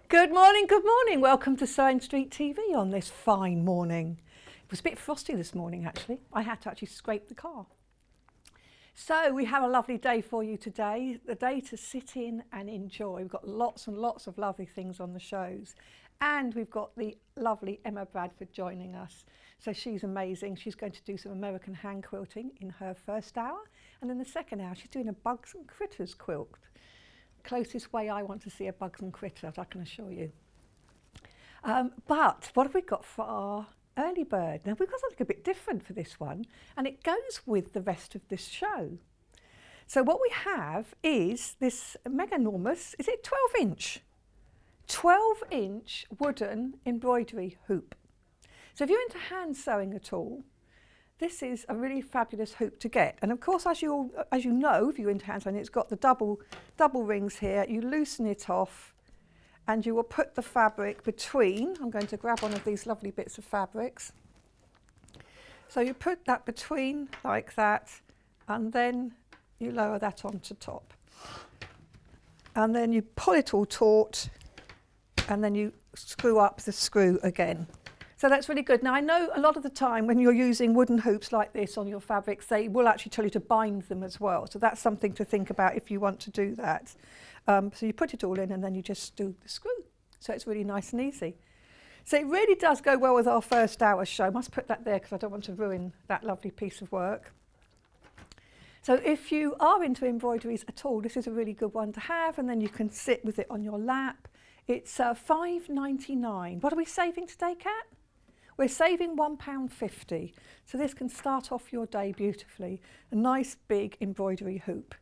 Good morning, good morning. Welcome to Sewing Street TV on this fine morning. It was a bit frosty this morning actually. I had to actually scrape the car. So we have a lovely day for you today, the day to sit in and enjoy. We've got lots and lots of lovely things on the shows. And we've got the lovely Emma Bradford joining us. So she's amazing. She's going to do some American hand quilting in her first hour. And in the second hour, she's doing a bugs and critters quilt. Closest way I want to see a bugs and critters, I can assure you. But what have we got for our early bird? Now we've got something a bit different for this one, and it goes with the rest of this show. So what we have is this mega enormous, is it 12-inch? 12-inch wooden embroidery hoop. So if you're into hand sewing at all, this is a really fabulous hoop to get. And of course, as you know, if you're into hand sewing, it's got the double rings here. You loosen it off and you will put the fabric between. I'm going to grab one of these lovely bits of fabrics. So you put that between like that, and then you lower that onto top. And then you pull it all taut, and then you screw up the screw again. So that's really good. Now I know a lot of the time when you're using wooden hoops like this on your fabrics, they will actually tell you to bind them as well. So that's something to think about if you want to do that. So you put it all in and then you just do the screw. So it's really nice and easy. So it really does go well with our first hour show. I must put that there because I don't want to ruin that lovely piece of work. So if you are into embroideries at all, this is a really good one to have, and then you can sit with it on your lap. It's £5.99. What are we saving today, Kat? We're saving £1.50, so this can start off your day beautifully. A nice big embroidery hoop.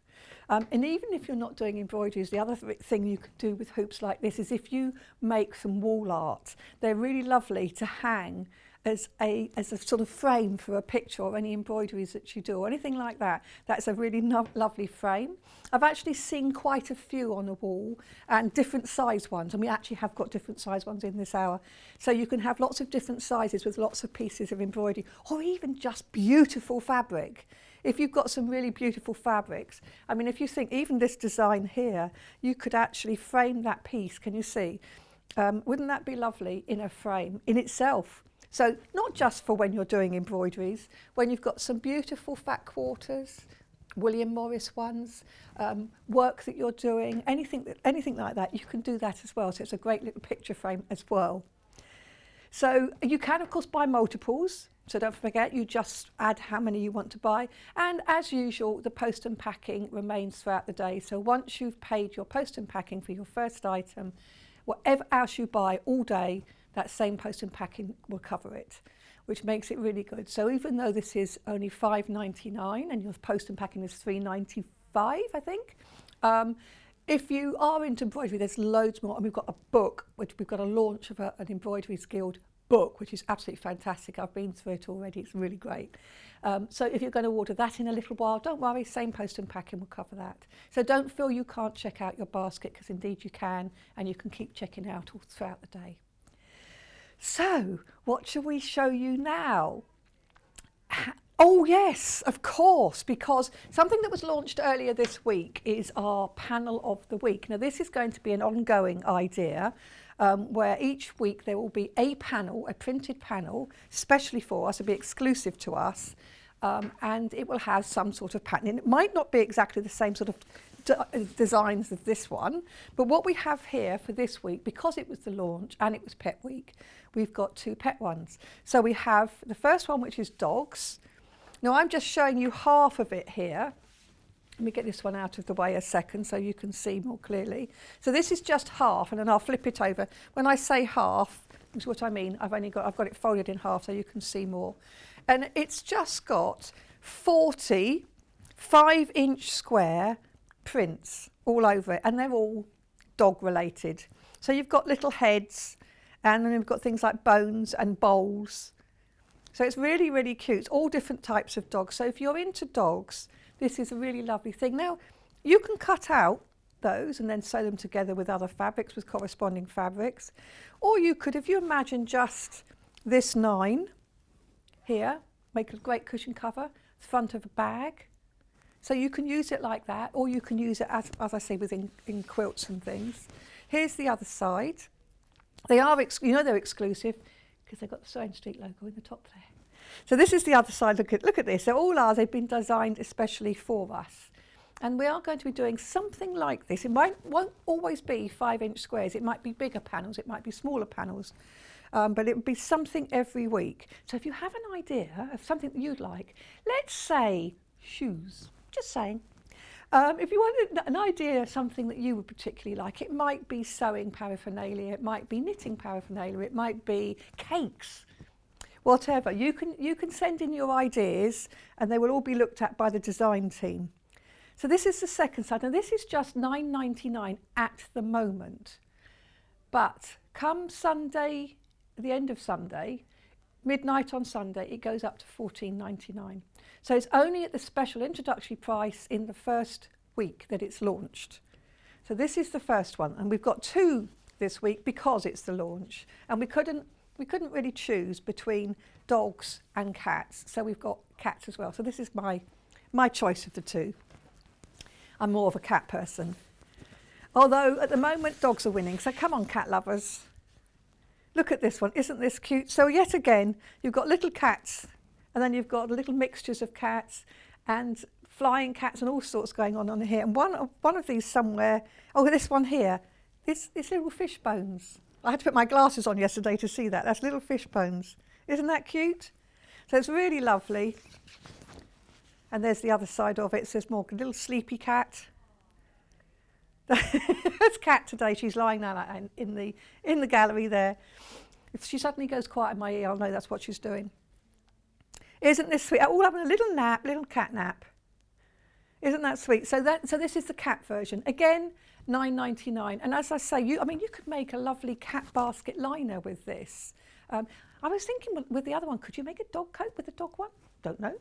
And even if you're not doing embroideries, the other thing you can do with hoops like this is if you make some wall art, they're really lovely to hang as a sort of frame for a picture or any embroideries that you do or anything like that. That's a really lovely frame. I've actually seen quite a few on a wall and different size ones, and we actually have got different size ones in this hour. So you can have lots of different sizes with lots of pieces of embroidery, or even just beautiful fabric. If you've got some really beautiful fabrics, I mean, if you think even this design here, you could actually frame that piece, can you see? Wouldn't that be lovely in a frame in itself? So not just for when you're doing embroideries, when you've got some beautiful fat quarters, William Morris ones, work that you're doing, anything like that, you can do that as well. So it's a great little picture frame as well. So you can of course buy multiples. So don't forget, you just add how many you want to buy. And as usual, the post and packing remains throughout the day. So once you've paid your post and packing for your first item, whatever else you buy all day, that same post and packing will cover it, which makes it really good. So even though this is only £5.99 and your post and packing is £3.95, I think, if you are into embroidery, there's loads more. And we've got a book, which we've got a launch of an Embroideries Guild book, which is absolutely fantastic. I've been through it already. It's really great. So if you're going to order that in a little while, don't worry, same post and packing will cover that. So don't feel you can't check out your basket, because indeed you can, and you can keep checking out all throughout the day. So, what shall we show you now? Oh yes, of course, because something that was launched earlier this week is our panel of the week. Now this is going to be an ongoing idea where each week there will be a panel, a printed panel, specially for us, it'll be exclusive to us, and it will have some sort of pattern. It might not be exactly the same sort of designs of this one, but what we have here for this week, because it was the launch and it was Pet Week, we've got two pet ones. So we have the first one, which is dogs. Now I'm just showing you half of it here. Let me get this one out of the way a second so you can see more clearly. So this is just half, and then I'll flip it over. When I say half, is what I mean. I've got it folded in half so you can see more. And it's just got 40 5-inch square prints all over it, and they're all dog related. So you've got little heads, and then you've got things like bones and bowls. So it's really, really cute. It's all different types of dogs. So if you're into dogs, this is a really lovely thing. Now, you can cut out those and then sew them together with other fabrics, with corresponding fabrics. Or you could, if you imagine just this 9 here, make a great cushion cover, the front of a bag. So you can use it like that, or you can use it as I say, in quilts and things. Here's the other side. They are, you know they're exclusive because they've got the Sewing Street logo in the top there. So this is the other side. Look at this. They're all ours. They've been designed especially for us. And we are going to be doing something like this. It won't always be 5-inch squares. It might be bigger panels. It might be smaller panels. But it would be something every week. So if you have an idea of something that you'd like, let's say shoes, just saying. If you wanted an idea of something that you would particularly like, it might be sewing paraphernalia, it might be knitting paraphernalia, it might be cakes, whatever. You can send in your ideas and they will all be looked at by the design team. So this is the second side, and this is just $9.99 at the moment. But come Sunday, the end of Sunday, midnight on Sunday, it goes up to $14.99. So it's only at the special introductory price in the first week that it's launched. So this is the first one, and we've got 2 this week because it's the launch. And we couldn't really choose between dogs and cats, so we've got cats as well. So this is my choice of the 2. I'm more of a cat person. Although at the moment dogs are winning, so come on cat lovers. Look at this one, isn't this cute? So yet again, you've got little cats, and then you've got little mixtures of cats and flying cats and all sorts going on here. And one of these somewhere, oh, this one here, it's little fish bones. I had to put my glasses on yesterday to see that. That's little fish bones. Isn't that cute? So it's really lovely. And there's the other side of it. So there's more, a little sleepy cat. That's Cat today. She's lying down in the gallery there. If she suddenly goes quiet in my ear, I'll know that's what she's doing. Isn't this sweet? All having a little nap, little cat nap. Isn't that sweet? So this is the cat version. Again, $9.99. And as I say, you could make a lovely cat basket liner with this. I was thinking with the other one, could you make a dog coat with the dog one? Don't know.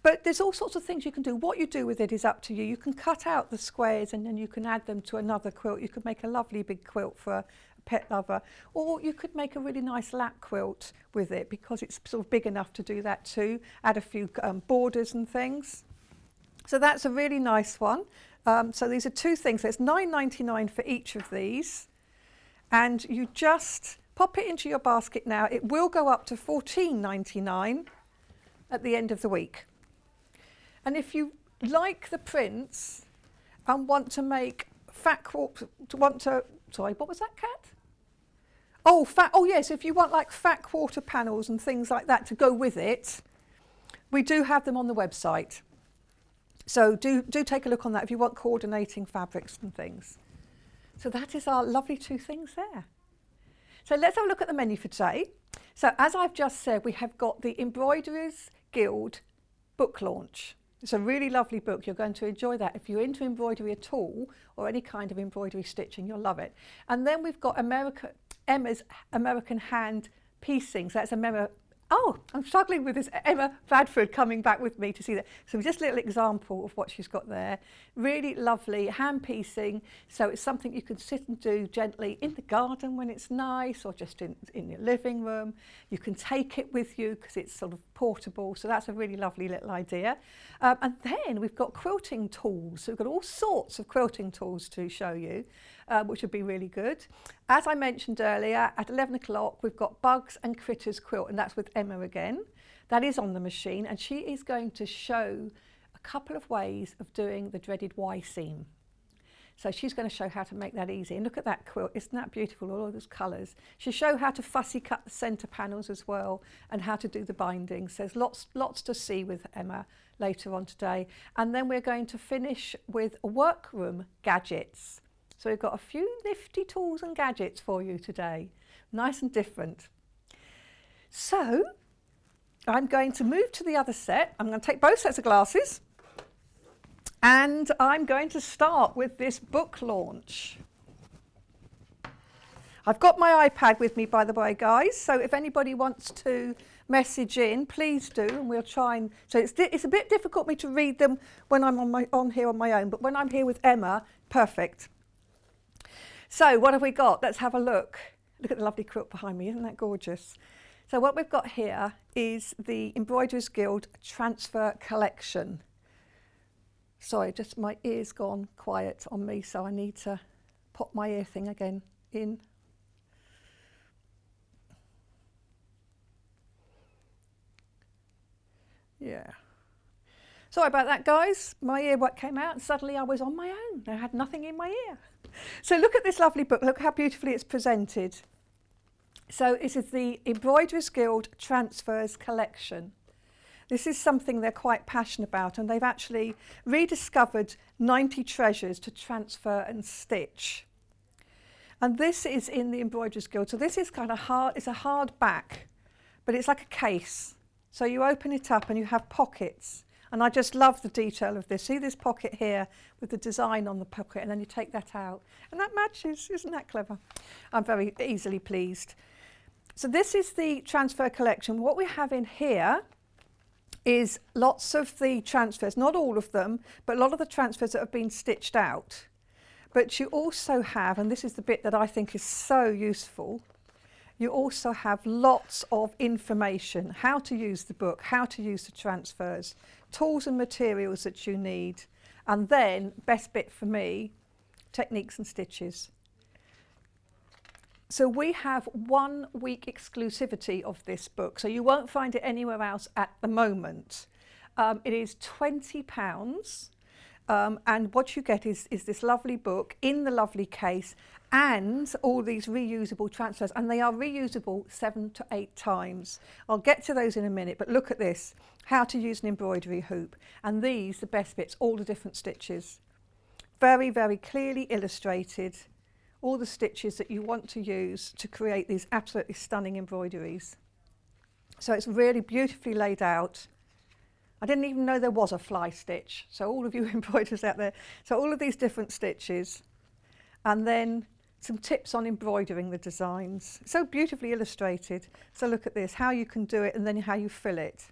But there's all sorts of things you can do. What you do with it is up to you. You can cut out the squares and then you can add them to another quilt. You could make a lovely big quilt for a pet lover. Or you could make a really nice lap quilt with it because it's sort of big enough to do that too. Add a few borders and things. So that's a really nice one. So these are 2 things. So it's $9.99 for each of these. And you just pop it into your basket now. It will go up to $14.99 at the end of the week. And if you like the prints and want to make sorry, what was that, Cat? Oh yes, if you want like fat quarter panels and things like that to go with it, we do have them on the website. So do take a look on that if you want coordinating fabrics and things. So that is our lovely 2 things there. So let's have a look at the menu for today. So as I've just said, we have got the Embroiderers Guild book launch. It's a really lovely book. You're going to enjoy that. If you're into embroidery at all or any kind of embroidery stitching, you'll love it. And then we've got Emma's American Hand Piecing. So that's I'm struggling with this. Emma Bradford coming back with me to see that. So just a little example of what she's got there. Really lovely hand piecing. So it's something you can sit and do gently in the garden when it's nice, or just in your living room. You can take it with you because it's sort of portable. So that's a really lovely little idea. And then we've got quilting tools. So we've got all sorts of quilting tools to show you, which would be really good. As I mentioned earlier, at 11 o'clock, we've got Bugs and Critters Quilt, and that's with Emma again. That is on the machine, and she is going to show a couple of ways of doing the dreaded Y seam. So she's going to show how to make that easy. And look at that quilt, isn't that beautiful, all of those colours. She'll show how to fussy cut the centre panels as well, and how to do the bindings. There's lots to see with Emma later on today. And then we're going to finish with workroom gadgets. So we've got a few nifty tools and gadgets for you today, nice and different. So I'm going to move to the other set. I'm going to take both sets of glasses and I'm going to start with this book launch. I've got my iPad with me, by the way, guys, so if anybody wants to message in, please do, and we'll try and... So it's a bit difficult for me to read them when I'm on here on my own, but when I'm here with Emma, perfect. So what have we got? Let's have a look. Look at the lovely quilt behind me, isn't that gorgeous? So what we've got here is the Embroiderers Guild Transfer Collection. Sorry, just my ear's gone quiet on me, so I need to pop my ear thing again in. Sorry about that, guys. My ear came out and suddenly I was on my own. I had nothing in my ear. So look at this lovely book. Look how beautifully it's presented. So this is the Embroiderers Guild Transfers Collection. This is something they're quite passionate about, and they've actually rediscovered 90 treasures to transfer and stitch. And this is in the Embroiderers Guild. So this is kind of hard, it's a hard back, but it's like a case. So you open it up and you have pockets. And I just love the detail of this. See this pocket here with the design on the pocket, and then you take that out. And that matches, isn't that clever? I'm very easily pleased. So this is the transfer collection. What we have in here is lots of the transfers, not all of them, but a lot of the transfers that have been stitched out. But you also have, and this is the bit that I think is so useful, you also have lots of information, how to use the book, how to use the transfers, tools and materials that you need, and then, best bit for me, techniques and stitches. So we have 1 week exclusivity of this book, so you won't find it anywhere else at the moment. It is £20, and what you get is this lovely book in the lovely case and all these reusable transfers, and they are reusable 7 to 8 times. I'll get to those in a minute, but look at this, how to use an embroidery hoop, and these, the best bits, all the different stitches. Very, very clearly illustrated. All the stitches that you want to use to create these absolutely stunning embroideries. So it's really beautifully laid out. I didn't even know there was a fly stitch. So all of you embroiderers out there. So all of these different stitches. And then some tips on embroidering the designs. So beautifully illustrated. So look at this, how you can do it and then how you fill it.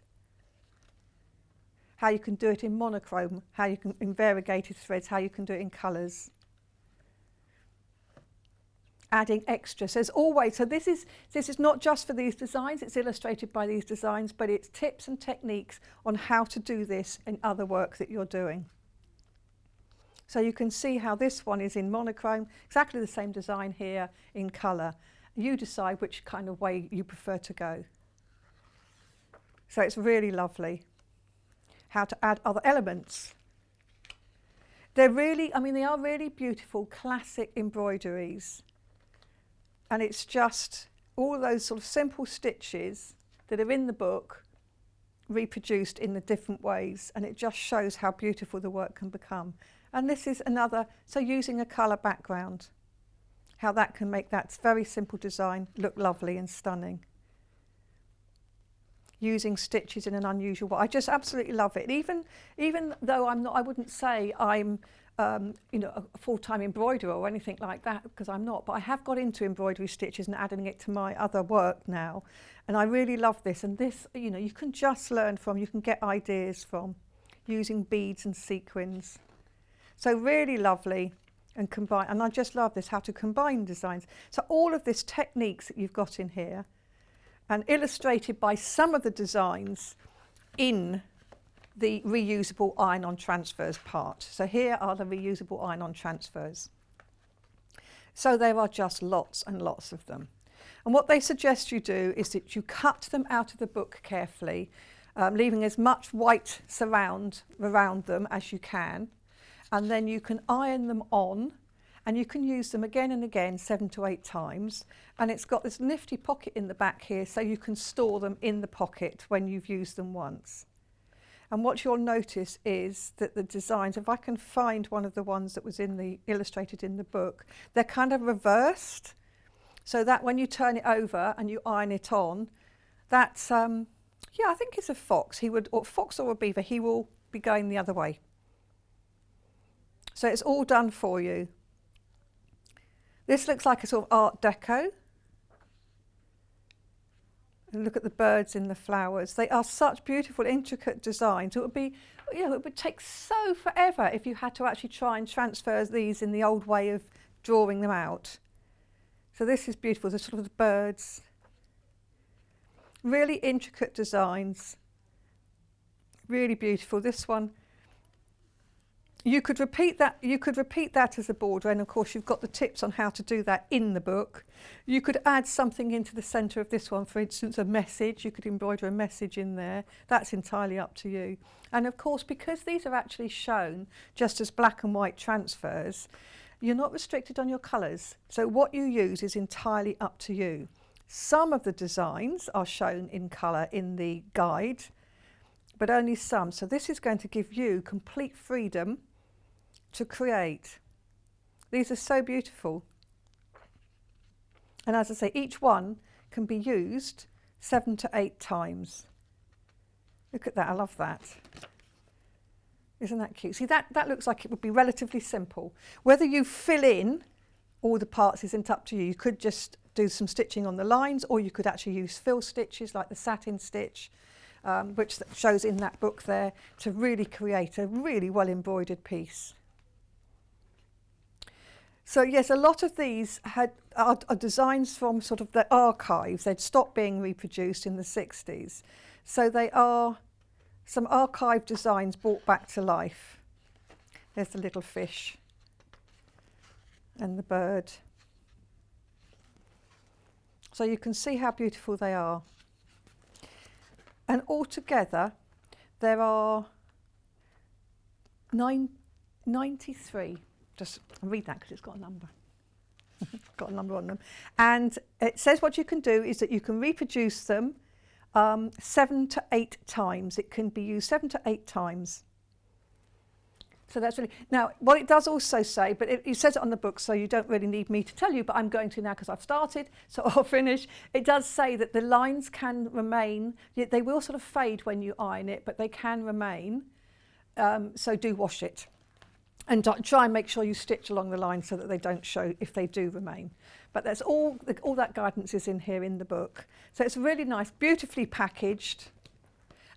How you can do it in monochrome, how you can, in variegated threads, how you can do it in colours. Adding extras. There's always, so this is not just for these designs, it's illustrated by these designs, but it's tips and techniques on how to do this in other work that you're doing. So you can see how this one is in monochrome, exactly the same design here in colour. You decide which kind of way you prefer to go. So it's really lovely. How to add other elements. They're really, I mean, they are really beautiful classic embroideries. And it's just all those sort of simple stitches that are in the book reproduced in the different ways, and it just shows how beautiful the work can become. And this is another, so using a colour background, how that can make that very simple design look lovely and stunning. Using stitches in an unusual way. I just absolutely love it. Even though I'm not, I wouldn't say I'm you know, a full-time embroiderer or anything like that, because I'm not, but I have got into embroidery stitches and adding it to my other work now, and I really love this. And this, you know, you can just learn from, you can get ideas from using beads and sequins. So really lovely and combine, and I just love this, how to combine designs. So all of this techniques that you've got in here and illustrated by some of the designs in the reusable iron-on transfers part. So here are the reusable iron-on transfers. So there are just lots and lots of them. And what they suggest you do is that you cut them out of the book carefully, leaving as much white surround around them as you can. And then you can iron them on, and you can use them again and again 7 to 8 times. And it's got this nifty pocket in the back here, so you can store them in the pocket when you've used them once. And what you'll notice is that the designs, if I can find one of the ones that was in the illustrated in the book, they're kind of reversed, so that when you turn it over and you iron it on, that's yeah, I think it's a fox. He would, or a fox or a beaver, he will be going the other way. So it's all done for you. This looks like a sort of Art Deco. And look at the birds in the flowers. They are such beautiful, intricate designs. It would be, you know, it would take so forever if you had to actually try and transfer these in the old way of drawing them out. So this is beautiful, the sort of the birds. Really intricate designs. Really beautiful. This one You could repeat that. You could repeat that as a border, and of course you've got the tips on how to do that in the book. You could add something into the centre of this one, for instance, a message. You could embroider a message in there. That's entirely up to you. And of course, because these are actually shown just as black and white transfers, you're not restricted on your colours. So what you use is entirely up to you. Some of the designs are shown in colour in the guide, but only some. So this is going to give you complete freedom to create. These are so beautiful. And as I say, each one can be used 7 to 8 times. Look at that, I love that. Isn't that cute? See, that looks like it would be relatively simple. Whether you fill in all the parts isn't up to you. You could just do some stitching on the lines, or you could actually use fill stitches like the satin stitch, which shows in that book there, to really create a really well embroidered piece. So yes, a lot of these are designs from sort of the archives. They'd stopped being reproduced in the 60s. So they are some archive designs brought back to life. There's the little fish and the bird. So you can see how beautiful they are. And altogether, there are 93. Just read that because it's got a number. Got a number on them. And it says what you can do is that you can reproduce them 7 to 8 times. It can be used 7 to 8 times. So that's really, now what it does also say, but it says it on the book, so you don't really need me to tell you, but I'm going to now because I've started, so I'll finish. It does say that the lines can remain, they will sort of fade when you iron it, but they can remain, so do wash it. And try and make sure you stitch along the line so that they don't show if they do remain. But that's all that guidance is in here in the book. So it's really nice, beautifully packaged,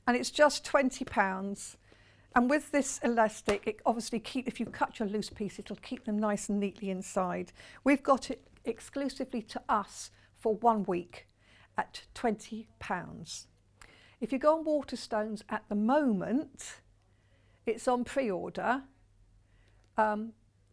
and it's just £20. And with this elastic, it obviously if you cut your loose piece, it'll keep them nice and neatly inside. We've got it exclusively to us for 1 week at £20. If you go on Waterstones at the moment, it's on pre-order.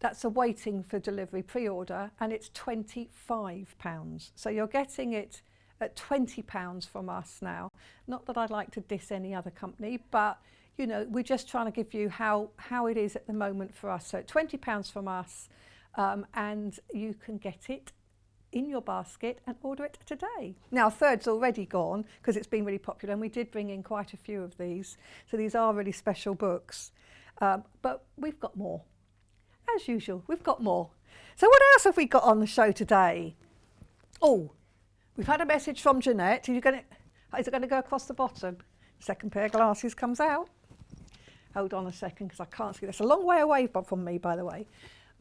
That's a waiting for delivery pre-order, and it's £25. So you're getting it at £20 from us now. Not that I'd like to diss any other company, but you know, we're just trying to give you how it is at the moment for us. So £20 from us, and you can get it in your basket and order it today. Now, third's already gone because it's been really popular, and we did bring in quite a few of these. So these are really special books, but we've got more. As usual, we've got more. So what else have we got on the show today? Oh, we've had a message from Jeanette. Is it going to go across the bottom? Second pair of glasses comes out. Hold on a second because I can't see. That's a long way away from me, by the way.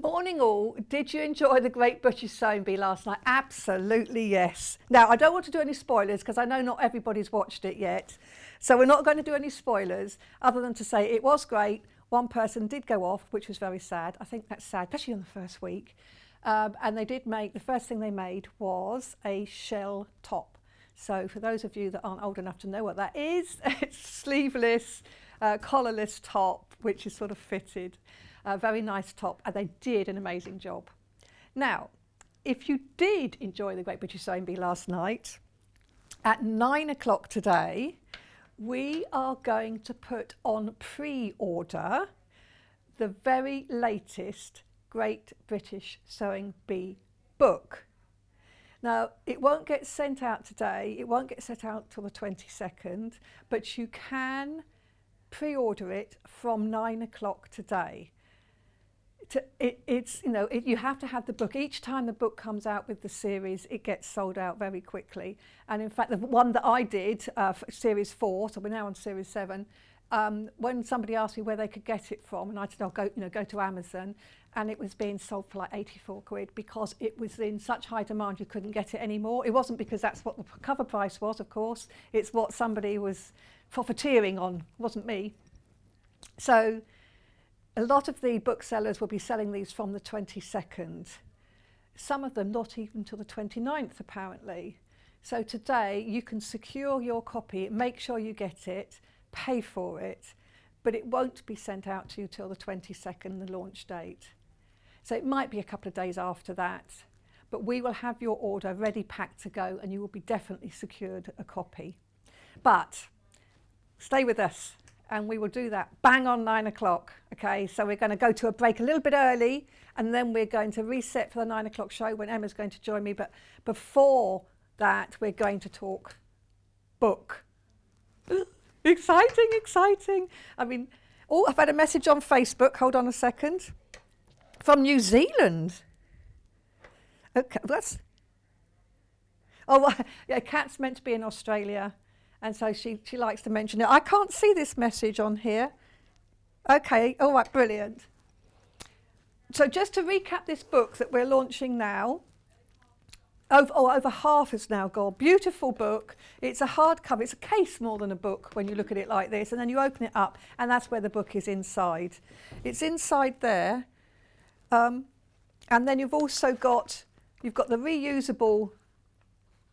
Morning all. Did you enjoy the Great British Sewing Bee last night? Absolutely yes. Now, I don't want to do any spoilers because I know not everybody's watched it yet. So we're not going to do any spoilers other than to say it was great. One person did go off, which was very sad. I think that's sad, especially on the first week. And they did make, the first thing they made was a shell top. So for those of you that aren't old enough to know what that is, it's sleeveless, collarless top, which is sort of fitted. Very nice top, and they did an amazing job. Now, if you did enjoy the Great British Sewing Bee last night, at 9 o'clock today, we are going to put on pre-order the very latest Great British Sewing Bee book. Now, it won't get sent out today, it won't get sent out till the 22nd, but you can pre-order it from 9 o'clock today. You have to have the book. Each time the book comes out with the series, it gets sold out very quickly. And in fact, the one that I did, series 4, so we're now on series 7, when somebody asked me where they could get it from, and I said, "I'll go to Amazon," and it was being sold for like 84 quid because it was in such high demand you couldn't get it anymore. It wasn't because that's what the cover price was, of course. It's what somebody was profiteering on, it wasn't me. So a lot of the booksellers will be selling these from the 22nd. Some of them not even till the 29th, apparently. So today you can secure your copy, make sure you get it, pay for it, but it won't be sent out to you till the 22nd, the launch date. So it might be a couple of days after that, but we will have your order ready, packed to go, and you will be definitely secured a copy. But stay with us, and we will do that bang on 9 o'clock. Okay, so we're going to go to a break a little bit early, and then we're going to reset for the 9 o'clock show when Emma's going to join me. But before that, we're going to talk book. Exciting, exciting. I mean, oh, I've had a message on Facebook. Hold on a second. From New Zealand. Okay, that's... Oh, well, yeah, Kat's meant to be in Australia, and so she likes to mention it. I can't see this message on here. Okay, all right, brilliant. So just to recap this book that we're launching now, over half has now gone. Beautiful book. It's a hardcover. It's a case more than a book when you look at it like this, and then you open it up, and that's where the book is inside. It's inside there, and then you've also got the reusable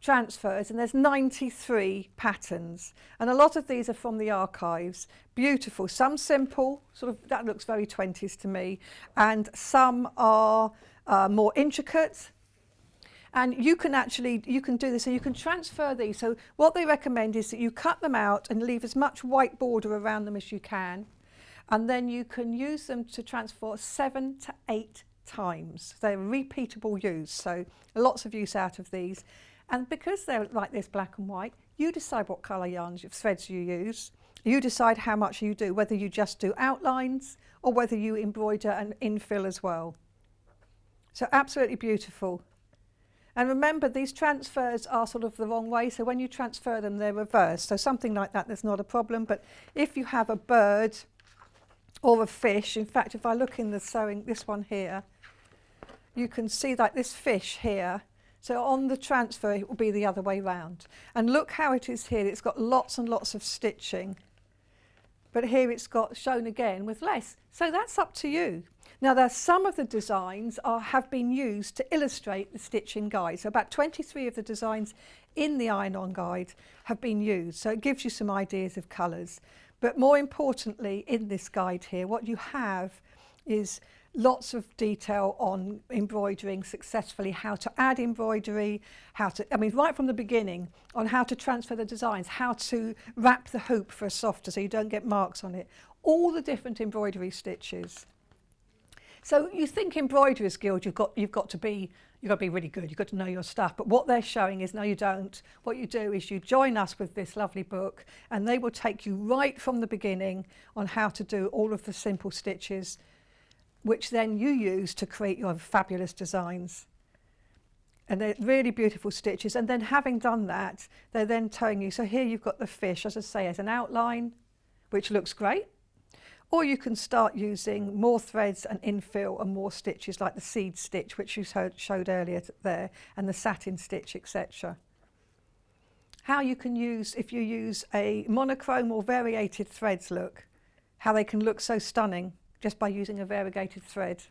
transfers, and there's 93 patterns, and a lot of these are from the archives. Beautiful. Some simple, sort of that looks very 20s to me, and some are more intricate. And you can do this, so you can transfer these. So what they recommend is that you cut them out and leave as much white border around them as you can. And then you can use them to transfer 7 to 8 times. They're repeatable use, so lots of use out of these. And because they're like this, black and white, you decide what colour yarns, threads you use. You decide how much you do, whether you just do outlines or whether you embroider and infill as well. So absolutely beautiful. And remember, these transfers are sort of the wrong way, so when you transfer them, they're reversed. So something like that, there's not a problem. But if you have a bird or a fish, in fact, if I look in the sewing, this one here, you can see like this fish here. So on the transfer, it will be the other way round. And look how it is here. It's got lots and lots of stitching. But here it's got shown again with less. So that's up to you. Now, there's some of the designs have been used to illustrate the stitching guide. So about 23 of the designs in the iron-on guide have been used. So it gives you some ideas of colours. But more importantly, in this guide here, what you have is lots of detail on embroidering successfully, how to add embroidery, right from the beginning, on how to transfer the designs, how to wrap the hoop for a softer so you don't get marks on it, all the different embroidery stitches. So you think Embroiderers Guild, you've got to be really good, you've got to know your stuff, but what they're showing is no, you don't. What you do is you join us with this lovely book, and they will take you right from the beginning on how to do all of the simple stitches, which then you use to create your fabulous designs. And they're really beautiful stitches. And then having done that, they're then telling you, so here you've got the fish, as I say, as an outline, which looks great. Or you can start using more threads and infill and more stitches like the seed stitch, which you showed earlier there, and the satin stitch, etc. How you can use, if you use a monochrome or variegated threads look, how they can look so stunning just by using a variegated thread.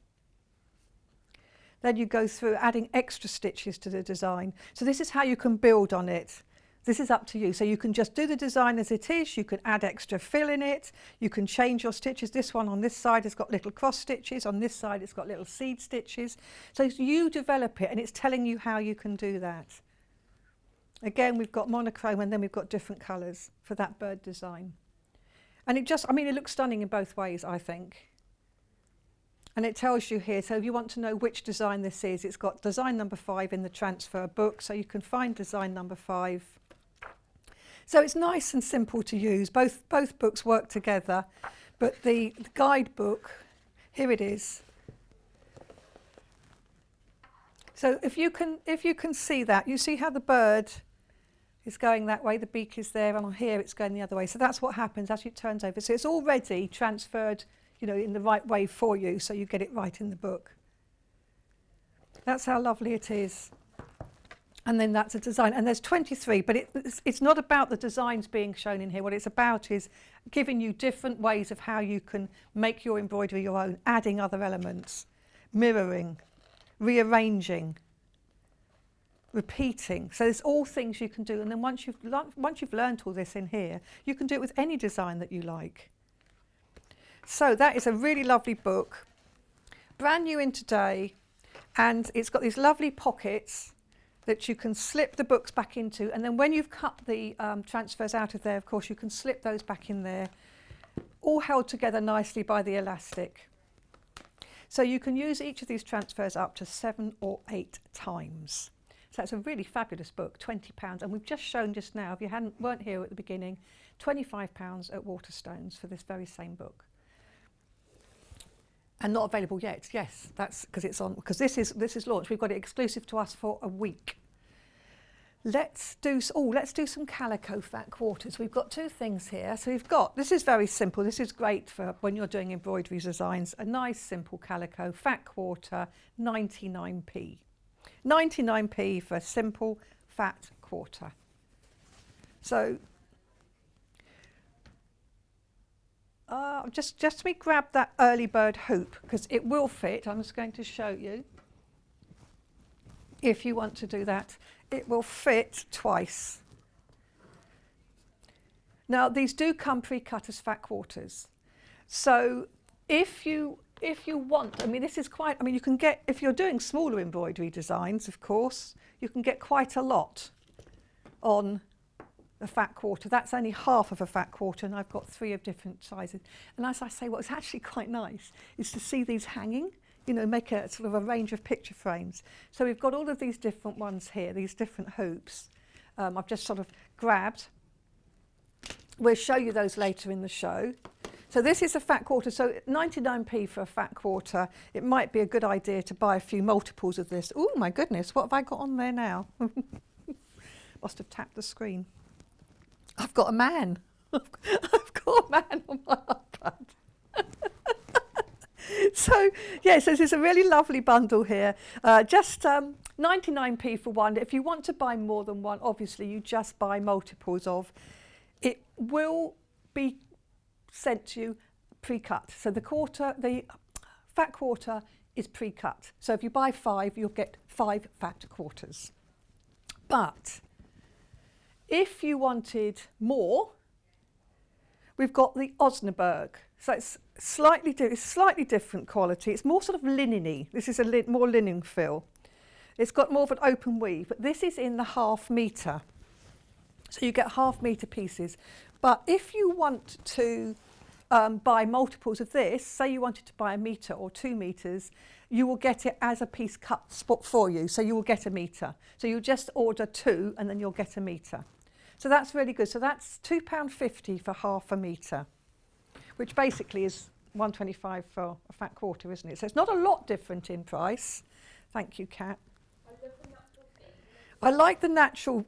Then you go through adding extra stitches to the design. So this is how you can build on it. This is up to you. So you can just do the design as it is. You can add extra fill in it. You can change your stitches. This one on this side has got little cross stitches. On this side it's got little seed stitches. So you develop it, and it's telling you how you can do that. Again, we've got monochrome, and then we've got different colours for that bird design. And it looks stunning in both ways, I think. And it tells you here, so if you want to know which design this is, it's got design number 5 in the transfer book, so you can find design number 5. So it's nice and simple to use. Both books work together, but the guidebook, here it is. So if you can see that, you see how the bird is going that way, the beak is there, and on here it's going the other way. So that's what happens as it turns over. So it's already transferred, in the right way for you, so you get it right in the book. That's how lovely it is. And then that's a design, and there's 23, but it's not about the designs being shown in here. What it's about is giving you different ways of how you can make your embroidery your own, adding other elements, mirroring, rearranging, repeating. So there's all things you can do, and then once you've learned all this in here, you can do it with any design that you like. So that is a really lovely book, brand new in today, and it's got these lovely pockets that you can slip the books back into, and then when you've cut the transfers out of there, of course, you can slip those back in there, all held together nicely by the elastic. So you can use each of these transfers up to 7 or 8 times. So it's a really fabulous book, £20, and we've just shown just now, if you weren't here at the beginning, £25 at Waterstones for this very same book. And not available yet. Yes, that's because it's on, because this is launched. We've got it exclusive to us for a week. Let's do some calico fat quarters. We've got 2 things here. So we've got, this is very simple. This is great for when you're doing embroidery designs. A nice simple calico fat quarter, 99p. 99p for a simple fat quarter. So just let me grab that early bird hoop because it will fit. I'm just going to show you. If you want to do that, it will fit twice. Now these do come pre-cut as fat quarters. So if you want, I mean this is quite, I mean you can get, if you're doing smaller embroidery designs, of course, you can get quite a lot on a fat quarter. That's only half of a fat quarter, and I've got 3 of different sizes. And as I say, what's actually quite nice is to see these hanging, you know, make a sort of a range of picture frames. So we've got all of these different ones here, these different hoops. I've just sort of grabbed. We'll show you those later in the show. So this is a fat quarter, so 99p for a fat quarter. It might be a good idea to buy a few multiples of this. Oh my goodness, what have I got on there now? Must have tapped the screen. I've got a man. I've got a man on my iPad. So, yes, this is a really lovely bundle here. Just 99p for one. If you want to buy more than one, obviously you just buy multiples of. It will be sent to you pre-cut. So the fat quarter is pre-cut. So if you buy 5, you'll get 5 fat quarters. But if you wanted more, we've got the Osnaburg. So it's slightly different quality. It's more sort of linen-y. This is a more linen fill. It's got more of an open weave, but this is in the ½ metre. So you get ½ metre pieces. But if you want to buy multiples of this, say you wanted to buy 1 metre or 2 metres, you will get it as a piece cut spot for you. So you will get 1 metre. So you just order 2 and then you'll get 1 metre. So that's really good. So that's £2.50 for ½ metre, which basically is £1.25 for a fat quarter, isn't it? So it's not a lot different in price. Thank you, Kat. I like the natural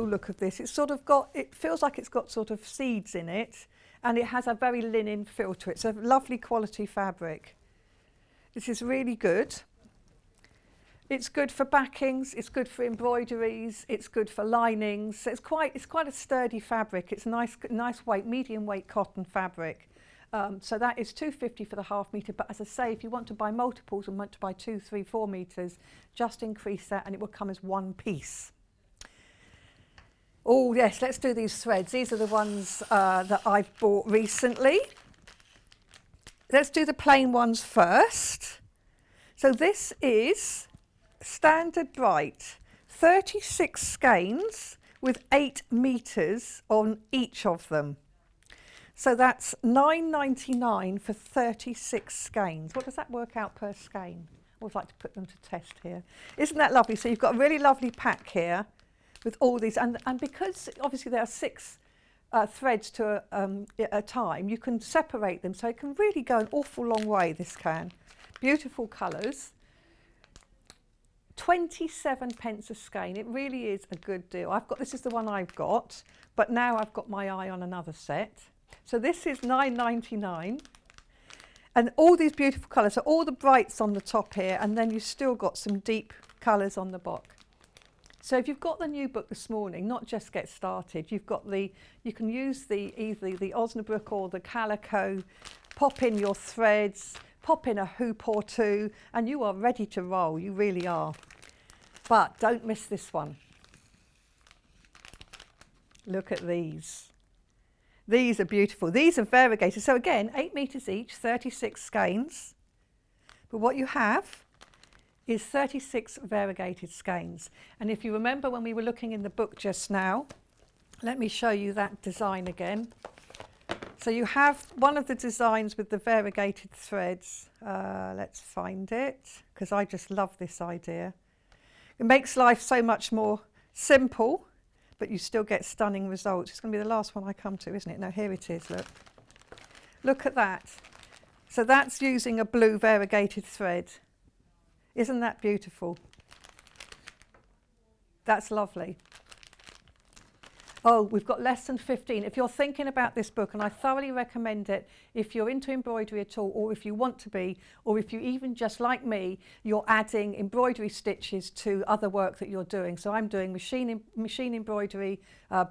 look of this. It's sort of got, it feels like it's got sort of seeds in it, and it has a very linen feel to it. It's a lovely quality fabric. This is really good. It's good for backings, it's good for embroideries, it's good for linings. So it's quite a sturdy fabric. It's a nice weight, medium weight cotton fabric. So that is £2.50 for the ½ metre. But as I say, if you want to buy multiples and want to buy 2, 3, 4 metres, just increase that and it will come as one piece. Oh yes, let's do these threads. These are the ones that I've bought recently. Let's do the plain ones first. So this is Standard Bright, 36 skeins with 8 metres on each of them. So that's £9.99 for 36 skeins. What does that work out per skein? I always like to put them to test here. Isn't that lovely? So you've got a really lovely pack here with all these, and because obviously there are 6 threads to a time, you can separate them, so it can really go an awful long way, this can. Beautiful colours. 27p a skein. It really is a good deal. This is the one I've got, but now I've got my eye on another set. So this is £9.99, and all these beautiful colours. So all the brights on the top here, and then you've still got some deep colours on the back. So if you've got the new book this morning, not just Get Started, you've got you can use either the Osnabrück or the calico, pop in your threads, pop in a hoop or 2, and you are ready to roll. You really are. But don't miss this one. Look at these. These are beautiful. These are variegated. So again, 8 metres each, 36 skeins. But what you have is 36 variegated skeins. And if you remember when we were looking in the book just now, let me show you that design again. So you have one of the designs with the variegated threads. Let's find it, because I just love this idea. It makes life so much more simple, but you still get stunning results. It's going to be the last one I come to, isn't it? No, here it is, look. Look at that. So that's using a blue variegated thread. Isn't that beautiful? That's lovely. Oh, we've got less than 15. If you're thinking about this book, and I thoroughly recommend it if you're into embroidery at all, or if you want to be, or if you even just like me, you're adding embroidery stitches to other work that you're doing. So I'm doing machine embroidery,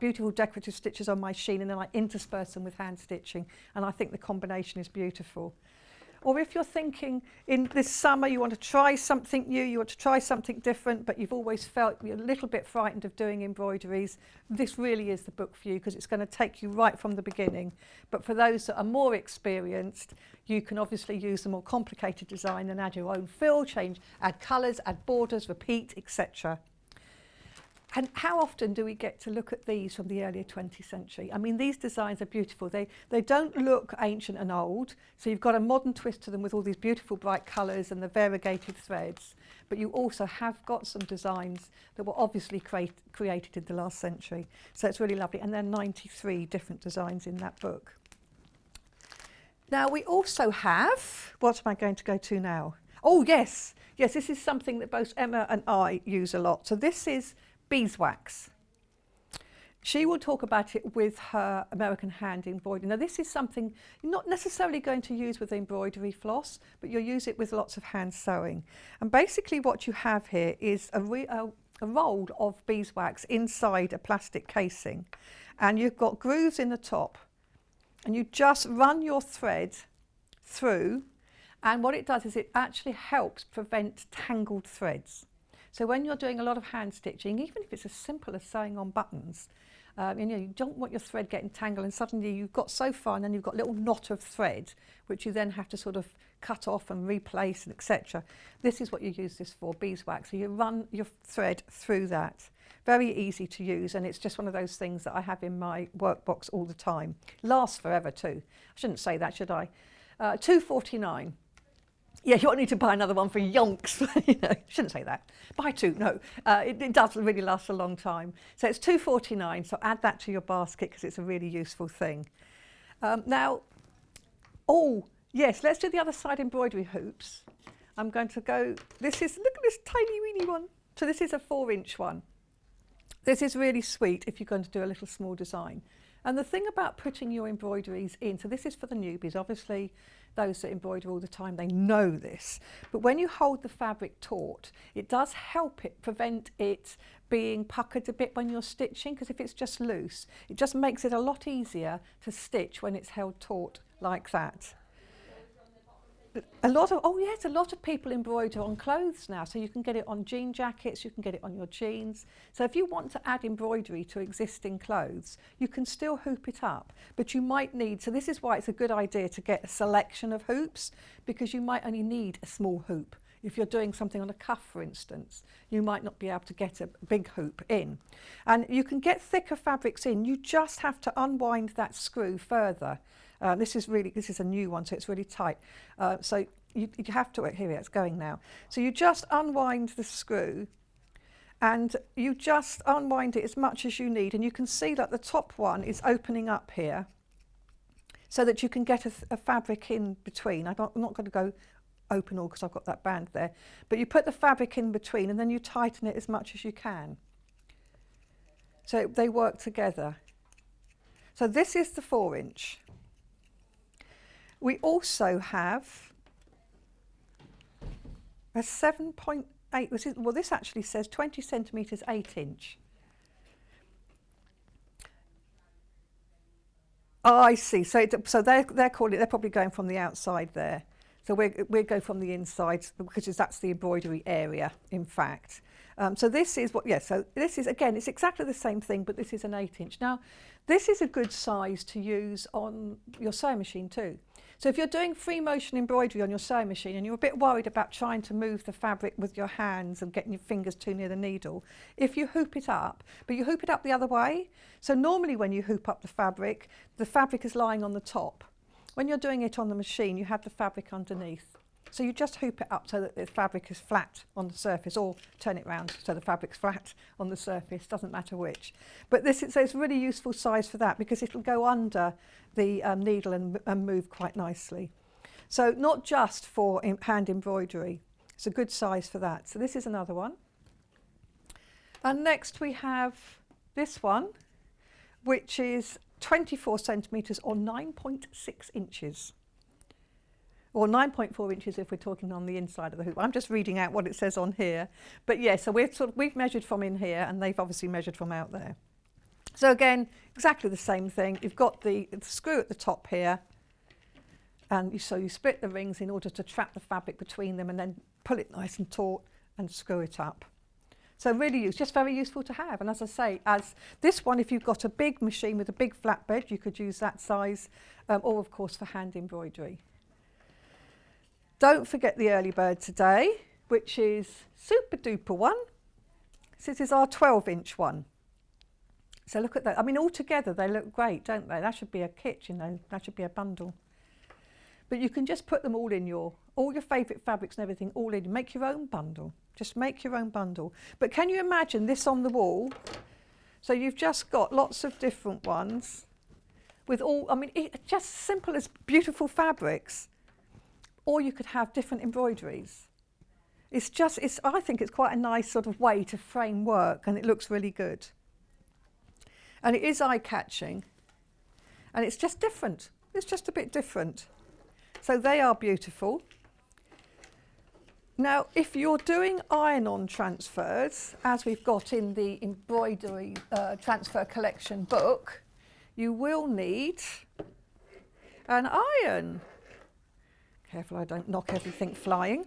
beautiful decorative stitches on my machine, and then I intersperse them with hand stitching. And I think the combination is beautiful. Or if you're thinking in this summer you want to try something new, you want to try something different, but you've always felt you're a little bit frightened of doing embroideries, this really is the book for you, because it's going to take you right from the beginning. But for those that are more experienced, you can obviously use the more complicated design and add your own fill, add colours, add borders, repeat, etc. And how often do we get to look at these from the earlier 20th century? I mean, these designs are beautiful. They don't look ancient and old, so you've got a modern twist to them with all these beautiful bright colours and the variegated threads, but you also have got some designs that were obviously created in the last century. So it's really lovely, and there are 93 different designs in that book. Now we also have, what am I going to go to now? Oh yes, this is something that both Emma and I use a lot. So this is beeswax. She will talk about it with her American hand embroidery. Now this is something you're not necessarily going to use with embroidery floss, but you'll use it with lots of hand sewing. And basically what you have here is a roll of beeswax inside a plastic casing, and you've got grooves in the top, and you just run your thread through, and what it does is it actually helps prevent tangled threads. So when you're doing a lot of hand stitching, even if it's as simple as sewing on buttons, you don't want your thread getting tangled, and suddenly you've got so far and then you've got a little knot of thread which you then have to sort of cut off and replace and etc. This is what you use this for, beeswax. So you run your thread through that. Very easy to use, and it's just one of those things that I have in my workbox all the time. Lasts forever too. I shouldn't say that, should I? £2.49. Yeah, you won't need to buy another one for yonks. Shouldn't say that. Buy two, no. It does really last a long time. So it's £2.49, so add that to your basket because it's a really useful thing. Now, yes, let's do the other side embroidery hoops. I'm going to go, look at this tiny weeny one. So this is a 4-inch one. This is really sweet if you're going to do a little small design. And the thing about putting your embroideries in, so this is for the newbies, obviously those that embroider all the time, they know this. But when you hold the fabric taut, it does help it prevent it being puckered a bit when you're stitching, because if it's just loose, it just makes it a lot easier to stitch when it's held taut like that. A lot of people embroider on clothes now, so you can get it on jean jackets, you can get it on your jeans. So if you want to add embroidery to existing clothes, you can still hoop it up, but you might need, so this is why it's a good idea to get a selection of hoops, because you might only need a small hoop. If you're doing something on a cuff, for instance, you might not be able to get a big hoop in. And you can get thicker fabrics in, you just have to unwind that screw further. This is a new one, so it's really tight. So you have to, here it's going now. So you just unwind the screw, and you just unwind it as much as you need. And you can see that the top one is opening up here, so that you can get a fabric in between. I'm not going to go open all because I've got that band there. But you put the fabric in between, and then you tighten it as much as you can. So they work together. So this is the 4-inch. We also have a 7.8, well this actually says 20 centimetres 8-inch. Oh, I see. So they're probably going from the outside there. So we go from the inside because that's the embroidery area, in fact. So this is what, so this is, again, it's exactly the same thing, but this is an 8-inch. Now, this is a good size to use on your sewing machine too. So if you're doing free motion embroidery on your sewing machine and you're a bit worried about trying to move the fabric with your hands and getting your fingers too near the needle, if you hoop it up, but you hoop it up the other way. So normally when you hoop up the fabric is lying on the top. When you're doing it on the machine, you have the fabric underneath. So you just hoop it up so that the fabric is flat on the surface, or turn it round so the fabric's flat on the surface, doesn't matter which. But so it's a really useful size for that because it'll go under the needle and move quite nicely. So not just for hand embroidery, it's a good size for that. So this is another one. And next we have this one, which is 24 centimetres or 9.6 inches. Or 9.4 inches if we're talking on the inside of the hoop. I'm just reading out what it says on here. But yeah, so we've measured from in here and they've obviously measured from out there. So again, exactly the same thing. You've got the screw at the top here. And so you split the rings in order to trap the fabric between them and then pull it nice and taut and screw it up. So really just very useful to have. And as I say, as this one, if you've got a big machine with a big flatbed, you could use that size, or of course for hand embroidery. Don't forget the early bird today, which is super duper one. This is our 12-inch one. So look at that. I mean, all together they look great, don't they? That should be a kit, you know. That should be a bundle. But you can just put them all in all your favourite fabrics and everything all in. Make your own bundle. Just make your own bundle. But can you imagine this on the wall? So you've just got lots of different ones with all, I mean, it's just simple as beautiful fabrics. Or you could have different embroideries. I think it's quite a nice sort of way to frame work and it looks really good. And it is eye-catching. And it's just different. It's just a bit different. So they are beautiful. Now, if you're doing iron-on transfers, as we've got in the embroidery transfer collection book, you will need an iron. Careful I don't knock everything flying.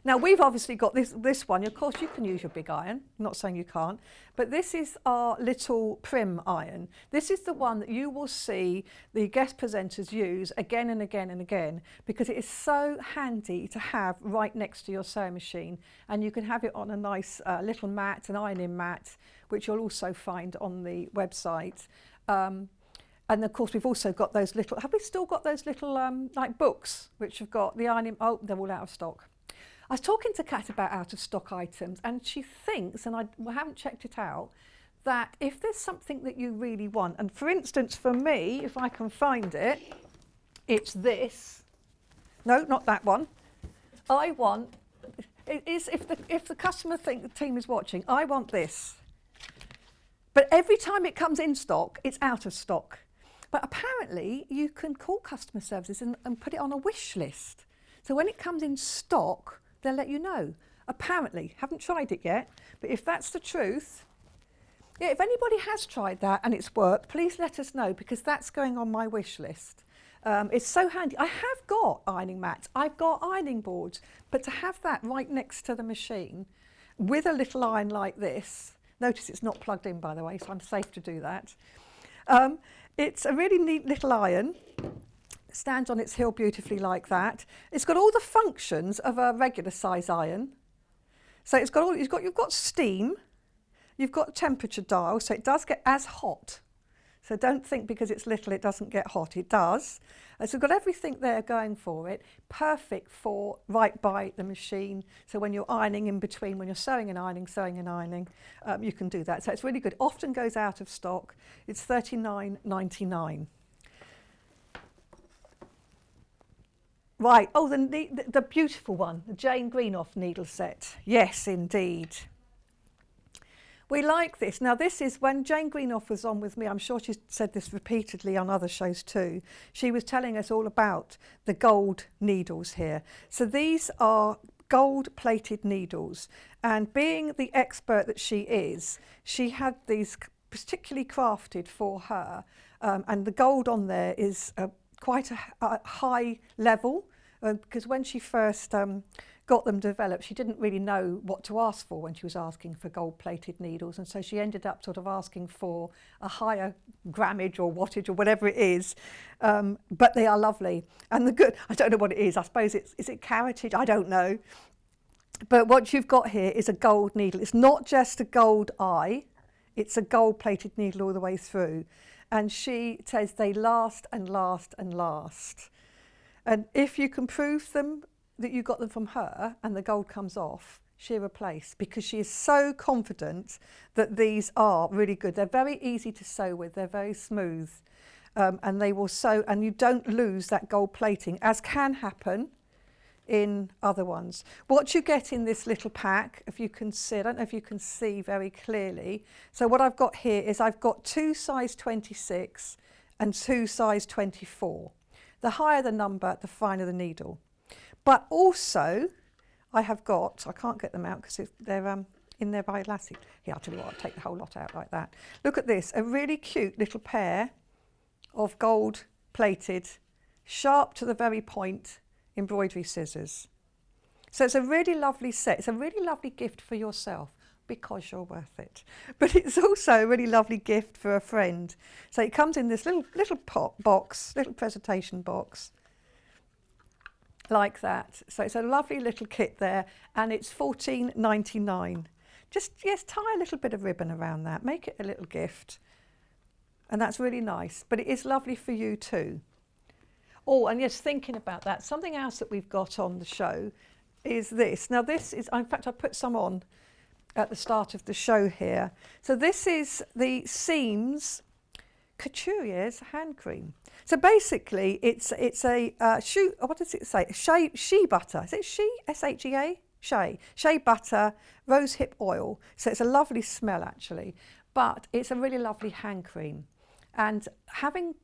Now we've obviously got this one. Of course you can use your big iron, I'm not saying you can't, but this is our little prim iron. This is the one that you will see the guest presenters use again and again and again because it is so handy to have right next to your sewing machine, and you can have it on a nice little mat, an ironing mat, which you'll also find on the website. And of course we've also got those little, have we still got those little like books which have got the ironing, oh they're all out of stock. I was talking to Kat about out of stock items and she thinks, and I haven't checked it out, that if there's something that you really want, and for instance for me, if I can find it, it's this. No, not that one. I want, it is, if the customer team is watching, I want this. But every time it comes in stock, it's out of stock. But apparently you can call customer services and put it on a wish list. So when it comes in stock, they'll let you know. Apparently, haven't tried it yet, but if that's the truth, yeah, if anybody has tried that and it's worked, please let us know because that's going on my wish list. It's so handy. I have got ironing mats, I've got ironing boards, but to have that right next to the machine with a little iron like this, notice it's not plugged in by the way, so I'm safe to do that. It's a really neat little iron. Stands on its heel beautifully like that. It's got all the functions of a regular size iron. So it's got all, you've got steam, you've got temperature dial, so it does get as hot. So don't think because it's little it doesn't get hot, it does. So it's got everything there going for it, perfect for right by the machine. So when you're ironing in between, when you're sewing and ironing, you can do that. So it's really good. Often goes out of stock. It's $39.99. Right, oh, the beautiful one, the Jane Greenough needle set. Yes, indeed. We like this. Now this is when Jane Greenough was on with me, I'm sure she's said this repeatedly on other shows too. She was telling us all about the gold needles here. So these are gold plated needles, and being the expert that she is, she had these particularly crafted for her, and the gold on there is quite a high level. because when she first got them developed, she didn't really know what to ask for when she was asking for gold-plated needles, and so she ended up sort of asking for a higher grammage or wattage or whatever it is, but they are lovely. And the good, I don't know what it is, I suppose is it caratage? I don't know. But what you've got here is a gold needle. It's not just a gold eye, it's a gold-plated needle all the way through. And she says they last and last and last. And if you can prove them that you got them from her and the gold comes off, she'll replace, because she is so confident that these are really good. They're very easy to sew with, they're very smooth, and they will sew, and you don't lose that gold plating, as can happen in other ones. What you get in this little pack, if you can see, I don't know if you can see very clearly. So what I've got here is I've got 2 size 26 and 2 size 24. The higher the number, the finer the needle. But also, I have got, I can't get them out because they're in there by elastic. Here, I'll tell you what, I'll take the whole lot out like that. Look at this, a really cute little pair of gold plated, sharp to the very point, embroidery scissors. So it's a really lovely set. It's a really lovely gift for yourself because you're worth it. But it's also a really lovely gift for a friend. So it comes in this little box, little presentation box, like that. So it's a lovely little kit there, and it's $14.99. Just, yes, tie a little bit of ribbon around that, make it a little gift. And that's really nice, but it is lovely for you too. Oh, and yes, thinking about that, something else that we've got on the show is this. Now this is, in fact, I put some on at the start of the show here. So this is the Seams Couturier's hand cream. So basically it's a what does it say? Shea butter. Is it shea? S-H-E-A? Shea butter, rosehip oil. So it's a lovely smell actually, but it's a really lovely hand cream. And having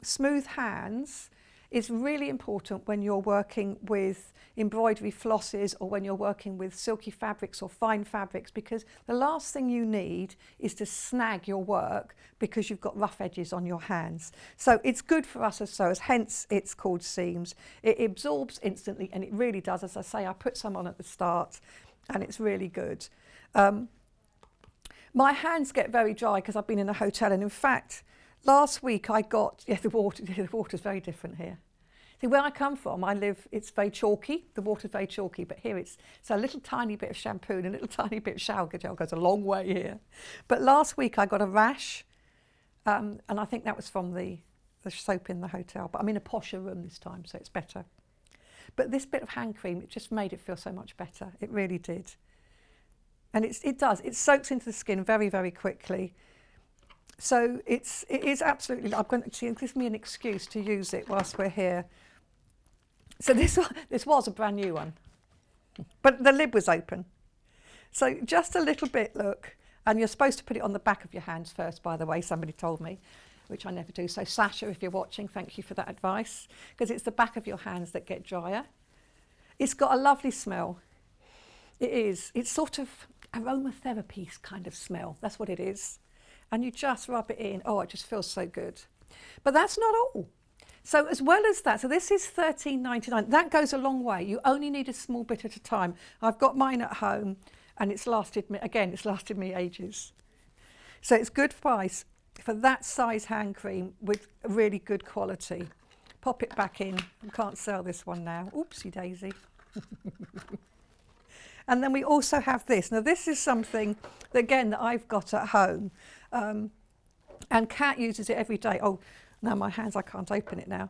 smooth hands is really important when you're working with embroidery flosses or when you're working with silky fabrics or fine fabrics, because the last thing you need is to snag your work because you've got rough edges on your hands. So it's good for us as sewers, hence it's called Seams. It absorbs instantly, and it really does. As I say, I put some on at the start and it's really good. My hands get very dry because I've been in a hotel, and in fact last week I got, the water's very different here. See, where I come from, I live, it's very chalky, the water's very chalky, but here it's a little tiny bit of shampoo and a little tiny bit of shower gel goes a long way here. But last week I got a rash, and I think that was from the soap in the hotel, but I'm in a posher room this time, so it's better. But this bit of hand cream, it just made it feel so much better, it really did. And it does, it soaks into the skin very, very quickly. So it is absolutely, it gives me an excuse to use it whilst we're here. So this was a brand new one, but the lid was open. So just a little bit, look, and you're supposed to put it on the back of your hands first, by the way, somebody told me, which I never do. So Sasha, if you're watching, thank you for that advice, because it's the back of your hands that get drier. It's got a lovely smell. It is. It's sort of aromatherapy kind of smell. That's what it is. And you just rub it in. Oh, it just feels so good. But that's not all. So as well as that, so this is $13.99. That goes a long way. You only need a small bit at a time. I've got mine at home, and it's lasted me, again, it's lasted me ages. So it's good price for that size hand cream with really good quality. Pop it back in. I can't sell this one now. Oopsie daisy. And then we also have this. Now this is something that, again, that I've got at home. And Kat uses it every day. Oh, now my hands, I can't open it now.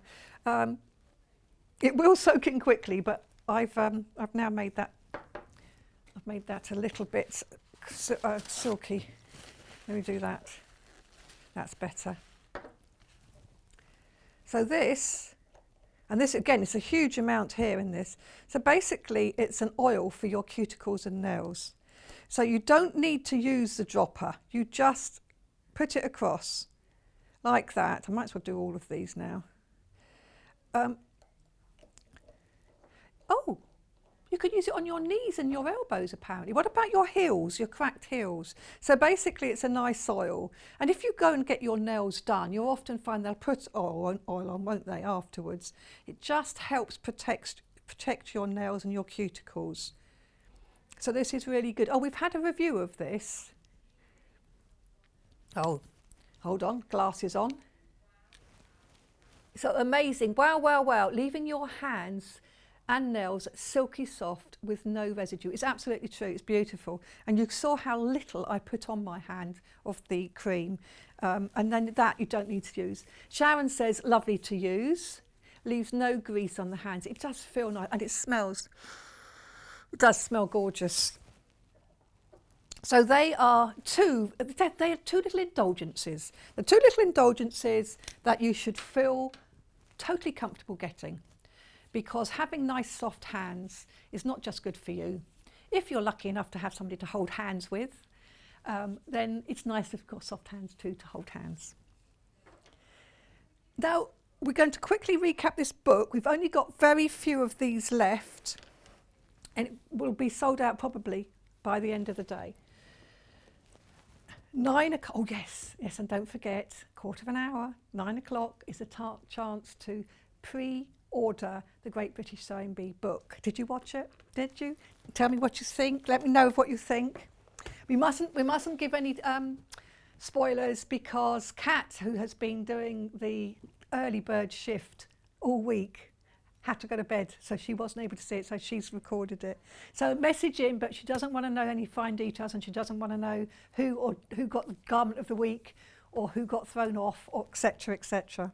It will soak in quickly, but I've now made that. I've made that a little bit silky. Let me do that. That's better. So this, and this again, it's a huge amount here in this. So basically, it's an oil for your cuticles and nails. So you don't need to use the dropper. You just put it across like that. I might as well do all of these now. Oh, You could use it on your knees and your elbows, apparently. What about your heels, your cracked heels? So basically it's a nice oil. And if you go and get your nails done, you'll often find they'll put oil on, won't they, afterwards? It just helps protect your nails and your cuticles. So this is really good. Oh, we've had a review of this. Oh, hold on, glasses on. So amazing, wow, wow, wow, leaving your hands and nails silky soft with no residue. It's absolutely true, it's beautiful. And you saw how little I put on my hand of the cream. And then that you don't need to use. Sharon says, lovely to use, leaves no grease on the hands. It does feel nice and it does smell gorgeous. So they are two little indulgences. The two little indulgences that you should feel totally comfortable getting, because having nice soft hands is not just good for you. If you're lucky enough to have somebody to hold hands with, then it's nice if you've got soft hands too to hold hands. Now we're going to quickly recap this book. We've only got very few of these left and it will be sold out probably by the end of the day. 9 o'clock, oh yes, and don't forget, quarter of an hour, 9 o'clock is a chance to pre-order the Great British Sewing Bee book. Did you watch it? Did you? Tell me what you think. Let me know what you think. We mustn't give any spoilers, because Kat, who has been doing the early bird shift all week, had to go to bed, so she wasn't able to see it, so she's recorded it. So message in, but she doesn't want to know any fine details, and she doesn't want to know who got the garment of the week or who got thrown off, or etc, etc.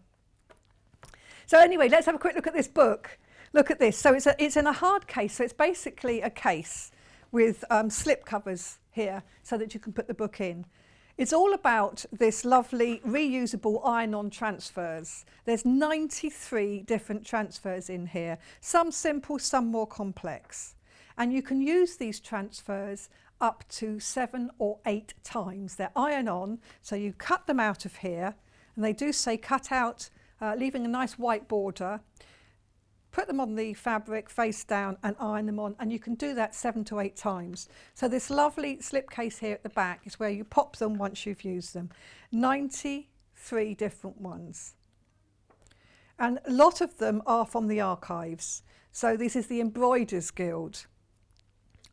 So anyway, let's have a quick look at this book. Look at this. So it's in a hard case, so it's basically a case with slip covers here so that you can put the book in. It's all about this lovely reusable iron-on transfers. There's 93 different transfers in here, some simple, some more complex. And you can use these transfers up to 7 or 8 times. They're iron-on, so you cut them out of here, and they do say cut out, leaving a nice white border. Put them on the fabric face down and iron them on, and you can do that 7 to 8 times. So this lovely slipcase here at the back is where you pop them once you've used them. 93 different ones. And a lot of them are from the archives. So this is the Embroiderers Guild.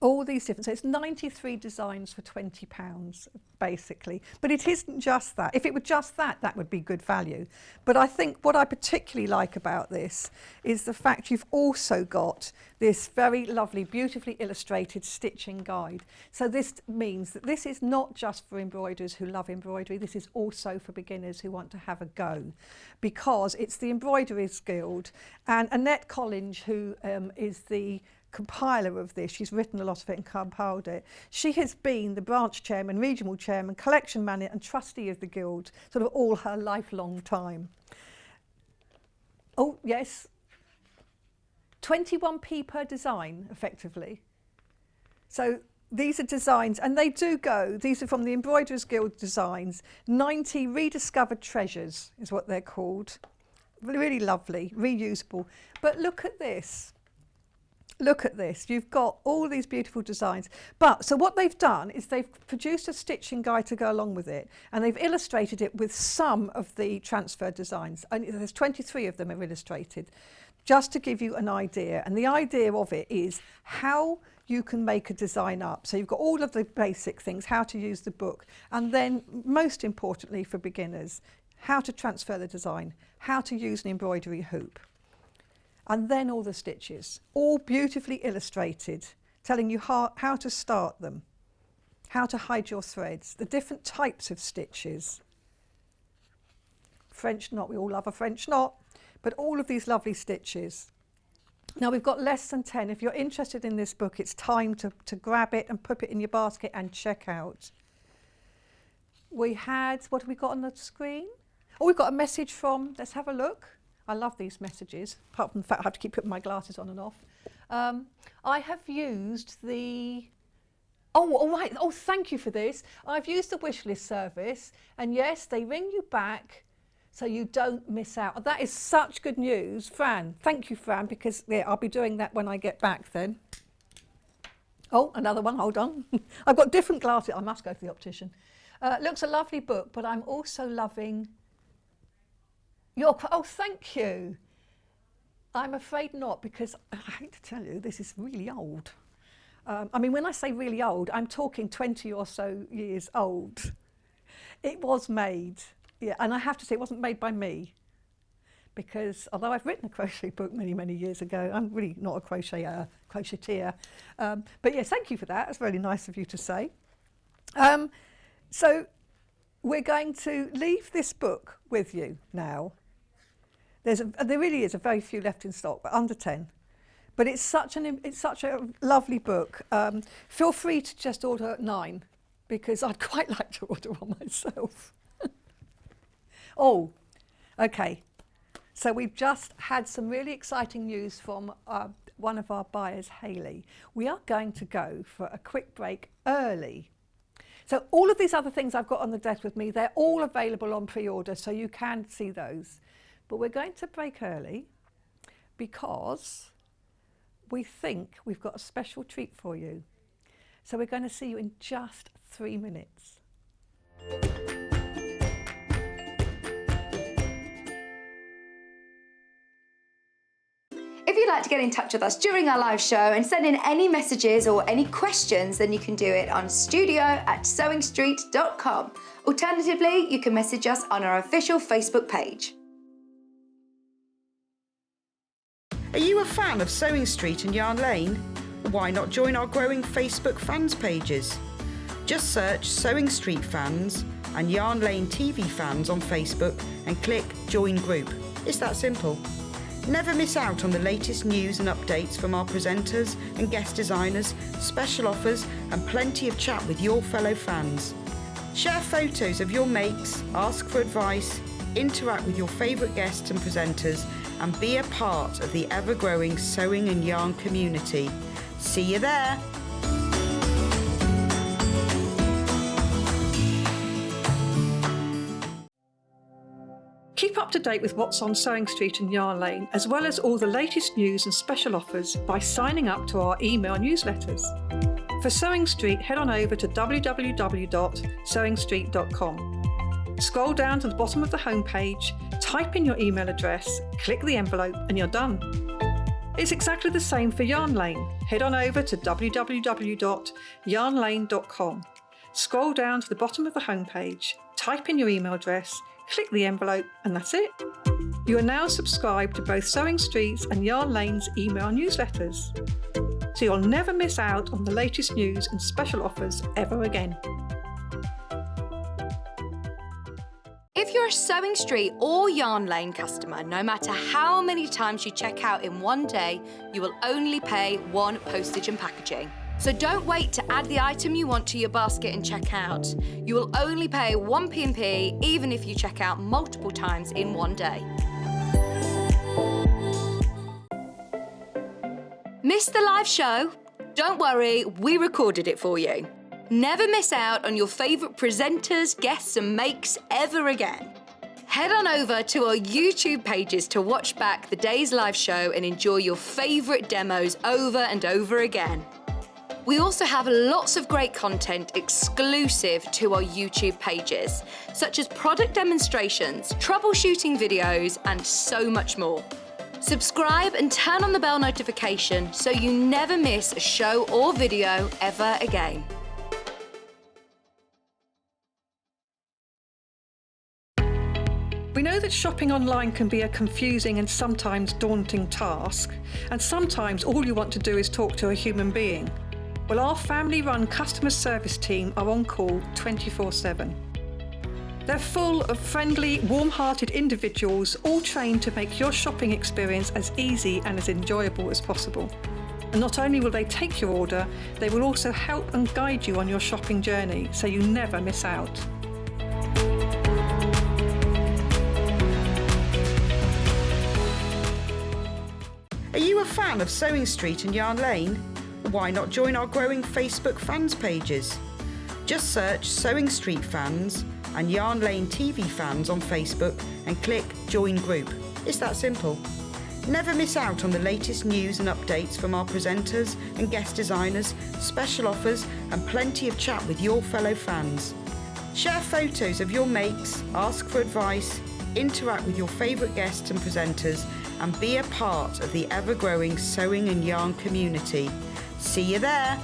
All these different, so it's 93 designs for £20 basically, but it isn't just that. If it were just that, that would be good value. But I think what I particularly like about this is the fact you've also got this very lovely, beautifully illustrated stitching guide. So this means that this is not just for embroiderers who love embroidery, this is also for beginners who want to have a go, because it's the Embroiderers Guild, and Annette Collins, who is the compiler of this, she's written a lot of it and compiled it. She has been the branch chairman, regional chairman, collection manager and trustee of the guild sort of all her lifelong time. Oh yes, 21p per design effectively. So these are designs, and they do go, these are from the Embroiderers Guild designs, 90 rediscovered treasures is what they're called. Really lovely, reusable. But look at this. Look at this, you've got all these beautiful designs. But so what they've done is they've produced a stitching guide to go along with it, and they've illustrated it with some of the transfer designs. And there's 23 of them are illustrated, just to give you an idea. And the idea of it is how you can make a design up. So you've got all of the basic things, how to use the book, and then most importantly for beginners, how to transfer the design, how to use an embroidery hoop. And then all the stitches, all beautifully illustrated, telling you how to start them, how to hide your threads, the different types of stitches. French knot, we all love a French knot, but all of these lovely stitches. Now we've got less than 10. If you're interested in this book, it's time to grab it and put it in your basket and check out. We had, what have we got on the screen? Oh, we've got a message from, let's have a look. I love these messages, apart from the fact I have to keep putting my glasses on and off. I have used the, oh, all right, oh, thank you for this. I've used the wish list service, and yes, they ring you back so you don't miss out. That is such good news. Fran, thank you, Fran, because yeah, I'll be doing that when I get back then. Oh, another one, hold on. I've got different glasses. I must go to the optician. Looks a lovely book, but I'm also loving your, oh, thank you. I'm afraid not, because I hate to tell you, this is really old. I mean, when I say really old, I'm talking 20 or so years old. It was made, yeah, and I have to say it wasn't made by me, because although I've written a crochet book many, many years ago, I'm really not a crocheteer. But yes, thank you for that. It's really nice of you to say. So we're going to leave this book with you now. There really is a very few left in stock, but under 10. But it's such a lovely book. Feel free to just order 9, because I'd quite like to order one myself. Oh, okay. So we've just had some really exciting news from one of our buyers, Hayley. We are going to go for a quick break early. So all of these other things I've got on the desk with me, they're all available on pre-order, so you can see those. But we're going to break early because we think we've got a special treat for you. So we're going to see you in just 3 minutes. If you'd like to get in touch with us during our live show and send in any messages or any questions, then you can do it on studio@sewingstreet.com. Alternatively, you can message us on our official Facebook page. Are you a fan of Sewing Street and Yarn Lane? Why not join our growing Facebook fans pages? Just search Sewing Street Fans and Yarn Lane TV Fans on Facebook and click Join Group. It's that simple. Never miss out on the latest news and updates from our presenters and guest designers, special offers and plenty of chat with your fellow fans. Share photos of your makes, ask for advice, interact with your favourite guests and presenters, and be a part of the ever-growing sewing and yarn community. See you there! Keep up to date with what's on Sewing Street and Yarn Lane, as well as all the latest news and special offers by signing up to our email newsletters. For Sewing Street, head on over to www.sewingstreet.com. Scroll down to the bottom of the homepage, type in your email address, click the envelope, and you're done. It's exactly the same for Yarn Lane. Head on over to www.yarnlane.com. Scroll down to the bottom of the homepage, type in your email address, click the envelope, and that's it. You are now subscribed to both Sewing Street's and Yarn Lane's email newsletters, so you'll never miss out on the latest news and special offers ever again. If you're a Sewing Street or Yarn Lane customer, no matter how many times you check out in one day, you will only pay 1 postage and packaging. So don't wait to add the item you want to your basket and check out. You will only pay 1 P&P even if you check out multiple times in one day. Missed the live show? Don't worry, we recorded it for you. Never miss out on your favourite presenters, guests and makes ever again. Head on over to our YouTube pages to watch back the day's live show and enjoy your favourite demos over and over again. We also have lots of great content exclusive to our YouTube pages, such as product demonstrations, troubleshooting videos, and so much more. Subscribe and turn on the bell notification so you never miss a show or video ever again. We know that shopping online can be a confusing and sometimes daunting task, and sometimes all you want to do is talk to a human being. Well, our family-run customer service team are on call 24/7. They're full of friendly, warm-hearted individuals, all trained to make your shopping experience as easy and as enjoyable as possible. And not only will they take your order, they will also help and guide you on your shopping journey, so you never miss out. Are you a fan of Sewing Street and Yarn Lane? Why not join our growing Facebook fans pages? Just search Sewing Street Fans and Yarn Lane TV Fans on Facebook and click Join Group. It's that simple. Never miss out on the latest news and updates from our presenters and guest designers, special offers and plenty of chat with your fellow fans. Share photos of your makes, ask for advice, interact with your favourite guests and presenters and be a part of the ever-growing sewing and yarn community. See you there!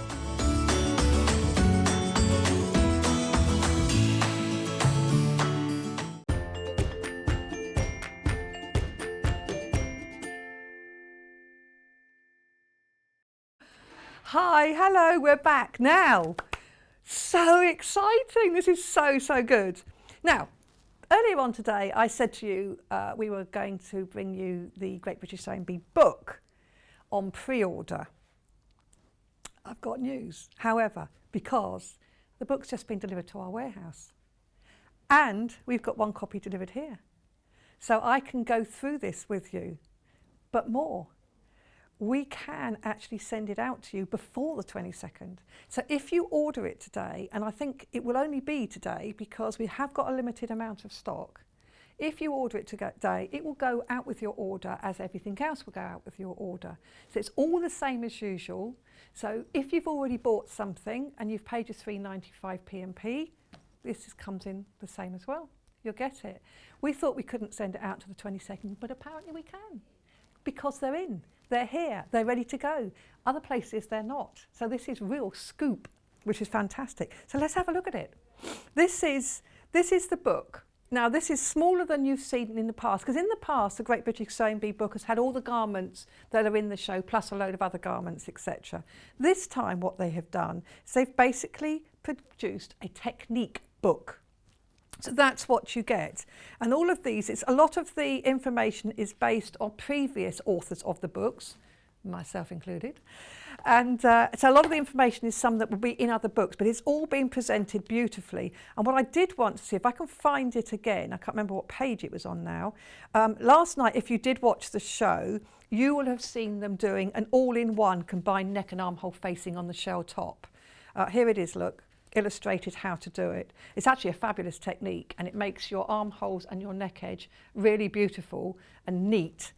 Hi, hello, we're back now. So exciting, this is so good. Now, earlier on today I said to you we were going to bring you the Great British Sewing Bee book on pre-order. I've got news, however, because the book's just been delivered to our warehouse and we've got one copy delivered here. So I can go through this with you, but more. We can actually send it out to you before the 22nd. So if you order it today, and I think it will only be today because we have got a limited amount of stock, if you order it today, it will go out with your order as everything else will go out with your order. So it's all the same as usual. So if you've already bought something and you've paid your £3.95 P&P, this comes in the same as well. You'll get it. We thought we couldn't send it out to the 22nd, but apparently we can because they're in. They're here, they're ready to go. Other places they're not. So this is real scoop, which is fantastic. So let's have a look at it. This is the book. Now this is smaller than you've seen in the past, because in the past the Great British Sewing Bee book has had all the garments that are in the show, plus a load of other garments, etc. This time what they have done is they've basically produced a technique book. So that's what you get. And all of these, a lot of the information is based on previous authors of the books, myself included. And so a lot of the information is some that will be in other books, but it's all been presented beautifully. And what I did want to see, if I can find it again, I can't remember what page it was on now. Last night, if you did watch the show, you will have seen them doing an all-in-one combined neck and armhole facing on the shell top. Here it is, look. Illustrated how to do it. It's actually a fabulous technique and it makes your armholes and your neck edge really beautiful and neat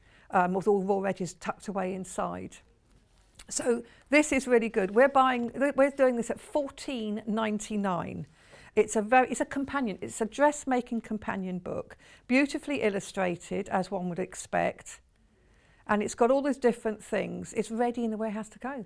with all raw edges tucked away inside. So this is really good. We're doing this at $14.99. It's a companion, it's a dressmaking companion book, beautifully illustrated as one would expect. And it's got all these different things. It's ready in the warehouse to go.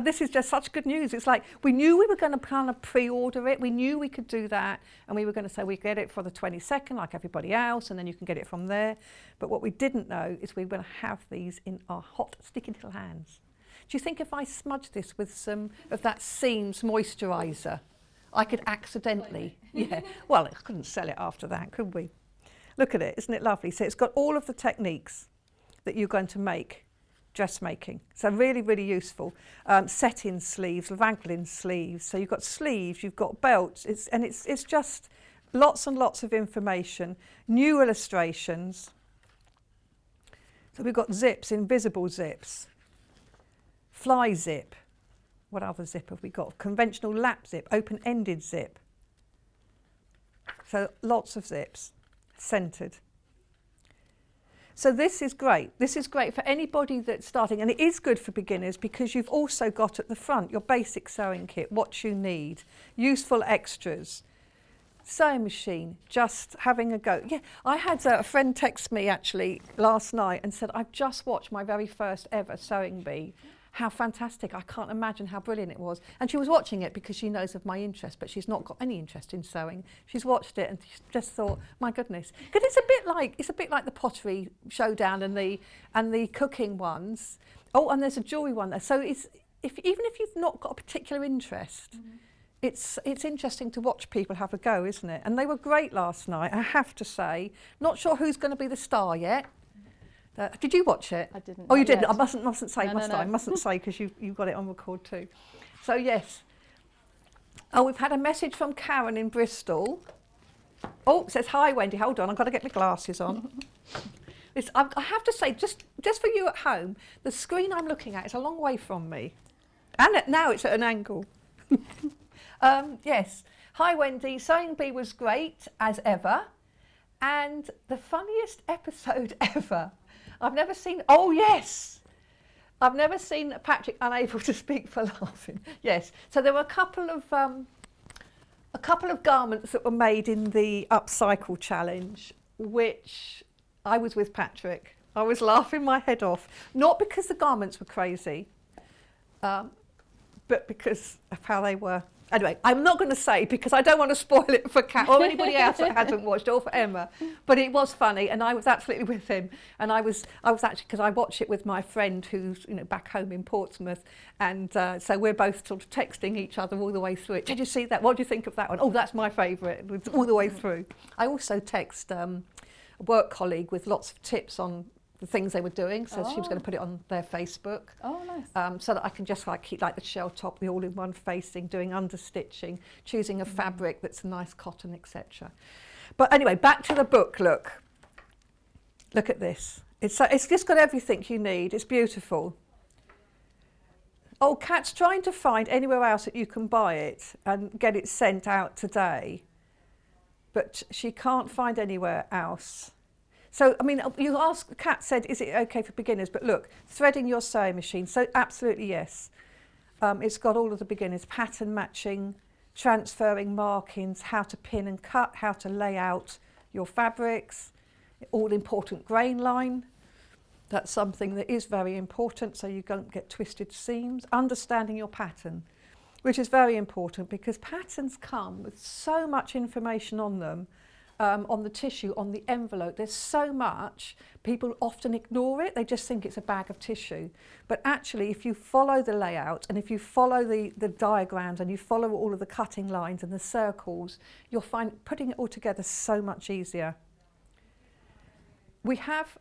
This is just such good news. It's like we knew we were going to kind of pre-order it. We knew we could do that. And we were going to say we get it for the 22nd like everybody else, and then you can get it from there. But what we didn't know is we were going to have these in our hot, sticky little hands. Do you think if I smudge this with some of that Seams moisturiser, I could accidentally, yeah. Well, I couldn't sell it after that, could we? Look at it, isn't it lovely? So it's got all of the techniques that you're going to make dressmaking. So really useful. Set-in sleeves, raglan sleeves. So you've got sleeves, you've got belts. It's just lots and lots of information. New illustrations. So we've got zips, invisible zips, fly zip. What other zip have we got? Conventional lap zip, open-ended zip. So lots of zips, centred. So this is great. This is great for anybody that's starting, and it is good for beginners because you've also got at the front your basic sewing kit, what you need, useful extras, sewing machine, just having a go. Yeah, I had a friend text me actually last night and said, I've just watched my very first ever sewing bee. How fantastic. I can't imagine how brilliant it was. And she was watching it because she knows of my interest, but she's not got any interest in sewing. She's watched it and just thought, my goodness. Because it's a bit like the pottery showdown and the cooking ones. Oh, and there's a jewellery one there. So even if you've not got a particular interest, it's interesting to watch people have a go, isn't it? And they were great last night, I have to say. Not sure who's going to be the star yet. Did you watch it? I didn't. Oh, you didn't? I mustn't say, no, must no, I? no. Mustn't say because you've got it on record too. So yes. Oh, we've had a message from Karen in Bristol. Oh, it says, hi Wendy, hold on, I've got to get my glasses on. I have to say, just for you at home, the screen I'm looking at is a long way from me. And now it's at an angle. Yes. Hi Wendy, Sewing Bee was great as ever. And the funniest episode ever, I've never seen, oh yes, I've never seen Patrick unable to speak for laughing. Yes, so there were a couple of garments that were made in the Upcycle Challenge, which I was with Patrick. I was laughing my head off, not because the garments were crazy, but because of how they were. Anyway, I'm not going to say because I don't want to spoil it for Kat or anybody else that hasn't watched, or for Emma. But it was funny, and I was absolutely with him. And I was actually, because I watched it with my friend who's back home in Portsmouth, and so we're both sort of texting each other all the way through it. Did you see that? What do you think of that one? Oh, that's my favourite. It was all the way through. I also text a work colleague with lots of tips on the things they were doing, so she was going to put it on their Facebook. Oh, nice. So that I can just keep the shell top, the all-in-one facing, doing understitching, choosing a fabric that's a nice cotton, etc. But anyway, back to the book. Look at this. It's just got everything you need. It's beautiful. Oh, Kat's trying to find anywhere else that you can buy it and get it sent out today, but she can't find anywhere else. So, I mean, you asked, Kat said, is it okay for beginners? But look, threading your sewing machine. So absolutely yes. It's got all of the beginners, pattern matching, transferring markings, how to pin and cut, how to lay out your fabrics, all important grain line. That's something that is very important, so you don't get twisted seams. Understanding your pattern, which is very important because patterns come with so much information on them. On the tissue, on the envelope, there's so much, people often ignore it, they just think it's a bag of tissue. But actually, if you follow the layout and if you follow the diagrams and you follow all of the cutting lines and the circles, you'll find putting it all together so much easier. We have,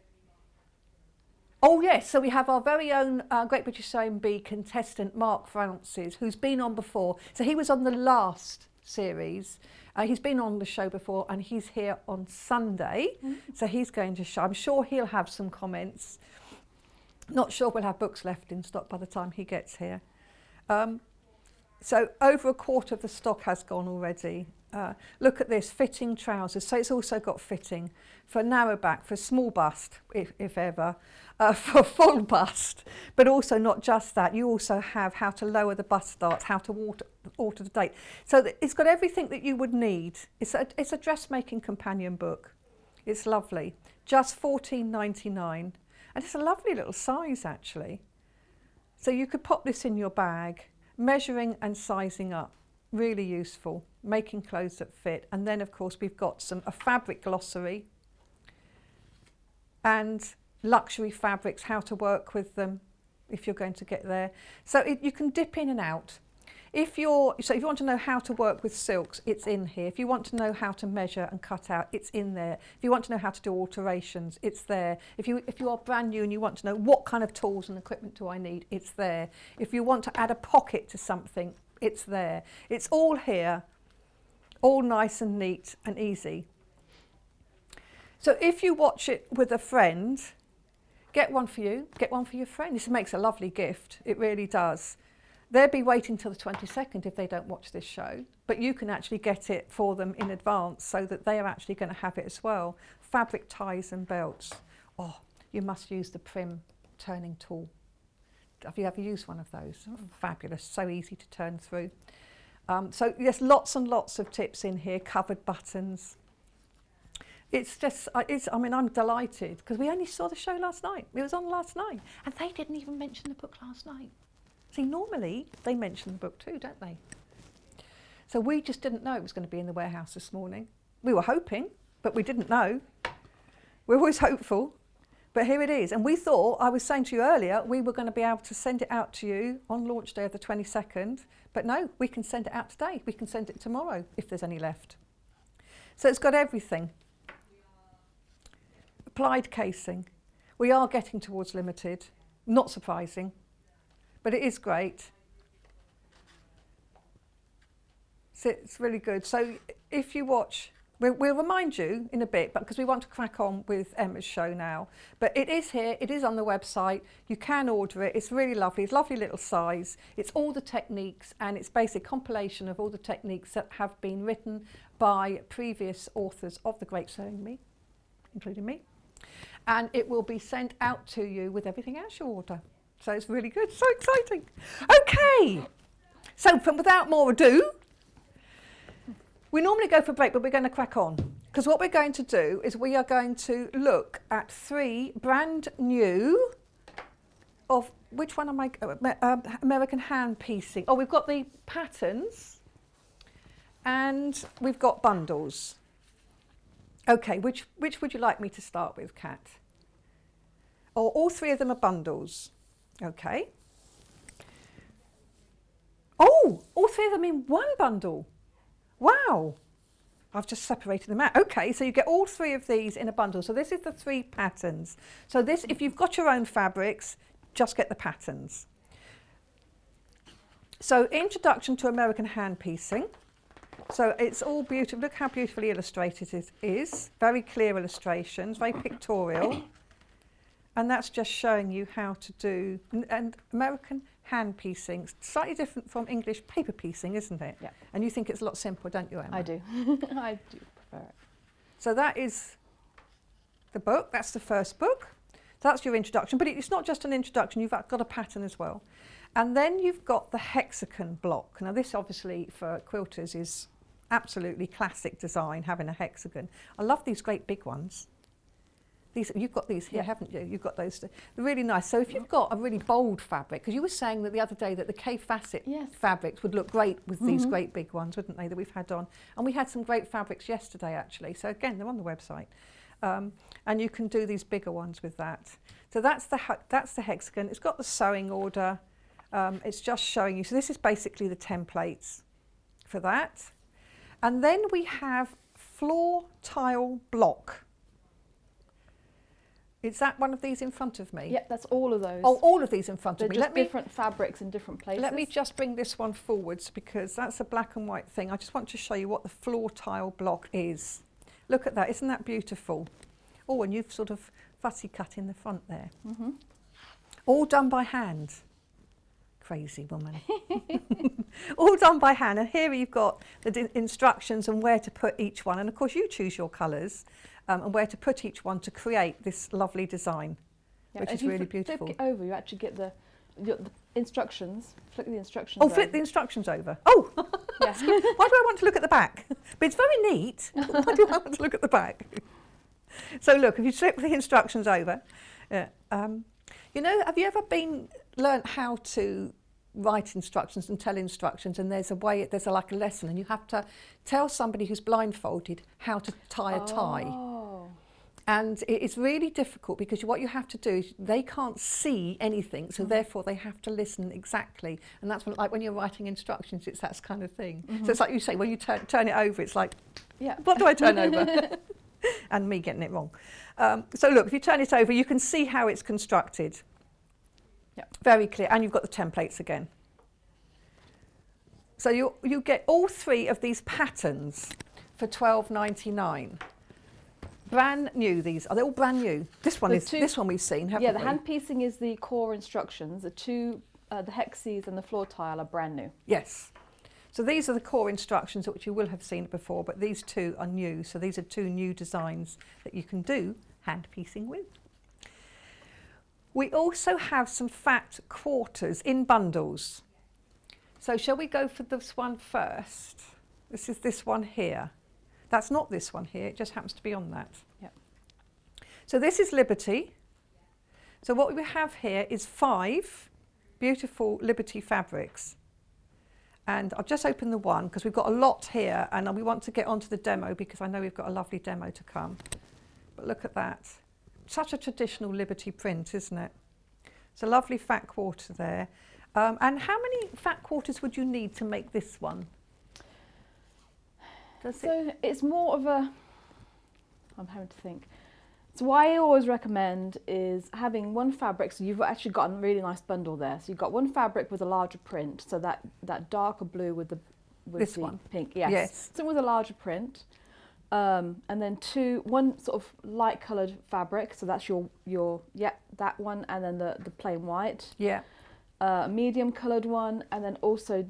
oh yes, so we have our very own Great British Sewing Bee contestant, Mark Francis, who's been on before. So he was on the last series. He's been on the show before and he's here on Sunday. So he's going to show, I'm sure he'll have some comments. Not sure we'll have books left in stock by the time he gets here. So over a quarter of the stock has gone already. Look at this, fitting trousers. So it's also got fitting for narrow back, for small bust, if ever, for full bust, but also not just that. You also have how to lower the bust darts, how to alter the date. So it's got everything that you would need. It's a dressmaking companion book. It's lovely. Just $14.99. And it's a lovely little size, actually. So you could pop this in your bag, measuring and sizing up. Really useful, making clothes that fit. And then, of course, we've got a fabric glossary and luxury fabrics, how to work with them if you're going to get there. So you can dip in and out. If you want to know how to work with silks, it's in here. If you want to know how to measure and cut out, it's in there. If you want to know how to do alterations, it's there. If you are brand new and you want to know what kind of tools and equipment do I need, it's there. If you want to add a pocket to something, it's there. It's all here, all nice and neat and easy. So if you watch it with a friend, get one for you, get one for your friend. This makes a lovely gift, it really does. They'll be waiting till the 22nd if they don't watch this show, but you can actually get it for them in advance so that they are actually going to have it as well. Fabric ties and belts. Oh, you must use the Prim turning tool. Have you ever used one of those? Oh, fabulous, so easy to turn through. So there's lots and lots of tips in here, covered buttons. It's just, I mean, I'm delighted because we only saw the show last night. It was on last night and they didn't even mention the book last night. See, normally they mention the book too, don't they? So we just didn't know it was going to be in the warehouse this morning. We were hoping, but we didn't know. We're always hopeful. But here it is. And we thought, I was saying to you earlier, we were going to be able to send it out to you on launch day of the 22nd. But no, we can send it out today. We can send it tomorrow if there's any left. So it's got everything. Applied casing. We are getting towards limited. Not surprising. But it is great. So it's really good. So if you watch... We'll remind you in a bit, but because we want to crack on with Emma's show now. But it is here, it is on the website, you can order it, it's really lovely, it's a lovely little size, it's all the techniques and it's basically a compilation of all the techniques that have been written by previous authors of The Great Sewing Bee. including me. And it will be sent out to you with everything else you order. So it's really good, so exciting. Okay, so without more ado, we normally go for a break, but we're going to crack on. Because what we're going to do is we are going to look at 3 brand new of, which one am I, American hand piecing. Oh, we've got the patterns and we've got bundles. Okay, which would you like me to start with, Kat? Or all 3 of them are bundles. Okay. Oh, all 3 of them in one bundle. Wow. I've just separated them out. Okay, so you get all 3 of these in a bundle. So this is the 3 patterns. So this, if you've got your own fabrics, just get the patterns. So introduction to American hand piecing. So it's all beautiful. Look how beautifully illustrated it is. Very clear illustrations, very pictorial. And that's just showing you how to do, and American hand piecing, slightly different from English paper piecing, isn't it? Yeah. And you think it's a lot simpler, don't you, Emma? I do. I do prefer it. So that is the book. That's the first book. So that's your introduction. But it's not just an introduction. You've got a pattern as well. And then you've got the hexagon block. Now this obviously for quilters is absolutely classic design, having a hexagon. I love these great big ones. These, you've got these here, haven't you? You've got those. They're really nice. So if you've got a really bold fabric, because you were saying that the other day that the K facet fabrics would look great with these great big ones, wouldn't they, that we've had on. And we had some great fabrics yesterday, actually. So again, they're on the website. And you can do these bigger ones with that. So that's the hexagon. It's got the sewing order. It's just showing you. So this is basically the templates for that. And then we have floor tile block. Is that one of these in front of me? Yeah, that's all of those. Oh, all of these in front They're of me. just different fabrics in different places. Let me just bring this one forwards because that's a black and white thing. I just want to show you what the floor tile block is. Look at that, isn't that beautiful? Oh, and you've sort of fussy cut in the front there. All done by hand. Crazy woman. All done by hand. And here you've got the instructions and where to put each one. And of course you choose your colours. And where to put each one to create this lovely desigin, which is really beautiful. Flip it over, you actually get the instructions. Flick the instructions. Oh, flip the instructions over. Oh, yeah. Why do I want to look at the back? But it's very neat. Why do I want to look at the back? So look, if you flip the instructions over, you know, have you ever learnt how to write instructions and tell instructions, and there's like a lesson, and you have to tell somebody who's blindfolded how to tie a tie. And it's really difficult because what you have to do is they can't see anything, so therefore they have to listen exactly. And that's when you're writing instructions, it's that kind of thing. So it's like you say, when you turn it over, it's like, what do I turn over? And me getting it wrong. So look, if you turn it over, you can see how it's constructed. Very clear, and you've got the templates again. So you get all 3 of these patterns for £12.99. Brand new, these are they all brand new? This one this one we've seen, haven't we? Yeah, the hand piecing is the core instructions. The hexes and the floor tile are brand new. Yes. So these are the core instructions which you will have seen before, but these 2 are new. So these are 2 new designs that you can do hand piecing with. We also have some fat quarters in bundles. So shall we go for this one first? This is this one here. That's not this one here, it just happens to be on that. Yep. So this is Liberty. So what we have here is 5 beautiful Liberty fabrics. And I've just opened the one because we've got a lot here and we want to get onto the demo because I know we've got a lovely demo to come. But look at that. Such a traditional Liberty print, isn't it? It's a lovely fat quarter there. And how many fat quarters would you need to make this one? It's more of a, I'm having to think. So what I always recommend is having one fabric, so you've actually got a really nice bundle there. So you've got one fabric with a larger print, so that darker blue with the pink. Yes. So with a larger print. And then one sort of light coloured fabric, so that's that one, and then the plain white. Yeah. A medium coloured one, and then also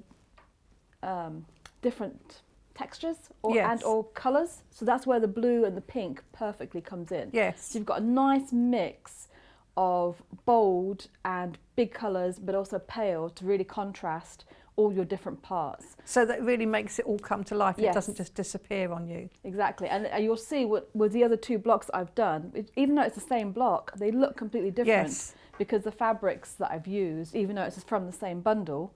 different textures or Yes. and or colours. So that's where the blue and the pink perfectly comes in. Yes. So you've got a nice mix of bold and big colours, but also pale to really contrast all your different parts. So that really makes it all come to life. Yes. It doesn't just disappear on you. Exactly, and you'll see with the other two blocks that I've done, even though it's the same block, they look completely different. Yes. Because the fabrics that I've used, even though it's from the same bundle,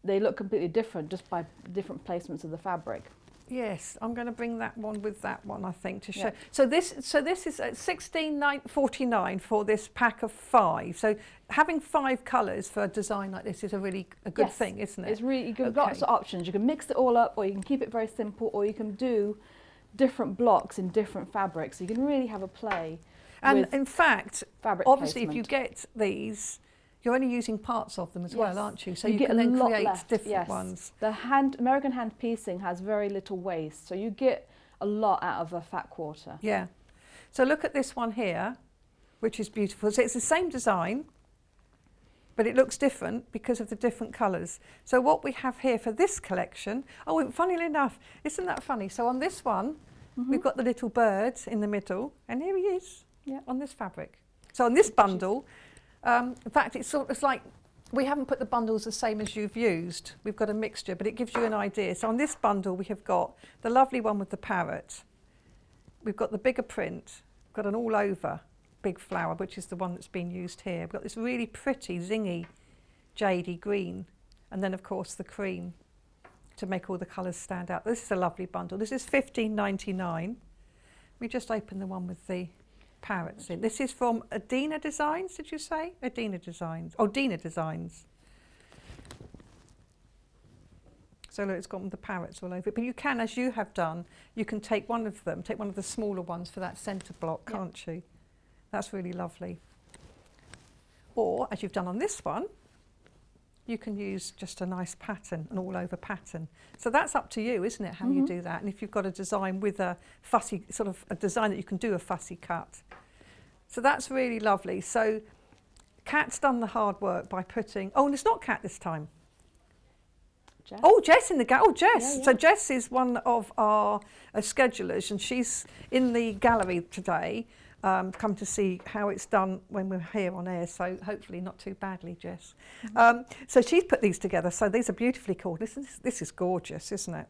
they look completely different just by different placements of the fabric. Yes, I'm going to bring that one with that one, I think, to show. Yeah. So this is at $16.49 for this pack of 5. So having 5 colours for a design like this is a really good Yes, thing, isn't it? It's really, you can Okay. lots of options. You can mix it all up, or you can keep it very simple, or you can do different blocks in different fabrics. So you can really have a play. And with in fact, fabric obviously, if you placement. get these, you're only using parts of them as well, Yes. aren't you? So You you, get can a then lot create left, different yes. ones. The American hand piecing has very little waste, so you get a lot out of a fat quarter. Yeah. So look at this one here, which is beautiful. So it's the same design, but it looks different because of the different colours. So what we have here for this collection, oh, funnily enough, isn't that funny? So on this one, we've got the little bird in the middle, and here he is on this fabric. So on this bundle, in fact, it's like we haven't put the bundles the same as you've used. We've got a mixture, but it gives you an idea. So on this bundle, we have got the lovely one with the parrot. We've got the bigger print. We've got an all-over big flower, which is the one that's been used here. We've got this really pretty, zingy, jadey green, and then, of course, the cream to make all the colours stand out. This is a lovely bundle. This is $15.99. We just opened the one with the parrots in. This is from Adina Designs, did you say? Adina Designs. Oh, Dina Designs. So look, it's got the parrots all over it. But you can, as you have done, you can take one of them, take one of the smaller ones for that centre block, can't you? That's really lovely. Or, as you've done on this one, you can use just a nice pattern, an all-over pattern. So that's up to you, isn't it, how you do that? And if you've got a design with a fussy, sort of a design that you can do a fussy cut. So that's really lovely. So Kat's done the hard work by putting, oh, and it's not Kat this time. Jess? Oh, Jess in the gallery. Oh, Jess. Yeah. So Jess is one of our schedulers, and she's in the gallery today, come to see how it's done when we're here on air. So hopefully not too badly, Jess. So she's put these together. So these are beautifully called. This is gorgeous, isn't it?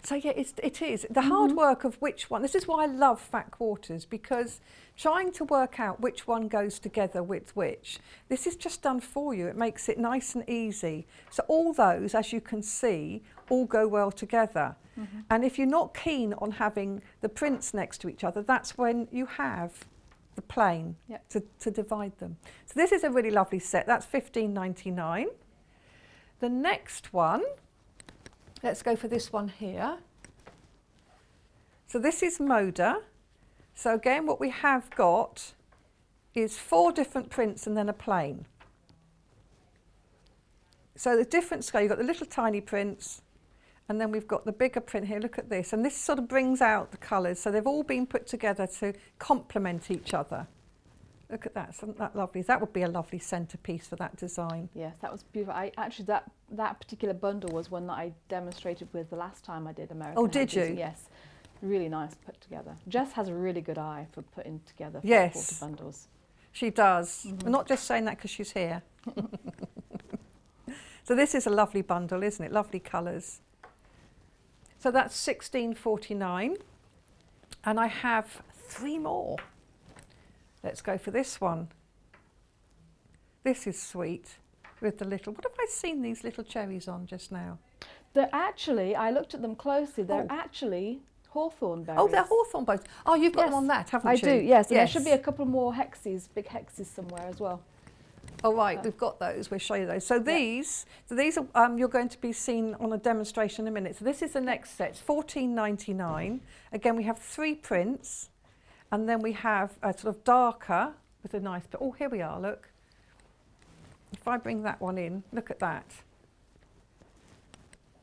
So yeah, it is. The hard work of which one, this is why I love fat quarters, because trying to work out which one goes together with which, this is just done for you. It makes it nice and easy. So all those, as you can see, all go well together. And if you're not keen on having the prints next to each other, that's when you have the plain to divide them. So this is a really lovely set. That's $15.99. The next one, let's go for this one here. So this is Moda. So again, what we have got is 4 different prints and then a plain. So the different scale, you've got the little tiny prints, and then we've got the bigger print here. Look at this. And this sort of brings out the colours. So they've all been put together to complement each other. Look at that. Isn't that lovely? That would be a lovely centrepiece for that design. Yes, that was beautiful. Actually, that particular bundle was one that I demonstrated with the last time I did American. Oh, did Hand you? Yes. Really nice put together. Jess has a really good eye for putting together Yes. quarter bundles. She does. I'm not just saying that because she's here. So this is a lovely bundle, isn't it? Lovely colours. So that's $16.49. And I have 3 more. Let's go for this one. This is sweet with the little, what have I seen these little cherries on just now? They're actually, I looked at them closely, they're actually hawthorn berries. Oh, they're hawthorn both. Oh, you've got them on that, haven't I you? do, yes. And there should be a couple more hexes, big hexes somewhere as well. Oh, right, we've got those. We'll show you those. So these are, you're going to be seen on a demonstration in a minute. So this is the next set. It's $14.99. Again, we have 3 prints, and then we have a sort of darker with a nice. Oh, here we are. Look. If I bring that one in, look at that.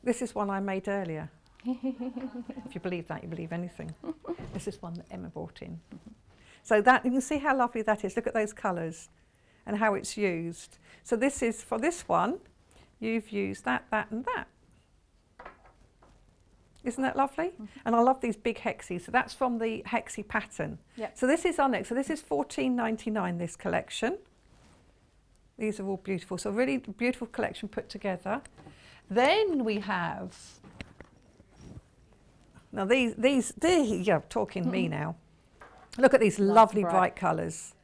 This is one I made earlier. If you believe that, you believe anything. This is one that Emma brought in. So that you can see how lovely that is. Look at those colours and how it's used. So this is, for this one, you've used that, that and that. Isn't that lovely? And I love these big hexes. So that's from the hexy pattern. Yep. So this is our next. So this is $14.99, this collection. These are all beautiful. So really beautiful collection put together. Then we have, now these you're talking me now. Look at these lovely bright colours.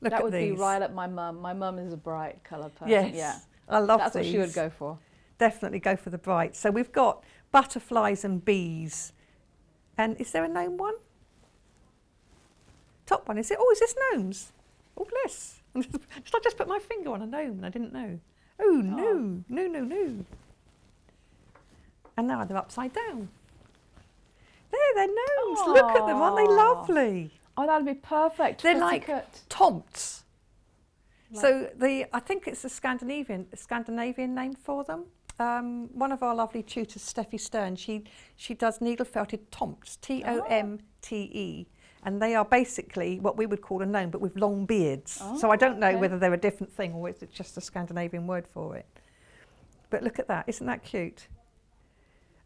Look that at would these. be right up my mum. My mum is a bright colour person. Yes, Yeah. I love That's these. what she would go for. Definitely go for the bright. So we've got butterflies and bees. And is there a gnome one? Top one, is it? Oh, is this gnomes? Oh, bless. I just put my finger on a gnome and I didn't know. Oh, no, no, no, no. And now they're upside down. There, they're gnomes. Look at them, aren't they lovely? Oh, that'd be perfect. They're for like cut. tomts. Like- So I think it's a Scandinavian name for them. One of our lovely tutors, Steffi Stern, she does needle felted tomts, Tomte, and they are basically what we would call a gnome, but with long beards. So I don't know whether they're a different thing or is it just a Scandinavian word for it. But look at that, isn't that cute?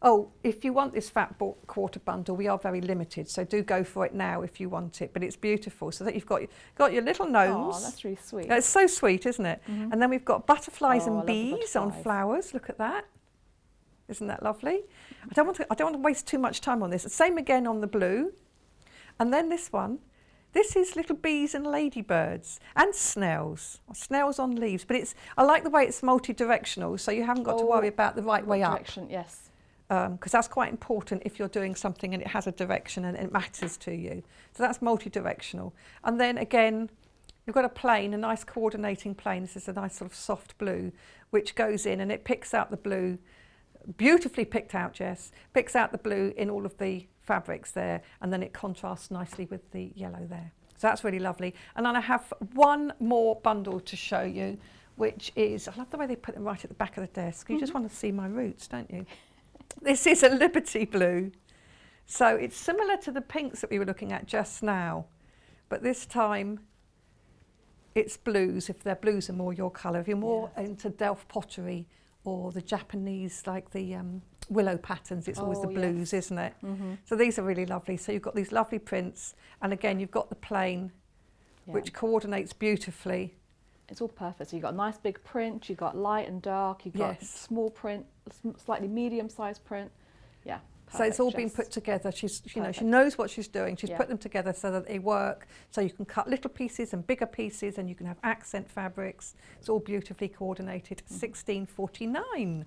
Oh, if you want this fat quarter bundle, we are very limited, so do go for it now if you want it. But it's beautiful, so that you've got your little gnomes. Oh, that's really sweet. It's so sweet, isn't it? And then we've got butterflies Oh, I and love the bees on butterflies. flowers. Look at that. Isn't that lovely? I don't want to waste too much time on this. Same again on the blue. And then this one. This is little bees and ladybirds and snails. Snails on leaves. But I like the way it's multi-directional, so you haven't got to worry about the right way up. Direction, yes. Because that's quite important if you're doing something and it has a direction and it matters to you. So that's multi-directional. And then again, you've got a plain, a nice coordinating plain. This is a nice sort of soft blue, which goes in and it picks out the blue, beautifully picked out, Jess, picks out the blue in all of the fabrics there, and then it contrasts nicely with the yellow there. So that's really lovely. And then I have one more bundle to show you, which is, I love the way they put them right at the back of the desk. You just want to see my roots, don't you? This is a Liberty blue. So it's similar to the pinks that we were looking at just now, but this time it's blues. If they're blues are more your colour. If you're more into Delft pottery or the Japanese, like the willow patterns, it's always the blues, isn't it? So these are really lovely. So you've got these lovely prints, and again you've got the plain, which coordinates beautifully. It's all perfect. So you've got a nice big print, you've got light and dark, you've got small print, slightly medium-sized print. Yeah. So it's all been put together. She knows what she's doing. She's put them together so that they work. So you can cut little pieces and bigger pieces, and you can have accent fabrics. It's all beautifully coordinated. $16.49.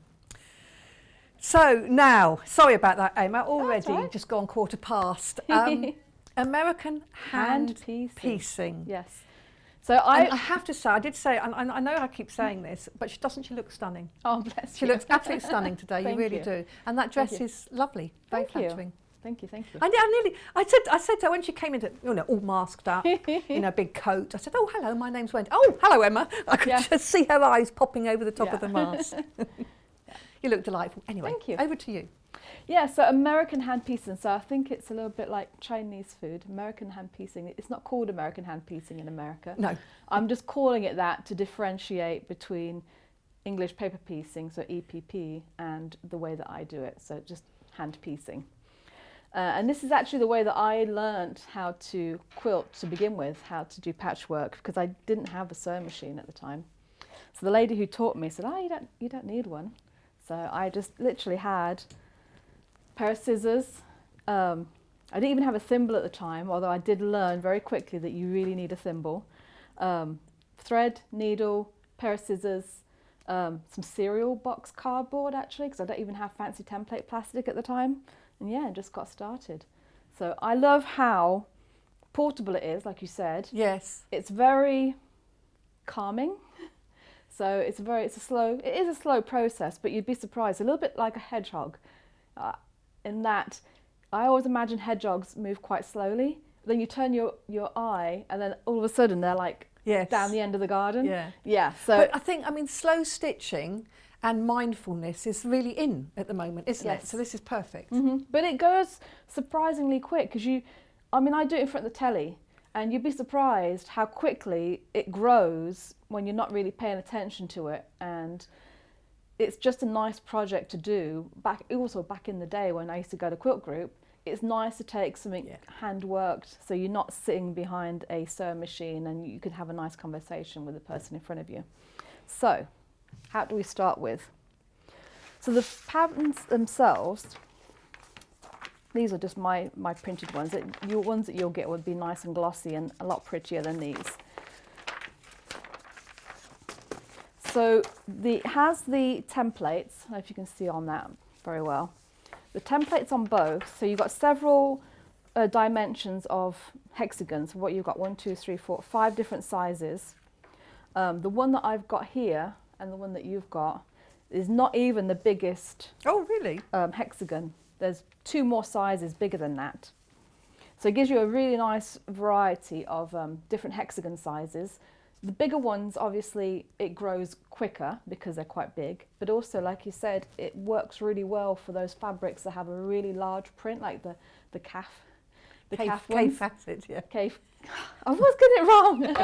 So now, sorry about that, Emma. Already just gone quarter past. American hand piecing. Yes. So I have to say, I did say, and I know I keep saying this, but she looks stunning. Oh, bless She you. looks absolutely stunning today. You really do. And that dress is lovely. Very Thank you. flattering. Thank you. I said to her when she came into, all masked up, in a big coat. I said, "Oh, hello, my name's Wendy." "Oh, hello, Emma." I could just see her eyes popping over the top of the mask. You look delightful. Anyway, thank you. Over to you. Yeah, so American hand piecing. So I think it's a little bit like Chinese food. American hand piecing. It's not called American hand piecing in America. No. I'm just calling it that to differentiate between English paper piecing, so EPP, and the way that I do it, so just hand piecing. And this is actually the way that I learnt how to quilt to begin with, how to do patchwork, because I didn't have a sewing machine at the time. So the lady who taught me said, you don't need one. So I just literally had a pair of scissors. I didn't even have a thimble at the time, although I did learn very quickly that you really need a thimble. Thread, needle, pair of scissors, some cereal box cardboard actually, because I don't even have fancy template plastic at the time. And yeah, just got started. So I love how portable it is, like you said. Yes. It's very calming. So it is a slow process, but you'd be surprised, a little bit like a hedgehog, in that I always imagine hedgehogs move quite slowly. Then you turn your eye, and then all of a sudden they're like down the end of the garden. Yeah. So but I think, slow stitching and mindfulness is really in at the moment, isn't it? So this is perfect. But it goes surprisingly quick because I do it in front of the telly, and you'd be surprised how quickly it grows when you're not really paying attention to it. And it's just a nice project to do. Back in the day when I used to go to quilt group, it's nice to take something hand worked, so you're not sitting behind a sewing machine and you can have a nice conversation with the person in front of you. So, how do we start with? So the patterns themselves, these are just my printed ones. Your ones that you'll get would be nice and glossy and a lot prettier than these. So it has the templates, I don't know if you can see on that very well. The templates on both, so you've got several dimensions of hexagons. What you've got, 1, 2, 3, 4, 5 different sizes. The one that I've got here and the one that you've got is not even the biggest hexagon. There's 2 more sizes bigger than that. So it gives you a really nice variety of different hexagon sizes. The bigger ones, obviously, it grows quicker because they're quite big, but also, like you said, it works really well for those fabrics that have a really large print, like the calf. The calf ones. Facet, yeah. Calf. I was getting it wrong.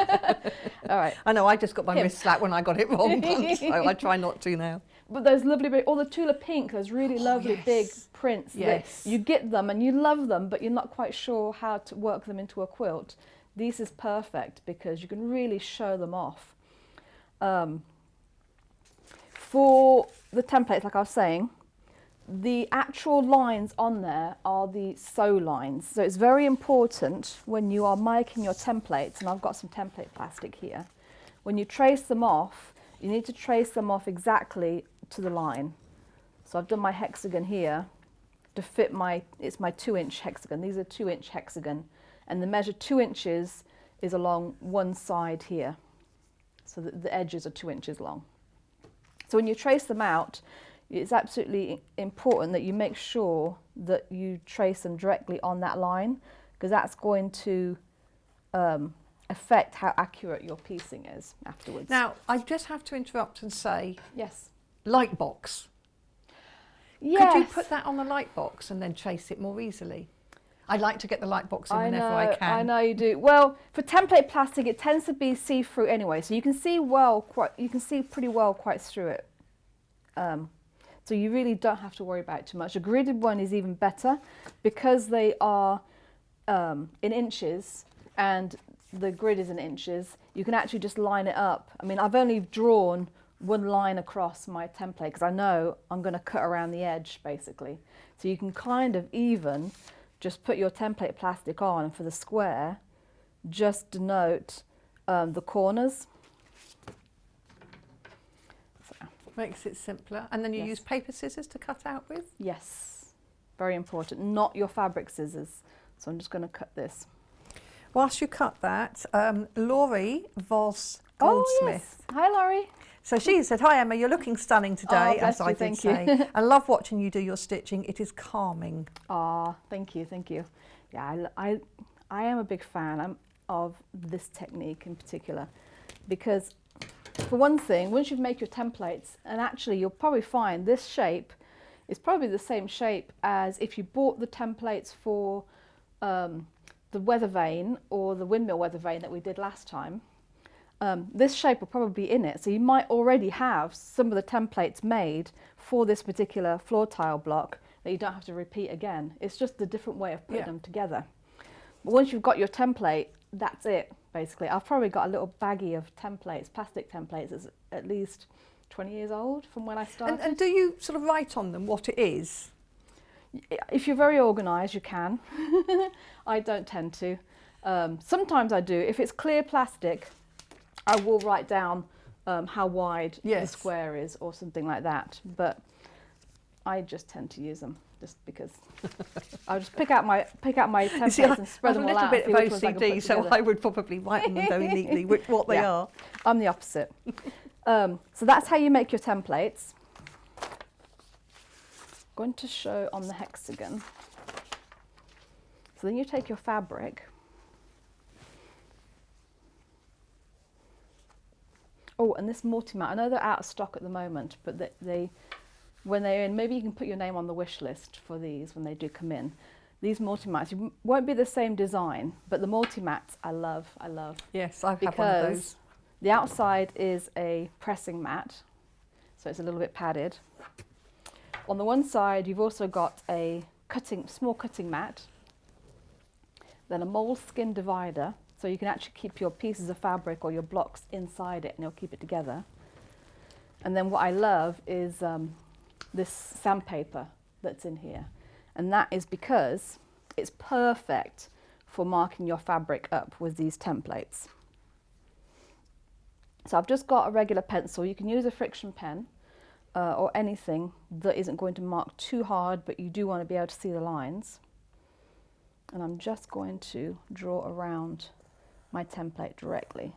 All right. I know, I just got my wrist slapped when I got it wrong once, so I try not to now. But those lovely, or the Tula Pink, those really lovely big prints. Yes. You get them and you love them, but you're not quite sure how to work them into a quilt. This is perfect because you can really show them off. For the templates, like I was saying, the actual lines on there are the sew lines. So it's very important when you are making your templates, and I've got some template plastic here, when you trace them off, you need to trace them off exactly to the line. So I've done my hexagon here to fit it's my 2-inch hexagon. These are 2-inch hexagon. And the measure 2 inches is along one side here. So the edges are 2 inches long. So when you trace them out, it's absolutely important that you make sure that you trace them directly on that line, because that's going to affect how accurate your piecing is afterwards. Now, I just have to interrupt and say, yes. Light box. Yes. Could you put that on the light box and then trace it more easily? I like to get the light box in whenever I can. I know you do. Well, for template plastic, it tends to be see-through anyway, so you can see pretty well quite through it. So you really don't have to worry about it too much. A gridded one is even better because they are in inches and the grid is in inches. You can actually just line it up. I mean, I've only drawn one line across my template because I know I'm going to cut around the edge basically. So you can kind of even just put your template plastic on, and for the square, just denote the corners. So. Makes it simpler. And then you use paper scissors to cut out with? Yes, very important. Not your fabric scissors. So I'm just going to cut this. Whilst you cut that, Laurie Voss Goldsmith. Oh, yes. Hi, Laurie. So she said, "Hi Emma, you're looking stunning today," as I did say. I love watching you do your stitching. It is calming. Ah, thank you, thank you. Yeah, I am a big fan of this technique in particular, because for one thing, once you've made your templates, and actually you'll probably find this shape is probably the same shape as if you bought the templates for the weather vane or the windmill weather vane that we did last time. This shape will probably be in it, so you might already have some of the templates made for this particular floor tile block that you don't have to repeat again. It's just a different way of putting them together. But once you've got your template, that's it basically. I've probably got a little baggie of templates, plastic templates, that's at least 20 years old from when I started. And do you sort of write on them what it is? If you're very organised, you can. I don't tend to. Sometimes I do. If it's clear plastic, I will write down how wide the square is or something like that, but I just tend to use them just because I'll just pick out my templates and spread them all out. I'm a little bit of OCD, so I would probably write them very neatly what they are. I'm the opposite. So that's how you make your templates. I'm going to show on the hexagon. So then you take your fabric. Oh, and this multi-mat, I know they're out of stock at the moment, but when they're in, maybe you can put your name on the wish list for these when they do come in. These multi-mats won't be the same design, but the multi-mats I love. Yes, I have one of those. The outside is a pressing mat, so it's a little bit padded. On the one side, you've also got a small cutting mat, then a moleskin divider, so you can actually keep your pieces of fabric or your blocks inside it and it'll keep it together. And then what I love is this sandpaper that's in here. And that is because it's perfect for marking your fabric up with these templates. So I've just got a regular pencil. You can use a friction pen or anything that isn't going to mark too hard, but you do want to be able to see the lines. And I'm just going to draw around my template directly.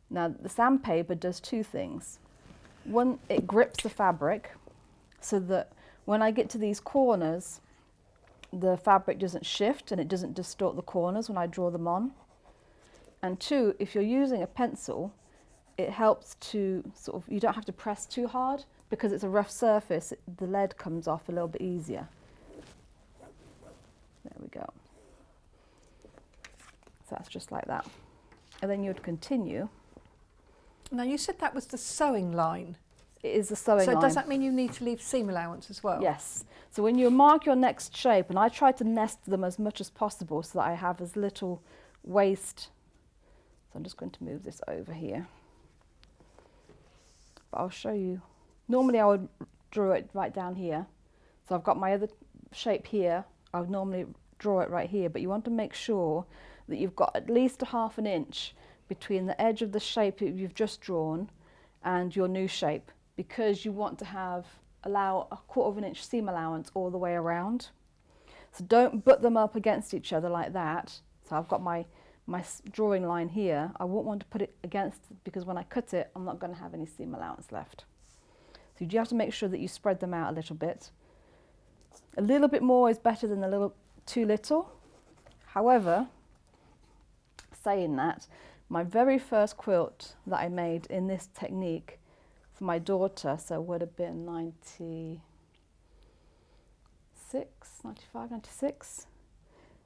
Now the sandpaper does two things. One, it grips the fabric so that when I get to these corners, the fabric doesn't shift and it doesn't distort the corners when I draw them on. And two, if you're using a pencil, it helps to sort of, you don't have to press too hard because it's a rough surface, the lead comes off a little bit easier. There we go. So that's just like that. And then you'd continue. Now you said that was the sewing line. It is the sewing line. So does that mean you need to leave seam allowance as well? Yes. So when you mark your next shape, and I try to nest them as much as possible so that I have as little waste. So I'm just going to move this over here. But I'll show you. Normally I would draw it right down here. So I've got my other shape here. I would normally draw it right here, but you want to make sure that you've got at least a ½ inch between the edge of the shape that you've just drawn and your new shape, because you want to allow a ½ inch seam allowance all the way around. So don't butt them up against each other like that. So I've got my drawing line here. I won't want to put it against, because when I cut it, I'm not going to have any seam allowance left. So you do have to make sure that you spread them out a little bit. A little bit more is better than too little. However, saying that, my very first quilt that I made in this technique for my daughter, so would have been 95, 96.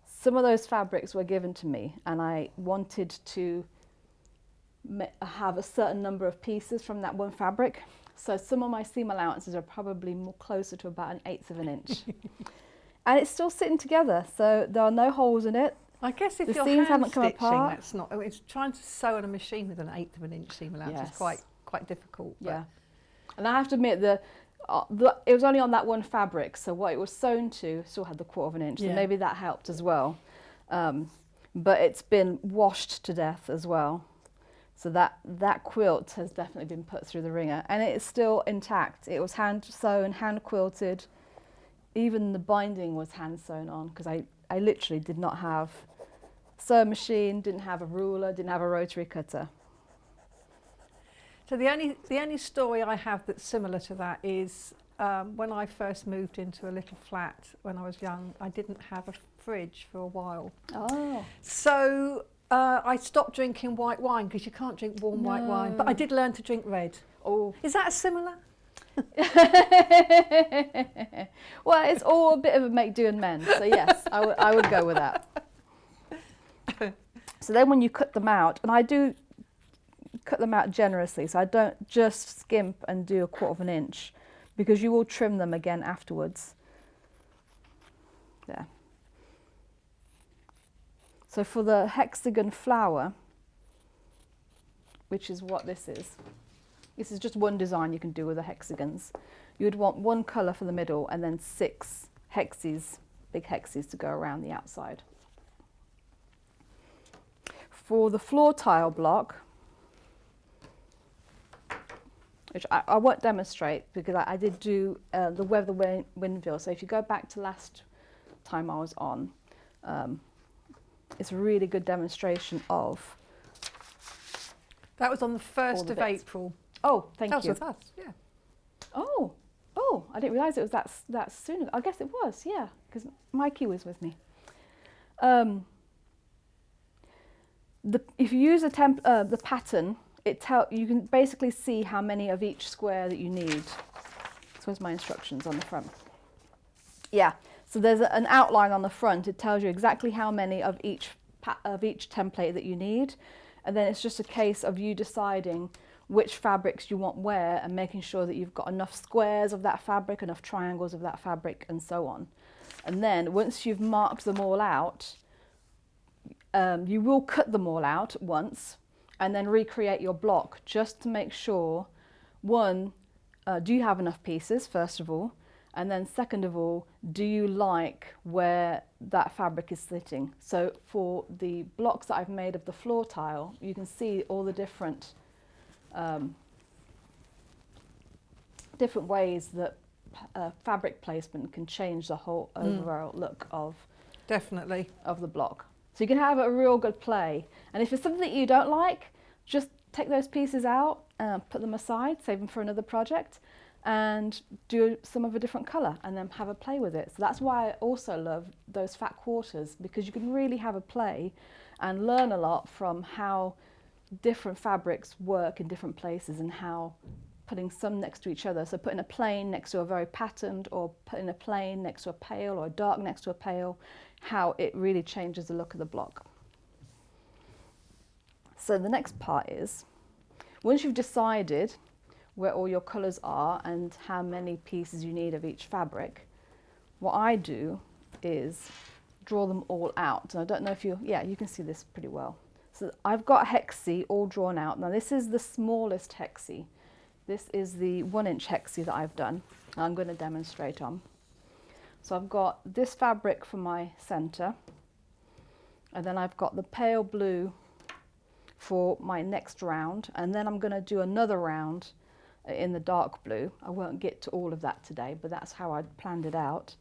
Some of those fabrics were given to me and I wanted to have a certain number of pieces from that one fabric. So some of my seam allowances are probably more closer to about 1/8 inch. And it's still sitting together, so there are no holes in it. I guess if the you're seams hand haven't come stitching, apart. that's not. It's trying to sew on a machine with 1/8 inch seam allowance Yes. is quite difficult. But Yeah, and I have to admit it was only on that one fabric, so what it was sewn to still had the ½ inch, so Yeah. maybe that helped as well. But it's been washed to death as well. So that quilt has definitely been put through the ringer, and it is still intact. It was hand sewn, hand quilted. Even the binding was hand sewn on, because I literally did not have a sewing machine, didn't have a ruler, didn't have a rotary cutter. So the only story I have that's similar to that is when I first moved into a little flat when I was young, I didn't have a fridge for a while. Oh. So I stopped drinking white wine, because you can't drink warm white wine, but I did learn to drink red. Oh. Is that similar? Well, it's all a bit of a make do and mend, so yes, I would go with that. So then when you cut them out, and I do cut them out generously, so I don't just skimp and do a ½ inch, because you will trim them again afterwards. There. So for the hexagon flower, which is what this is just one design you can do with the hexagons. You would want one colour for the middle and then 6 hexes, big hexes, to go around the outside. For the floor tile block, which I won't demonstrate because I did do the weather windmill. So if you go back to last time I was on, it's a really good demonstration of. That was on the 1st of bits. April. Oh, thank That was you. with us, yeah. Oh, I didn't realise it was that soon. I guess it was, yeah, because Mikey was with me. If you use the pattern, you can basically see how many of each square that you need. So here's my instructions on the front. Yeah, so there's an outline on the front. It tells you exactly how many of each template that you need, and then it's just a case of you deciding which fabrics you want where, and making sure that you've got enough squares of that fabric, enough triangles of that fabric, and so on. And then once you've marked them all out, you will cut them all out once and then recreate your block just to make sure, one, do you have enough pieces, first of all, and then second of all, do you like where that fabric is sitting? So for the blocks that I've made of the floor tile, you can see all the different ways that fabric placement can change the whole overall look of Definitely. of the block. So you can have a real good play. And if it's something that you don't like, just take those pieces out, put them aside, save them for another project, and do some of a different colour and then have a play with it. So that's why I also love those fat quarters, because you can really have a play and learn a lot from how different fabrics work in different places and how putting some next to each other, so putting a plain next to a very patterned, or putting a plain next to a pale, or a dark next to a pale, how it really changes the look of the block. So the next part is, once you've decided where all your colours are and how many pieces you need of each fabric, what I do is draw them all out. And I don't know if you can see this pretty well. So I've got a hexie all drawn out. Now this is the smallest hexie. This is the 1-inch hexie that I've done. I'm going to demonstrate on. So I've got this fabric for my centre, and then I've got the pale blue for my next round, and then I'm going to do another round in the dark blue. I won't get to all of that today, but that's how I planned it out.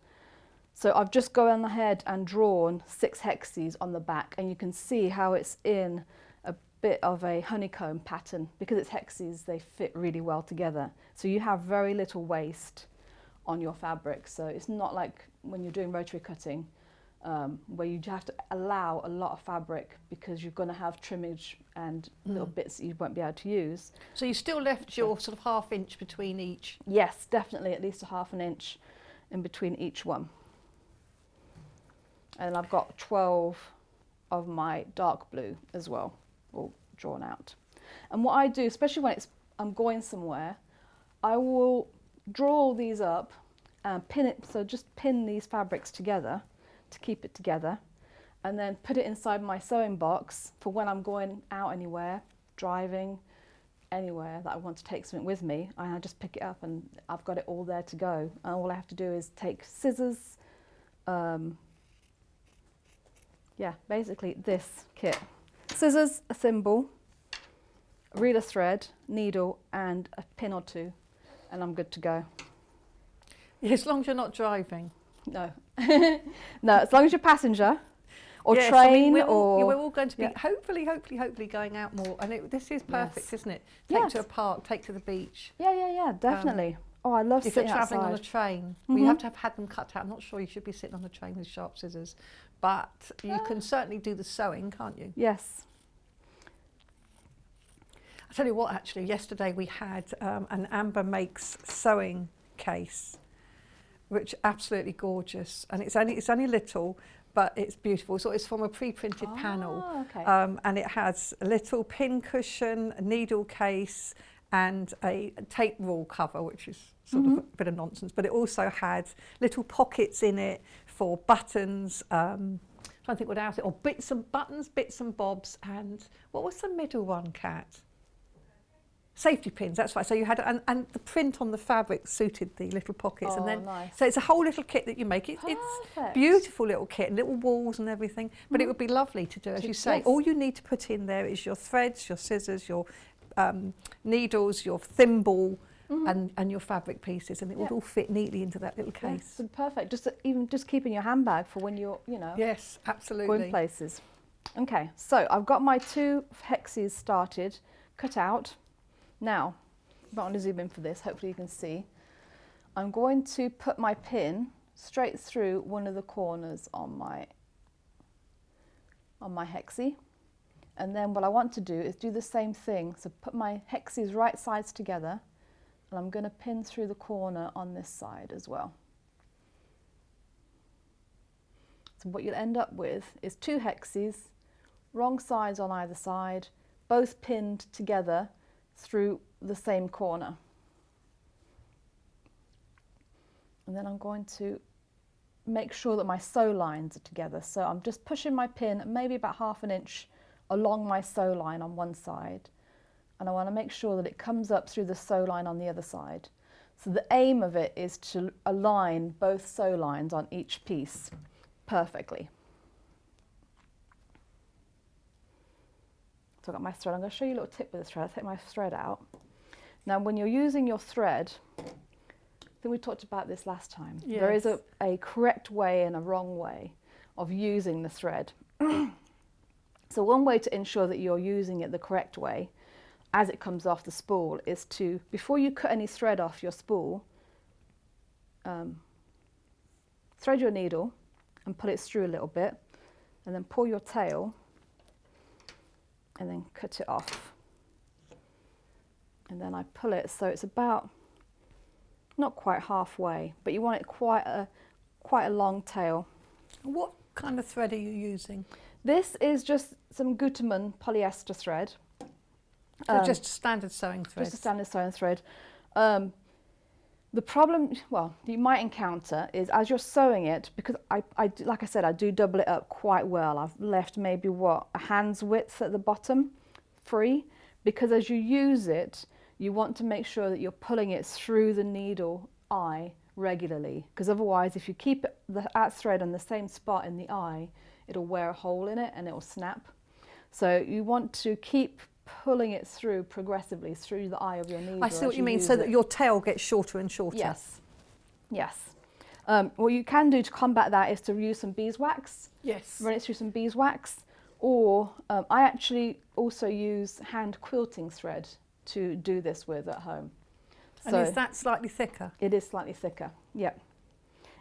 So I've just gone ahead and drawn 6 hexies on the back, and you can see how it's in a bit of a honeycomb pattern. Because it's hexies, they fit really well together. So you have very little waste on your fabric. So it's not like when you're doing rotary cutting, where you have to allow a lot of fabric because you're going to have trimmage and little bits that you won't be able to use. So you still left your sort of 1/2 inch between each? Yes, definitely at least a 1/2 inch in between each one. And I've got 12 of my dark blue as well, all drawn out. And what I do, especially when I'm going somewhere, I will draw all these up and pin it, so just pin these fabrics together to keep it together, and then put it inside my sewing box for when I'm going out anywhere, driving, anywhere that I want to take something with me, and I just pick it up and I've got it all there to go. And all I have to do is take scissors, basically this kit. Scissors, a thimble, a reel of thread, needle, and a pin or two, and I'm good to go. Yeah, as long as you're not driving. No. No, as long as you're passenger or Yes, train, we're or all going to be hopefully going out more, and this is perfect, Yes. isn't it? Take Yes. to a park, take to the beach. yeah, definitely. Oh, I love If you're sitting travelling outside. on a train, well, you have to have had them cut out. I'm not sure you should be sitting on the train with sharp scissors, but you can certainly do the sewing, can't you? Yes. I'll tell you what, actually, yesterday we had an Amber Makes sewing case, which absolutely gorgeous, and it's only little, but it's beautiful. So it's from a pre-printed panel, Okay. and it has a little pin cushion, a needle case, and a tape rule cover, which is sort of a bit of nonsense, but it also had little pockets in it for buttons, trying to think what else, or bits and buttons, bits and bobs, and what was the middle one, Kat? Safety pins, that's right. So you had, and the print on the fabric suited the little pockets, and then nice. so it's a whole little kit that you make. It's Perfect. beautiful little kit, and little walls and everything. But it would be lovely to do, as you say. Yes. All you need to put in there is your threads, your scissors, your needles, your thimble, and your fabric pieces, and it would all fit neatly into that little case. Yes, so perfect. Just keeping your handbag for when you're, Yes, absolutely. going places. Okay, so I've got my 2 hexies started, cut out. Now, I'm not going to zoom in for this, hopefully you can see. I'm going to put my pin straight through one of the corners on my hexie. And then what I want to do is do the same thing. So put my hexies right sides together, and I'm going to pin through the corner on this side as well. So what you'll end up with is 2 hexies, wrong sides on either side, both pinned together through the same corner. And then I'm going to make sure that my sew lines are together. So I'm just pushing my pin maybe about 1/2 inch along my sew line on one side. And I want to make sure that it comes up through the sew line on the other side. So the aim of it is to align both sew lines on each piece perfectly. So I've got my thread. I'm going to show you a little tip with this thread. I'll take my thread out. Now when you're using your thread, I think we talked about this last time. Yes. There is a correct way and a wrong way of using the thread. So one way to ensure that you're using it the correct way as it comes off the spool is to, before you cut any thread off your spool, thread your needle and pull it through a little bit, and then pull your tail and then cut it off. And then I pull it so it's about, not quite halfway, but you want it quite a long tail. What kind of thread are you using? This is just some Gutermann polyester thread. So just standard sewing thread? Just a standard sewing thread. The problem, well, you might encounter is as you're sewing it, because like I said, I do double it up quite well. I've left maybe, a hand's width at the bottom free, because as you use it, you want to make sure that you're pulling it through the needle eye regularly, because otherwise if you keep that thread on the same spot in the eye, it'll wear a hole in it and it will snap. So you want to keep pulling it through progressively through the eye of your needle. I see what you mean, so that your tail gets shorter and shorter. Yes, yes. What you can do to combat that is to use some beeswax. Yes. Run it through some beeswax, or I actually also use hand quilting thread to do this with at home. And is that slightly thicker? It is slightly thicker, yeah.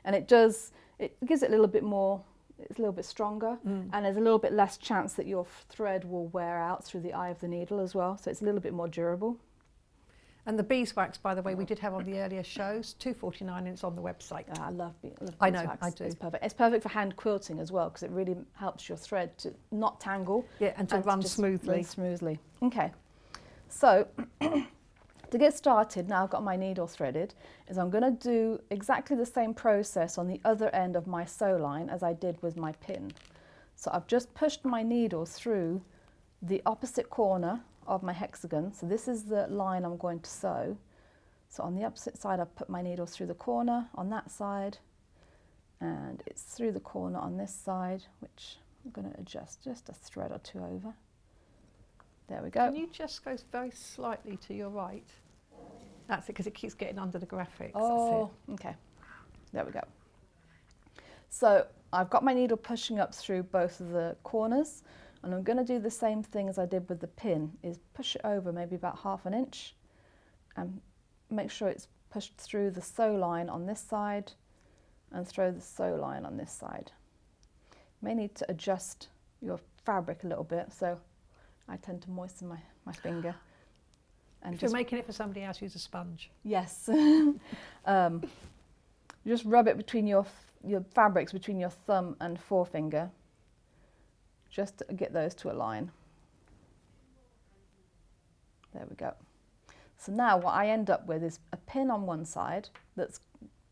And it gives it a little bit more, it's a little bit stronger, and there's a little bit less chance that your thread will wear out through the eye of the needle as well, so it's a little bit more durable. And the beeswax, by the way, we did have on the earlier shows, £2.49, and it's on the website. I love beeswax. I know, I do. It's perfect. It's perfect for hand quilting as well, because it really helps your thread to not tangle. Yeah, and to run just smoothly. Run smoothly. Okay, so to get started, now I've got my needle threaded, is I'm going to do exactly the same process on the other end of my sew line as I did with my pin. So I've just pushed my needle through the opposite corner of my hexagon. So this is the line I'm going to sew. So on the opposite side, I've put my needle through the corner on that side, and it's through the corner on this side, which I'm going to adjust just a thread or two over. There we go. Can you just go very slightly to your right? That's it, because it keeps getting under the graphics. Oh, okay. There we go. So I've got my needle pushing up through both of the corners, and I'm going to do the same thing as I did with the pin, is push it over maybe about 1/2 inch and make sure it's pushed through the sew line on this side and throw the sew line on this side. You may need to adjust your fabric a little bit, so I tend to moisten my finger. And If you're making it for somebody else, use a sponge. Yes. Just rub it between your fabrics between your thumb and forefinger, just to get those to align. There we go. So now what I end up with is a pin on one side that's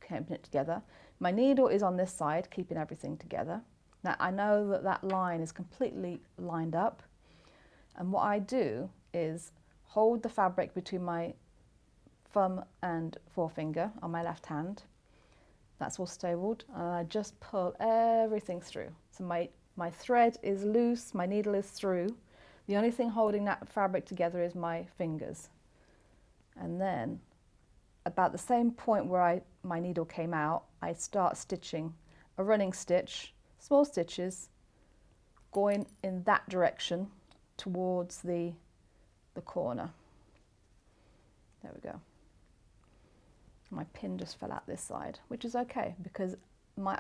keeping it together. My needle is on this side, keeping everything together. Now I know that that line is completely lined up, and what I do is hold the fabric between my thumb and forefinger on my left hand. That's all stabled, and I just pull everything through. So my thread is loose, my needle is through. The only thing holding that fabric together is my fingers. And then, about the same point where my needle came out, I start stitching a running stitch, small stitches, going in that direction towards the corner. There we go. My pin just fell out this side, which is okay because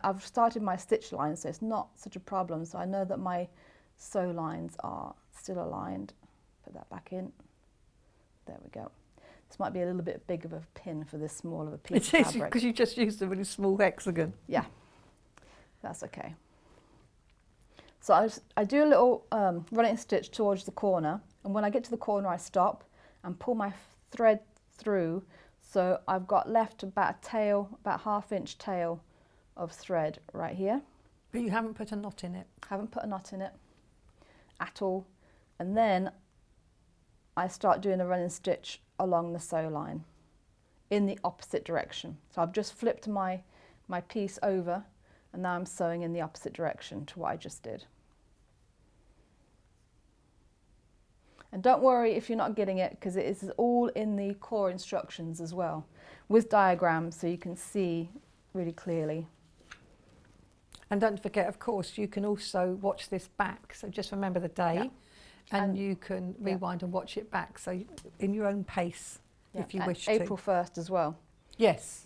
I've started my stitch line, so it's not such a problem. So I know that my sew lines are still aligned. Put that back in. There we go. This might be a little bit big of a pin for this small of a piece of fabric. Because you just used a really small hexagon. Yeah, that's okay. So I do a little running stitch towards the corner, and when I get to the corner I stop and pull my thread through. So I've got left about a tail, about 1/2 inch tail of thread right here. But you haven't put a knot in it. Haven't put a knot in it at all. And then I start doing a running stitch along the sew line in the opposite direction. So I've just flipped my piece over, and now I'm sewing in the opposite direction to what I just did. And don't worry if you're not getting it, because it is all in the core instructions as well, with diagrams so you can see really clearly. And don't forget, of course, you can also watch this back. So just remember the day, and you can rewind and watch it back. So in your own pace, if you wish to. April 1st as well. Yes.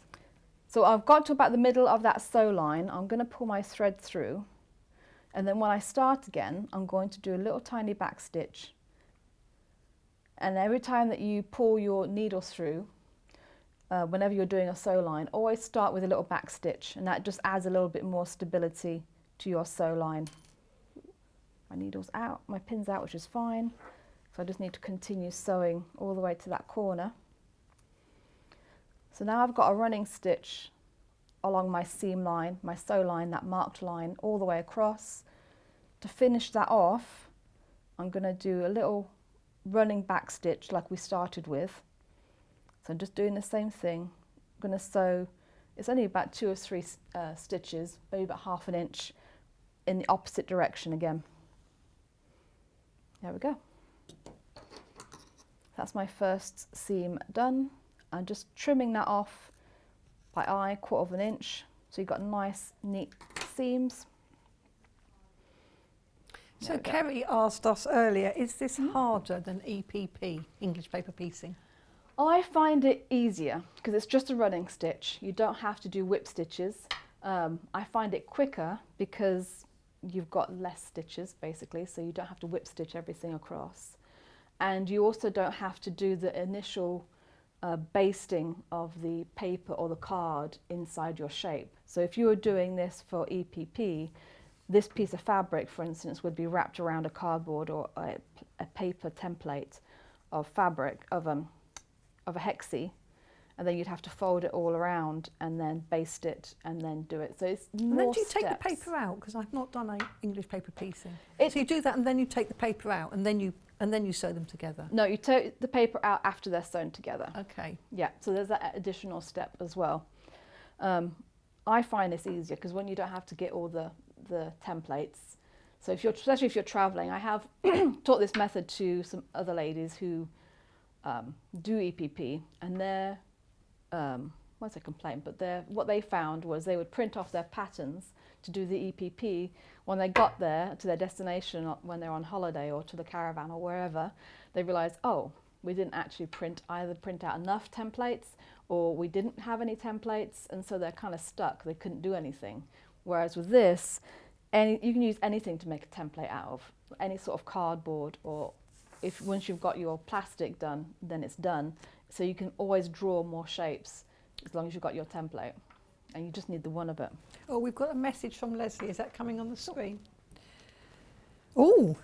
So I've got to about the middle of that sew line. I'm going to pull my thread through, and then when I start again, I'm going to do a little tiny back stitch. And every time that you pull your needle through, whenever you're doing a sew line, always start with a little back stitch, and that just adds a little bit more stability to your sew line. My needle's out, my pin's out, which is fine. So I just need to continue sewing all the way to that corner. So now I've got a running stitch along my seam line, my sew line, that marked line, all the way across. To finish that off, I'm going to do a little running back stitch like we started with. So I'm just doing the same thing. I'm going to sew, it's only about 2 or 3 stitches, maybe about 1/2 inch in the opposite direction again. There we go. That's my first seam done. I'm just trimming that off by eye, 1/4 inch. So you've got nice, neat seams. So Kerry asked us earlier, is this harder than EPP, English paper piecing? I find it easier because it's just a running stitch. You don't have to do whip stitches. I find it quicker because you've got less stitches basically, so you don't have to whip stitch everything across. And you also don't have to do the initial basting of the paper or the card inside your shape. So if you were doing this for EPP, this piece of fabric, for instance, would be wrapped around a cardboard or a paper template of fabric, of a hexie, and then you'd have to fold it all around and then baste it and then do it. So it's more And then do you steps. take the paper out? Because I've not done English paper piecing. So you do that and then you take the paper out and then you sew them together? No, you take the paper out after they're sewn together. Okay. Yeah, so there's that additional step as well. I find this easier because when you don't have to get all the templates. So if especially if you're traveling, I have taught this method to some other ladies who do EPP, and their what's a complaint, but what they found was they would print off their patterns to do the EPP. When they got there to their destination, when they're on holiday or to the caravan or wherever, they realized, oh, we didn't actually print out enough templates, or we didn't have any templates, and so they're kind of stuck. They couldn't do anything. Whereas with this, you can use anything to make a template out of, any sort of cardboard, or once you've got your plastic done, then it's done. So you can always draw more shapes as long as you've got your template, and you just need the one of it. Oh, we've got a message from Leslie. Is that coming on the screen? Oh,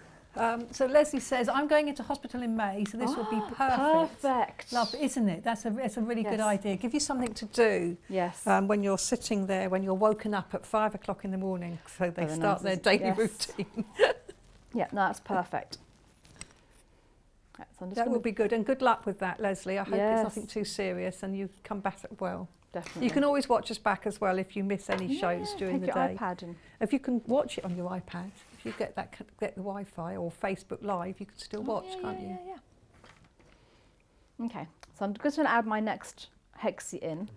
so Leslie says, I'm going into hospital in May, so this will be perfect. Perfect. Love, isn't it? It's a really good idea. Give you something to do. Yes. When you're sitting there, when you're woken up at 5 o'clock in the morning, so they start their daily routine. Yeah, no, that's perfect. Right, so That will be good, and good luck with that, Leslie. I hope Yes. it's nothing too serious and you come back well. Definitely. You can always watch us back as well if you miss any shows during the take day. your iPad and If you can watch it on your iPad, if you get the Wi-Fi or Facebook Live, you can still watch, can't you? Yeah. Okay, so I'm just going to add my next hexie in.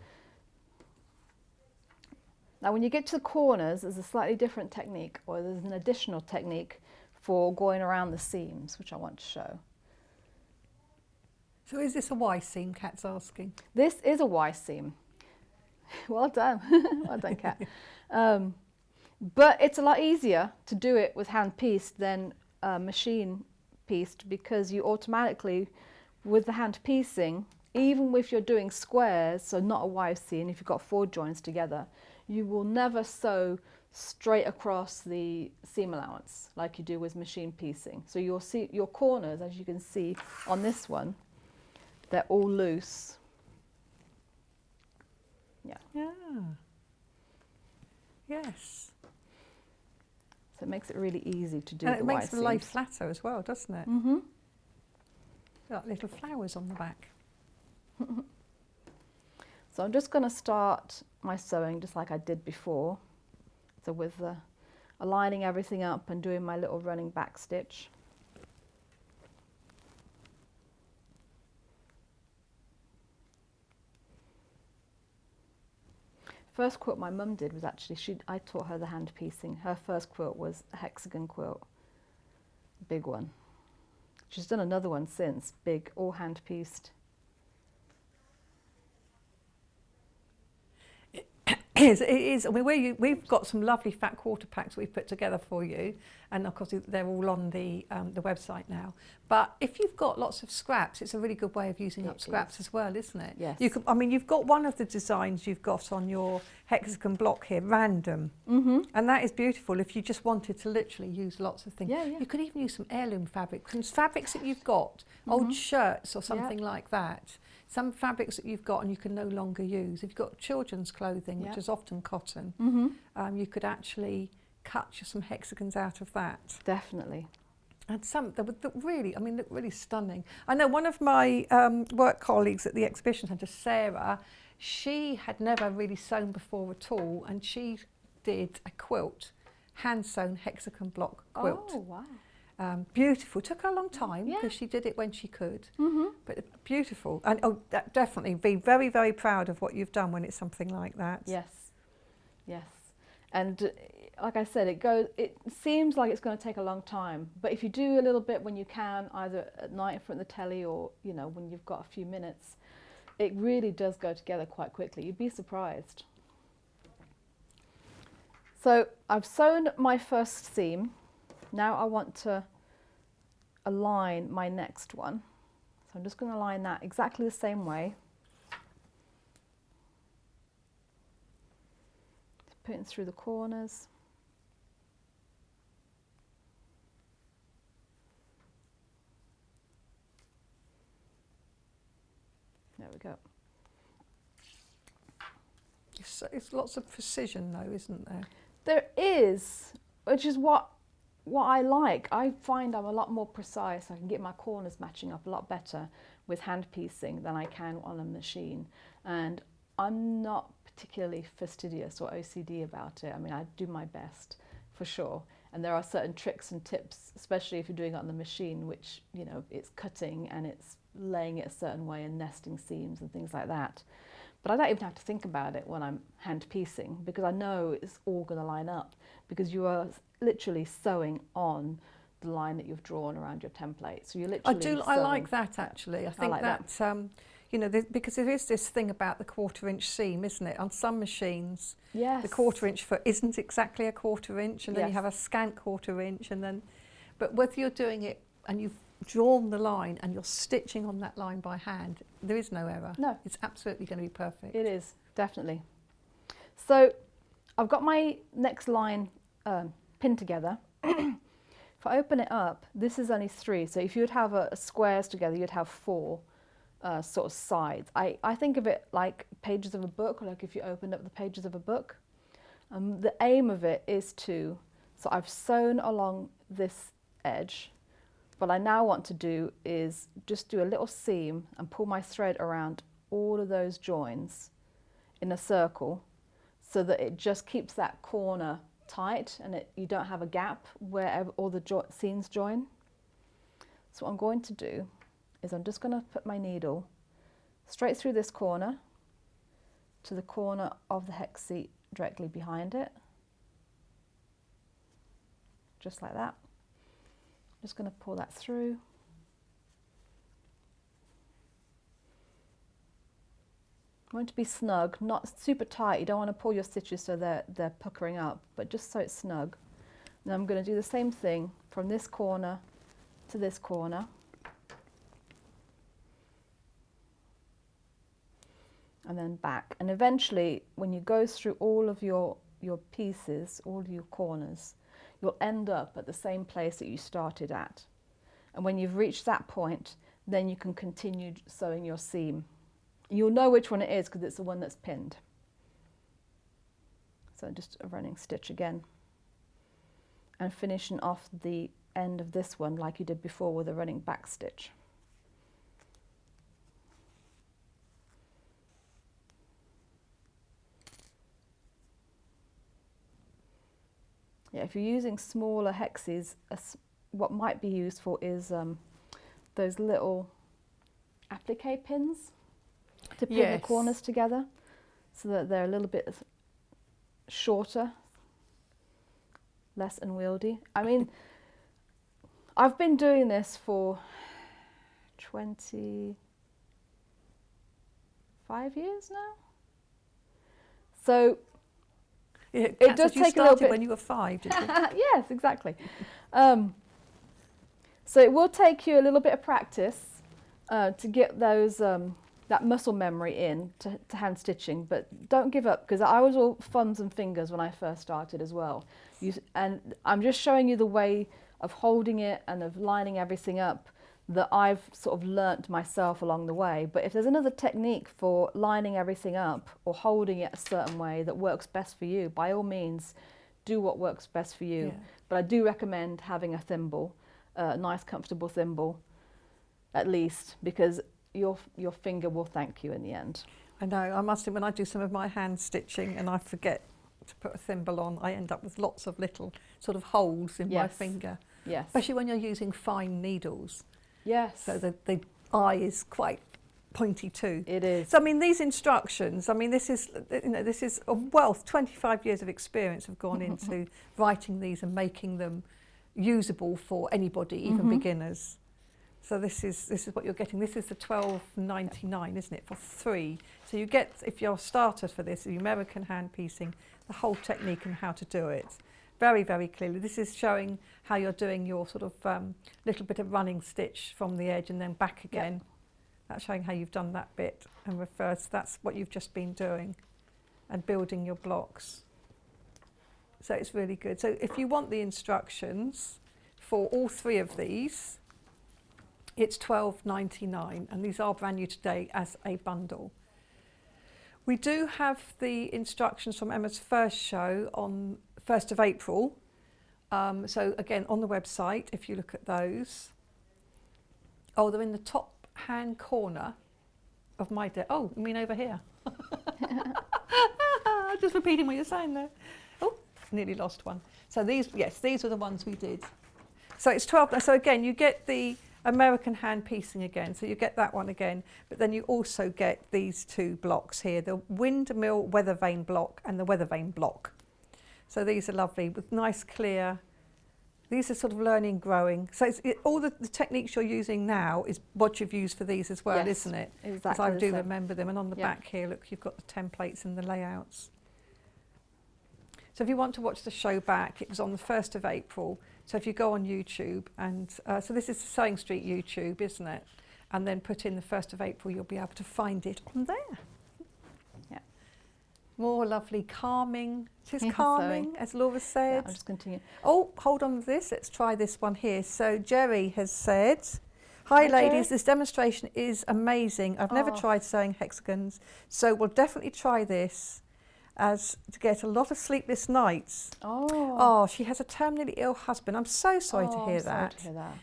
Now when you get to the corners, there's a slightly different technique, or there's an additional technique for going around the seams, which I want to show. So is this a Y seam, Kat's asking? This is a Y seam. Well done. Well done, Kat. But it's a lot easier to do it with hand pieced than machine pieced, because you automatically, with the hand piecing, even if you're doing squares, so not a Y seam, if you've got 4 joins together, you will never sew straight across the seam allowance like you do with machine piecing. So you'll see your corners, as you can see on this one, they're all loose. Yeah. Yeah. Yes. So it makes it really easy to do And the it wide makes the lay seams. flatter as well, doesn't it? Mm-hmm. Got little flowers on the back. So I'm just going to start my sewing just like I did before. So with aligning everything up and doing my little running back stitch. First quilt my mum did was actually, I taught her the hand piecing. Her first quilt was a hexagon quilt, big one. She's done another one since, big, all hand pieced. It is. I mean, we've got some lovely fat quarter packs we've put together for you, and of course they're all on the website now. But if you've got lots of scraps, it's a really good way of using up scraps as well, isn't it? Yes. You can. I mean, you've got one of the designs you've got on your hexagon block here, random, and that is beautiful. If you just wanted to literally use lots of things, Yeah, yeah. you could even use some heirloom fabrics, some fabrics that you've got, old shirts or something like that. Some fabrics that you've got and you can no longer use. If you've got children's clothing, which is often cotton, you could actually cut some hexagons out of that. Definitely. And some that would look really, I mean, look really stunning. I know one of my work colleagues at the exhibition centre, Sarah, she had never really sewn before at all, and she did a quilt, hand sewn hexagon block quilt. Oh, wow. Beautiful. Took her a long time because she did it when she could, but beautiful. And definitely be very, very proud of what you've done when it's something like that. Yes, yes. And like I said, it seems like it's going to take a long time, but if you do a little bit when you can, either at night in front of the telly or, you know, when you've got a few minutes, it really does go together quite quickly. You'd be surprised. So I've sewn my first seam. Now I want to align my next one. So I'm just going to align that exactly the same way. Just putting through the corners. There we go. It's lots of precision though, isn't there? There is, which is what I like. I find I'm a lot more precise. I can get my corners matching up a lot better with hand piecing than I can on a machine. And I'm not particularly fastidious or OCD about it. I mean, I do my best for sure. And there are certain tricks and tips, especially if you're doing it on the machine, which, you know, it's cutting and it's laying it a certain way and nesting seams and things like that. But I don't even have to think about it when I'm hand piecing, because I know it's all going to line up, because you are literally sewing on the line that you've drawn around your template. So you're literally I like that actually. I think like that. You know, because there is this thing about the 1/4 inch seam, isn't it? On some machines, yes, the 1/4 inch foot isn't exactly a 1/4 inch, and then you Yes. have a scant 1/4 inch, and then, but whether you're doing it and you've drawn the line and you're stitching on that line by hand, there is no error. No. It's absolutely going to be perfect. It is, definitely. So I've got my next line pinned together. If I open it up, this is only 3. So if you'd have a squares together, you'd have 4 sort of sides. I think of it like pages of a book, like if you opened up the pages of a book. The aim of it is so I've sewn along this edge. What I now want to do is just do a little seam and pull my thread around all of those joins in a circle, so that it just keeps that corner tight and you don't have a gap wherever all the seams join. So what I'm going to do is I'm just going to put my needle straight through this corner to the corner of the hex seat directly behind it, just like that. Just going to pull that through. I want it to be snug, not super tight. You don't want to pull your stitches so they're puckering up, but just so it's snug. And I'm going to do the same thing from this corner to this corner. And then back. And eventually, when you go through all of your pieces, all of your corners, you'll end up at the same place that you started at. And when you've reached that point, then you can continue sewing your seam. You'll know which one it is because it's the one that's pinned. So just a running stitch again. And finishing off the end of this one like you did before with a running back stitch. Yeah, if you're using smaller hexes, what might be useful is those little applique pins to pin the corners together so that they're a little bit shorter, less unwieldy. I mean, I've been doing this for 25 years now. So it does take a little bit. When you were 5, did you? Yes, exactly. So it will take you a little bit of practice to get those that muscle memory in to hand stitching, but don't give up, because I was all thumbs and fingers when I first started as well. And I'm just showing you the way of holding it and of lining everything up that I've sort of learnt myself along the way. But if there's another technique for lining everything up or holding it a certain way that works best for you, by all means, do what works best for you. Yeah. But I do recommend having a thimble, a nice comfortable thimble, at least, because your finger will thank you in the end. I know, I must admit, when I do some of my hand stitching and I forget to put a thimble on, I end up with lots of little sort of holes in my finger. Yes. Especially when you're using fine needles. Yes. So the eye is quite pointy too. It is. So I mean, these instructions, I mean, this is a wealth. 25 years of experience have gone into writing these and making them usable for anybody, even beginners. So this is what you're getting. This is the $12.99, isn't it, for 3? So you get, if you're a starter for this, the American hand piecing, the whole technique and how to do it. Very, very clearly. This is showing how you're doing your sort of little bit of running stitch from the edge and then back again. Yep. That's showing how you've done that bit and reverse. That's what you've just been doing and building your blocks. So it's really good. So if you want the instructions for all 3 of these, it's $12.99, and these are brand new today as a bundle. We do have the instructions from Emma's first show on 1st of April. So again, on the website, if you look at those. Oh, they're in the top hand corner of my deck. Oh, you mean over here? Just repeating what you're saying there. Oh, nearly lost one. So these, yes, these are the ones we did. So it's 12. So again, you get the American hand piecing again, so you get that one again, but then you also get these 2 blocks here, the windmill weather vane block and the weather vane block. So these are lovely with nice clear, these are sort of learning growing. So all the techniques you're using now is what you've used for these as well, yes, isn't it? Exactly. Because I do remember them, and on the back here, look, you've got the templates and the layouts. So if you want to watch the show back, it was on the 1st of April. So if you go on YouTube, and so this is the Sewing Street YouTube, isn't it? And then put in the 1st of April, you'll be able to find it on there. Yeah. More lovely calming. It is calming, as Laura said. Yeah, I'll just continue. Oh, hold on to this. Let's try this one here. So Jerry has said, Hi ladies, Jerry. This demonstration is amazing. I've never tried sewing hexagons, so we'll definitely try this. As to get a lot of sleepless nights. Oh, she has a terminally ill husband. I'm so sorry to hear that.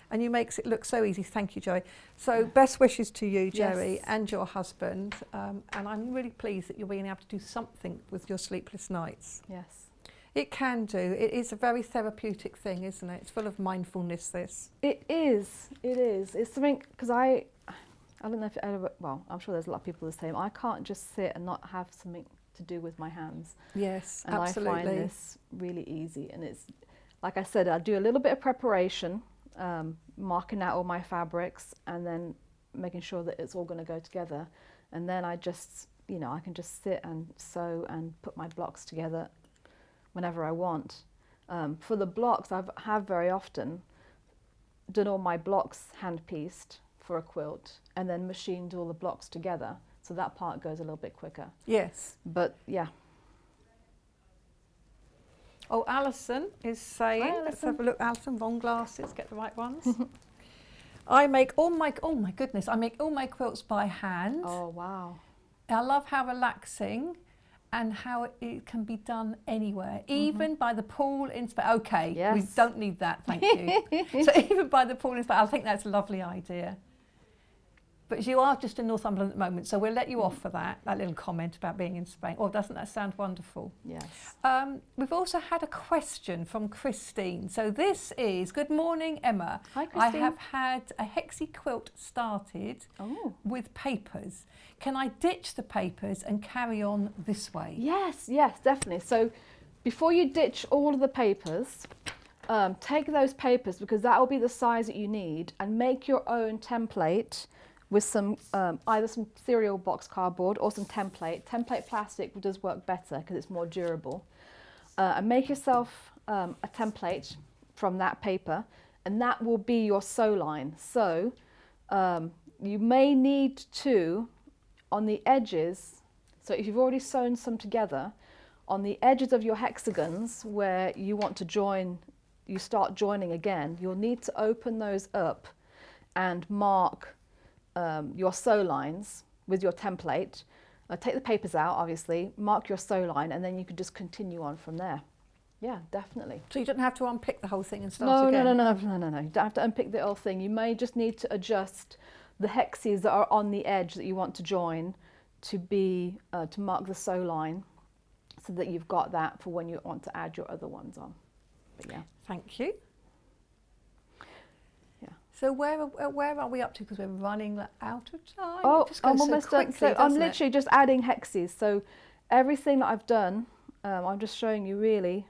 And you makes it look so easy. Thank you, Joey. So best wishes to you, Jerry, yes, and your husband. And I'm really pleased that you're being able to do something with your sleepless nights. Yes. It can do. It is a very therapeutic thing, isn't it? It's full of mindfulness, this. It is. It is. It's something, because I don't know if it ever, well, I'm sure there's a lot of people the same. I can't just sit and not have something to do with my hands. Yes, and absolutely. I find this really easy, and it's like I said, I do a little bit of preparation, marking out all my fabrics and then making sure that it's all going to go together, and then I just, you know, I can just sit and sew and put my blocks together whenever I want. For the blocks, I have very often done all my blocks hand pieced for a quilt and then machined all the blocks together. So that part goes a little bit quicker. Yes. But yeah. Oh, Alison is saying, Hi, let's have a look, Alison, wrong glasses, get the right ones. I make all my, oh my goodness, I make all my quilts by hand. Oh, wow. I love how relaxing and how it can be done anywhere, even by the pool in Spain. Okay, Yes. we don't need that, thank you. So even by the pool in Spain, I think that's a lovely idea. But you are just in Northumberland at the moment, so we'll let you off for that little comment about being in Spain. Oh, doesn't that sound wonderful? Yes. We've also had a question from Christine. So this is, good morning, Emma. Hi, I Christine. have had a hexie quilt started with papers. Can I ditch the papers and carry on this way? Yes, yes, definitely. So before you ditch all of the papers, take those papers, because that will be the size that you need, and make your own template with some either some cereal box cardboard or some template. Template plastic does work better because it's more durable. And make yourself a template from that paper, and that will be your sew line. So you may need to, on the edges, so if you've already sewn some together, on the edges of your hexagons where you want to join, you start joining again, you'll need to open those up and mark your sew lines with your template. Take the papers out, obviously, mark your sew line, and then you can just continue on from there. Yeah, definitely. So you don't have to unpick the whole thing and start No, again? no. You don't have to unpick the whole thing. You may just need to adjust the hexes that are on the edge that you want to join to be to mark the sew line, so that you've got that for when you want to add your other ones on. But yeah. Thank you. Yeah. So where are we up to? Because we're running out of time. Oh, It just goes I'm so almost done. quickly, So I'm doesn't it? literally just adding hexes. So everything that I've done, I'm just showing you really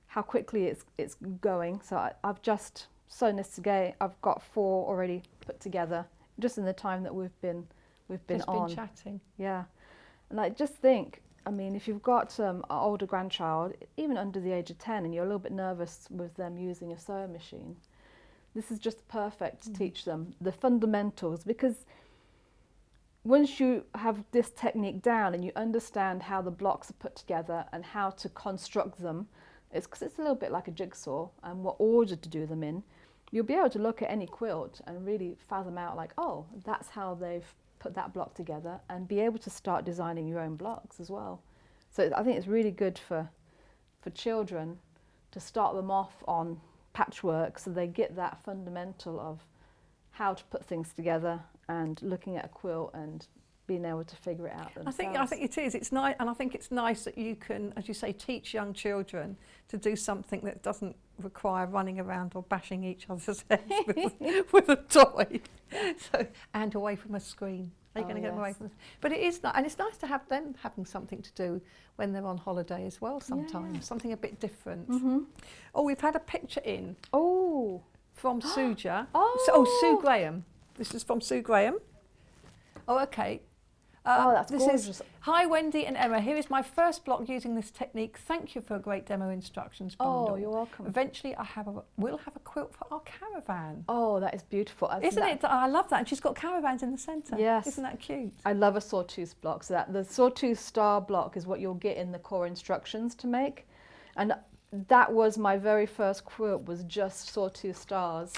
how quickly it's going. So I've just sewn this together. I've got 4 already put together, just in the time that we've been Just on. been chatting. Yeah, and I just think, I mean, if you've got an older grandchild, even under the age of 10, and you're a little bit nervous with them using a sewing machine, this is just perfect to teach them the fundamentals, because once you have this technique down and you understand how the blocks are put together and how to construct them, it's because it's a little bit like a jigsaw and what order to do them in, you'll be able to look at any quilt and really fathom out like, oh, that's how they've put that block together, and be able to start designing your own blocks as well. So I think it's really good for children to start them off on patchwork, so they get that fundamental of how to put things together and looking at a quilt and being able to figure it out themselves. I think it is. It's nice, and I think it's nice that you can, as you say, teach young children to do something that doesn't require running around or bashing each other's heads with a toy. So, and away from a screen. Are you going to get them away from us? But it is nice, and it's nice to have them having something to do when they're on holiday as well sometimes, something a bit different. Oh, we've had a picture in from Suja. Sue Graham. This is from Sue Graham. Oh, okay. That's this gorgeous. is, hi Wendy and Emma, here is my first block using this technique. Thank you for a great demo instructions bundle. Oh, you're welcome. Eventually we'll have a quilt for our caravan. Oh, that is beautiful. Isn't it? I love that. And she's got caravans in the centre. Yes. Isn't that cute? I love a sawtooth block. So that the sawtooth star block is what you'll get in the core instructions to make. And that was my very first quilt, was just sawtooth stars,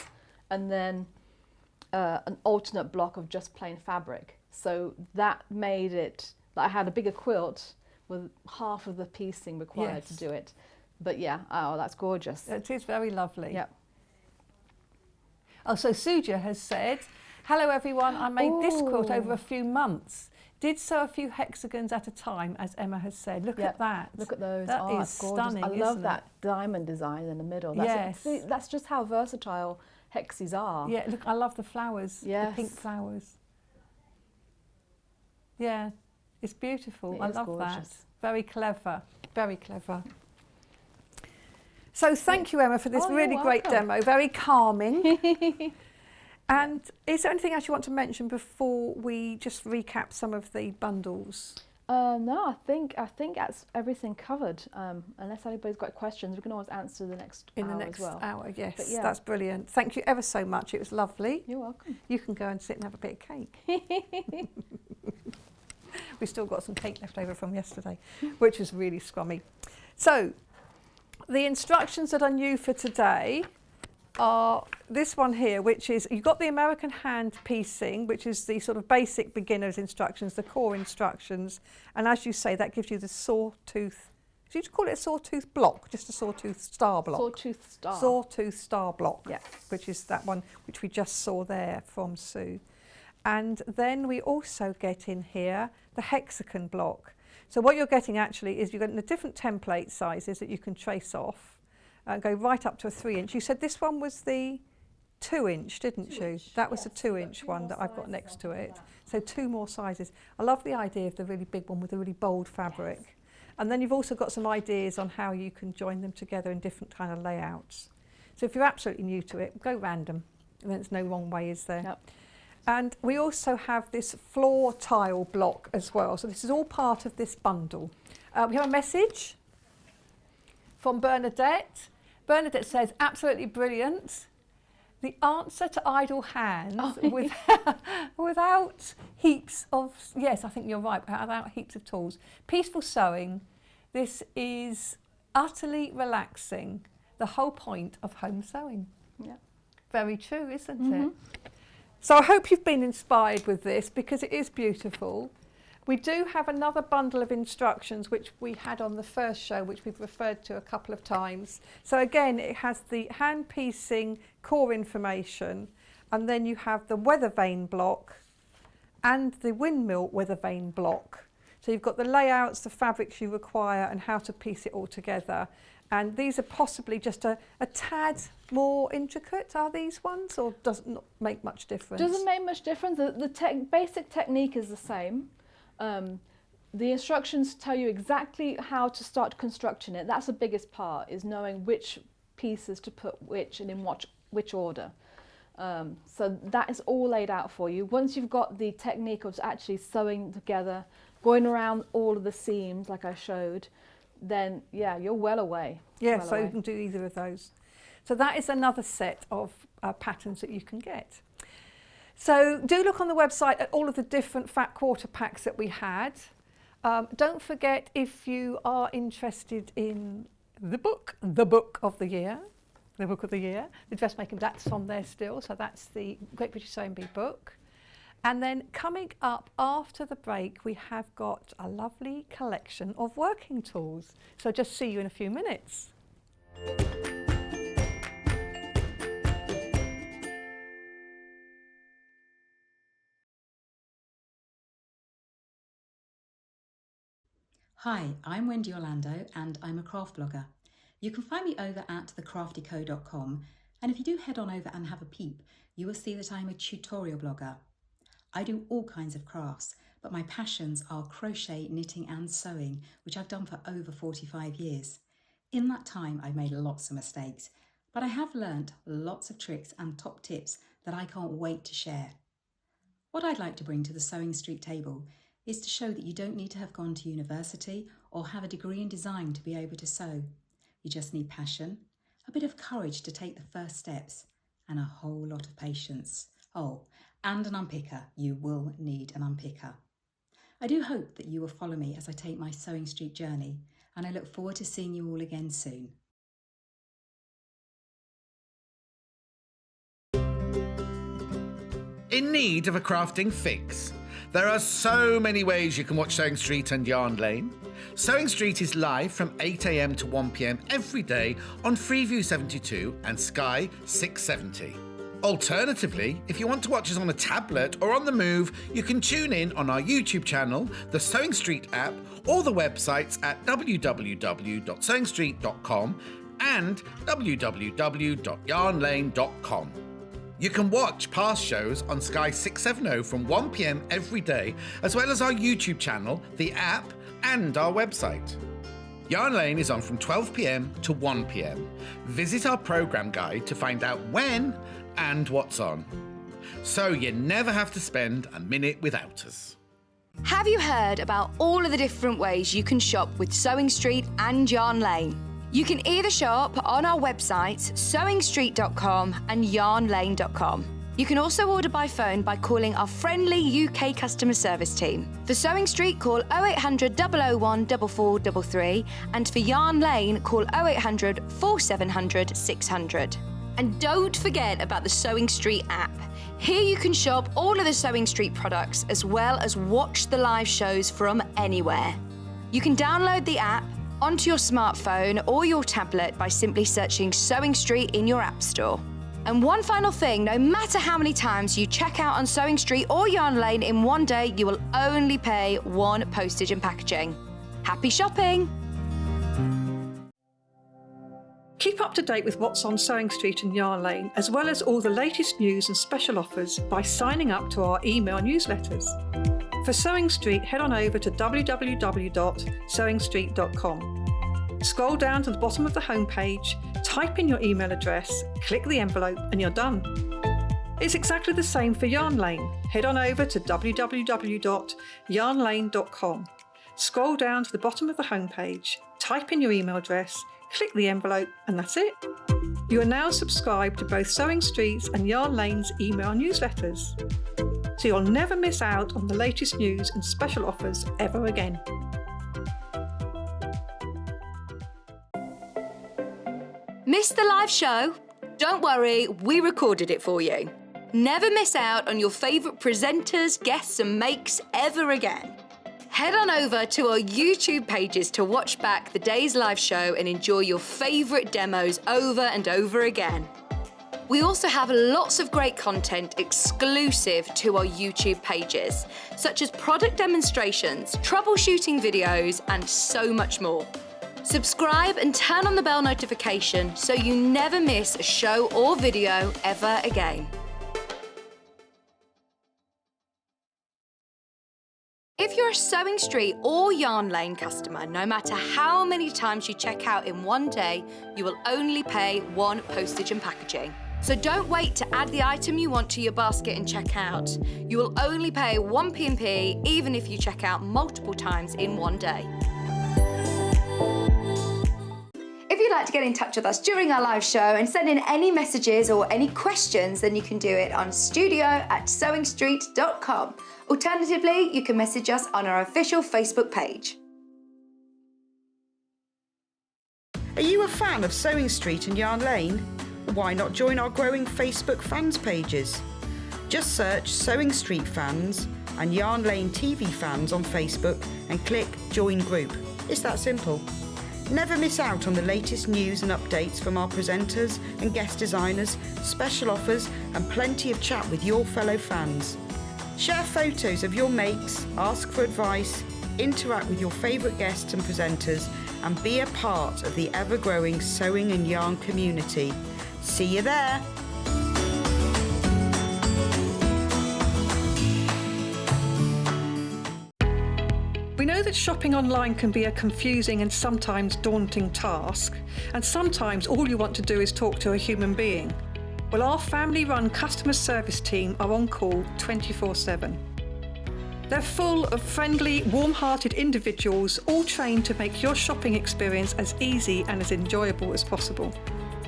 and then an alternate block of just plain fabric. So that made it, I had a bigger quilt with half of the piecing required to do it. But yeah, oh, that's gorgeous. It is very lovely. Yep. Oh, so Suja has said, hello everyone, I made this quilt over a few months. Did sew a few hexagons at a time, as Emma has said. Look at that. Look at those. That is it's gorgeous. stunning, I love isn't that diamond design in the middle. That's just how versatile hexes are. Yeah, look, I love the flowers, the pink Yes. flowers. Yeah, it's beautiful. I It is love that. gorgeous. Very clever, very clever. So thank you, Emma, for this you're really great welcome. demo. Very calming. And is there anything else you want to mention before we just recap some of the bundles? No, I think that's everything covered. Unless anybody's got questions, we can always answer the next In the hour next as well. hour, yes. But yeah. That's brilliant. Thank you ever so much. It was lovely. You're welcome. You can go and sit and have a bit of cake. We've still got some cake left over from yesterday, which was really scrummy. So, the instructions that are new for today are this one here, which is, you've got the American hand piecing, which is the sort of basic beginner's instructions, the core instructions. And as you say, that gives you the sawtooth, do you call it a sawtooth block? Just a sawtooth star block? Sawtooth star. Sawtooth star block, Yeah. which is that one which we just saw there from Sue. And then we also get in here the hexagon block. So what you're getting actually is you're getting the different template sizes that you can trace off and go right up to a 3-inch. You said this one was the 2-inch, didn't you? That was the 2-inch one that I've got next to it. So 2 more sizes. I love the idea of the really big one with the really bold fabric. And then you've also got some ideas on how you can join them together in different kind of layouts. So if you're absolutely new to it, go random. And then there's no wrong way, is there? Yep. And we also have this floor tile block as well. So this is all part of this bundle. We have a message from Bernadette. Bernadette says, absolutely brilliant. The answer to idle hands without heaps of, yes, I think you're right, without heaps of tools. Peaceful sewing. This is utterly relaxing. The whole point of home sewing. Yeah. Very true, isn't it? So I hope you've been inspired with this because it is beautiful. We do have another bundle of instructions which we had on the first show, which we've referred to a couple of times. So again, it has the hand piecing core information, and then you have the weather vane block and the windmill weather vane block. So you've got the layouts, the fabrics you require, and how to piece it all together. And these are possibly just a tad more intricate, are these ones, or does it not make much difference? Doesn't make much difference. The basic technique is the same. The instructions tell you exactly how to start constructing it. That's the biggest part, is knowing which pieces to put which and in which order. So that is all laid out for you. Once you've got the technique of actually sewing together, going around all of the seams like I showed, then yeah, you're well away. Yeah, well so away. you can do either of those. So that is another set of patterns that you can get. So do look on the website at all of the different fat quarter packs that we had. Don't forget, if you are interested in the book of the year, the dressmaking, that's on there still. So that's the Great British Sewing Bee book. And then coming up after the break, we have got a lovely collection of working tools. So just see you in a few minutes. Hi, I'm Wendy Orlando and I'm a craft blogger. You can find me over at thecraftyco.com, and if you do head on over and have a peep, you will see that I'm a tutorial blogger. I do all kinds of crafts, but my passions are crochet, knitting and sewing, which I've done for over 45 years. In that time, I've made lots of mistakes, but I have learnt lots of tricks and top tips that I can't wait to share. What I'd like to bring to the Sewing Street table is to show that you don't need to have gone to university or have a degree in design to be able to sew. You just need passion, a bit of courage to take the first steps, and a whole lot of patience. Oh, and an unpicker. You will need an unpicker. I do hope that you will follow me as I take my Sewing Street journey, and I look forward to seeing you all again soon. In need of a crafting fix? There are so many ways you can watch Sewing Street and Yarn Lane. Sewing Street is live from 8 AM to 1 PM every day on Freeview 72 and Sky 670. Alternatively, if you want to watch us on a tablet or on the move, you can tune in on our YouTube channel, the Sewing Street app, or the websites at www.sewingstreet.com and www.yarnlane.com. You can watch past shows on Sky 670 from 1 PM every day, as well as our YouTube channel, the app, and our website. Yarn Lane is on from 12 PM to 1 PM. Visit our programme guide to find out when and what's on. So you never have to spend a minute without us. Have you heard about all of the different ways you can shop with Sewing Street and Yarn Lane? You can either shop on our websites, sewingstreet.com and yarnlane.com. You can also order by phone by calling our friendly UK customer service team. For Sewing Street, call 0800 001 4433, and for Yarn Lane, call 0800 4700 600. And don't forget about the Sewing Street app. Here you can shop all of the Sewing Street products as well as watch the live shows from anywhere. You can download the app onto your smartphone or your tablet by simply searching Sewing Street in your app store. And one final thing, no matter how many times you check out on Sewing Street or Yarn Lane in one day, you will only pay one postage and packaging. Happy shopping! Keep up to date with what's on Sewing Street and Yarn Lane, as well as all the latest news and special offers by signing up to our email newsletters. For Sewing Street, head on over to www.sewingstreet.com. Scroll down to the bottom of the homepage, type in your email address, click the envelope, and you're done. It's exactly the same for Yarn Lane. Head on over to www.yarnlane.com. Scroll down to the bottom of the homepage, type in your email address, click the envelope, and that's it. You are now subscribed to both Sewing Street's and Yarn Lane's email newsletters, so you'll never miss out on the latest news and special offers ever again. Missed the live show? Don't worry, we recorded it for you. Never miss out on your favourite presenters, guests and makes ever again. Head on over to our YouTube pages to watch back the day's live show and enjoy your favourite demos over and over again. We also have lots of great content exclusive to our YouTube pages, such as product demonstrations, troubleshooting videos, and so much more. Subscribe and turn on the bell notification so you never miss a show or video ever again. If you're a Sewing Street or Yarn Lane customer, no matter how many times you check out in one day, you will only pay one postage and packaging. So don't wait to add the item you want to your basket and check out. You will only pay one P&P even if you check out multiple times in one day. If you'd like to get in touch with us during our live show and send in any messages or any questions, then you can do it on studio@sewingstreet.com. Alternatively, you can message us on our official Facebook page. Are you a fan of Sewing Street and Yarn Lane? Why not join our growing Facebook fans pages? Just search Sewing Street fans and Yarn Lane TV fans on Facebook and click Join Group. It's that simple. Never miss out on the latest news and updates from our presenters and guest designers, special offers, and plenty of chat with your fellow fans. Share photos of your makes, ask for advice, interact with your favourite guests and presenters, and be a part of the ever-growing sewing and yarn community. See you there! We know that shopping online can be a confusing and sometimes daunting task, and sometimes all you want to do is talk to a human being. Well, our family-run customer service team are on call 24/7. They're full of friendly, warm-hearted individuals, all trained to make your shopping experience as easy and as enjoyable as possible.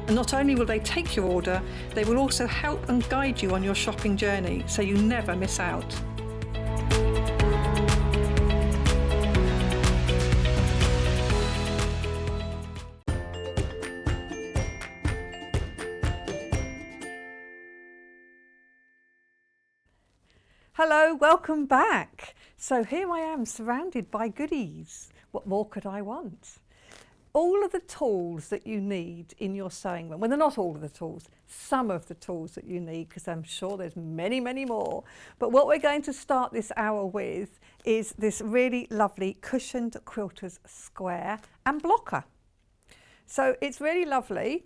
And not only will they take your order, they will also help and guide you on your shopping journey, so you never miss out. Hello, welcome back. So here I am surrounded by goodies. What more could I want? All of the tools that you need in your sewing room. Well, they're not all of the tools, some of the tools that you need, because I'm sure there's many, many more. But what we're going to start this hour with is this really lovely cushioned quilter's square and blocker. So it's really lovely.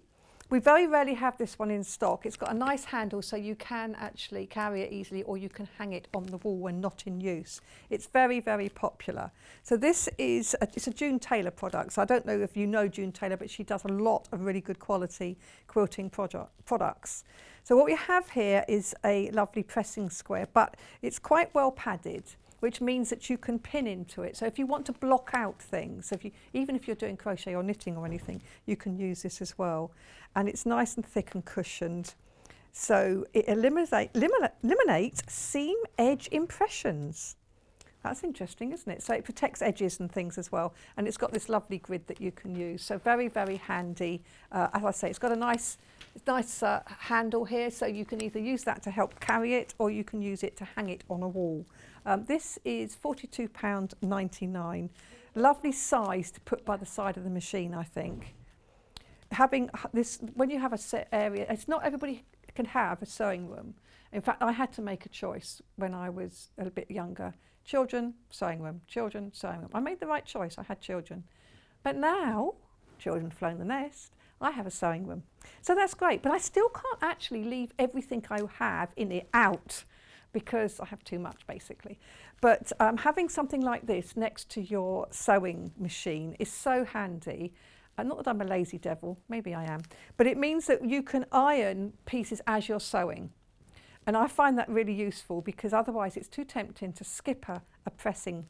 We very rarely have this one in stock. It's got a nice handle so you can actually carry it easily, or you can hang it on the wall when not in use. It's very, very popular. So this is it's a June Taylor product. So I don't know if you know June Taylor, but she does a lot of really good quality quilting products. So what we have here is a lovely pressing square, but it's quite well padded, which means that you can pin into it. So if you want to block out things, even if you're doing crochet or knitting or anything, you can use this as well. And it's nice and thick and cushioned. So it eliminates seam edge impressions. That's interesting, isn't it? So it protects edges and things as well. And it's got this lovely grid that you can use. So very, very handy. As I say, it's got a nice handle here, so you can either use that to help carry it or you can use it to hang it on a wall. This is £42.99. Lovely size to put by the side of the machine, I think. Having this, when you have a set area, it's not everybody can have a sewing room. In fact, I had to make a choice when I was a bit younger. Children, sewing room, children, sewing room. I made the right choice, I had children. But now, children flown the nest, I have a sewing room. So that's great, but I still can't actually leave everything I have in it out because I have too much basically. But having something like this next to your sewing machine is so handy. Not that I'm a lazy devil, maybe I am, but it means that you can iron pieces as you're sewing. And I find that really useful because otherwise it's too tempting to skip a pressing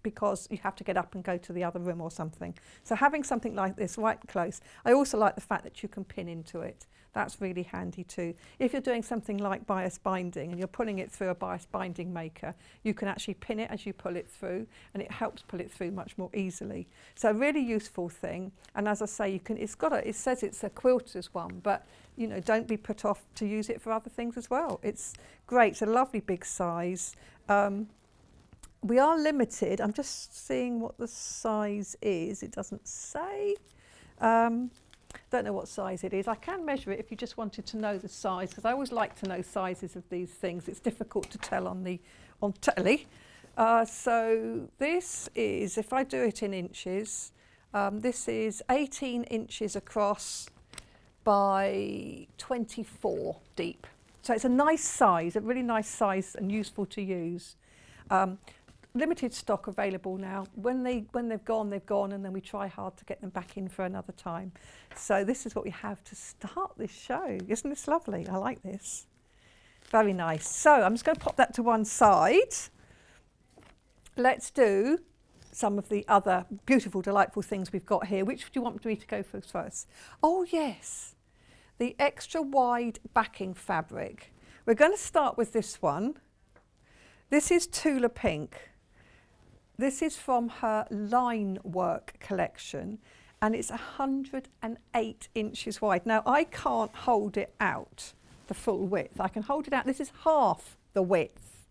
because you have to get up and go to the other room or something. So having something like this right close. I also like the fact that you can pin into it. That's really handy too. If you're doing something like bias binding and you're pulling it through a bias binding maker, you can actually pin it as you pull it through and it helps pull it through much more easily. So a really useful thing. And as I say, you can, it says it's a quilter's one, but you know, don't be put off to use it for other things as well. It's great, it's a lovely big size. We are limited. I'm just seeing what the size is. It doesn't say. Don't know what size it is. I can measure it if you just wanted to know the size, because I always like to know sizes of these things. It's difficult to tell on telly. So this is, if I do it in inches, this is 18 inches across by 24 deep. So it's a nice size, a really nice size and useful to use. Limited stock available now. When they've gone, they've gone, and then we try hard to get them back in for another time. So this is what we have to start this show. Isn't this lovely? I like this. Very nice. So I'm just going to pop that to one side. Let's do some of the other beautiful, delightful things we've got here. Which do you want me to go for first? Oh yes, the extra wide backing fabric. We're going to start with this one. This is Tula Pink. This is from her line work collection and it's 108 inches wide. Now I can't hold it out the full width. I can hold it out. This is half the width.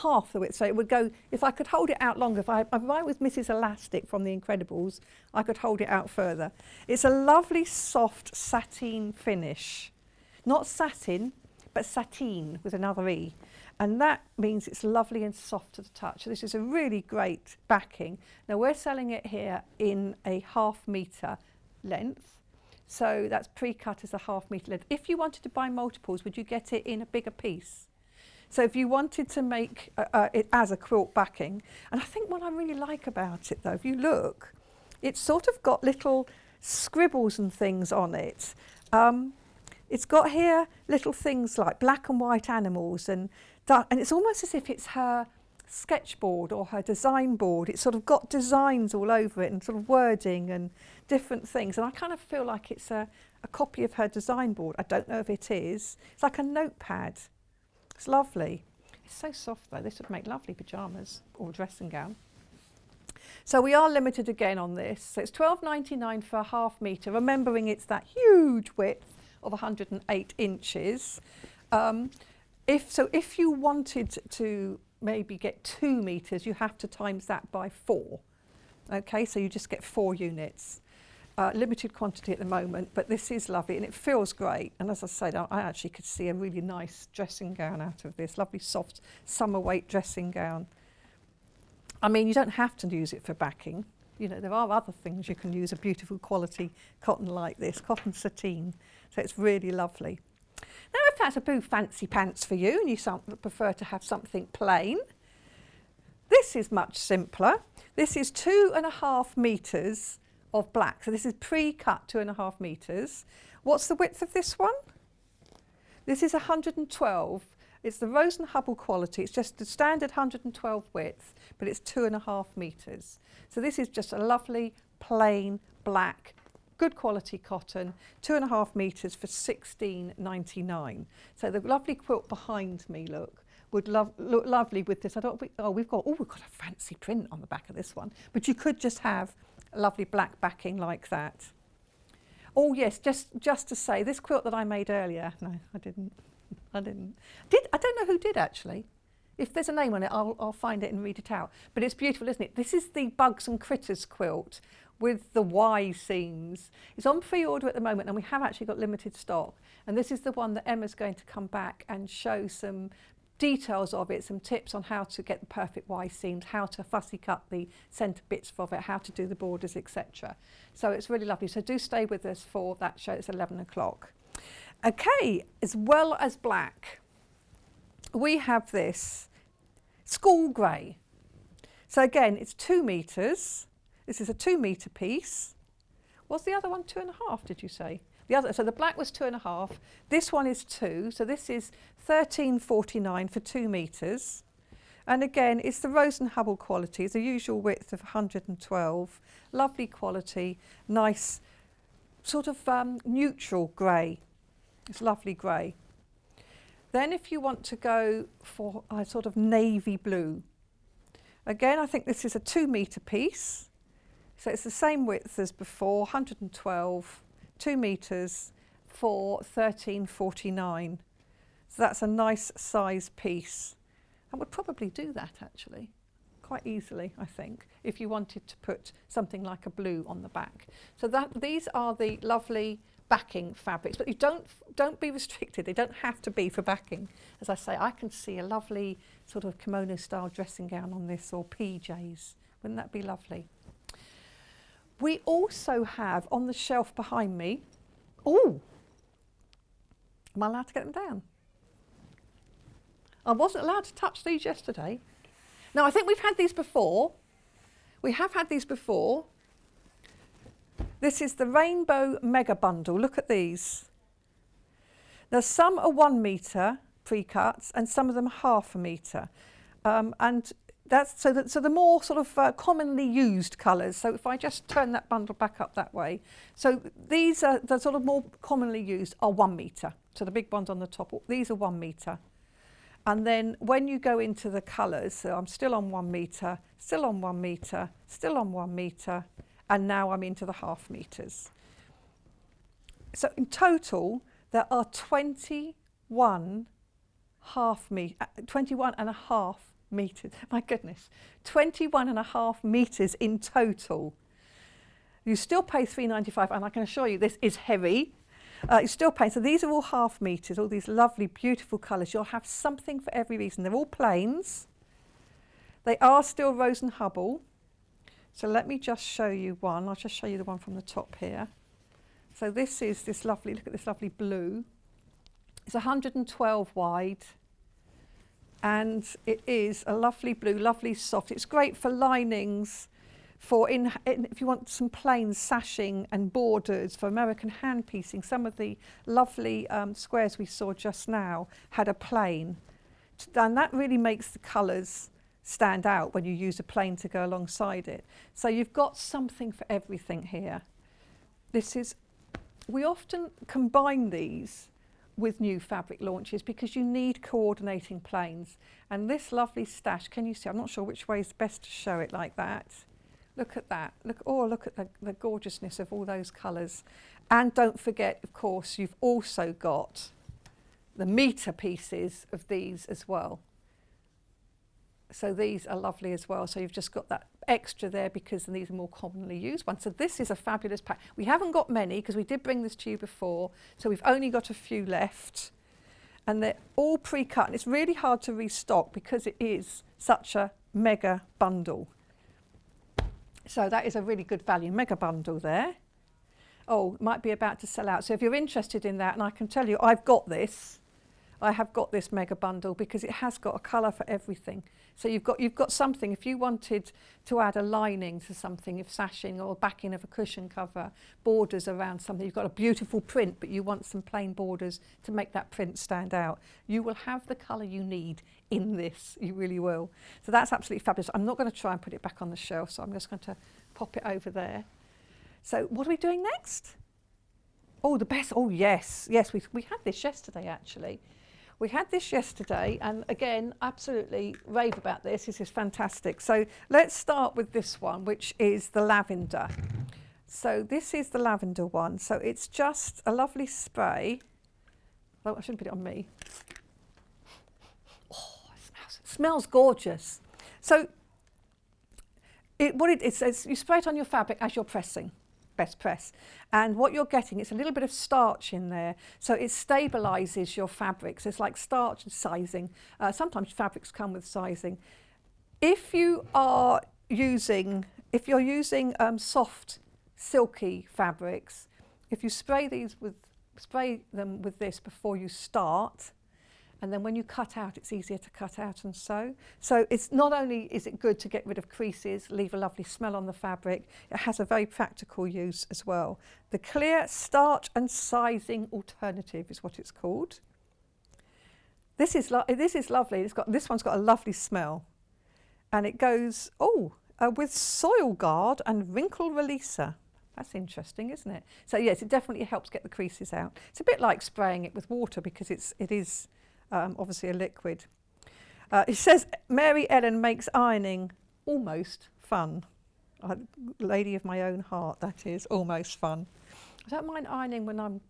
Half the width. So it would go, if I could hold it out longer, if I was Mrs. Elastic from The Incredibles, I could hold it out further. It's a lovely soft sateen finish. Not satin, but sateen with another E. And that means it's lovely and soft to the touch. So this is a really great backing. Now we're selling it here in a 1/2 metre length. So that's pre-cut as a 1/2 metre length. If you wanted to buy multiples, would you get it in a bigger piece? So if you wanted to make it as a quilt backing, and I think what I really like about it though, if you look, it's sort of got little scribbles and things on it. It's got here little things like black and white animals and it's almost as if it's her sketchboard or her design board. It's sort of got designs all over it and sort of wording and different things. And I kind of feel like it's a copy of her design board. I don't know if it is. It's like a notepad. It's lovely. It's so soft though. This would make lovely pyjamas or dressing gown. So we are limited again on this. So it's £12.99 for a 1/2 metre, remembering it's that huge width of 108 inches. If you wanted to maybe get 2 metres, you have to times that by 4. Okay, so you just get 4 units. Limited quantity at the moment, but this is lovely and it feels great. And as I said, I actually could see a really nice dressing gown out of this. Lovely soft summer weight dressing gown. I mean, you don't have to use it for backing. You know, there are other things you can use a beautiful quality cotton like this, cotton sateen. So it's really lovely. Now, if that's a boo fancy pants for you and you prefer to have something plain, this is much simpler. This is 2.5 metres of black. So this is pre-cut 2.5 metres. What's the width of this one? This is 112. It's the Rose and Hubble quality. It's just the standard 112 width, but it's 2.5 metres. So this is just a lovely, plain, black, good quality cotton, 2.5 metres for £16.99. So the lovely quilt behind me, look, would look lovely with this. We've got a fancy print on the back of this one, but you could just have a lovely black backing like that. Oh yes, just to say, this quilt that I made earlier, no, I didn't. I don't know who did actually. If there's a name on it, I'll find it and read it out. But it's beautiful, isn't it? This is the Bugs and Critters quilt with the Y seams. It's on pre-order at the moment, and we have actually got limited stock. And this is the one that Emma's going to come back and show some details of it, some tips on how to get the perfect Y seams, how to fussy cut the centre bits of it, how to do the borders, etc. So it's really lovely. So do stay with us for that show. It's 11 o'clock. Okay, as well as black, we have this school grey. So again, it's 2 metres. This is a 2 metre piece. Was the other one 2.5, did you say? So the black was 2.5. This one is 2. So this is £13.49 for 2 metres. And again, it's the Rose and Hubble quality. It's the usual width of 112. Lovely quality, nice sort of neutral grey. It's lovely grey. Then if you want to go for a sort of navy blue, again, I think this is a 2 metre piece. So it's the same width as before, 112, 2 metres for £13.49. So that's a nice size piece. I would probably do that actually, quite easily, I think, if you wanted to put something like a blue on the back. So these are the lovely backing fabrics, but you don't be restricted. They don't have to be for backing. As I say, I can see a lovely sort of kimono style dressing gown on this, or PJs. Wouldn't that be lovely? We also have on the shelf behind me, am I allowed to get them down? I wasn't allowed to touch these yesterday. Now I think we've had these before. We have had these before. This is the Rainbow Mega Bundle. Look at these. Now some are 1 metre pre-cuts and some of them 1/2 metre. And that's so the more sort of commonly used colours. So if I just turn that bundle back up that way. So these are the sort of more commonly used are 1 metre. So the big ones on the top, these are 1 metre. And then when you go into the colours, so I'm still on 1 metre, still on 1 metre, still on 1 metre, and now I'm into the 1/2 metres. So in total, there are 21 and a half metres. My goodness, 21.5 metres in total. You still pay £3.95, and I can assure you this is heavy. You still pay. So these are all 1/2 metres, all these lovely, beautiful colours. You'll have something for every reason. They're all plains. They are still Rose and Hubble. So let me just show you one. I'll just show you the one from the top here. So this is this lovely, look at this lovely blue. It's 112 wide. And it is a lovely blue, lovely soft. It's great for linings, for if you want some plain sashing and borders, for American hand piecing. Some of the lovely squares we saw just now had a plain. And that really makes the colours stand out when you use a plain to go alongside it. So you've got something for everything here. We often combine these with new fabric launches because you need coordinating plains. And this lovely stash, can you see? I'm not sure which way is best to show it like that. Look at that. Look at the gorgeousness of all those colours. And don't forget, of course, you've also got the metre pieces of these as well. So these are lovely as well. So you've just got that extra there because these are more commonly used ones. So this is a fabulous pack. We haven't got many because we did bring this to you before. So we've only got a few left. And they're all pre-cut. And it's really hard to restock because it is such a mega bundle. So that is a really good value mega bundle there. Oh, it might be about to sell out. So if you're interested in that, and I can tell you I've got this. I have got this mega bundle because it has got a colour for everything. So you've got something. If you wanted to add a lining to something, if sashing or backing of a cushion cover, borders around something, you've got a beautiful print, but you want some plain borders to make that print stand out, you will have the colour you need in this. You really will. So that's absolutely fabulous. I'm not going to try and put it back on the shelf, so I'm just going to pop it over there. So what are we doing next? Oh, the best. Oh, yes. Yes, we had this yesterday, actually. We had this yesterday, and again, absolutely rave about this. This is fantastic. So let's start with this one, which is the lavender. So this is the lavender one. So it's just a lovely spray. Oh, I shouldn't put it on me. Oh, it smells gorgeous. So what it says, you spray it on your fabric as you're pressing. Best press, and what you're getting, it's a little bit of starch in there, so it stabilizes your fabrics. It's like starch and sizing. Sometimes fabrics come with sizing. If you're using soft silky fabrics, if you spray them with this before you start, and then when you cut out, it's easier to cut out and sew. So it's not only is it good to get rid of creases, leave a lovely smell on the fabric, it has a very practical use as well. The Clear Starch and Sizing Alternative is what it's called. This is lovely. This one's got a lovely smell. And it goes, with Soil Guard and Wrinkle Releaser. That's interesting, isn't it? So yes, it definitely helps get the creases out. It's a bit like spraying it with water because it is obviously a liquid. It says Mary Ellen makes ironing almost fun. Lady of my own heart, that is, almost fun. I don't mind ironing when I'm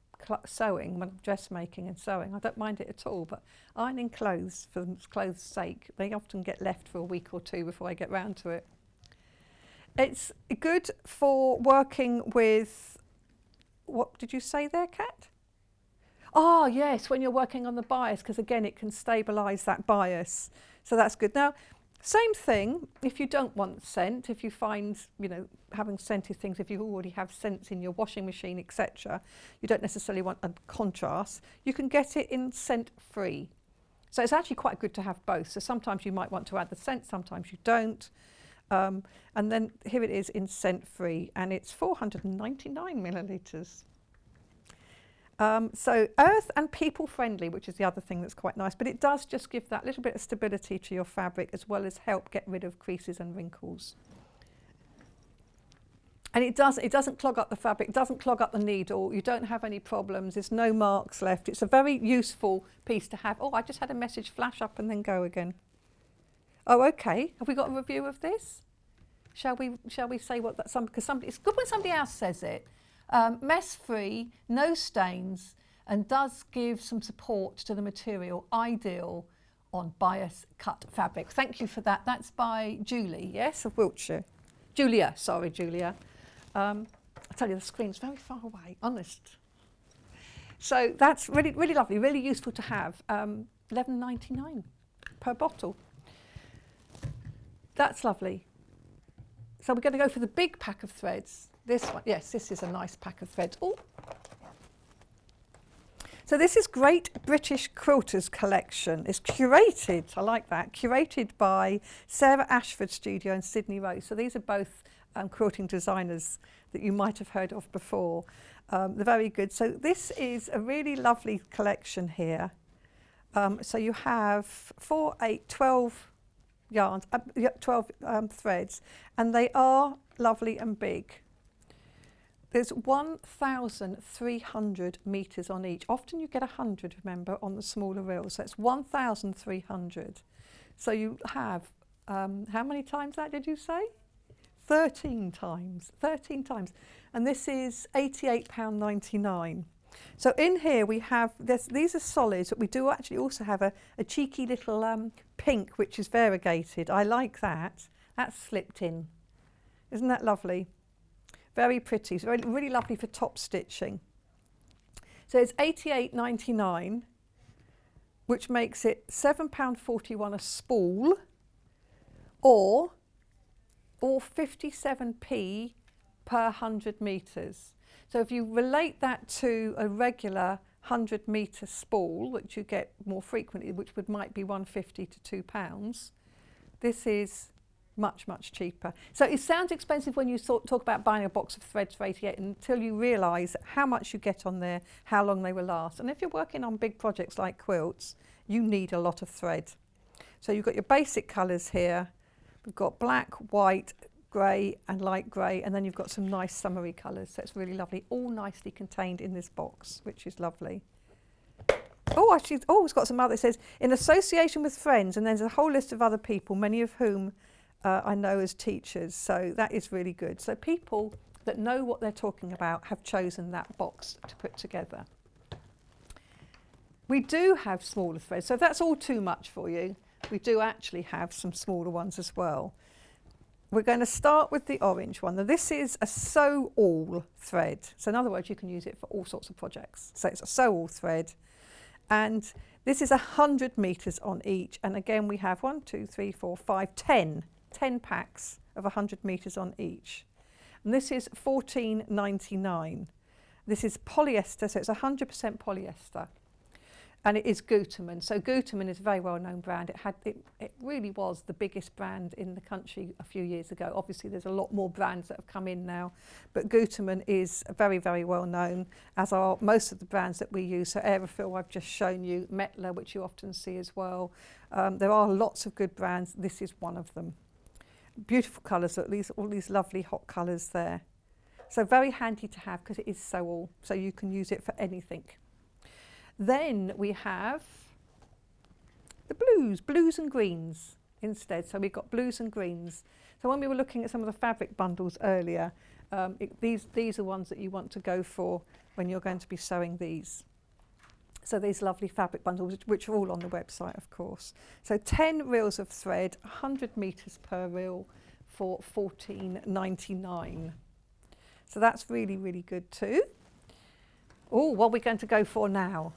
sewing, when I'm dressmaking and sewing. I don't mind it at all, but ironing clothes for clothes' sake, they often get left for a week or two before I get round to it. It's good for working with, what did you say there, Kat? Oh, yes, when you're working on the bias, because again, it can stabilise that bias. So that's good. Now, same thing, if you don't want scent, if you find, having scented things, if you already have scents in your washing machine, etc., you don't necessarily want a contrast, you can get it in scent-free. So it's actually quite good to have both. So sometimes you might want to add the scent, sometimes you don't. And then here it is in scent-free, and it's 499 millilitres. So earth and people friendly, which is the other thing that's quite nice, but it does just give that little bit of stability to your fabric as well as help get rid of creases and wrinkles. And it doesn't clog up the fabric, it doesn't clog up the needle, you don't have any problems, there's no marks left. It's a very useful piece to have. Oh, I just had a message flash up and then go again. Oh, okay, have we got a review of this? Shall we say what that, because it's good when somebody else says it. Mess-free, no stains, and does give some support to the material, ideal on bias cut fabric. Thank you for that. That's by Julie, yes, of Wiltshire. Julia, sorry, Julia. I tell you, the screen's very far away, honest. So that's really, really lovely, really useful to have. $11.99 per bottle. That's lovely. So we're going to go for the big pack of threads. This one, yes, this is a nice pack of threads. Ooh. So this is Great British Quilters Collection. It's curated, I like that, curated by Sarah Ashford Studio and Sydney Rose. So these are both quilting designers that you might have heard of before. They're very good. So this is a really lovely collection here. So you have 4, 8, 12 yarns, 12 threads, and they are lovely and big. There's 1,300 metres on each. Often you get 100, remember, on the smaller reels. So it's 1,300. So you have, how many times that did you say? 13 times, 13 times. And this is £88.99. So in here we have, these are solids, but we do actually also have a cheeky little pink, which is variegated. I like that. That's slipped in. Isn't that lovely? Very pretty, it's really lovely for top stitching. So it's £88.99, which makes it £7.41 a spool, or 57p per 100 metres. So if you relate that to a regular 100 metre spool, which you get more frequently, which might be £1.50 to £2, this is much, much cheaper. So it sounds expensive when you talk about buying a box of threads for 88 until you realise how much you get on there, how long they will last. And if you're working on big projects like quilts, you need a lot of thread. So you've got your basic colours here. We've got black, white, grey and light grey, and then you've got some nice summery colours, so it's really lovely, all nicely contained in this box, which is lovely. Oh, actually, oh, it's got some other, it says, in association with friends, and there's a whole list of other people, many of whom I know as teachers, so that is really good. So people that know what they're talking about have chosen that box to put together. We do have smaller threads, so if that's all too much for you, we do actually have some smaller ones as well. We're going to start with the orange one. Now this is a sew all thread. So in other words, you can use it for all sorts of projects. So it's a sew all thread. And this is 100 metres on each. And again, we have 10 packs of 100 metres on each. And this is $14.99. This is polyester, so it's 100% polyester. And it is Gutermann. So Gutermann is a very well-known brand. It really was the biggest brand in the country a few years ago. Obviously, there's a lot more brands that have come in now, but Gutermann is very, very well known, as are most of the brands that we use. So Aerofil, I've just shown you, Metler, which you often see as well. There are lots of good brands. This is one of them. Beautiful colours, all these lovely hot colours there. So very handy to have because it is sew all, so you can use it for anything. Then we have the blues and greens instead. So we've got blues and greens. So when we were looking at some of the fabric bundles earlier, these are ones that you want to go for when you're going to be sewing these. So these lovely fabric bundles, which are all on the website, of course. So 10 reels of thread, 100 metres per reel for $14.99. So that's really, really good too. Oh, what are we going to go for now?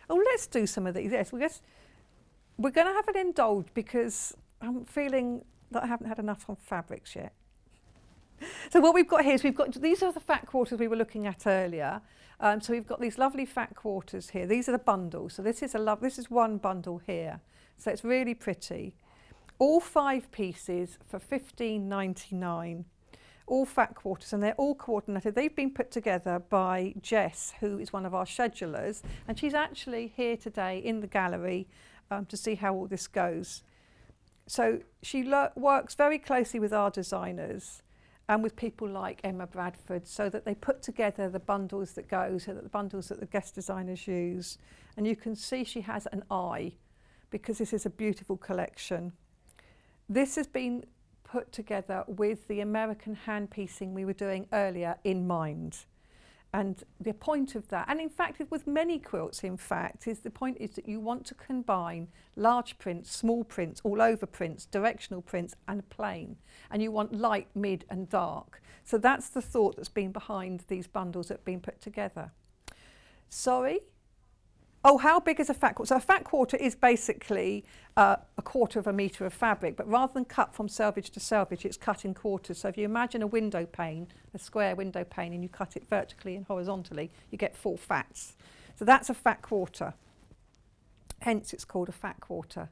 Oh, let's do some of these. Yes, we're going to have an indulge because I'm feeling that I haven't had enough on fabrics yet. So what we've got here is these are the fat quarters we were looking at earlier. So we've got these lovely fat quarters here. These are the bundles. So this is one bundle here. So it's really pretty. All 5 pieces for $15.99. All fat quarters, and they're all coordinated. They've been put together by Jess, who is one of our schedulers, and she's actually here today in the gallery to see how all this goes. So she works very closely with our designers and with people like Emma Bradford, so that they put together the bundles that go, so that the bundles that the guest designers use. And you can see she has an eye, because this is a beautiful collection. This has been put together with the American hand piecing we were doing earlier in mind. And the point of that, and in fact with many quilts in fact, the point is that you want to combine large prints, small prints, all over prints, directional prints and plain. And you want light, mid and dark. So that's the thought that's been behind these bundles that have been put together. Sorry? Oh, how big is a fat quarter? So a fat quarter is basically a quarter of a metre of fabric, but rather than cut from selvage to selvage, it's cut in quarters. So if you imagine a window pane, a square window pane, and you cut it vertically and horizontally, you get 4 fats. So that's a fat quarter. Hence it's called a fat quarter.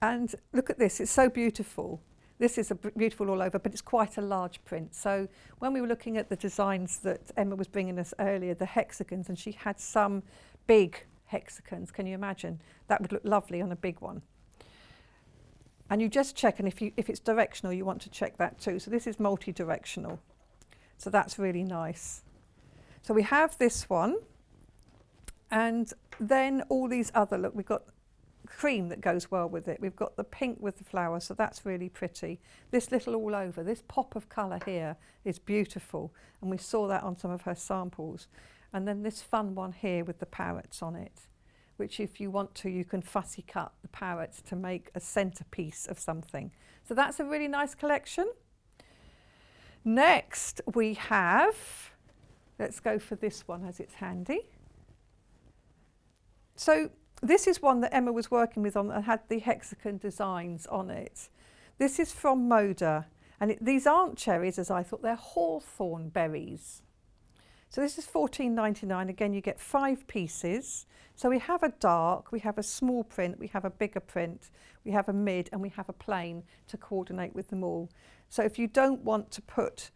And look at this, it's so beautiful. This is beautiful all over, but it's quite a large print. So when we were looking at the designs that Emma was bringing us earlier, the hexagons, and she had some big hexagons, can you imagine? That would look lovely on a big one. And you just check, and if it's directional, you want to check that too. So this is multi-directional. So that's really nice. So we have this one, and then all these other, look, we've got cream that goes well with it. We've got the pink with the flower, so that's really pretty. This little all over, this pop of colour here is beautiful, and we saw that on some of her samples. And then this fun one here with the parrots on it, which if you want to, you can fussy cut the parrots to make a centerpiece of something. So that's a really nice collection. Next we have, let's go for this one as it's handy. So this is one that Emma was working with and had the hexagon designs on it. This is from Moda, and these aren't cherries as I thought, they're hawthorn berries. So this is $14.99. Again, you get 5 pieces. So we have a dark, we have a small print, we have a bigger print, we have a mid, and we have a plain to coordinate with them all. So if you don't want to put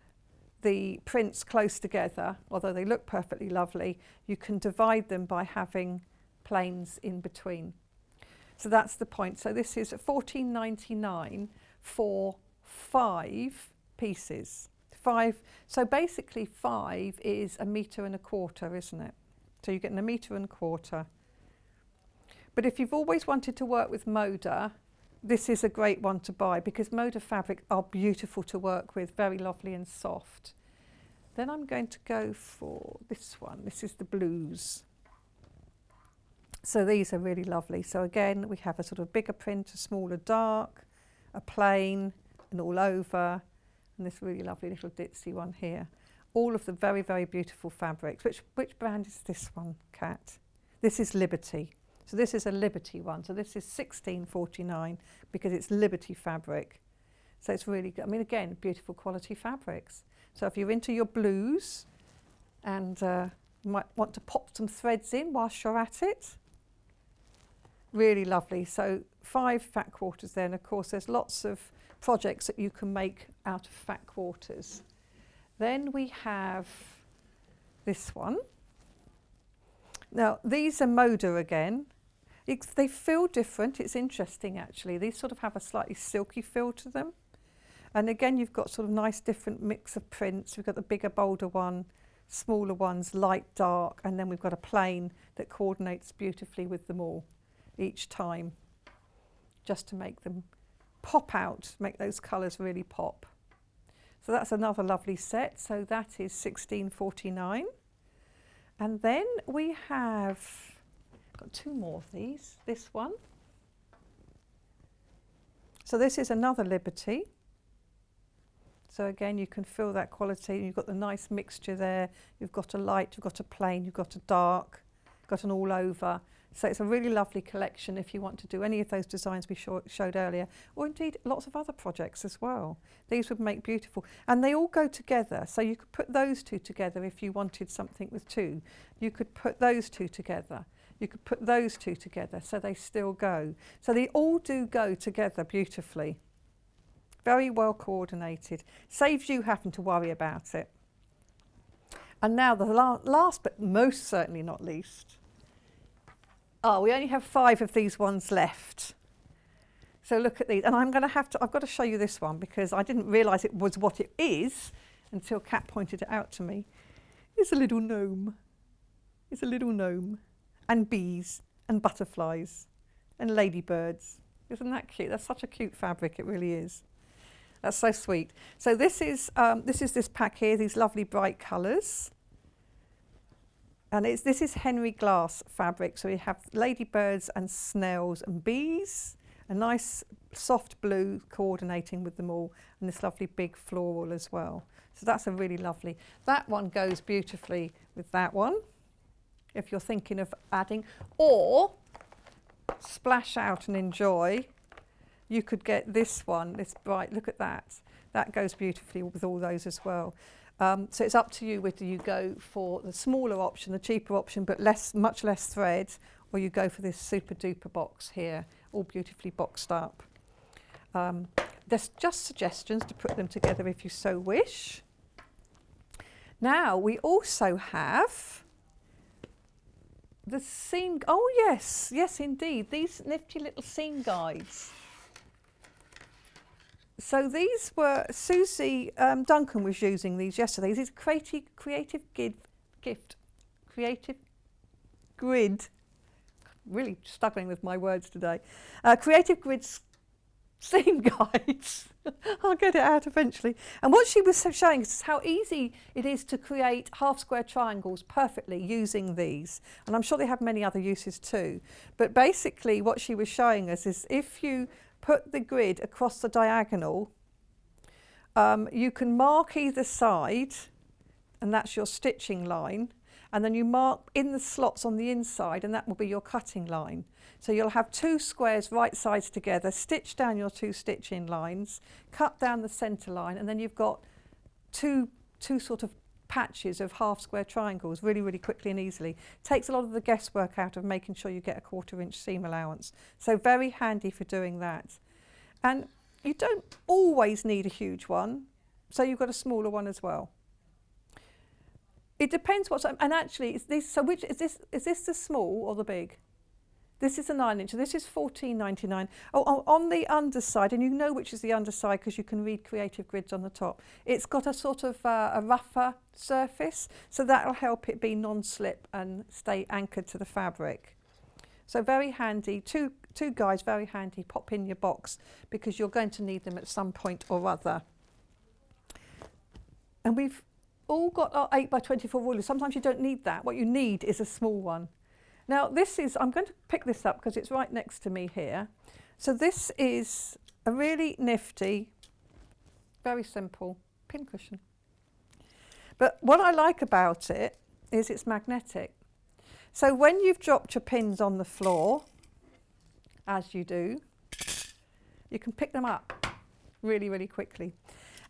the prints close together, although they look perfectly lovely, you can divide them by having planes in between. So that's the point. So this is $14.99 for 5 pieces. 5, so basically 5 is 1.25 meters, isn't it? So you're getting 1.25 meters. But if you've always wanted to work with Moda, this is a great one to buy because Moda fabric are beautiful to work with, very lovely and soft. Then I'm going to go for this one. This is the blues. So these are really lovely. So again, we have a sort of bigger print, a smaller dark, a plain, and all over, and this really lovely little ditzy one here. All of the very, very beautiful fabrics. Which brand is this one, Kat? This is Liberty. So this is a Liberty one. So this is £16.49 because it's Liberty fabric. So it's really good. I mean, again, beautiful quality fabrics. So if you're into your blues and you might want to pop some threads in whilst you're at it, really lovely. So 5 fat quarters there, and of course there's lots of projects that you can make out of fat quarters. Then we have this one. Now these are Moda again. They feel different. It's interesting actually. These sort of have a slightly silky feel to them. And again, you've got sort of nice different mix of prints. We've got the bigger, bolder one, smaller ones, light, dark, and then we've got a plain that coordinates beautifully with them all each time, just to make them pop out, make those colours really pop. So that's another lovely set. So that is £16.49. And then we have got 2 more of these. This one. So this is another Liberty. So again, you can feel that quality. You've got the nice mixture there. You've got a light, you've got a plain, you've got a dark, you've got an all over. So it's a really lovely collection if you want to do any of those designs we showed earlier, or indeed lots of other projects as well. These would make beautiful. And they all go together. So you could put those 2 together if you wanted something with 2. You could put those 2 together. You could put those 2 together, so they still go. So they all do go together beautifully. Very well coordinated. Saves you having to worry about it. And now the last but most certainly not least. Oh, we only have 5 of these ones left. So look at these. And I've got to show you this one because I didn't realise it was what it is until Kat pointed it out to me. It's a little gnome. It's a little gnome. And bees and butterflies and ladybirds. Isn't that cute? That's such a cute fabric, it really is. That's so sweet. So this is this pack here, these lovely bright colours. And this is Henry Glass fabric. So we have ladybirds and snails and bees, a nice soft blue coordinating with them all, and this lovely big floral as well. So that's a really lovely. That one goes beautifully with that one, if you're thinking of adding, or splash out and enjoy. You could get this one, this bright, look at that. That goes beautifully with all those as well. So it's up to you whether you go for the smaller option, the cheaper option, but much less thread, or you go for this super duper box here, all beautifully boxed up. There's just suggestions to put them together if you so wish. Now we also have the seam, oh yes, yes indeed, these nifty little seam guides. So these were, Susie Duncan was using these yesterday. These creative grid, really struggling with my words today. Creative grid seam guides. I'll get it out eventually. And what she was showing us is how easy it is to create half square triangles perfectly using these. And I'm sure they have many other uses too. But basically what she was showing us is if you put the grid across the diagonal, you can mark either side, and that's your stitching line, and then you mark in the slots on the inside, and that will be your cutting line. So you'll have 2 squares right sides together, stitch down your 2 stitching lines, cut down the centre line, and then you've got two sort of patches of half square triangles really, really quickly and easily. Takes a lot of the guesswork out of making sure you get a 1/4 inch seam allowance. So very handy for doing that. And you don't always need a huge one, so you've got a smaller one as well. It depends what's, and actually is this, so which is this the small or the big? This is a 9-inch, this is $14.99. Oh, on the underside, and you know which is the underside because you can read creative grids on the top, it's got a sort of a rougher surface, so that'll help it be non-slip and stay anchored to the fabric. So very handy, two guys, very handy, pop in your box because you're going to need them at some point or other. And we've all got our 8x24 rulers. Sometimes you don't need that. What you need is a small one. Now this is, I'm going to pick this up because it's right next to me here. So this is a really nifty, very simple pincushion. But what I like about it is it's magnetic. So when you've dropped your pins on the floor, as you do, you can pick them up really, really quickly.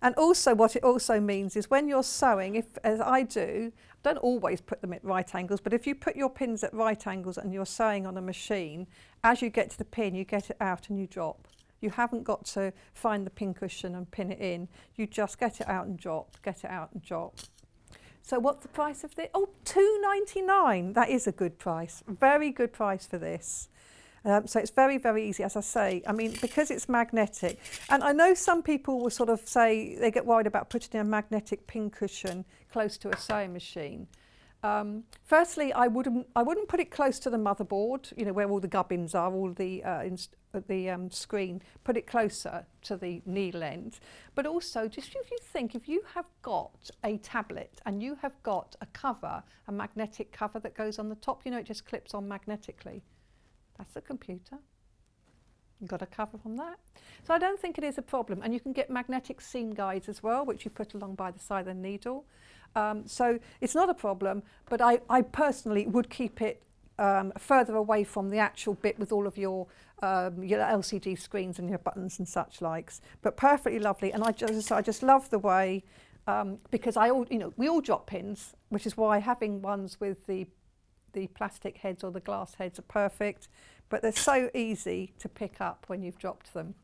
And also what it also means is when you're sewing, if, as I do, don't always put them at right angles, but if you put your pins at right angles and you're sewing on a machine, as you get to the pin, you get it out and you drop. You haven't got to find the pincushion and pin it in. You just get it out and drop, get it out and drop. So what's the price of this? Oh, $2.99. That is a good price. Very good price for this. So it's very, very easy, as I say. I mean, because it's magnetic. And I know some people will sort of say they get worried about putting a magnetic pincushion close to a sewing machine. Firstly, I wouldn't put it close to the motherboard, you know, where all the gubbins are, all the screen. Put it closer to the needle end. But also, just if you think, if you have got a tablet and you have got a cover, a magnetic cover that goes on the top, you know, it just clips on magnetically. That's the computer. You've got a cover on that. So I don't think it is a problem. And you can get magnetic seam guides as well, which you put along by the side of the needle. So it's not a problem, but I personally would keep it further away from the actual bit with all of your LCD screens and your buttons and such likes. But perfectly lovely. And I just love the way, because we all drop pins, which is why having ones with the plastic heads or the glass heads are perfect, but they're so easy to pick up when you've dropped them.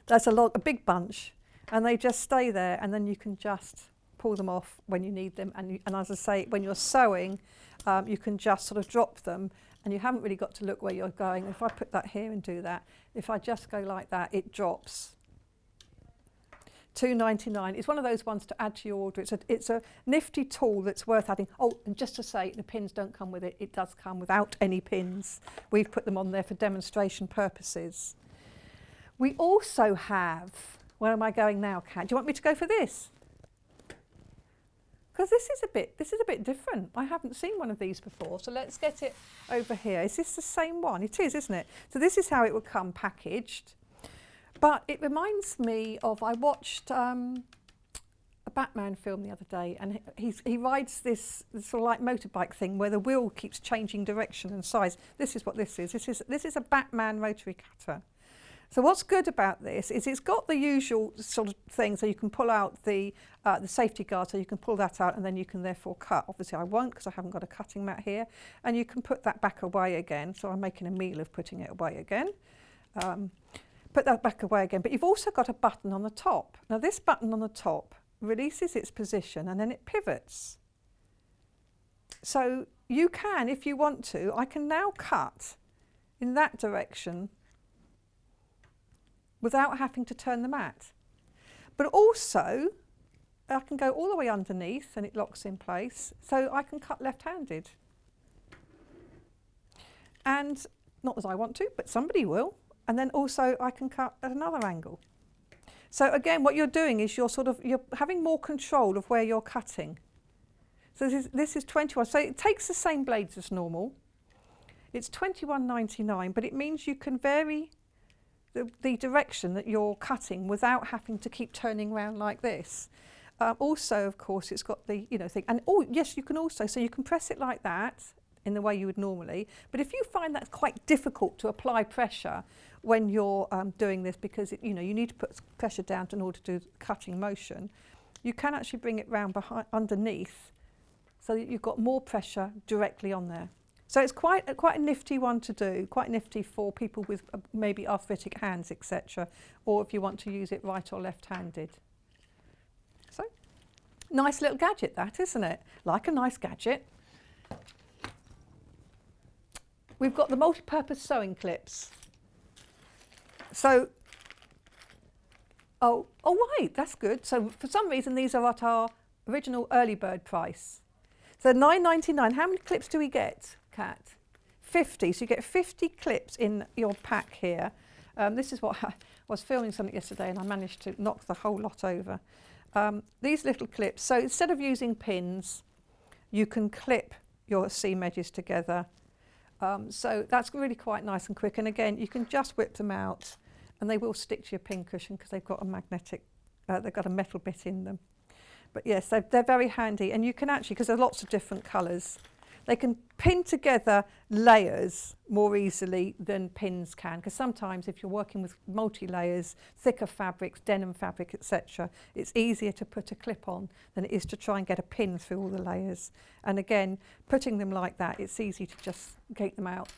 There's a big bunch, and they just stay there, and then you can just pull them off when you need them. And as I say, when you're sewing, you can just sort of drop them, and you haven't really got to look where you're going. If I put that here and do that, if I just go like that, it drops. $2.99. It's one of those ones to add to your order. It's a nifty tool that's worth adding. Oh, and just to say, the pins don't come with it. It does come without any pins. We've put them on there for demonstration purposes. We also have, where am I going now, Kat? Do you want me to go for this? Because this is a bit different. I haven't seen one of these before. So let's get it over here. Is this the same one? It is, isn't it? So this is how it would come packaged. But it reminds me of, I watched a Batman film the other day, and he rides this sort of like motorbike thing where the wheel keeps changing direction and size. This is what this is. This is a Batman rotary cutter. So what's good about this is it's got the usual sort of thing, so you can pull out the safety guard, so you can pull that out and then you can therefore cut. Obviously I won't because I haven't got a cutting mat here. And you can put that back away again. So I'm making a meal of putting it away again. Put that back away again, but you've also got a button on the top. Now this button on the top releases its position and then it pivots. So you can, if you want to, I can now cut in that direction without having to turn the mat. But also, I can go all the way underneath and it locks in place, so I can cut left-handed. And not as I want to, but somebody will. And then also I can cut at another angle. So again, what you're doing is you're having more control of where you're cutting. So this is 21. So it takes the same blades as normal. It's $21.99, but it means you can vary the direction that you're cutting without having to keep turning around like this. Also, of course, it's got the thing. And oh yes, you can also, so you can press it like that in the way you would normally. But if you find that's quite difficult to apply pressure when you're doing this, because you need to put pressure down in order to do cutting motion, you can actually bring it round underneath so that you've got more pressure directly on there. So it's quite a nifty one to do, quite nifty for people with maybe arthritic hands, etc., or if you want to use it right or left-handed. So, nice little gadget that, isn't it? Like a nice gadget. we've got the multi-purpose sewing clips. So, oh right, that's good. So for some reason these are at our original early bird price. So £9.99. How many clips do we get, Kat? 50. So you get 50 clips in your pack here. This is what I was filming something yesterday and I managed to knock the whole lot over. These little clips. So instead of using pins, you can clip your seam edges together. So that's really quite nice and quick. And again, you can just whip them out and they will stick to your pin cushion because they've got a magnetic, they've got a metal bit in them. But yes, they're very handy, and you can actually, because there are lots of different colours, they can pin together layers more easily than pins can, because sometimes if you're working with multi-layers, thicker fabrics, denim fabric, etc., it's easier to put a clip on than it is to try and get a pin through all the layers. And again, putting them like that, it's easy to just get them out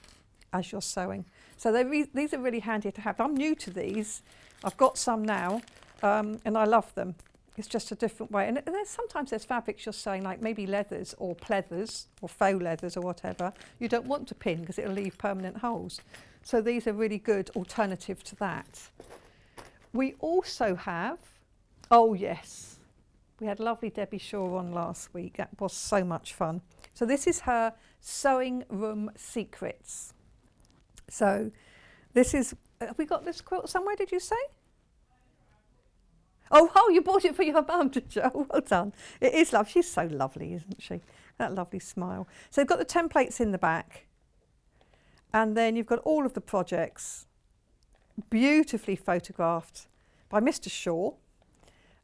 as you're sewing. So these are really handy to have. I'm new to these. I've got some now, and I love them. It's just a different way. And sometimes there's fabrics you're sewing, like maybe leathers or pleathers or faux leathers or whatever. You don't want to pin because it'll leave permanent holes. So these are really good alternative to that. We also have, oh yes, we had lovely Debbie Shaw on last week. That was so much fun. So this is her Sewing Room Secrets. So this is, have we got this quilt somewhere, did you say? Oh, you bought it for your mum, did you? Oh, well done. It is lovely. She's so lovely, isn't she? That lovely smile. So you've got the templates in the back. And then you've got all of the projects beautifully photographed by Mr. Shaw.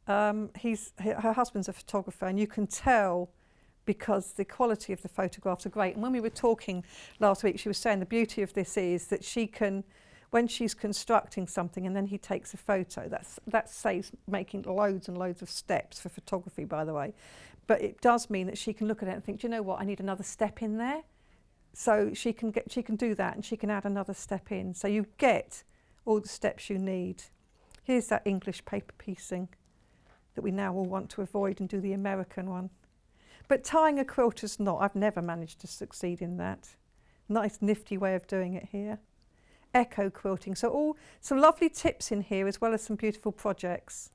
Her husband's a photographer, and you can tell because the quality of the photographs are great. And when we were talking last week, she was saying the beauty of this is that she can, when she's constructing something and then he takes a photo, that saves making loads and loads of steps for photography, by the way. But it does mean that she can look at it and think, do you know what, I need another step in there. So she can do that, and she can add another step in. So you get all the steps you need. Here's that English paper piecing that we now all want to avoid and do the American one. But tying a quilter's knot, I've never managed to succeed in that. Nice nifty way of doing it here. Echo quilting, so some lovely tips in here as well as some beautiful projects.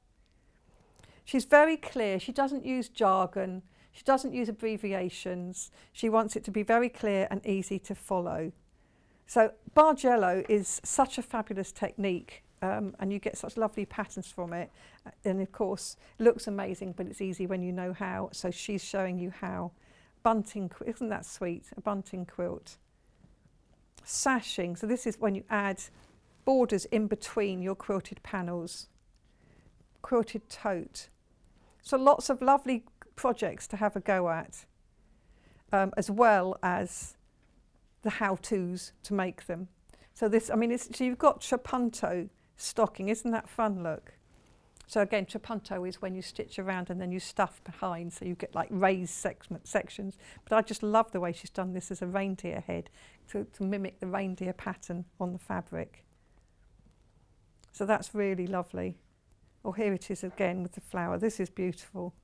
She's very clear. She doesn't use jargon. She doesn't use abbreviations. She wants it to be very clear and easy to follow. So Bargello is such a fabulous technique, and you get such lovely patterns from it. And of course, it looks amazing, but it's easy when you know how. So she's showing you how. Bunting, isn't that sweet? A bunting quilt. Sashing, so this is when you add borders in between your quilted panels. Quilted tote. So lots of lovely projects to have a go at, as well as the how-tos to make them. So this, I mean, so you've got trapunto stocking, isn't that fun, look? So again, trapunto is when you stitch around and then you stuff behind, so you get like raised sections. But I just love the way she's done this as a reindeer head to mimic the reindeer pattern on the fabric. So that's really lovely. Oh, here it is again with the flower. This is beautiful.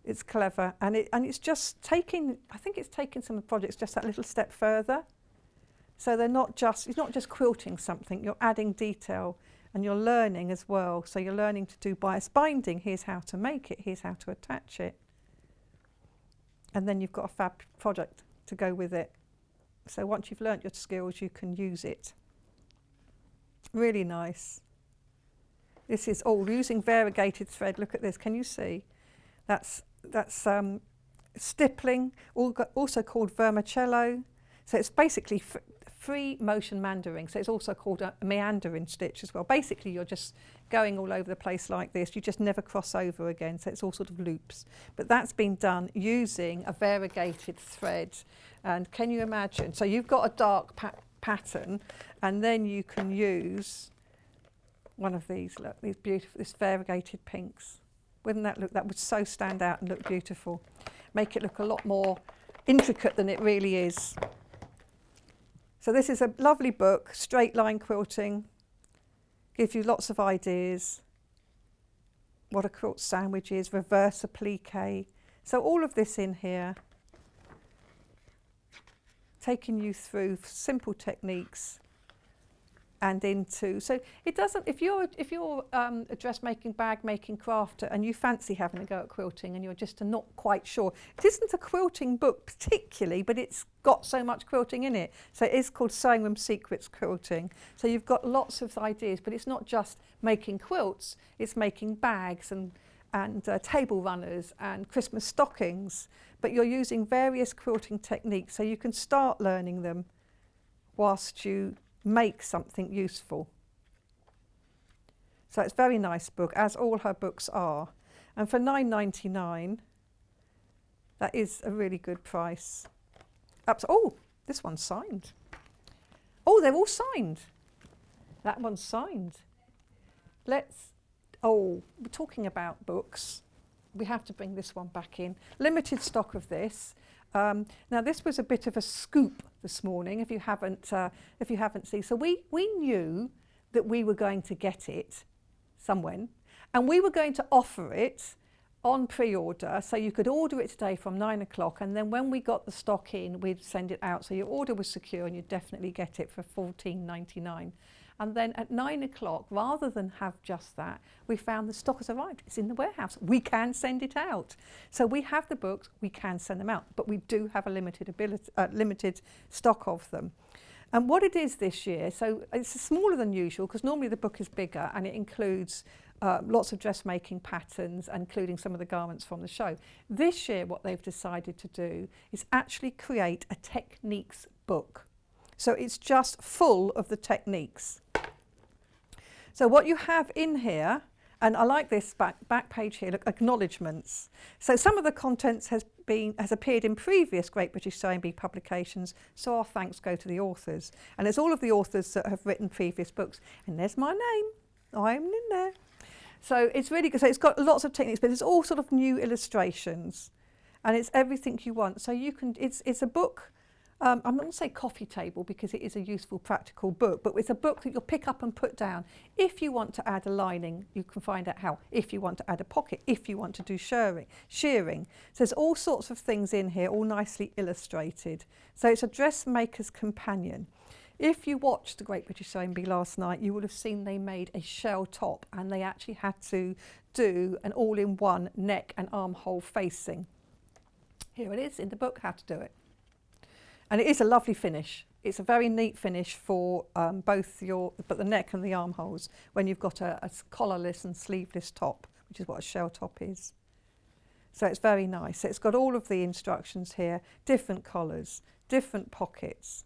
It's clever, and it's just taking, I think it's taking some of the projects just that little step further. So it's not just quilting something, you're adding detail. And you're learning as well. So you're learning to do bias binding. Here's how to make it. Here's how to attach it. And then you've got a fab project to go with it. So once you've learnt your skills, you can use it. Really nice. This is all using variegated thread. Look at this. Can you see? That's stippling, also called vermicello. So it's basically free motion mandering, so it's also called a meandering stitch as well. Basically, you're just going all over the place like this. You just never cross over again, so it's all sort of loops. But that's been done using a variegated thread. And can you imagine? So you've got a dark pattern, and then you can use one of these. Look, these beautiful, this variegated pinks. Wouldn't that look? That would so stand out and look beautiful. Make it look a lot more intricate than it really is. So this is a lovely book, Straight Line Quilting. Gives you lots of ideas. What a quilt sandwich is, reverse applique. So all of this in here. taking you through simple techniques and into, so it doesn't, if you're a dressmaking, bag making crafter and you fancy having a go at quilting and you're just not quite sure, it isn't a quilting book particularly, but it's got so much quilting in it. So it is called Sewing Room Secrets Quilting. So you've got lots of ideas, but it's not just making quilts, it's making bags and table runners and Christmas stockings, but you're using various quilting techniques so you can start learning them whilst you make something useful. So it's a very nice book, as all her books are. And for £9.99, that is a really good price. Oh, this one's signed. Oh, they're all signed. That one's signed. We're talking about books. We have to bring this one back in. Limited stock of this. Now this was a bit of a scoop this morning, if you haven't seen. So we knew that we were going to get it somewhere, and we were going to offer it on pre-order, so you could order it today from 9 o'clock, and then when we got the stock in, we'd send it out. So your order was secure and you'd definitely get it for $14.99. And then at 9 o'clock, rather than have just that, we found the stock has arrived. It's in the warehouse. We can send it out. So we have the books, we can send them out, but we do have a limited stock of them. And what it is this year, so it's smaller than usual because normally the book is bigger and it includes lots of dressmaking patterns, including some of the garments from the show. This year, what they've decided to do is actually create a techniques book. So it's just full of the techniques. So what you have in here, and I like this back page here, look, acknowledgements. So some of the contents has appeared in previous Great British Sewing Bee publications, so our thanks go to the authors. And it's all of the authors that have written previous books. And there's my name, I'm in there. So it's really good. So it's got lots of techniques, but it's all sort of new illustrations. And it's everything you want. So you can, it's a book. I'm not going to say coffee table because it is a useful, practical book, but it's a book that you'll pick up and put down. If you want to add a lining, you can find out how. If you want to add a pocket, if you want to do shearing. So there's all sorts of things in here, all nicely illustrated. So it's a dressmaker's companion. If you watched the Great British Sewing Bee last night, you would have seen they made a shell top and they actually had to do an all-in-one neck and armhole facing. Here it is in the book, how to do it. And it is a lovely finish. It's a very neat finish for both the neck and the armholes when you've got a collarless and sleeveless top, which is what a shell top is. So it's very nice. So it's got all of the instructions here, different collars, different pockets.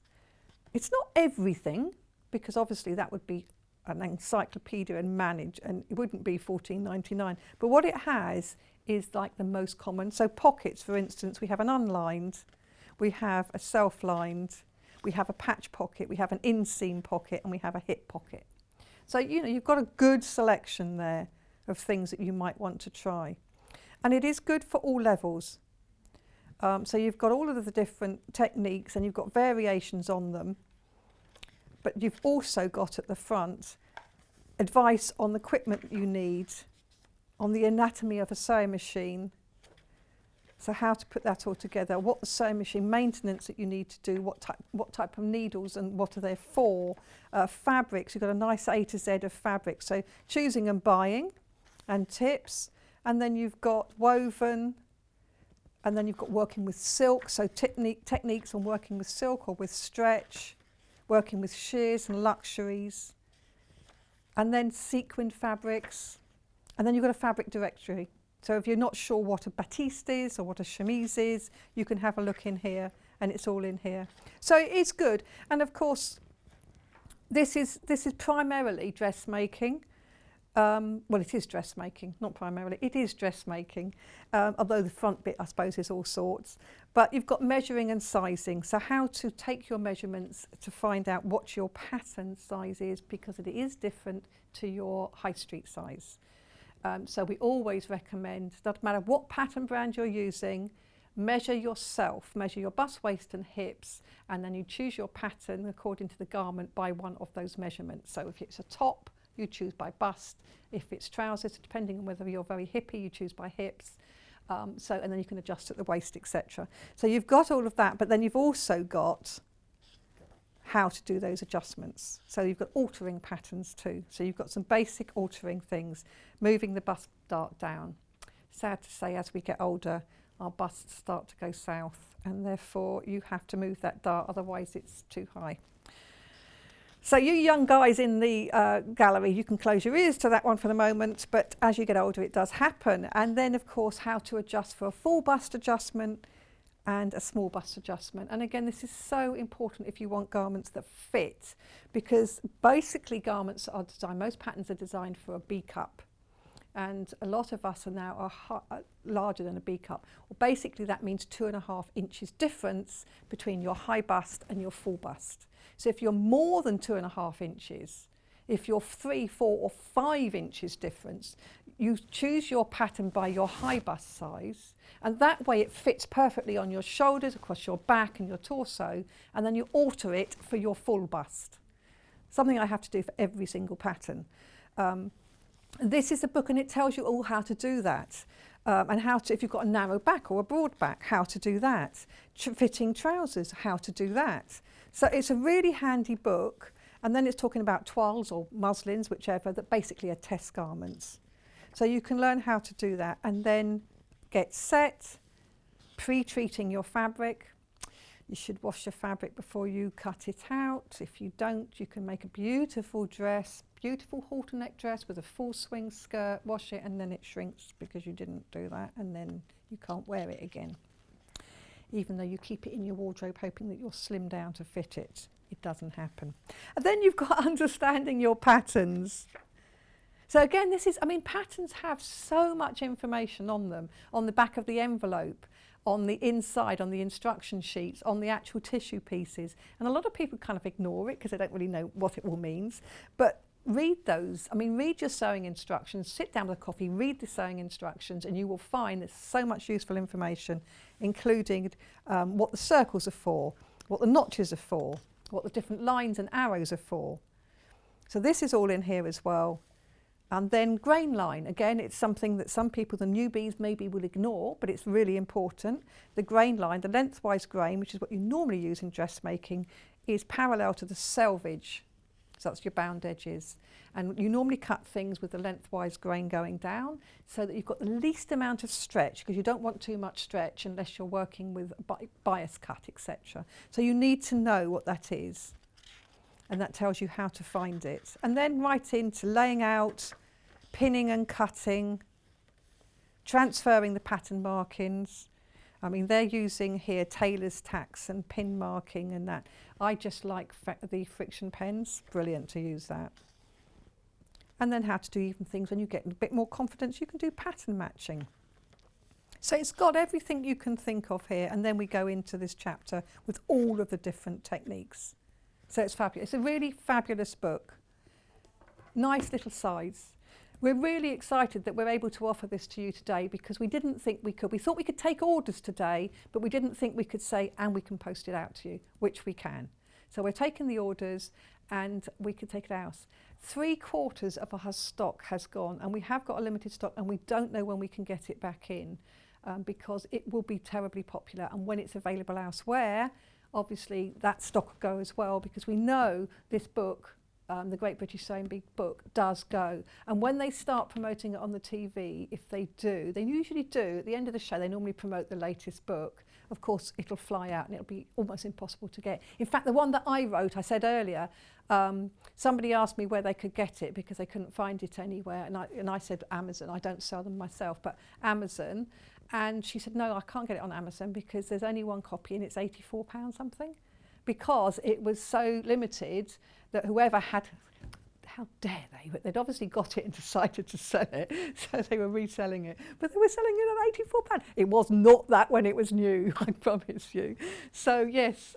It's not everything, because obviously that would be an encyclopedia and manage, and it wouldn't be $14.99. But what it has is like the most common. So pockets, for instance, we have an unlined, we have a self-lined, we have a patch pocket, we have an inseam pocket, and we have a hip pocket. So, you know, you've got a good selection there of things that you might want to try. And it is good for all levels. So you've got all of the different techniques and you've got variations on them. But you've also got at the front advice on the equipment that you need, on the anatomy of a sewing machine. So how to put that all together, what the sewing machine maintenance that you need to do, what type of needles and what are they for, fabrics, you've got a nice A to Z of fabrics. So choosing and buying and tips, and then you've got woven, and then you've got working with silk, so techniques on working with silk or with stretch, working with shears and luxuries, and then sequined fabrics, and then you've got a fabric directory. So if you're not sure what a batiste is or what a chemise is, you can have a look in here, and it's all in here. So it is good. And of course, this is primarily dressmaking. Well, it is dressmaking, not primarily. It is dressmaking, although the front bit, I suppose, is all sorts. But you've got measuring and sizing. So how to take your measurements to find out what your pattern size is, because it is different to your high street size. So we always recommend, doesn't matter what pattern brand you're using, measure yourself, measure your bust, waist and hips, and then you choose your pattern according to the garment by one of those measurements. So if it's a top, you choose by bust. If it's trousers, depending on whether you're very hippie, you choose by hips. And then you can adjust at the waist, etc. So you've got all of that, but then you've also got how to do those adjustments. So you've got altering patterns too. So you've got some basic altering things, moving the bust dart down. Sad to say, as we get older, our busts start to go south, and therefore you have to move that dart, otherwise it's too high. So you young guys in the gallery, you can close your ears to that one for the moment, but as you get older it does happen. And then of course how to adjust for a full bust adjustment and a small bust adjustment. And again, this is so important if you want garments that fit, because basically garments are designed, most patterns are designed for a B cup. And a lot of us are now larger than a B cup. Well, basically that means 2.5 inches difference between your high bust and your full bust. So if you're more than 2.5 inches, if you're 3, 4 or 5 inches difference, you choose your pattern by your high bust size, and that way it fits perfectly on your shoulders, across your back and your torso, and then you alter it for your full bust. Something I have to do for every single pattern. This is a book and it tells you all how to do that. And how to, if you've got a narrow back or a broad back, how to do that. Fitting trousers, how to do that. So it's a really handy book. And then it's talking about toiles or muslins, whichever, that basically are test garments. So you can learn how to do that and then get set, pre-treating your fabric. You should wash your fabric before you cut it out. If you don't, you can make a beautiful dress, beautiful halter neck dress with a full swing skirt, wash it and then it shrinks because you didn't do that, and then you can't wear it again. Even though you keep it in your wardrobe hoping that you'll slim down to fit it, it doesn't happen. And then you've got understanding your patterns. So again, this is, I mean, patterns have so much information on them, on the back of the envelope, on the inside, on the instruction sheets, on the actual tissue pieces. And a lot of people kind of ignore it because they don't really know what it all means. But read those. I mean, read your sewing instructions, sit down with a coffee, read the sewing instructions, and you will find there's so much useful information, including what the circles are for, what the notches are for, what the different lines and arrows are for. So this is all in here as well. And then grain line, again, it's something that some people, the newbies, maybe will ignore, but it's really important. The grain line, the lengthwise grain, which is what you normally use in dressmaking, is parallel to the selvage. So that's your bound edges. And you normally cut things with the lengthwise grain going down so that you've got the least amount of stretch, because you don't want too much stretch unless you're working with bias cut, etc. So you need to know what that is. And that tells you how to find it. And then right into laying out, pinning and cutting, transferring the pattern markings. I mean, they're using here tailor's tacks and pin marking and that. I just like the friction pens, brilliant to use that. And then how to do even things when you get a bit more confidence, you can do pattern matching. So it's got everything you can think of here, and then we go into this chapter with all of the different techniques. So it's fabulous. It's a really fabulous book. Nice little size. We're really excited that we're able to offer this to you today because we didn't think we could. We thought we could take orders today, but we didn't think we could say, and we can post it out to you, which we can. So we're taking the orders and we can take it out. 3/4 of our stock has gone, and we have got a limited stock, and we don't know when we can get it back in because it will be terribly popular. And when it's available elsewhere, obviously that stock will go as well, because we know this book, the Great British Sewing Bee book, does go. And when they start promoting it on the TV, if they do, they usually do, at the end of the show, they normally promote the latest book. Of course, it'll fly out and it'll be almost impossible to get. In fact, the one that I wrote, I said earlier, somebody asked me where they could get it because they couldn't find it anywhere. And I said Amazon. I don't sell them myself, but Amazon. And she said, no, I can't get it on Amazon because there's only one copy and it's £84 something. Because it was so limited that whoever had, how dare they, but they'd obviously got it and decided to sell it, so they were reselling it. But they were selling it at £84. It was not that when it was new, I promise you. So yes,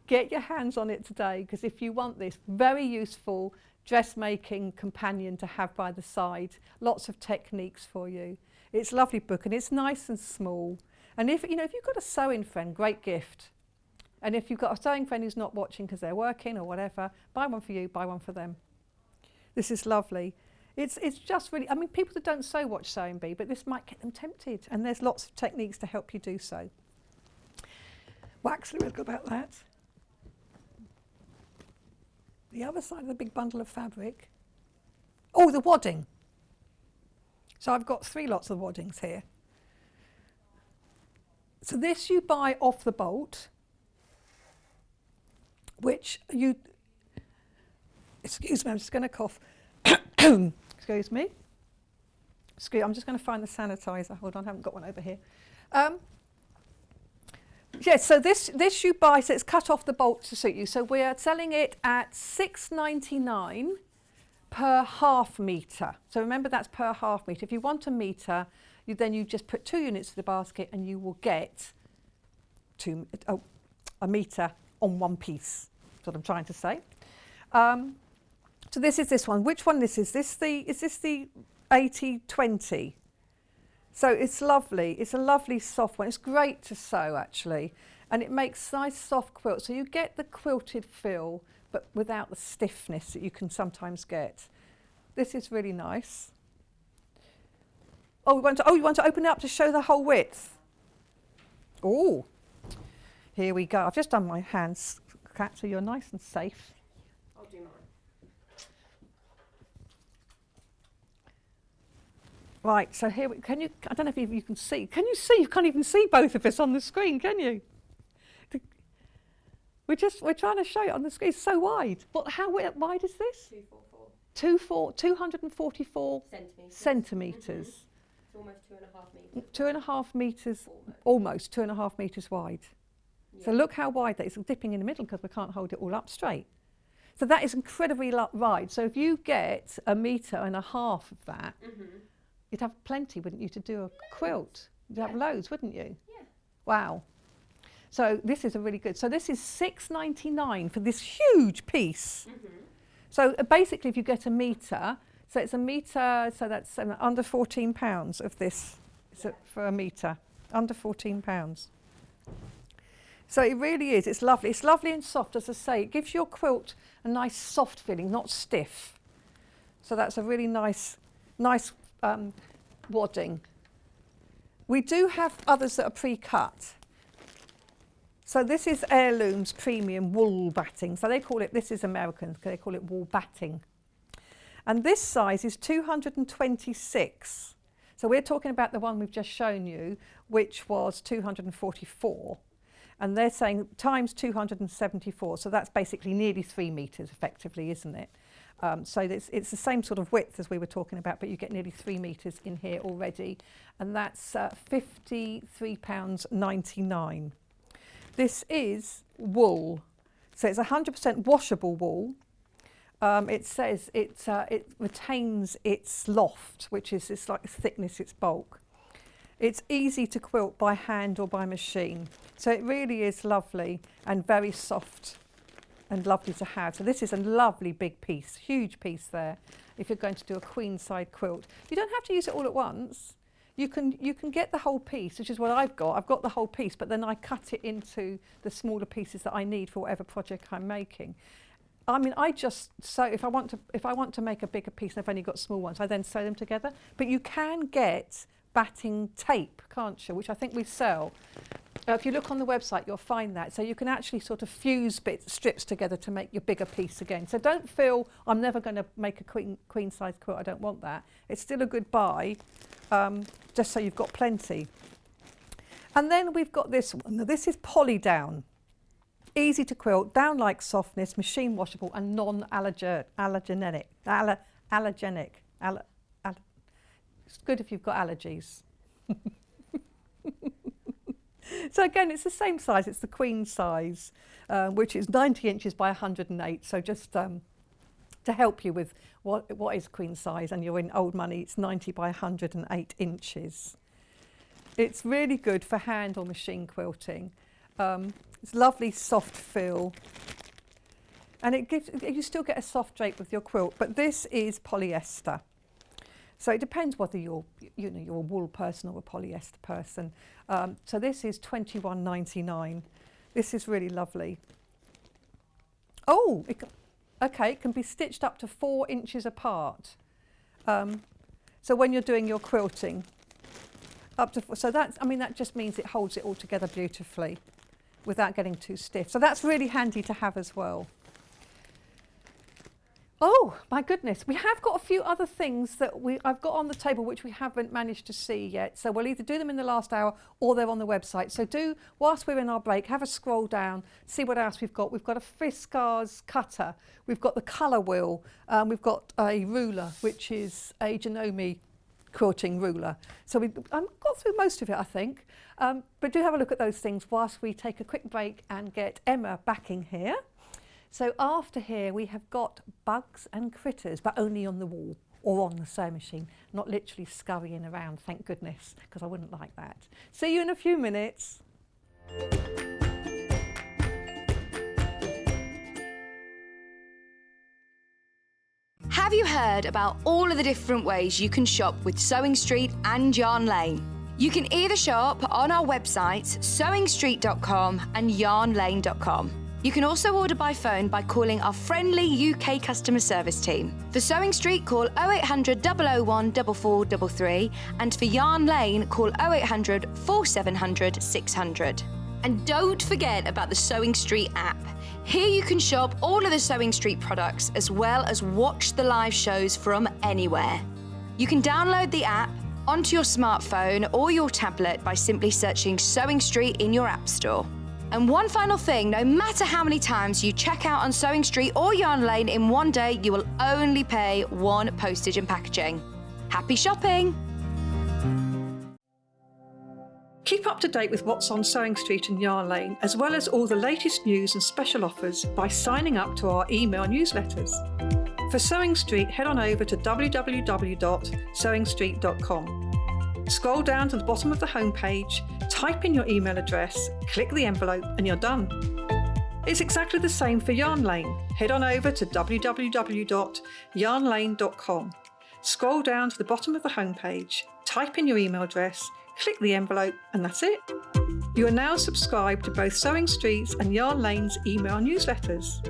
get your hands on it today, because if you want this very useful dressmaking companion to have by the side, lots of techniques for you. It's a lovely book and it's nice and small. And if you've got a sewing friend, great gift. And if you've got a sewing friend who's not watching because they're working or whatever, buy one for you, buy one for them. This is lovely. It's just really, I mean, people that don't sew watch Sewing Bee, but this might get them tempted, and there's lots of techniques to help you do so. Wax lyrical about that. The other side of the big bundle of fabric. Oh, the wadding. So I've got 3 lots of waddings here. So this you buy off the bolt, which you, excuse me, I'm just going to cough. Excuse me. I'm just going to find the sanitizer. Hold on, I haven't got one over here. Yes, so this you buy, so it's cut off the bolt to suit you. So we're selling it at £6.99 per half metre. So remember, that's per half metre. If you want a metre, then you just put 2 units to the basket and you will get a metre on 1 piece. That's what I'm trying to say. So this is this one. Which one is this? Is this the 80/20? So it's lovely. It's a lovely soft one. It's great to sew actually, and it makes nice soft quilts. So you get the quilted feel, but without the stiffness that you can sometimes get. This is really nice. Oh, you want to open it up to show the whole width? Oh, here we go. I've just done my hands, Kat, so you're nice and safe. I'll do mine. Right, so here, I don't know if you can see. Can you see? You can't even see both of us on the screen, can you? We're trying to show it on the screen. It's so wide. How wide is this? 244 244 centimetres. It's almost 2.5 metres. 2.5 metres, almost 2.5 metres wide. Yeah. So look how wide that is. It's dipping in the middle because we can't hold it all up straight. So that is incredibly wide. So if you get 1.5 metres of that, you'd have plenty, wouldn't you, to do a quilt? You'd have loads, wouldn't you? Yeah. Wow. So this is a really good. So this is £6.99 for this huge piece. So basically, if you get 1 metre, so it's 1 metre, so that's under £14 of this for 1 metre, under £14. So it really is. It's lovely. It's lovely and soft, as I say. It gives your quilt a nice soft feeling, not stiff. So that's a really nice wadding. We do have others that are pre-cut. So this is Heirlooms Premium Wool Batting. So they call it, this is American, they call it wool batting. And this size is 226. So we're talking about the one we've just shown you, which was 244. And they're saying times 274. So that's basically nearly 3 metres effectively, isn't it? So it's the same sort of width as we were talking about, but you get nearly 3 metres in here already. And that's £53.99. This is wool. So it's 100% washable wool. It says it retains its loft, which is its like thickness, its bulk. It's easy to quilt by hand or by machine. So it really is lovely and very soft and lovely to have. So this is a lovely big piece, huge piece there. If you're going to do a queen side quilt, you don't have to use it all at once. You can get the whole piece, which is what I've got. I've got the whole piece, but then I cut it into the smaller pieces that I need for whatever project I'm making. I mean, I just sew if I want to make a bigger piece and I've only got small ones, I then sew them together. But you can get batting tape, can't you? Which I think we sell. If you look on the website, you'll find that. So you can actually sort of fuse strips together to make your bigger piece again. So don't feel I'm never going to make a queen size quilt. I don't want that. It's still a good buy, just so you've got plenty. And then we've got this one. Now this is poly down. Easy to quilt, down-like softness, machine washable and non-allergenic. It's good if you've got allergies. So again, it's the same size. It's the queen size, which is 90 inches by 108. So just to help you with what is queen size, and you're in old money, it's 90 by 108 inches. It's really good for hand or machine quilting. It's lovely soft feel, and you still get a soft drape with your quilt, but this is polyester. So it depends whether you're a wool person or a polyester person. So this is £21.99. This is really lovely. Oh, it can be stitched up to 4 inches apart. So when you're doing your quilting, that just means it holds it all together beautifully without getting too stiff. So that's really handy to have as well. Oh my goodness, we have got a few other things that I've got on the table which we haven't managed to see yet. So we'll either do them in the last hour or they're on the website. So whilst we're in our break, have a scroll down, see what else we've got. We've got a Fiskars cutter, we've got the colour wheel, we've got a ruler, which is a Janome quilting ruler. So we've got through most of it, I think. But do have a look at those things whilst we take a quick break and get Emma back in here. So after here, we have got bugs and critters, but only on the wall or on the sewing machine, not literally scurrying around, thank goodness, because I wouldn't like that. See you in a few minutes. Have you heard about all of the different ways you can shop with Sewing Street and Yarn Lane? You can either shop on our websites, sewingstreet.com and yarnlane.com. You can also order by phone by calling our friendly UK customer service team. For Sewing Street, call 0800 001 4433, and for Yarn Lane, call 0800 4700 600. And don't forget about the Sewing Street app. Here you can shop all of the Sewing Street products as well as watch the live shows from anywhere. You can download the app onto your smartphone or your tablet by simply searching Sewing Street in your app store. And one final thing, no matter how many times you check out on Sewing Street or Yarn Lane in one day, you will only pay one postage and packaging. Happy shopping! Keep up to date with what's on Sewing Street and Yarn Lane, as well as all the latest news and special offers by signing up to our email newsletters. For Sewing Street, head on over to www.sewingstreet.com. Scroll down to the bottom of the homepage, type in your email address, click the envelope, and you're done. It's exactly the same for Yarn Lane. Head on over to www.yarnlane.com. Scroll down to the bottom of the homepage, type in your email address, click the envelope, and that's it. You are now subscribed to both Sewing Street's and Yarn Lane's email newsletters.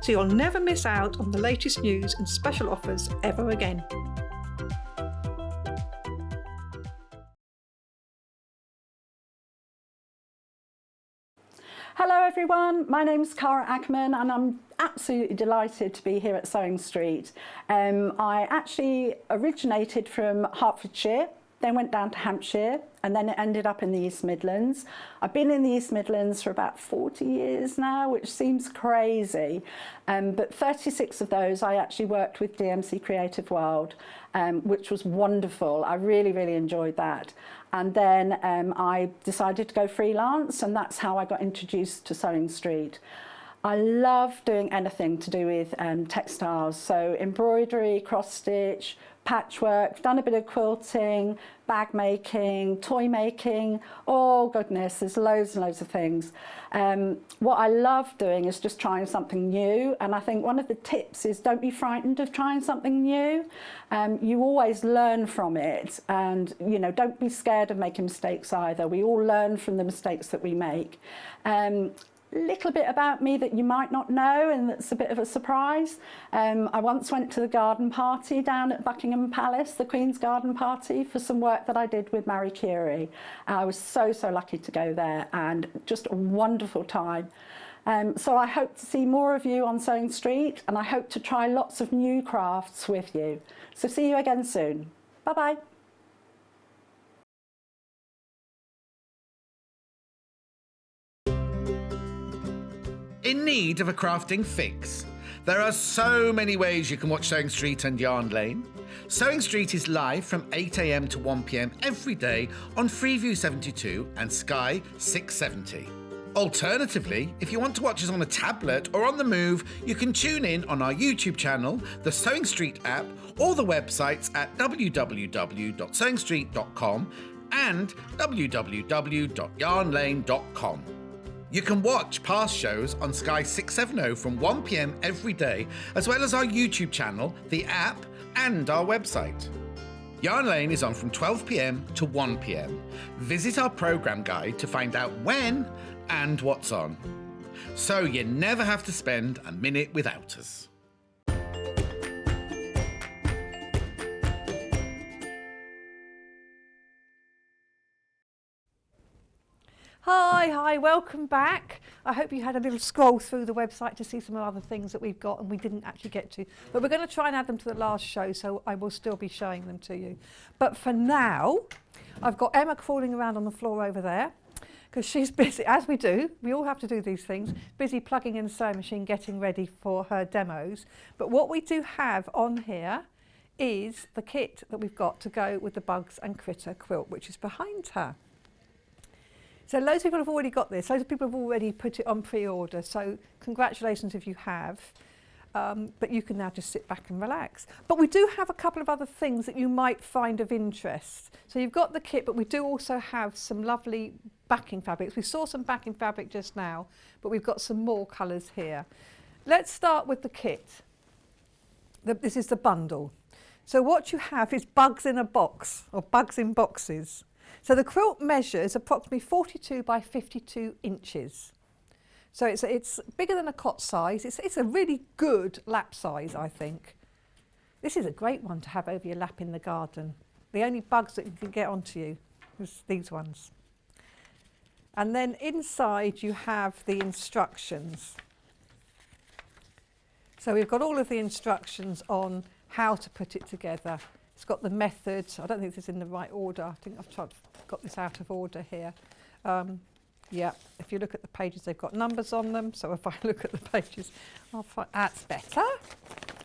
So you'll never miss out on the latest news and special offers ever again. Hello everyone, my name's Cara Ackerman and I'm absolutely delighted to be here at Sewing Street. I actually originated from Hertfordshire, then went down to Hampshire and then it ended up in the East Midlands. I've been in the East Midlands for about 40 years now, which seems crazy, but 36 of those I actually worked with DMC Creative World, which was wonderful. I really, really enjoyed that. And then I decided to go freelance, and that's how I got introduced to Sewing Street. I love doing anything to do with textiles, so embroidery, cross stitch, patchwork, done a bit of quilting, bag making, toy making, oh goodness, there's loads and loads of things. What I love doing is just trying something new, and I think one of the tips is don't be frightened of trying something new. You always learn from it, and don't be scared of making mistakes either. We all learn from the mistakes that we make. Little bit about me that you might not know, and that's a bit of a surprise. I once went to the garden party down at Buckingham Palace, the Queen's garden party, for some work that I did with Marie Curie. I was so lucky to go there, and just a wonderful time. So I hope to see more of you on Sewing Street, and I hope to try lots of new crafts with you. So see you again soon. Bye-bye. In need of a crafting fix? There are so many ways you can watch Sewing Street and Yarn Lane. Sewing Street is live from 8 AM to 1 PM every day on Freeview 72 and Sky 670. Alternatively, if you want to watch us on a tablet or on the move, you can tune in on our YouTube channel, the Sewing Street app, or the websites at www.sewingstreet.com and www.yarnlane.com. You can watch past shows on Sky 670 from 1 PM every day, as well as our YouTube channel, the app, and our website. Yarn Lane is on from 12 PM to 1 PM. Visit our programme guide to find out when and what's on, so you never have to spend a minute without us. Hi, welcome back. I hope you had a little scroll through the website to see some other things that we've got and we didn't actually get to. But we're going to try and add them to the last show, so I will still be showing them to you. But for now, I've got Emma crawling around on the floor over there because she's busy, as we do, we all have to do these things, busy plugging in the sewing machine, getting ready for her demos. But what we do have on here is the kit that we've got to go with the Bugs and Critter quilt, which is behind her. So loads of people have already got this. Loads of people have already put it on pre-order. So congratulations if you have. But you can now just sit back and relax. But we do have a couple of other things that you might find of interest. So you've got the kit, but we do also have some lovely backing fabrics. We saw some backing fabric just now, but we've got some more colours here. Let's start with the kit. This is the bundle. So what you have is bugs in a box, or bugs in boxes. So the quilt measures approximately 42 by 52 inches. So it's bigger than a cot size. It's a really good lap size, I think. This is a great one to have over your lap in the garden. The only bugs that you can get onto you is these ones. And then inside you have the instructions. So we've got all of the instructions on how to put it together. It's got the method. I don't think this is in the right order. I think I've got this out of order here. Yeah, if you look at the pages, they've got numbers on them. So if I look at the pages, I'll find that's better.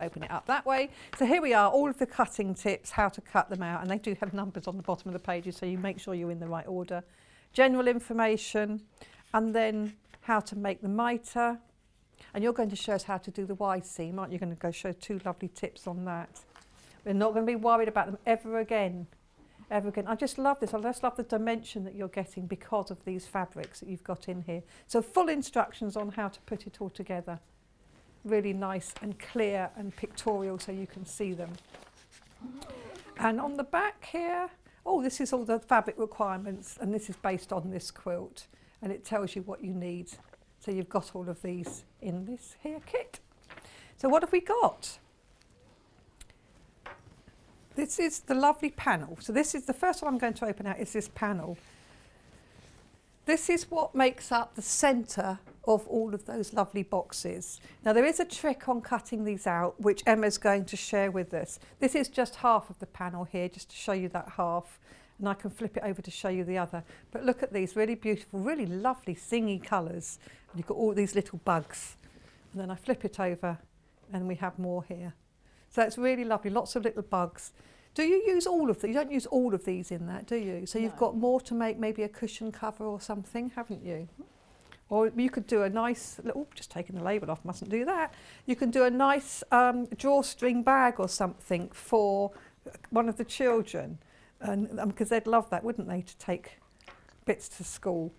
Open it up that way. So here we are, all of the cutting tips, how to cut them out. And they do have numbers on the bottom of the pages, so you make sure you're in the right order. General information, and then how to make the mitre. And you're going to show us how to do the wide seam, aren't you? You're going to go show 2 lovely tips on that. We're not going to be worried about them ever again. Ever again. I just love this. I just love the dimension that you're getting because of these fabrics that you've got in here. So full instructions on how to put it all together. Really nice and clear and pictorial so you can see them. And on the back here, oh, this is all the fabric requirements, and this is based on this quilt, and it tells you what you need. So you've got all of these in this here kit. So what have we got? This is the lovely panel. So this is the first one I'm going to open out is this panel. This is what makes up the centre of all of those lovely boxes. Now there is a trick on cutting these out, which Emma's going to share with us. This is just half of the panel here, just to show you that half. And I can flip it over to show you the other. But look at these, really beautiful, really lovely singy colours. And you've got all these little bugs. And then I flip it over and we have more here. So it's really lovely, lots of little bugs. Do you use all of these? You don't use all of these in that, do you? So you've got more to make maybe a cushion cover or something, haven't you? Or you could do a nice, oh, just taking the label off, mustn't do that. You can do a nice drawstring bag or something for one of the children. And because they'd love that, wouldn't they, to take bits to school.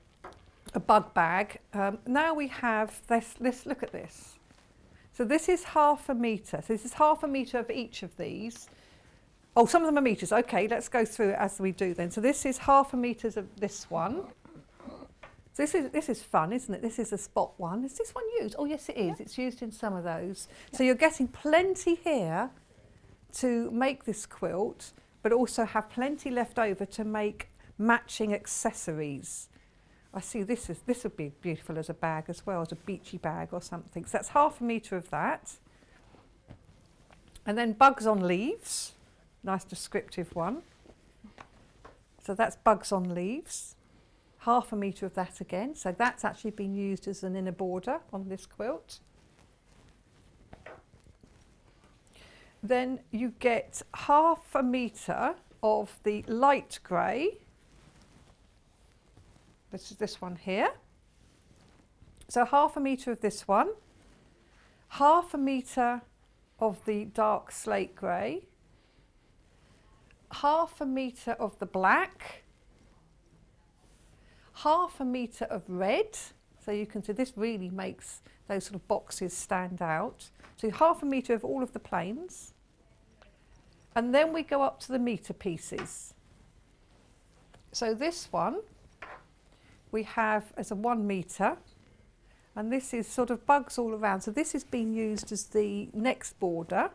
A bug bag. Now we have this, look at this. So this is 1/2 metre. So this is 1/2 metre of each of these. Oh, some of them are metres. Okay, let's go through it as we do then. So this is 1/2 metre of this one. So this is fun, isn't it? This is a spot one. Is this one used? Oh, yes, it is. It's used in some of those. So you're getting plenty here to make this quilt, but also have plenty left over to make matching accessories. I see this would be beautiful as a bag as well, as a beachy bag or something. So that's 1/2 metre of that. And then bugs on leaves, nice descriptive one. So that's bugs on leaves, 1/2 metre of that again. So that's actually been used as an inner border on this quilt. Then you get 1/2 metre of the light grey. This is this one here. So 1/2 metre of this one, 1/2 metre of the dark slate grey, 1/2 metre of the black, 1/2 metre of red. So you can see this really makes those sort of boxes stand out. So 1/2 metre of all of the plains. And then we go up to the metre pieces. So this one we have as a 1 metre, and this is sort of bugs all around. So this is being used as the next border.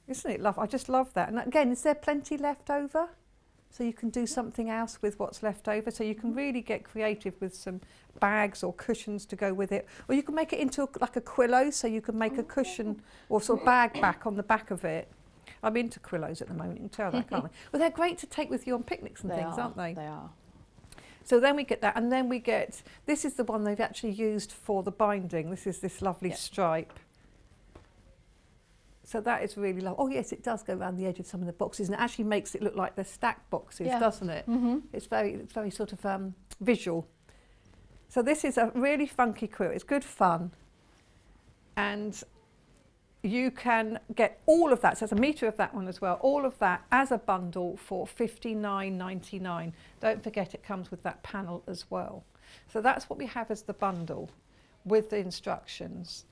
Isn't it lovely? I just love that. And again, is there plenty left over? So you can do something else with what's left over. So you can really get creative with some bags or cushions to go with it. Or you can make it into like a quillo, so you can make a cushion or sort of bag back on the back of it. I'm into quillos at the moment, you can tell that, can't I? Well, they're great to take with you on picnics and things, aren't they? They are. So then we get that, and then we get, this is the one they've actually used for the binding. This is this lovely stripe. So that is really lovely. Oh yes, it does go around the edge of some of the boxes, and it actually makes it look like they're stacked boxes, doesn't it? It's very sort of visual. So this is a really funky quilt. It's good fun, and you can get all of that. So it's a metre of that one as well. All of that as a bundle for $59.99. Don't forget it comes with that panel as well. So that's what we have as the bundle with the instructions.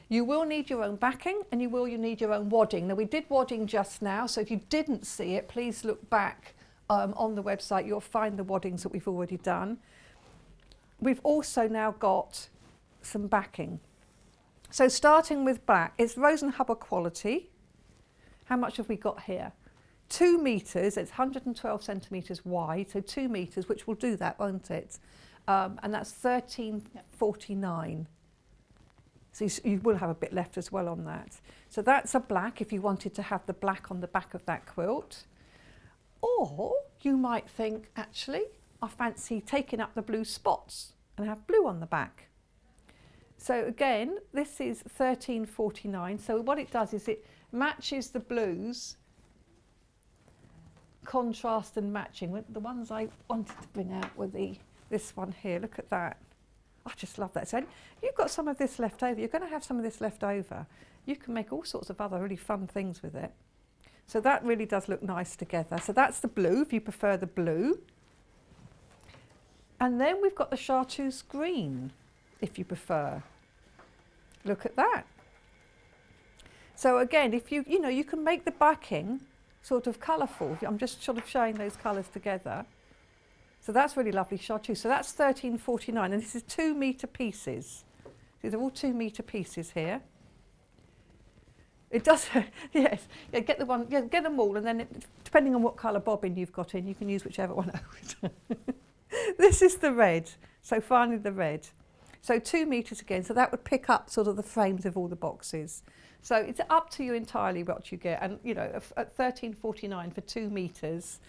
You will need your own backing, and you need your own wadding. Now we did wadding just now, so if you didn't see it, please look back on the website. You'll find the waddings that we've already done. We've also now got some backing. So starting with black, it's Rose and Hubbard quality. How much have we got here? 2 metres, it's 112 centimetres wide, so 2 metres, which will do that, won't it? And that's $13.49. So you will have a bit left as well on that. So that's a black if you wanted to have the black on the back of that quilt. Or you might think, actually, I fancy taking up the blue spots and have blue on the back. So again, this is $13.49. So what it does is it matches the blues, contrast and matching. The ones I wanted to bring out were this one here. Look at that. I just love that. So you've got some of this left over. You're going to have some of this left over. You can make all sorts of other really fun things with it. So that really does look nice together. So that's the blue, if you prefer the blue. And then we've got the chartreuse green, if you prefer. Look at that. So again, if you can make the backing sort of colourful. I'm just sort of showing those colours together. So that's really lovely chartreuse. So that's $13.49, and this is 2 metre pieces. These are all 2 metre pieces here. It does, yes. Yeah, get the one, get them all, and then depending on what colour bobbin you've got in, you can use whichever one out. This is the red. So finally the red. So 2 metres again, so that would pick up sort of the frames of all the boxes. So it's up to you entirely what you get, and at $13.49 for 2 metres,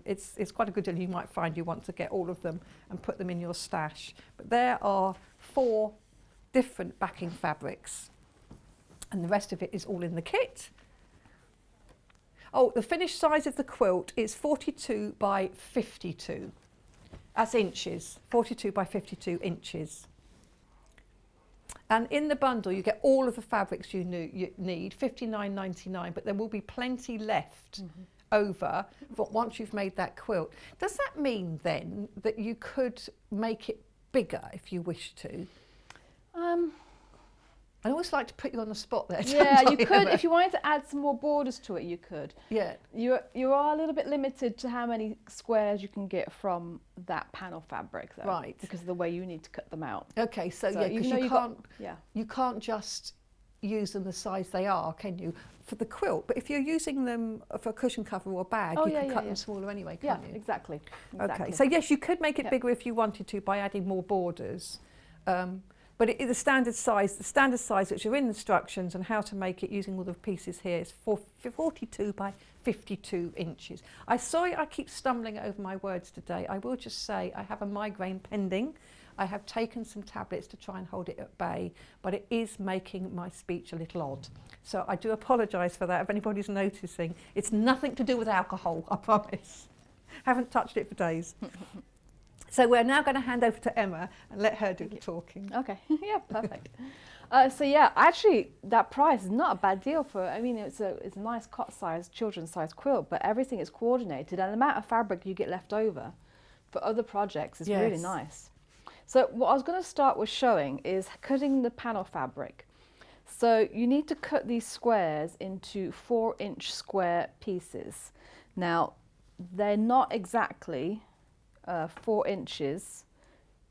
it's quite a good deal. You might find you want to get all of them and put them in your stash. But there are 4 different backing fabrics, and the rest of it is all in the kit. Oh, the finished size of the quilt is 42 by 52. That's inches, 42 by 52 inches. And in the bundle, you get all of the fabrics you need, $59.99, but there will be plenty left over once you've made that quilt. Does that mean then that you could make it bigger if you wish to? I always like to put you on the spot there. Yeah, you could. If you wanted to add some more borders to it, you could. Yeah. You are a little bit limited to how many squares you can get from that panel fabric, though. Right. Because of the way you need to cut them out. Okay, so yeah, because you can't just use them the size they are, can you, for the quilt? But if you're using them for a cushion cover or a bag, you can cut them smaller anyway, can't you? Exactly. Okay, so yes, you could make it bigger if you wanted to by adding more borders. But the standard size, which are in the instructions and how to make it using all the pieces here, is 42 by 52 inches. Sorry, I keep stumbling over my words today. I will just say I have a migraine pending. I have taken some tablets to try and hold it at bay, but it is making my speech a little odd. So I do apologise for that if anybody's noticing. It's nothing to do with alcohol, I promise. Haven't touched it for days. So we're now going to hand over to Emma and let her do the talking. Okay, yeah, perfect. So yeah, actually that price is not a bad deal for, I mean, it's a nice cot size, children's size quilt, but everything is coordinated, and the amount of fabric you get left over for other projects is really nice. So what I was going to start with showing is cutting the panel fabric. So you need to cut these squares into 4-inch square pieces. Now, they're not exactly 4 inches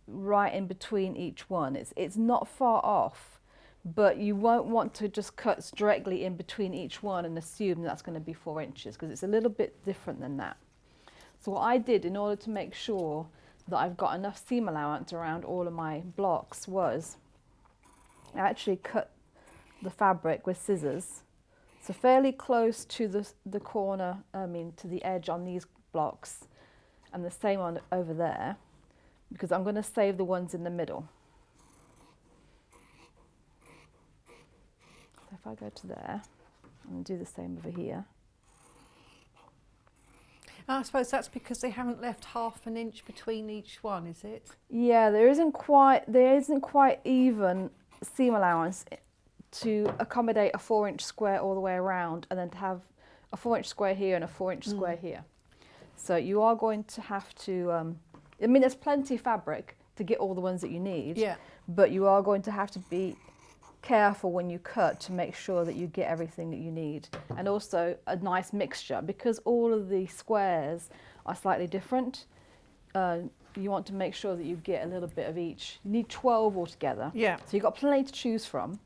right in between each one. It's not far off, but you won't want to just cut directly in between each one and assume that's going to be 4 inches, because it's a little bit different than that. So what I did in order to make sure that I've got enough seam allowance around all of my blocks was I actually cut the fabric with scissors, so fairly close to the corner, to the edge on these blocks, and the same on over there, because I'm going to save the ones in the middle. So if I go to there, and do the same over here. I suppose that's because they haven't left half an inch between each one, is it? Yeah, there isn't quite even seam allowance to accommodate a 4-inch square all the way around, and then to have a 4-inch square here and a 4-inch square here. So you are going to have to, there's plenty of fabric to get all the ones that you need, Yeah. but you are going to have to be careful when you cut to make sure that you get everything that you need, and also a nice mixture, because all of the squares are slightly different. You want to make sure that you get a little bit of each. You need 12 altogether, Yeah. so you've got plenty to choose from,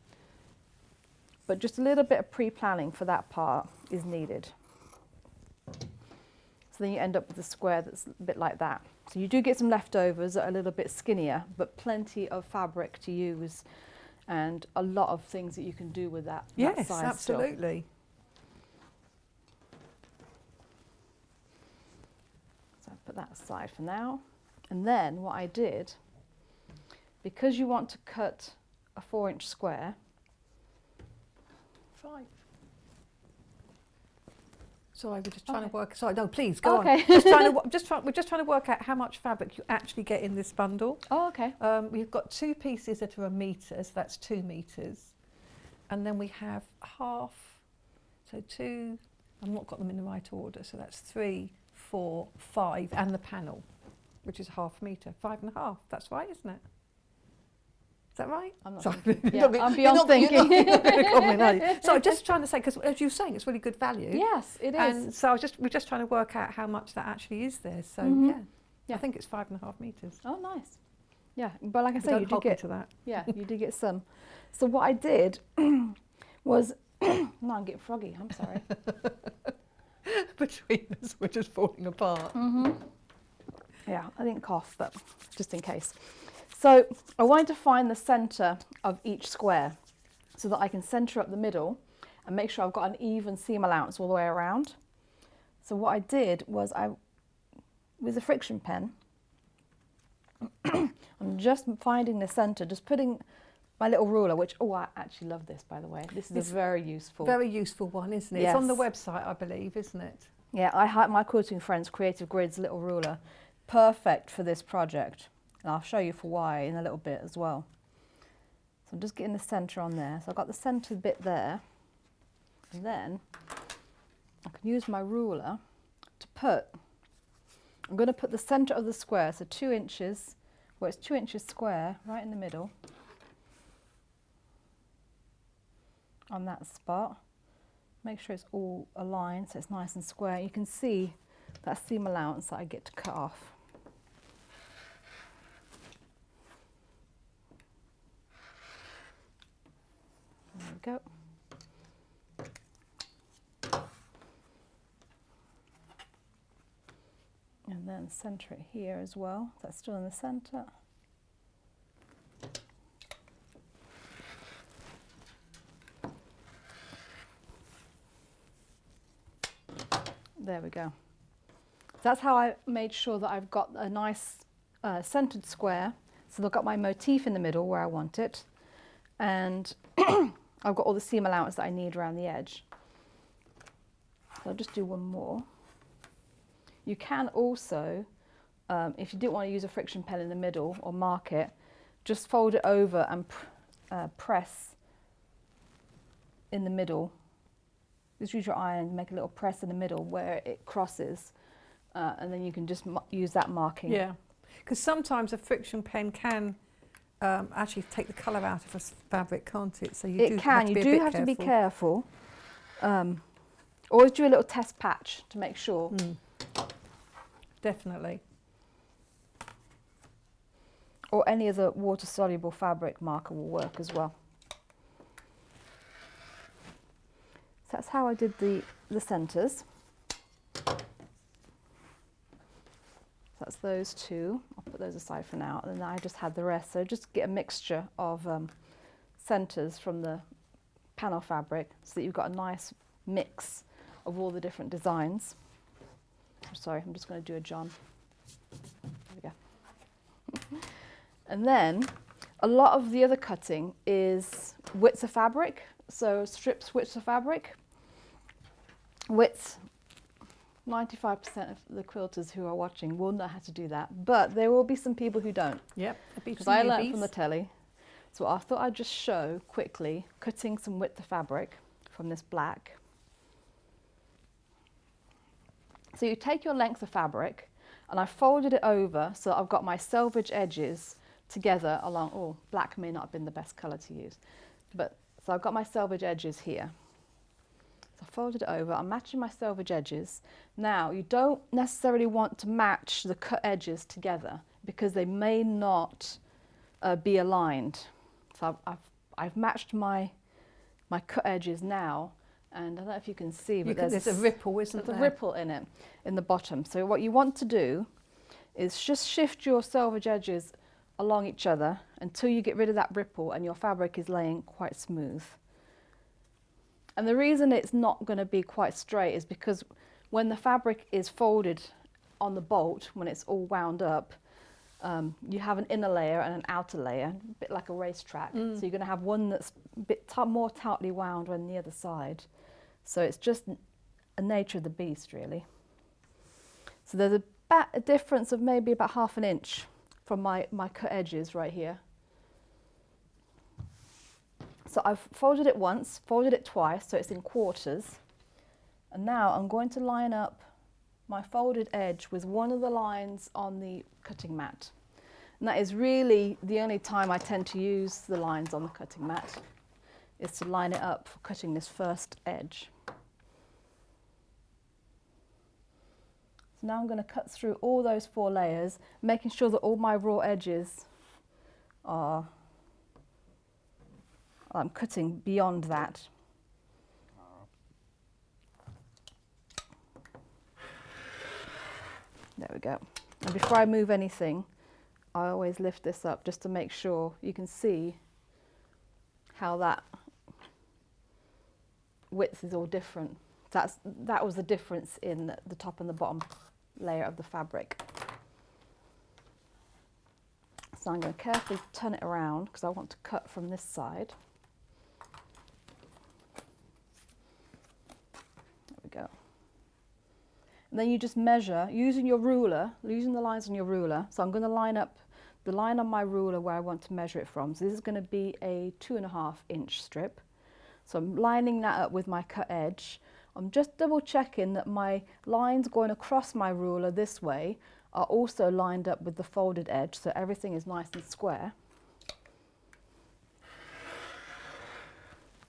but just a little bit of pre-planning for that part is needed. So then you end up with a square that's a bit like that. So you do get some leftovers that are a little bit skinnier, but plenty of fabric to use, and a lot of things that you can do with that, Yes, that size absolutely. So I put that aside for now. And then what I did, because you want to cut a 4-inch square. 5. Sorry, we're just trying to work. Sorry, no, please go on. Okay. We're just trying to work out how much fabric you actually get in this bundle. Oh, okay. We've got 2 pieces that are a metre, so that's 2 metres, and then we have half. So 2. I've not got them in the right order. So that's 3, 4, 5, and the panel, which is half a metre, 5.5. That's right, isn't it? Is that right? I'm not Sorry. thinking. Yeah, I'm beyond thinking. You're not going to comment, are you? So I'm just trying to say, because as you were saying, it's really good value. Yes, it is. And so we're just trying to work out how much that actually is there. So Yeah. I think it's 5.5 metres. Oh, nice. Yeah, but like I say, Don't you do hold me get to that. Yeah, you do get some. So what I did was, no, I'm getting froggy. I'm sorry. Between us, we're just falling apart. Yeah, I didn't cough, but just in case. So I wanted to find the centre of each square so that I can centre up the middle and make sure I've got an even seam allowance all the way around. So what I did was with a friction pen, I'm just finding the centre, just putting my little ruler, which, I actually love this, by the way. This is a very useful. Very useful one, isn't it? Yes. It's on the website, I believe, isn't it? Yeah, I had my Quilting Friends Creative Grids little ruler. Perfect for this project. And I'll show you for why in a little bit as well. So I'm just getting the centre on there. So I've got the centre bit there. And then I can use my ruler to I'm going to put the centre of the square, so 2 inches, where it's 2 inches square, right in the middle. On that spot. Make sure it's all aligned so it's nice and square. You can see that seam allowance that I get to cut off. There we go. And then centre it here as well. That's still in the centre. There we go. That's how I made sure that I've got a nice centered square. So I've got my motif in the middle where I want it. And I've got all the seam allowance that I need around the edge. So I'll just do one more. You can also, if you didn't want to use a friction pen in the middle or mark it, just fold it over and press in the middle. Just use your iron and make a little press in the middle where it crosses, and then you can just use that marking. Yeah, because sometimes a friction pen can actually take the colour out of a fabric, can't it? So you do have to be careful. Always do a little test patch to make sure. Definitely. Or any other water-soluble fabric marker will work as well. So that's how I did the centres. those two. I'll put those aside for now, and then I just had the rest. So just get a mixture of centres from the panel fabric so that you've got a nice mix of all the different designs. Sorry, I'm just going to do a John. There we go. And then a lot of the other cutting is widths of fabric, so strips widths of fabric. Widths, 95% of the quilters who are watching will know how to do that, but there will be some people who don't. Yep. Because I learned from the telly. So I thought I'd just show quickly cutting some width of fabric from this black. So you take your length of fabric, and I folded it over so I've got my selvage edges together along. Oh, black may not have been the best colour to use, but so I've got my selvage edges here. So I folded it over, I'm matching my selvage edges. Now you don't necessarily want to match the cut edges together because they may not be aligned. So I've matched my cut edges now, and I don't know if you can see, but there's a ripple, isn't there? There's a ripple in it, in the bottom. So what you want to do is just shift your selvage edges along each other until you get rid of that ripple and your fabric is laying quite smooth. And the reason it's not going to be quite straight is because when the fabric is folded on the bolt, when it's all wound up, you have an inner layer and an outer layer, a bit like a racetrack. So you're going to have one that's a bit more tightly wound than the other side. So it's just a nature of the beast, really. So there's a difference of maybe about 1/2 inch from my cut edges right here. So I've folded it once, folded it twice, so it's in quarters. And now I'm going to line up my folded edge with one of the lines on the cutting mat. And that is really the only time I tend to use the lines on the cutting mat, is to line it up for cutting this first edge. So now I'm going to cut through all those 4 layers, making sure that all my raw edges are, I'm cutting beyond that. There we go. And before I move anything, I always lift this up just to make sure you can see how that width is all different. That was the difference in the top and the bottom layer of the fabric. So I'm going to carefully turn it around because I want to cut from this side. There we go. And then you just measure using your ruler, using the lines on your ruler. So I'm going to line up the line on my ruler where I want to measure it from. So this is going to be a 2.5 inch strip. So I'm lining that up with my cut edge. I'm just double checking that my lines going across my ruler this way are also lined up with the folded edge, so everything is nice and square.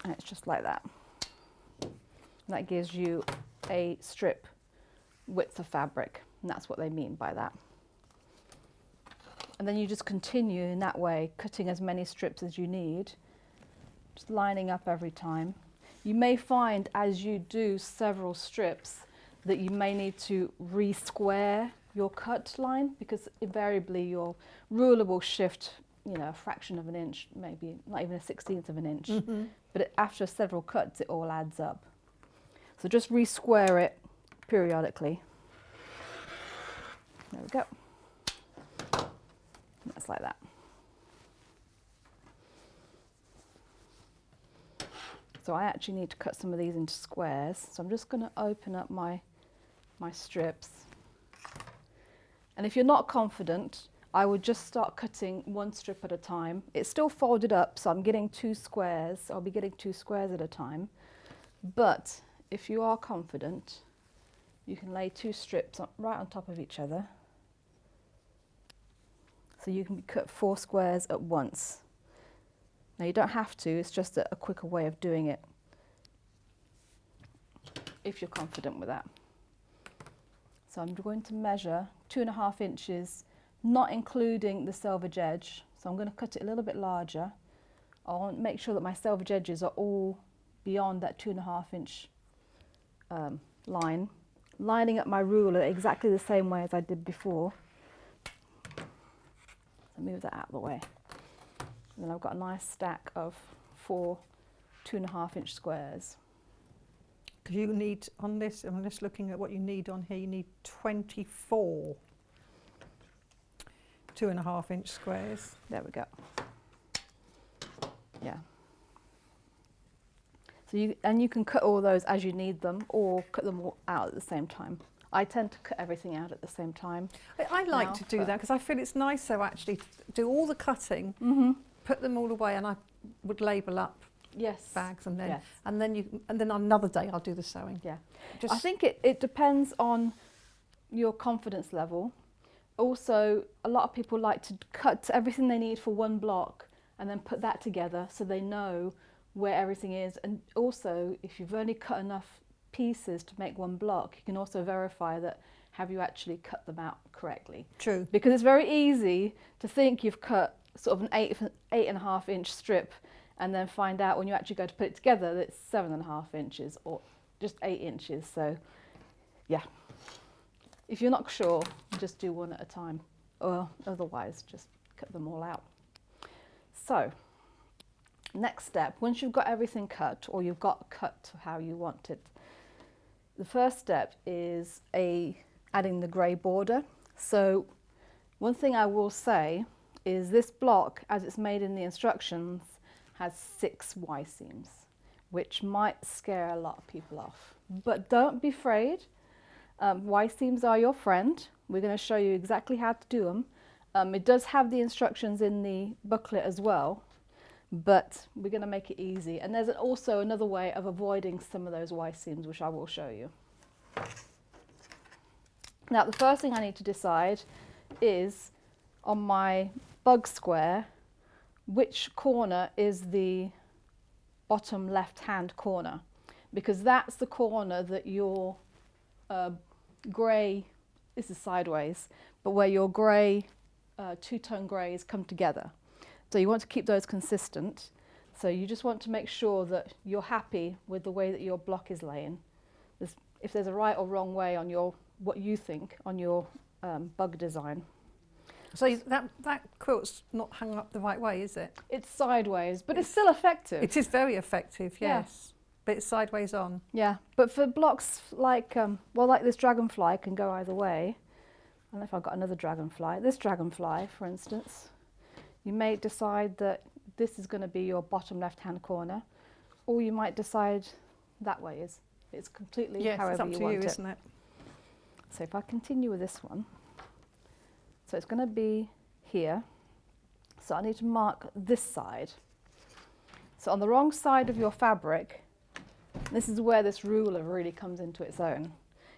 And it's just like that. And that gives you a strip width of fabric, and that's what they mean by that. And then you just continue in that way, cutting as many strips as you need, just lining up every time. You may find as you do several strips that you may need to re-square your cut line, because invariably your ruler will shift, you know, a fraction of an inch, maybe not even a 1/16 of an inch. But after several cuts, it all adds up. So just re-square it periodically. There we go. And that's like that. So I actually need to cut some of these into squares. So I'm just going to open up my strips. And if you're not confident, I would just start cutting one strip at a time. It's still folded up, so I'm getting 2 squares. I'll be getting 2 squares at a time. But if you are confident, you can lay 2 strips right on top of each other. So you can cut 4 squares at once. Now you don't have to, it's just a quicker way of doing it, if you're confident with that. So I'm going to measure 2.5 inches, not including the selvage edge. So I'm going to cut it a little bit larger. I want to make sure that my selvage edges are all beyond that 2.5 inch line. Lining up my ruler exactly the same way as I did before. So move that out of the way. And then I've got a nice stack of 4 2.5-inch squares. Because you need, on this, I'm just looking at what you need on here, you need 24 2.5-inch squares. There we go. Yeah. So you can cut all those as you need them, or cut them all out at the same time. I tend to cut everything out at the same time. I like now, to do but- that because I feel it's nicer actually to do all the cutting, put them all away, and I would label up Yes. bags, and then Yes. and then another day I'll do the sewing. Yeah. Just I think it depends on your confidence level. Also, a lot of people like to cut everything they need for one block and then put that together so they know where everything is. And also, if you've only cut enough pieces to make one block, you can also verify that have you actually cut them out correctly. True. Because it's very easy to think you've cut sort of an 8.5-inch strip and then find out when you actually go to put it together that it's 7.5 inches or just 8 inches. So yeah, if you're not sure, just do one at a time, or otherwise just cut them all out. So next step, once you've got everything cut, or you've got cut to how you want it, the first step is adding the grey border. So one thing I will say is this block, as it's made in the instructions, has 6 Y seams, which might scare a lot of people off. But don't be afraid. Y seams are your friend. We're going to show you exactly how to do them. It does have the instructions in the booklet as well, but we're going to make it easy. And there's also another way of avoiding some of those Y seams, which I will show you. Now, the first thing I need to decide is on my bug square, which corner is the bottom left-hand corner, because that's the corner that your grey, this is sideways, but where your grey, two-tone greys come together. So you want to keep those consistent. So you just want to make sure that you're happy with the way that your block is laying. If there's a right or wrong way on your, what you think on your bug design. So that quilt's not hung up the right way, is it? It's sideways, but it's still effective. It is very effective, Yeah. yes. But it's sideways on. Yeah, but for blocks like, well, like this dragonfly can go either way. I don't know if I've got another dragonfly. This dragonfly, for instance, you may decide that this is going to be your bottom left-hand corner, or you might decide that way is. It's completely Yes, however it's up you to want you, it. isn't it? So if I continue with this one, so it's going to be here. So I need to mark this side. So on the wrong side of your fabric, this is where this ruler really comes into its own.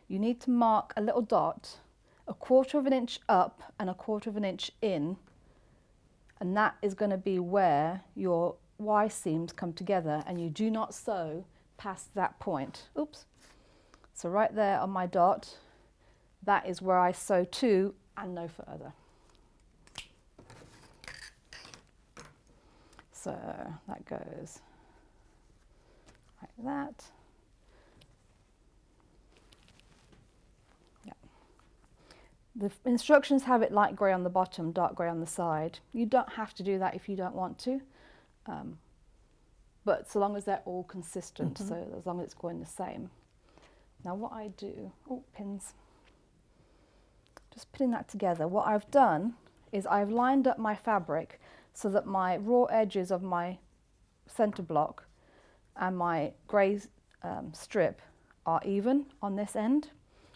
You need to mark a little dot, 1/4 of an inch up and 1/4 of an inch in, and that is going to be where your Y seams come together, and you do not sew past that point. Oops. So right there on my dot, that is where I sew to and no further. So that goes like that. Yeah. The instructions have it light grey on the bottom, dark grey on the side. You don't have to do that if you don't want to, but so long as they're all consistent, so as long as it's going the same. Now what I do, oh, pins. Just putting that together, what I've done is I've lined up my fabric so that my raw edges of my centre block and my grey strip are even on this end,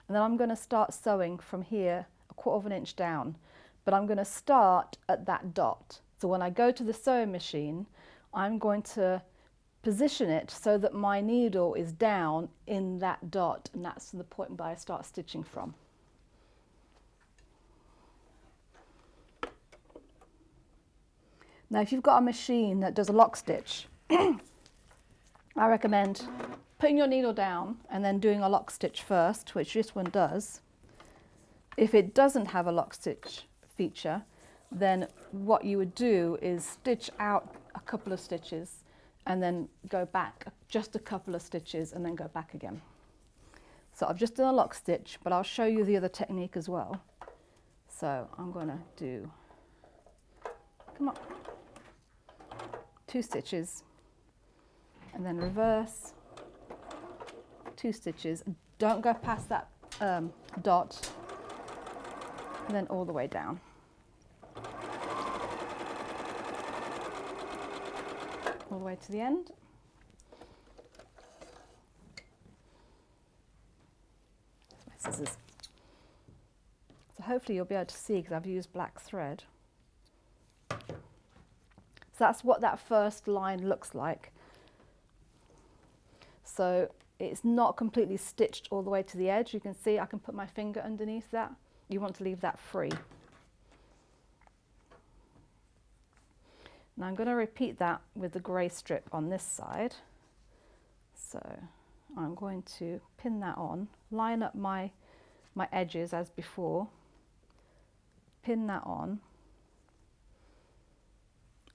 and then I'm going to start sewing from here 1/4 of an inch down, but I'm going to start at that dot. So when I go to the sewing machine, I'm going to position it so that my needle is down in that dot, and that's the point where I start stitching from. Now if you've got a machine that does a lock stitch, I recommend putting your needle down and then doing a lock stitch first, which this one does. If it doesn't have a lock stitch feature, then what you would do is stitch out a couple of stitches and then go back just a couple of stitches and then go back again. So I've just done a lock stitch, but I'll show you the other technique as well. So I'm going to do come up, 2 stitches, and then reverse, 2 stitches. Don't go past that dot, and then all the way down. All the way to the end. My scissors. So hopefully you'll be able to see because I've used black thread. So that's what that first line looks like. So it's not completely stitched all the way to the edge. You can see I can put my finger underneath that. You want to leave that free. Now I'm going to repeat that with the grey strip on this side. So I'm going to pin that on, line up my edges as before, pin that on,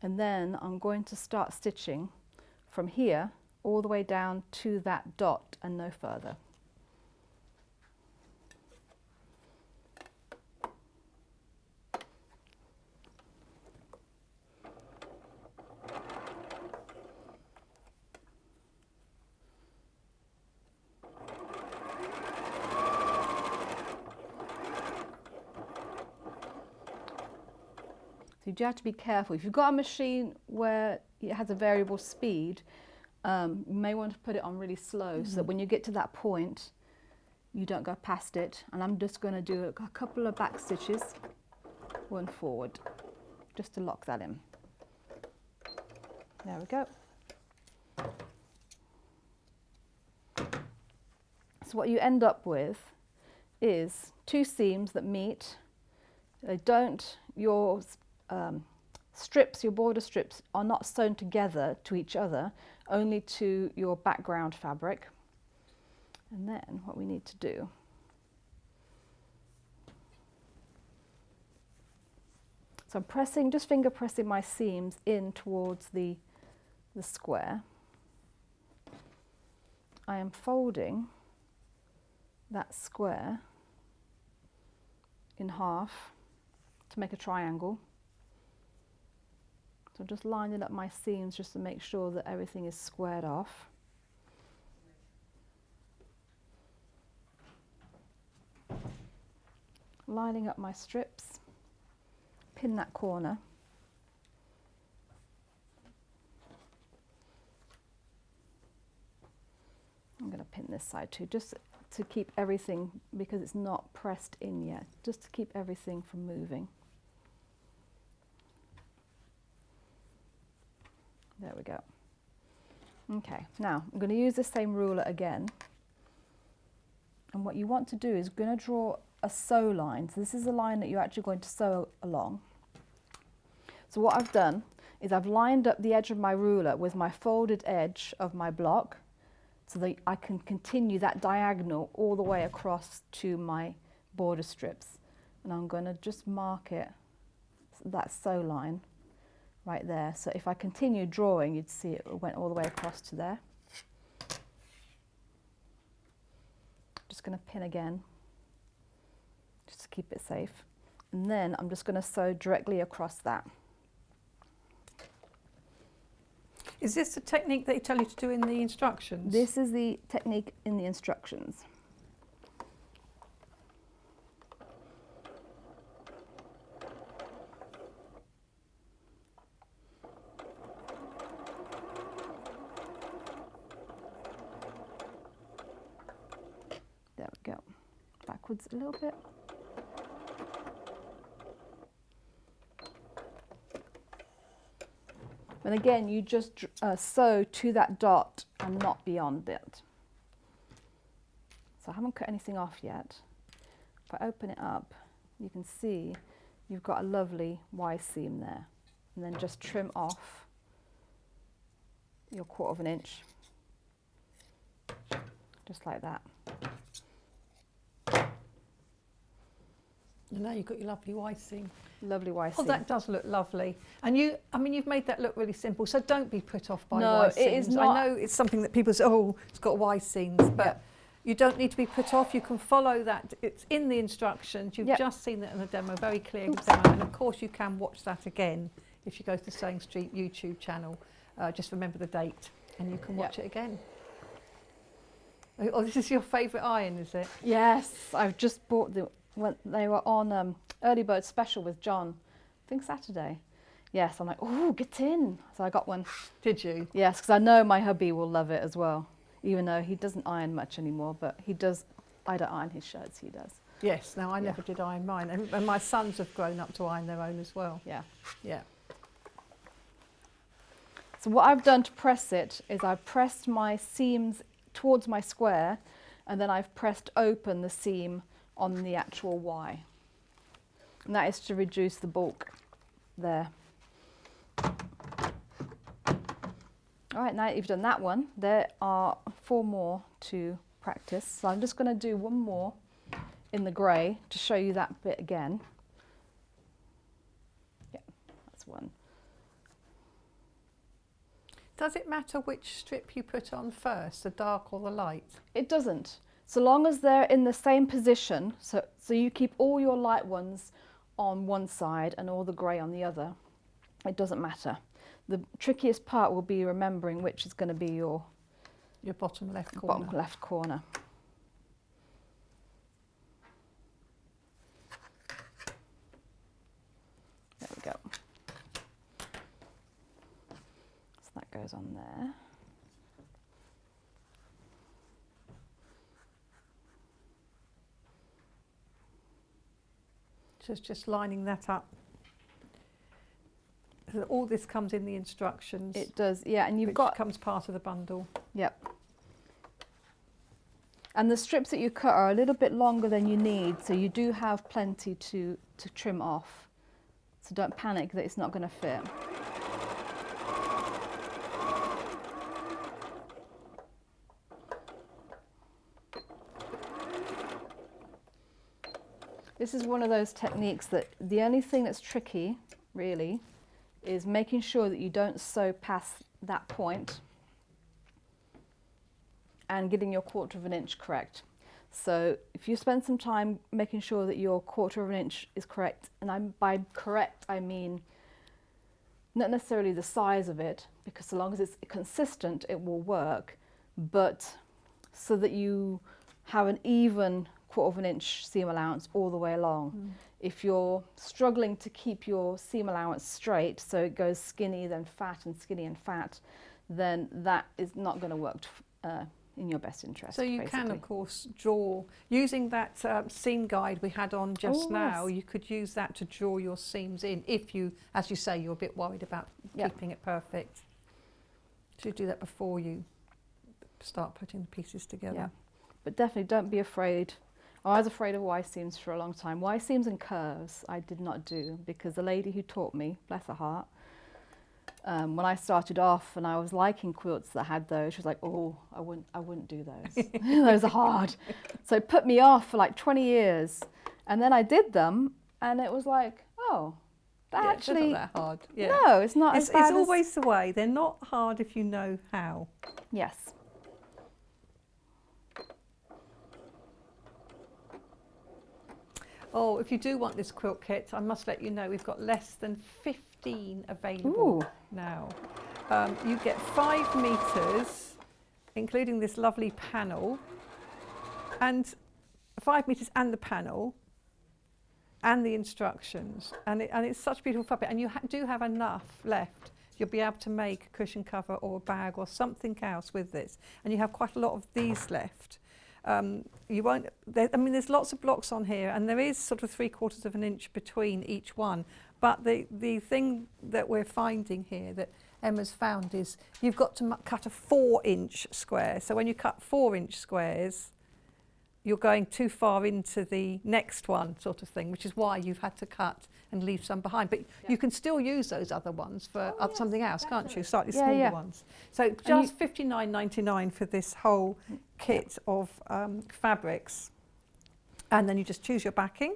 and then I'm going to start stitching from here all the way down to that dot and no further. So you do have to be careful. If you've got a machine where it has a variable speed, you may want to put it on really slow so that when you get to that point, you don't go past it. And I'm just going to do a couple of back stitches, one forward, just to lock that in. There we go. So what you end up with is 2 seams that meet. They don't, your strips, your border strips are not sewn together to each other, only to your background fabric. And then what we need to do so I'm pressing, just finger pressing my seams in towards the square. I am folding that square in half to make a triangle. So I'm just lining up my seams just to make sure that everything is squared off. Lining up my strips, pin that corner. I'm going to pin this side too, just to keep everything, because it's not pressed in yet, just to keep everything from moving. There we go. Okay, now I'm going to use the same ruler again. And what you want to do is going to draw a sew line. So this is the line that you're actually going to sew along. So what I've done is I've lined up the edge of my ruler with my folded edge of my block so that I can continue that diagonal all the way across to my border strips. And I'm going to just mark it, that sew line right there. So if I continue drawing, you'd see it went all the way across to there. Just going to pin again, just to keep it safe. And then I'm just going to sew directly across that. Is this the technique that you tell you to do in the instructions? This is the technique in the instructions. There we go. Backwards a little bit. And again, you just sew to that dot and not beyond it. So I haven't cut anything off yet. If I open it up, you can see you've got a lovely Y seam there. And then just trim off your 1/4 inch, just like that. And now you've got your lovely Y seam. Lovely Y Oh, seam. that does look lovely. And you, I mean, you've made that look really simple, so don't be put off by No, Y it seams. is not. I know it's something that people say, oh, it's got Y seams, but Yep. you don't need to be put off. You can follow that. It's in the instructions. You've Yep. just seen that in the demo, very clear Oops. demo. And of course you can watch that again if you go to the Sewing Street YouTube channel, just remember the date and you can watch it again. Oh, this is your favourite iron, is it? Yes, I've just bought when they were on early bird special with John, I think Saturday. Yes, I'm like, oh, get in. So I got one. Did you? Yes, because I know my hubby will love it as well, even though he doesn't iron much anymore, but he does. I don't iron his shirts, he does. Yes, no, I never did iron mine. And my sons have grown up to iron their own as well. Yeah. Yeah. So what I've done to press it is I've pressed my seams towards my square, and then I've pressed open the seam on the actual Y. And that is to reduce the bulk there. All right, now that you've done that one, there are 4 more to practice. So I'm just going to do one more in the grey to show you that bit again. Yeah, that's one. Does it matter which strip you put on first, the dark or the light? It doesn't. So long as they're in the same position, so you keep all your light ones on one side and all the grey on the other, it doesn't matter. The trickiest part will be remembering which is going to be your bottom left corner. Bottom left corner. There we go. So that goes on there. Just lining that up. So all this comes in the instructions. It does, yeah, and you've which got comes part of the bundle. Yep. And the strips that you cut are a little bit longer than you need, so you do have plenty to trim off. So don't panic that it's not going to fit. This is one of those techniques that the only thing that's tricky, really, is making sure that you don't sew past that point and getting your 1/4 of an inch correct. So if you spend some time making sure that your 1/4 of an inch is correct, and by correct I mean not necessarily the size of it, because so long as it's consistent it will work, but so that you have an even 1/4 of an inch seam allowance all the way along. If you're struggling to keep your seam allowance straight, so it goes skinny then fat and skinny and fat, then that is not going to work in your best interest. So you can, of course, draw, using that seam guide we had on just now, you could use that to draw your seams in if you, as you say, you're a bit worried about keeping it perfect. So you do that before you start putting the pieces together. Yeah. But definitely don't be afraid. I was afraid of Y seams for a long time. Y seams and curves I did not do, because the lady who taught me, bless her heart, when I started off and I was liking quilts that had those, she was like, oh, I wouldn't do those. Those are hard. So it put me off for like 20 years. And then I did them and it was like, oh, that actually... It's not that hard. Yeah. No, it's not as bad It's always the way. They're not hard if you know how. Yes. Oh, if you do want this quilt kit, I must let you know we've got less than 15 available now. You get 5 meters, including this lovely panel, and 5 meters and the panel, and the instructions, and it's such beautiful fabric, and you do have enough left. You'll be able to make a cushion cover or a bag or something else with this, and you have quite a lot of these left. You won't, I mean, there's lots of blocks on here, and there is sort of 3/4 of an inch between each one. But the thing that we're finding here, that Emma's found, is you've got to cut a 4-inch square. So when you cut 4-inch squares, you're going too far into the next one, sort of thing, which is why you've had to cut and leave some behind. But you can still use those other ones for something else, can't you? Slightly smaller ones. So just £59.99 for this whole kit of fabrics. And then you just choose your backing.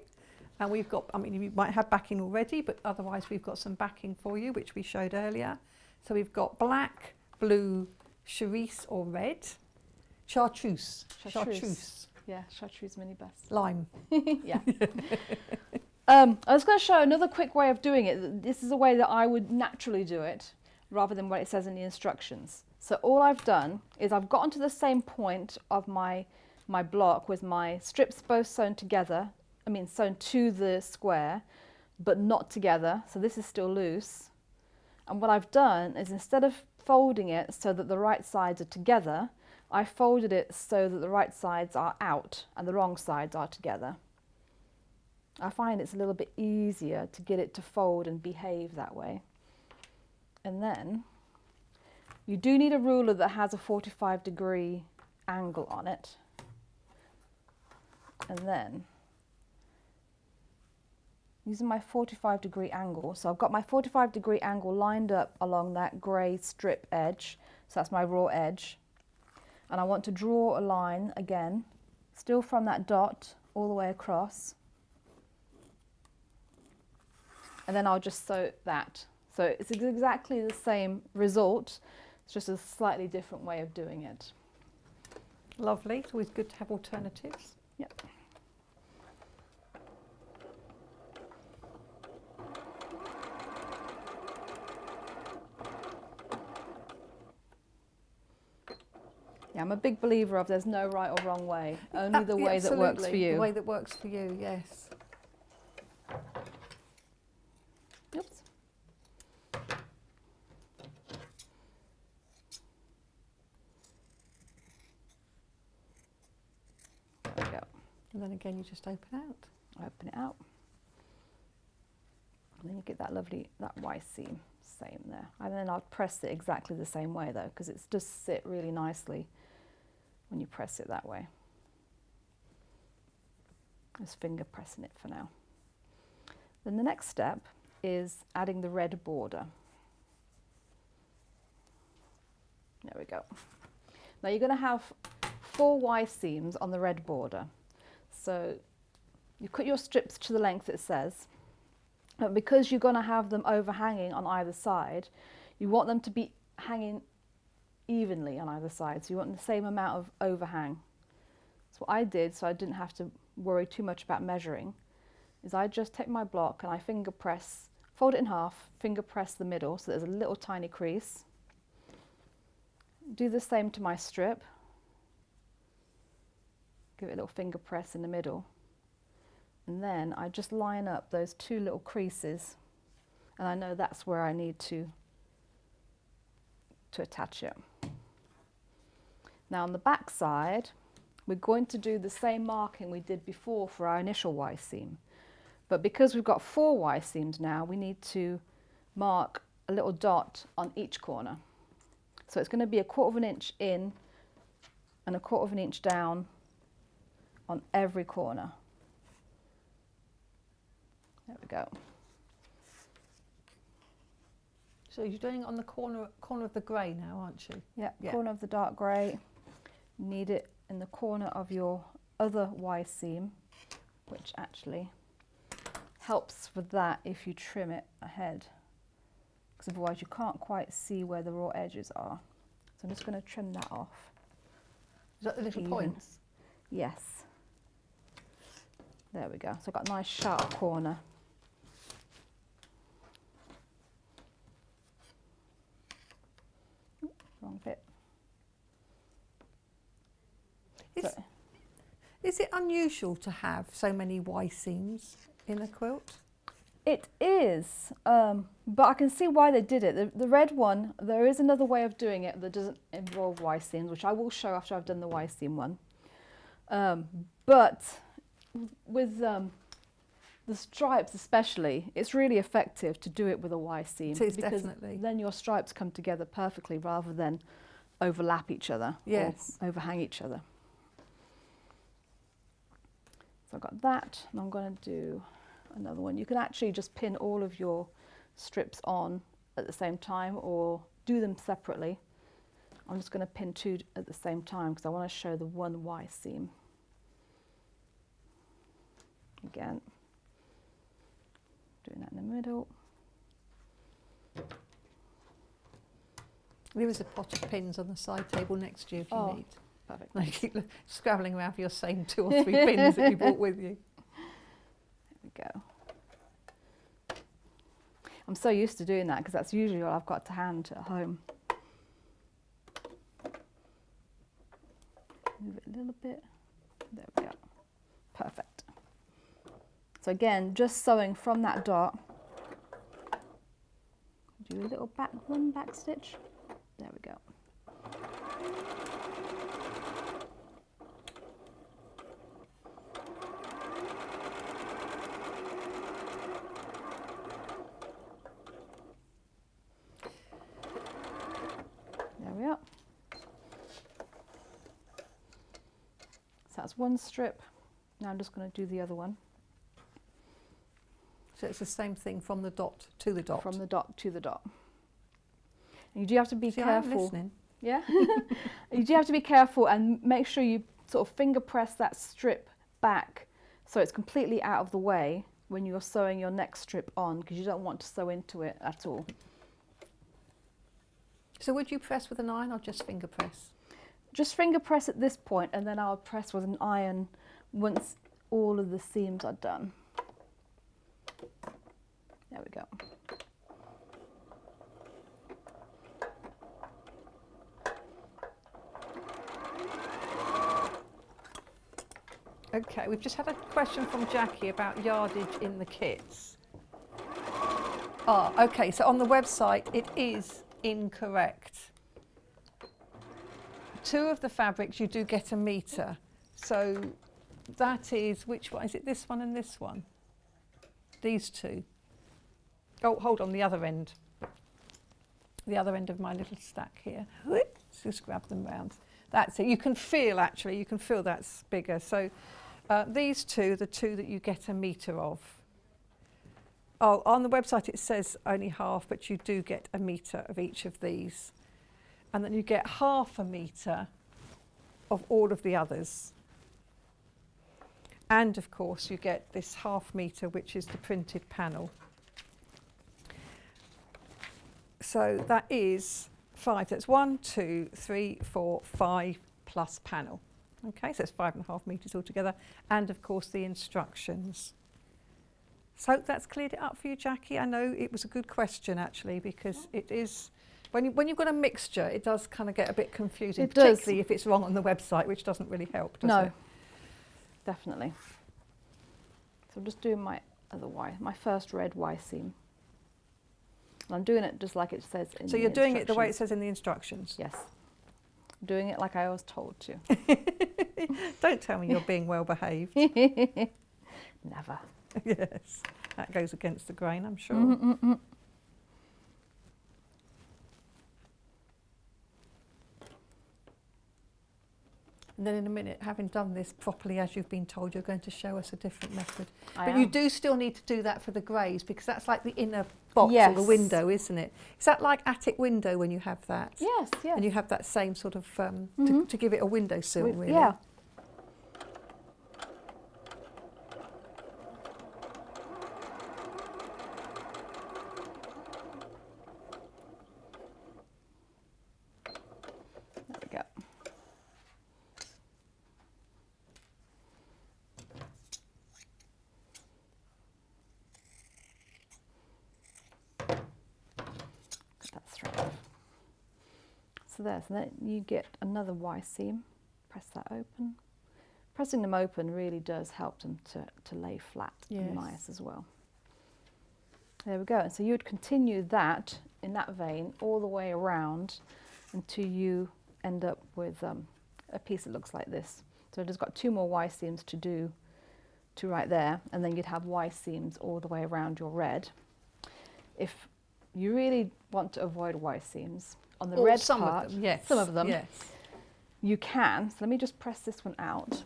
And we've got, I mean, you might have backing already, but otherwise we've got some backing for you, which we showed earlier. So we've got black, blue, cerise or red, chartreuse. Yeah, chartreuse mini best. Lime. Yeah. I was going to show another quick way of doing it. This is a way that I would naturally do it rather than what it says in the instructions. So all I've done is I've gotten to the same point of my block with my strips both sewn together, sewn to the square, but not together. So this is still loose. And what I've done is instead of folding it so that the right sides are together, I folded it so that the right sides are out and the wrong sides are together. I find it's a little bit easier to get it to fold and behave that way. And then you do need a ruler that has a 45-degree angle on it. And then using my 45-degree angle, so I've got my 45-degree angle lined up along that grey strip edge, so that's my raw edge. And I want to draw a line again, still from that dot all the way across. And then I'll just sew that. So it's exactly the same result, it's just a slightly different way of doing it. Lovely, it's always good to have alternatives. Yep. Yeah, I'm a big believer of there's no right or wrong way, only the way that works for you. The way that works for you, yes. Oops. There we go. And then again you just open out. Open it out. And then you get that lovely, that Y seam, same there. And then I'll press it exactly the same way though, because it does sit really nicely when you press it that way. Just finger pressing it for now. Then the next step is adding the red border. There we go. Now you're going to have 4 Y seams on the red border. So you cut your strips to the length it says, but because you're going to have them overhanging on either side, you want them to be hanging evenly on either side. So you want the same amount of overhang. So what I did, so I didn't have to worry too much about measuring, is I just take my block and I finger press, fold it in half, finger press the middle so there's a little tiny crease. Do the same to my strip. Give it a little finger press in the middle. And then I just line up those 2 little creases, and I know that's where I need to attach it. Now on the back side, we're going to do the same marking we did before for our initial Y seam. But because we've got 4 Y seams now, we need to mark a little dot on each corner. So it's going to be 1/4 inch in and 1/4 inch down on every corner. There we go. So you're doing it on the corner of the grey now, aren't you? Yeah, Yeah. corner of the dark grey. Need it in the corner of your other Y seam, which actually helps with that if you trim it ahead, because otherwise you can't quite see where the raw edges are. So I'm just going to trim that off. Is that the little Even. points? Yes. There we go. So I've got a nice sharp corner. Wrong bit. Is it unusual to have so many Y seams in a quilt? It is, but I can see why they did it. The red one, there is another way of doing it that doesn't involve Y seams, which I will show after I've done the Y seam one. But with the stripes especially, it's really effective to do it with a Y seam. It is, because definitely. then your stripes come together perfectly rather than overlap each other, Yes. or overhang each other. So I've got that, and I'm going to do another one. You can actually just pin all of your strips on at the same time or do them separately. I'm just going to pin 2 at the same time because I want to show the one Y seam. Again, doing that in the middle. There is a pot of pins on the side table next to you if you need. Perfect. I keep scrabbling around for your same 2 or 3 pins that you brought with you. There we go. I'm so used to doing that because that's usually all I've got to hand at home. Move it a little bit. There we go. Perfect. So again, just sewing from that dot. Do a little one back stitch. There we go. There we are. So that's one strip. Now I'm just going to do the other one. So it's the same thing from the dot to the dot. From the dot to the dot. And you do have to be careful. I'm listening. Yeah. You do have to be careful and make sure you sort of finger press that strip back so it's completely out of the way when you're sewing your next strip on, because you don't want to sew into it at all. So would you press with an iron or just finger press? Just finger press at this point, and then I'll press with an iron once all of the seams are done. There we go. Okay, we've just had a question from Jackie about yardage in the kits. Okay, so on the website it is incorrect. 2 of the fabrics you do get a metre, so that is, which one? Is it this one and this one? These 2. Oh, hold on, the other end. The other end of my little stack here. Let's just grab them round. That's it. You can feel, actually, you can feel that's bigger. So these 2, the 2 that you get a metre of. Oh, on the website it says only half, but you do get a metre of each of these. And then you get half a metre of all of the others. And of course you get this half metre, which is the printed panel. So that is 5. That's 1, 2, 3, 4, 5 plus panel. Okay, so it's 5.5 metres altogether. And of course the instructions. So hope that's cleared it up for you, Jackie. I know it was a good question actually, because it is, when you've got a mixture, it does kind of get a bit confusing, It does. particularly if it's wrong on the website, which doesn't really help, does No, it? definitely. So I'm just doing my other Y, my first red Y seam. And I'm doing it just like it says in the So you're doing it the way it instructions. says in the instructions? Yes. I'm doing it like I was told to. Don't tell me you're being well behaved. Never. Yes, that goes against the grain, I'm sure. And then in a minute, having done this properly as you've been told, you're going to show us a different method. But you do still need to do that for the greys, because that's like the inner box or the window, isn't it? Is that like attic window when you have that? Yes, yes. And you have that same sort of, to give it a window sill, really? Yeah. There we go. Get that straight off. So there, so then you get another Y seam. Press that open. Pressing them open really does help them to lay flat and nice as well. There we go. And so you would continue that in that vein all the way around until you end up with a piece that looks like this. So I've just got 2 more Y seams to do to right there, and then you'd have Y seams all the way around your red. If you really want to avoid Y seams on the red some part, of them, yes. some of them, yes. you can. So let me just press this one out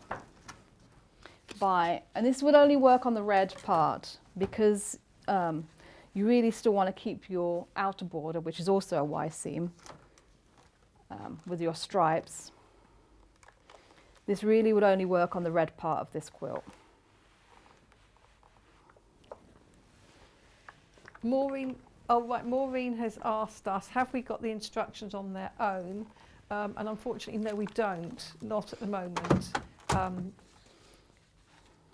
and this would only work on the red part, because you really still want to keep your outer border, which is also a Y seam, with your stripes. This really would only work on the red part of this quilt. Maureen has asked us, have we got the instructions on their own? And unfortunately, no, we don't, not at the moment.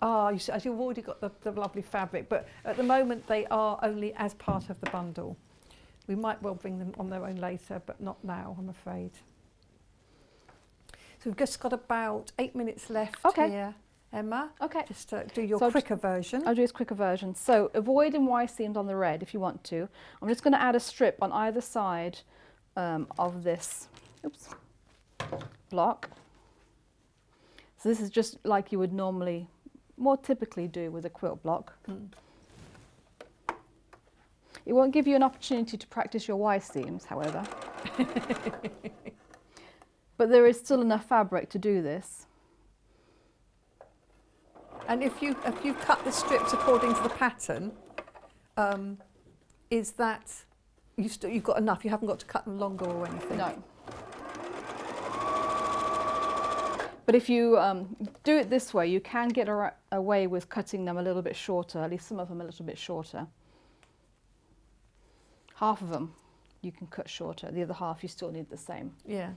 Ah, you see, as you've already got the lovely fabric, but at the moment they are only as part of the bundle. We might well bring them on their own later, but not now, I'm afraid. So we've just got about 8 minutes left here, Emma. Okay. Just to do your So quicker version. I'll do this quicker version. So avoiding Y seams on the red if you want to. I'm just going to add a strip on either side of this block. So this is just like you would normally, more typically do with a quilt block. It won't give you an opportunity to practice your Y seams, however. But there is still enough fabric to do this. And if you cut the strips according to the pattern, is that you've got enough? You haven't got to cut them longer or anything? No. But if you do it this way, you can get away with cutting them a little bit shorter, at least some of them a little bit shorter. Half of them you can cut shorter, the other half you still need the same. Yeah.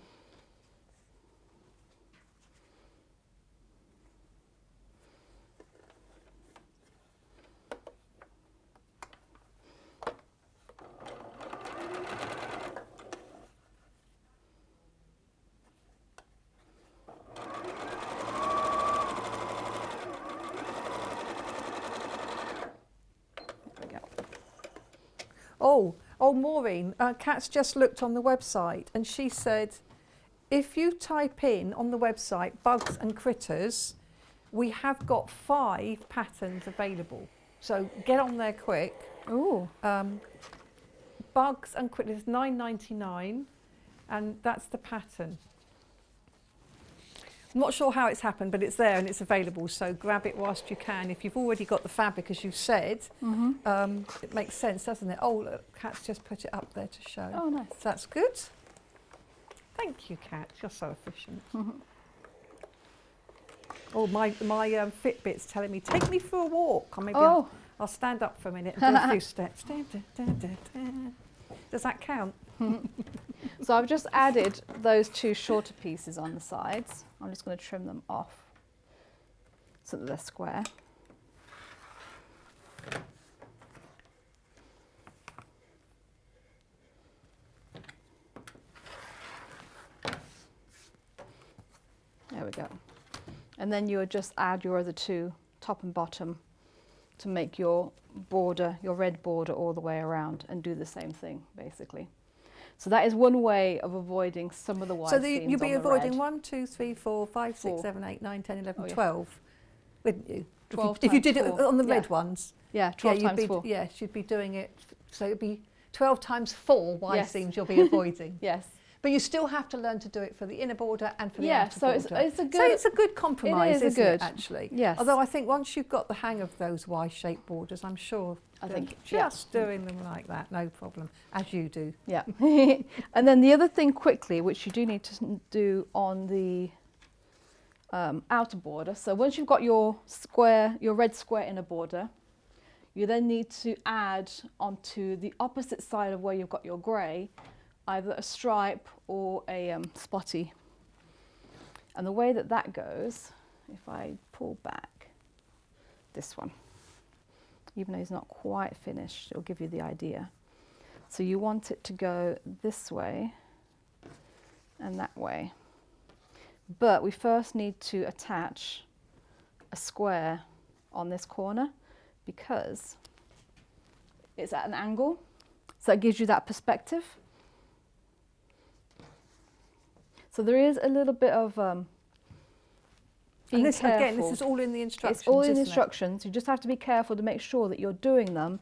Oh, Maureen, Kat's just looked on the website and she said, if you type in on the website bugs and critters, we have got 5 patterns available. So get on there quick. Ooh. Bugs and critters, $9.99, and that's the pattern. I'm not sure how it's happened, but it's there and it's available, so grab it whilst you can. If you've already got the fabric, as you said, it makes sense, doesn't it? Oh, look, Kat's just put it up there to show. Oh, nice. That's good. Thank you, Kat. You're so efficient. Oh, my Fitbit's telling me, take me for a walk. Or maybe I'll stand up for a minute and do a few steps. Does that count? So I've just added those 2 shorter pieces on the sides. I'm just going to trim them off so that they're square. There we go. And then you would just add your other 2, top and bottom, to make your border, your red border all the way around, and do the same thing basically. So that is one way of avoiding some of the Y seams on the red. So you'll be avoiding 1, 2, 3, 4, 5, 6, 7, 8, 9, 10, 11, 12, wouldn't you? 12 if you did times it 4. on the red ones. Yeah, 12 times 4. Yes, you'd be doing it, so it'd be 12 times 4 Y Yes. seams you'll be avoiding. Yes. But you still have to learn to do it for the inner border and for the Yeah, outer so border. it's a good. So it's a good compromise, It is a isn't good, it, actually? yes. Although I think once you've got the hang of those Y-shaped borders, I'm sure I think, just doing them like that, no problem, as you do. Yeah. And then the other thing quickly, which you do need to do on the outer border. So once you've got your square, your red square inner border, you then need to add onto the opposite side of where you've got your grey, either a stripe or a spotty. And the way that that goes, if I pull back this one, even though it's not quite finished, it'll give you the idea. So you want it to go this way and that way. But we first need to attach a square on this corner because it's at an angle. So it gives you that perspective. So there is a little bit of being careful. Again, this is all in the instructions, It's all in the isn't it? instructions. You just have to be careful to make sure that you're doing them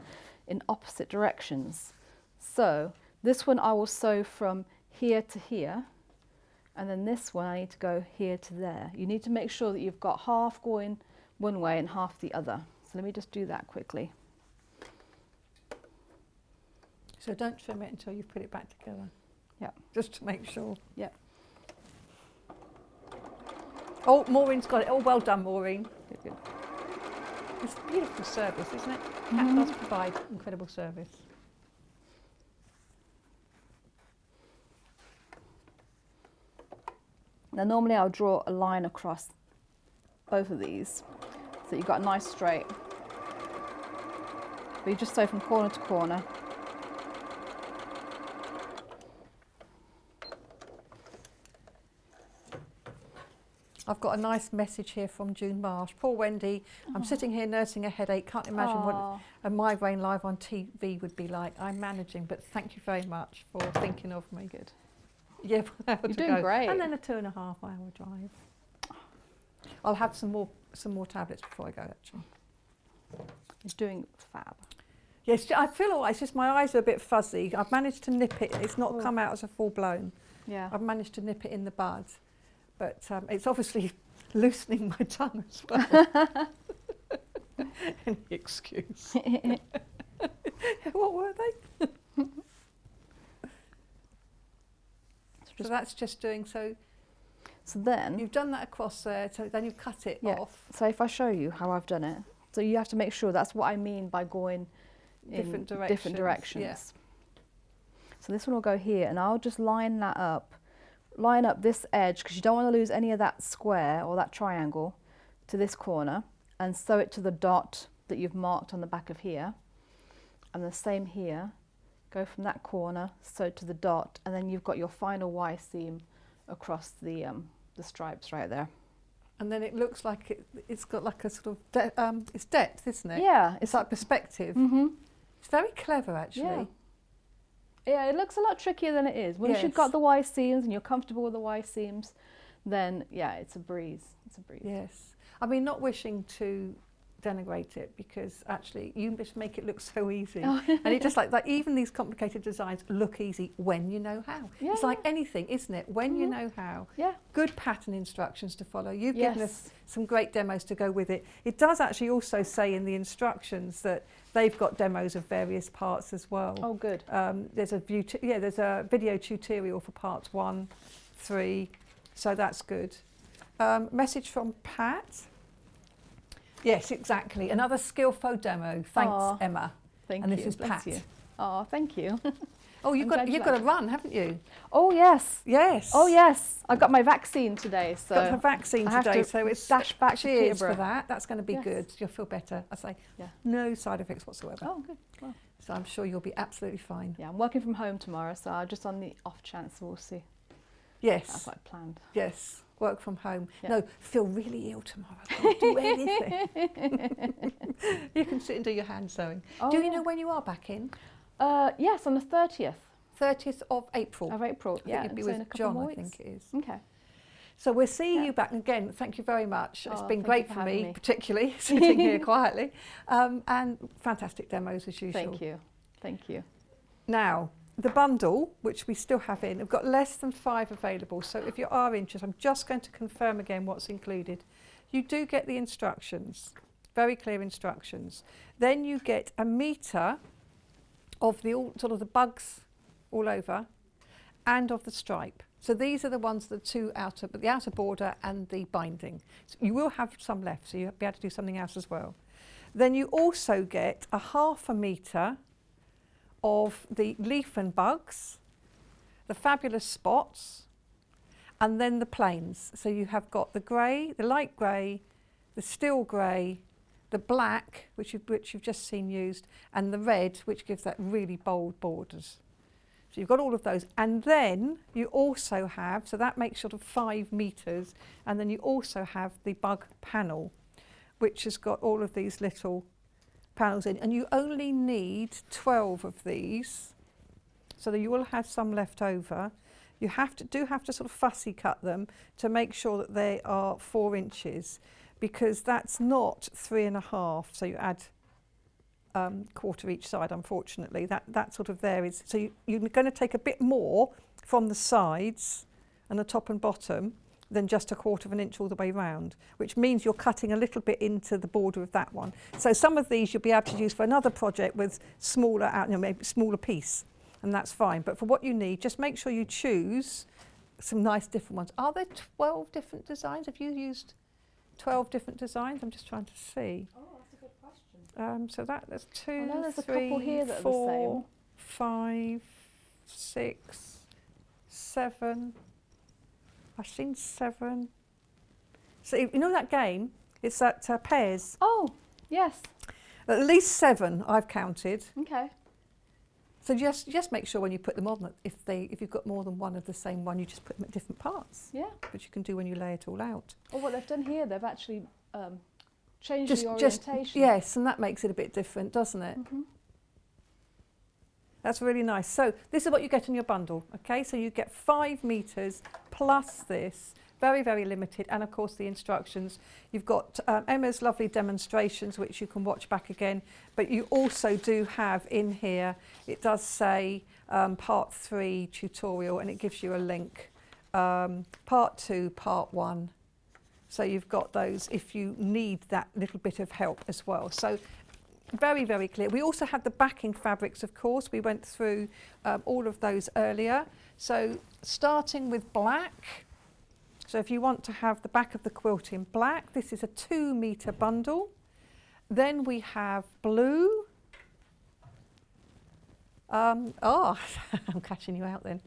in opposite directions. So this one I will sew from here to here, and then this one I need to go here to there. You need to make sure that you've got half going one way and half the other. So let me just do that quickly. So don't trim it until you've put it back together. Yeah. Just to make sure. Yeah. Oh, Maureen's got it. Oh, well done, Maureen. Good, good. It's a beautiful service, isn't it? Cat does provide incredible service. Now normally I'll draw a line across both of these. that you've got a nice straight. But you just sew from corner to corner. I've got a nice message here from June Marsh. Poor Wendy, I'm sitting here nursing a headache. Can't imagine what a migraine live on TV would be like. I'm managing, but thank you very much for thinking of me. Good. Yeah, You're doing great. And then a 2.5 hour drive. I'll have some more tablets before I go, actually. You're doing fab. Yes, I feel all right. It's just my eyes are a bit fuzzy. I've managed to nip it. It's not come out as a full blown. Yeah. I've managed to nip it in the bud. But it's obviously loosening my tongue as well. Any excuse. What were they? So that's just doing so. So then You've done that across there, so then you cut it off. So if I show you how I've done it, so you have to make sure that's what I mean by going in Different directions. Yeah. So this one will go here, and I'll just line that up. Line up this edge, because you don't want to lose any of that square or that triangle, to this corner, and sew it to the dot that you've marked on the back of here. And the same here, go from that corner, sew to the dot, and then you've got your final Y seam across the stripes right there. And then it looks like it's got like a sort of it's depth, isn't it? Yeah, it's like perspective. It's very clever, actually. Yeah. Yeah, it looks a lot trickier than it is. Once you've got the Y seams and you're comfortable with the Y seams, then yeah, it's a breeze. It's a breeze. Yes. I mean, not wishing to denigrate it, because actually you just make it look so easy. And it just like even these complicated designs look easy when you know how. Yeah, it's like anything, isn't it? When you know how. Yeah. Good pattern instructions to follow. You've given us some great demos to go with it. It does actually also say in the instructions that they've got demos of various parts as well. Oh, good. There's a video tutorial for parts 1, 3, so that's good. Message from Pat. Yes, exactly. Another skillful demo. Thanks, Emma. Thank you. And you. this is Pat. You. Oh, thank you. Oh, you've got to run, haven't you? Oh, yes. Yes. Oh, yes. I got my vaccine today, so got her vaccine today, so it's dash back to cheers Peterborough. for that. That's going to be good. You'll feel better. I say no side effects whatsoever. Oh, good. Well. So I'm sure you'll be absolutely fine. Yeah, I'm working from home tomorrow, so I'll just on the off chance we'll see. Yes. That's like planned. Yes. Work from home. Yeah. No, feel really ill tomorrow. Can't do anything. You can sit and do your hand sewing. Oh, do you know when you are back in? Yes, on the 30th. 30th of April. Of April, I think you'll be with John, I think it is. Okay. So we'll see you back again. Thank you very much. It's been great for me, me, particularly sitting here quietly. And fantastic demos as usual. Thank you. Thank you. Now, the bundle, which we still have in, we've got less than 5 available. So if you are interested, I'm just going to confirm again what's included. You do get the instructions, very clear instructions. Then you get a metre of sort of the bugs all over and of the stripe. So these are the ones, the outer border and the binding. So you will have some left, so you'll be able to do something else as well. Then you also get a 1/2 metre of the leaf and bugs, the fabulous spots, and then the plains. So you have got the grey, the light grey, the steel grey, the black, which you've just seen used, and the red, which gives that really bold borders. So you've got all of those. And then you also have, so that makes sort of 5 metres, and then you also have the bug panel, which has got all of these little panels in, and you only need 12 of these, so that you will have some left over. You do have to sort of fussy cut them to make sure that they are 4 inches, because that's not 3.5, so you add 1/4 each side, unfortunately. That sort of there is, so you're going to take a bit more from the sides and the top and bottom than just 1/4 inch all the way round, which means you're cutting a little bit into the border of that one. So some of these you'll be able to use for another project with maybe smaller piece, and that's fine. But for what you need, just make sure you choose some nice different ones. Are there 12 different designs? Have you used 12 different designs? I'm just trying to see. Oh, that's a good question. So there's 2, there's a 3, couple here that are the 4, same. 5, 6, 7. I've seen 7. So you know that game, It's that pairs. Oh, yes. At least 7 I've counted. Okay. So just make sure when you put them on that if you've got more than one of the same one, you just put them at different parts. Yeah. Which you can do when you lay it all out. Or what they've done here, they've actually changed the orientation. Yes, and that makes it a bit different, doesn't it? Mm-hmm. That's really nice. So this is what you get in your bundle, okay? So you get 5 metres plus this, very, very limited, and of course the instructions. You've got Emma's lovely demonstrations, which you can watch back again, but you also do have in here, it does say part 3 tutorial, and it gives you a link. Part 2, part 1. So you've got those if you need that little bit of help as well. So very, very clear. We also have the backing fabrics, of course. We went through all of those earlier. So starting with black. So if you want to have the back of the quilt in black, this is a 2 metre bundle. Then we have blue. I'm catching you out then.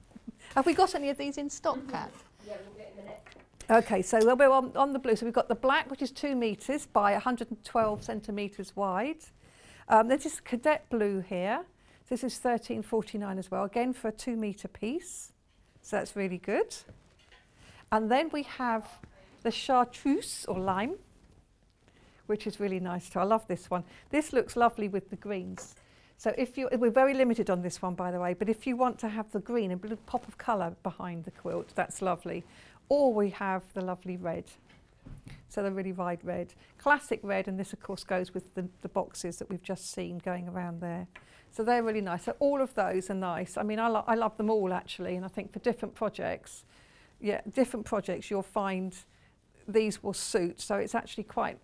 Have we got any of these in stock, Kat? Yeah, we'll get in a minute. Okay, so we're on the blue. So we've got the black, which is 2 metres by 112 centimetres wide. This is cadet blue here. This is £13.49 as well, again for a 2 metre piece. So that's really good. And then we have the chartreuse or lime, which is really nice too. I love this one. This looks lovely with the greens. So we're very limited on this one, by the way, but if you want to have the green, a little pop of colour behind the quilt, that's lovely. Or we have the lovely red. So the really wide red. Classic red, and this of course goes with the boxes that we've just seen going around there. So they're really nice. So all of those are nice. I mean, I love them all actually, and I think for different projects, you'll find these will suit. So it's actually quite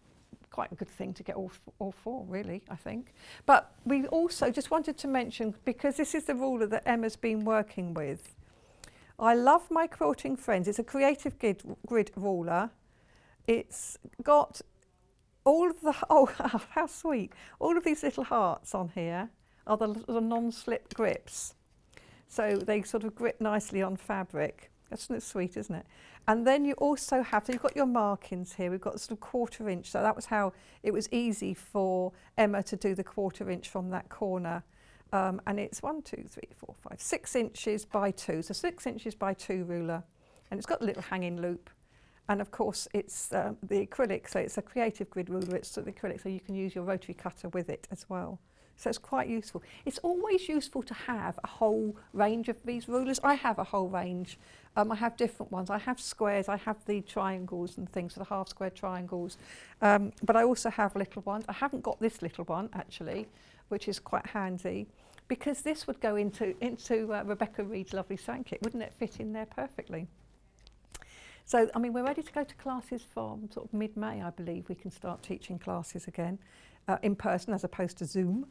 a good thing to get all 4, really, I think. But we also just wanted to mention, because this is the ruler that Emma's been working with, I love my Quilting Friends. It's a creative grid ruler. It's got all of the, how sweet, all of these little hearts on here are the non-slip grips. So they sort of grip nicely on fabric. That's sweet, isn't it? And then you also have, so you've got your markings here. We've got sort of 1/4 inch. So that was how it was easy for Emma to do the 1/4 inch from that corner. And it's 1, 2, 3, 4, 5, 6 inches by 2. So 6 inches by 2 ruler. And it's got a little hanging loop. And of course it's the acrylic, so it's a creative grid ruler. It's the acrylic, so you can use your rotary cutter with it as well. So it's quite useful. It's always useful to have a whole range of these rulers. I have a whole range. I have different ones. I have squares, I have the triangles and things, so the half square triangles. But I also have little ones. I haven't got this little one actually, which is quite handy, because this would go into Rebecca Reed's lovely sewing kit. Wouldn't it fit in there perfectly? So, I mean, we're ready to go to classes from sort of mid-May, I believe. We can start teaching classes again in person as opposed to Zoom.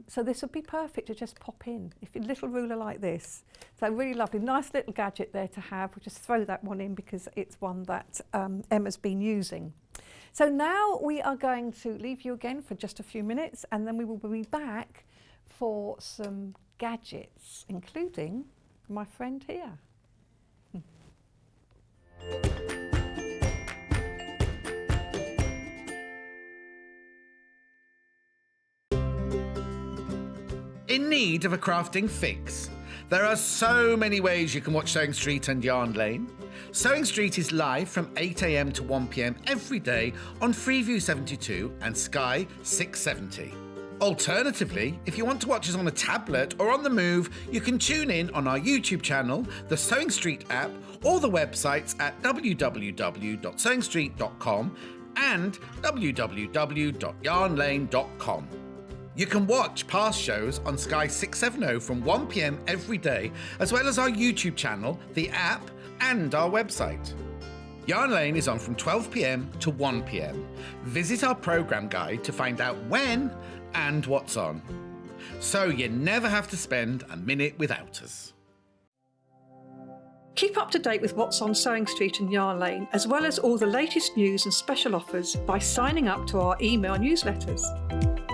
So this would be perfect to just pop in, if a little ruler like this. So really lovely, nice little gadget there to have. We'll just throw that one in because it's one that Emma's been using. So now we are going to leave you again for just a few minutes, and then we will be back for some gadgets, including my friend here. In need of a crafting fix? There are so many ways you can watch Sewing Street and Yarn Lane. Sewing Street is live from 8 AM to 1 PM every day on Freeview 72 and Sky 670. Alternatively, if you want to watch us on a tablet or on the move, you can tune in on our YouTube channel, the Sewing Street app, or the websites at www.sewingstreet.com and www.yarnlane.com. You can watch past shows on Sky 670 from 1 PM every day, as well as our YouTube channel, the app, and our website. Yarn Lane is on from 12 PM to 1 PM. Visit our programme guide to find out when and what's on. So you never have to spend a minute without us. Keep up to date with what's on Sewing Street and Yarn Lane, as well as all the latest news and special offers by signing up to our email newsletters.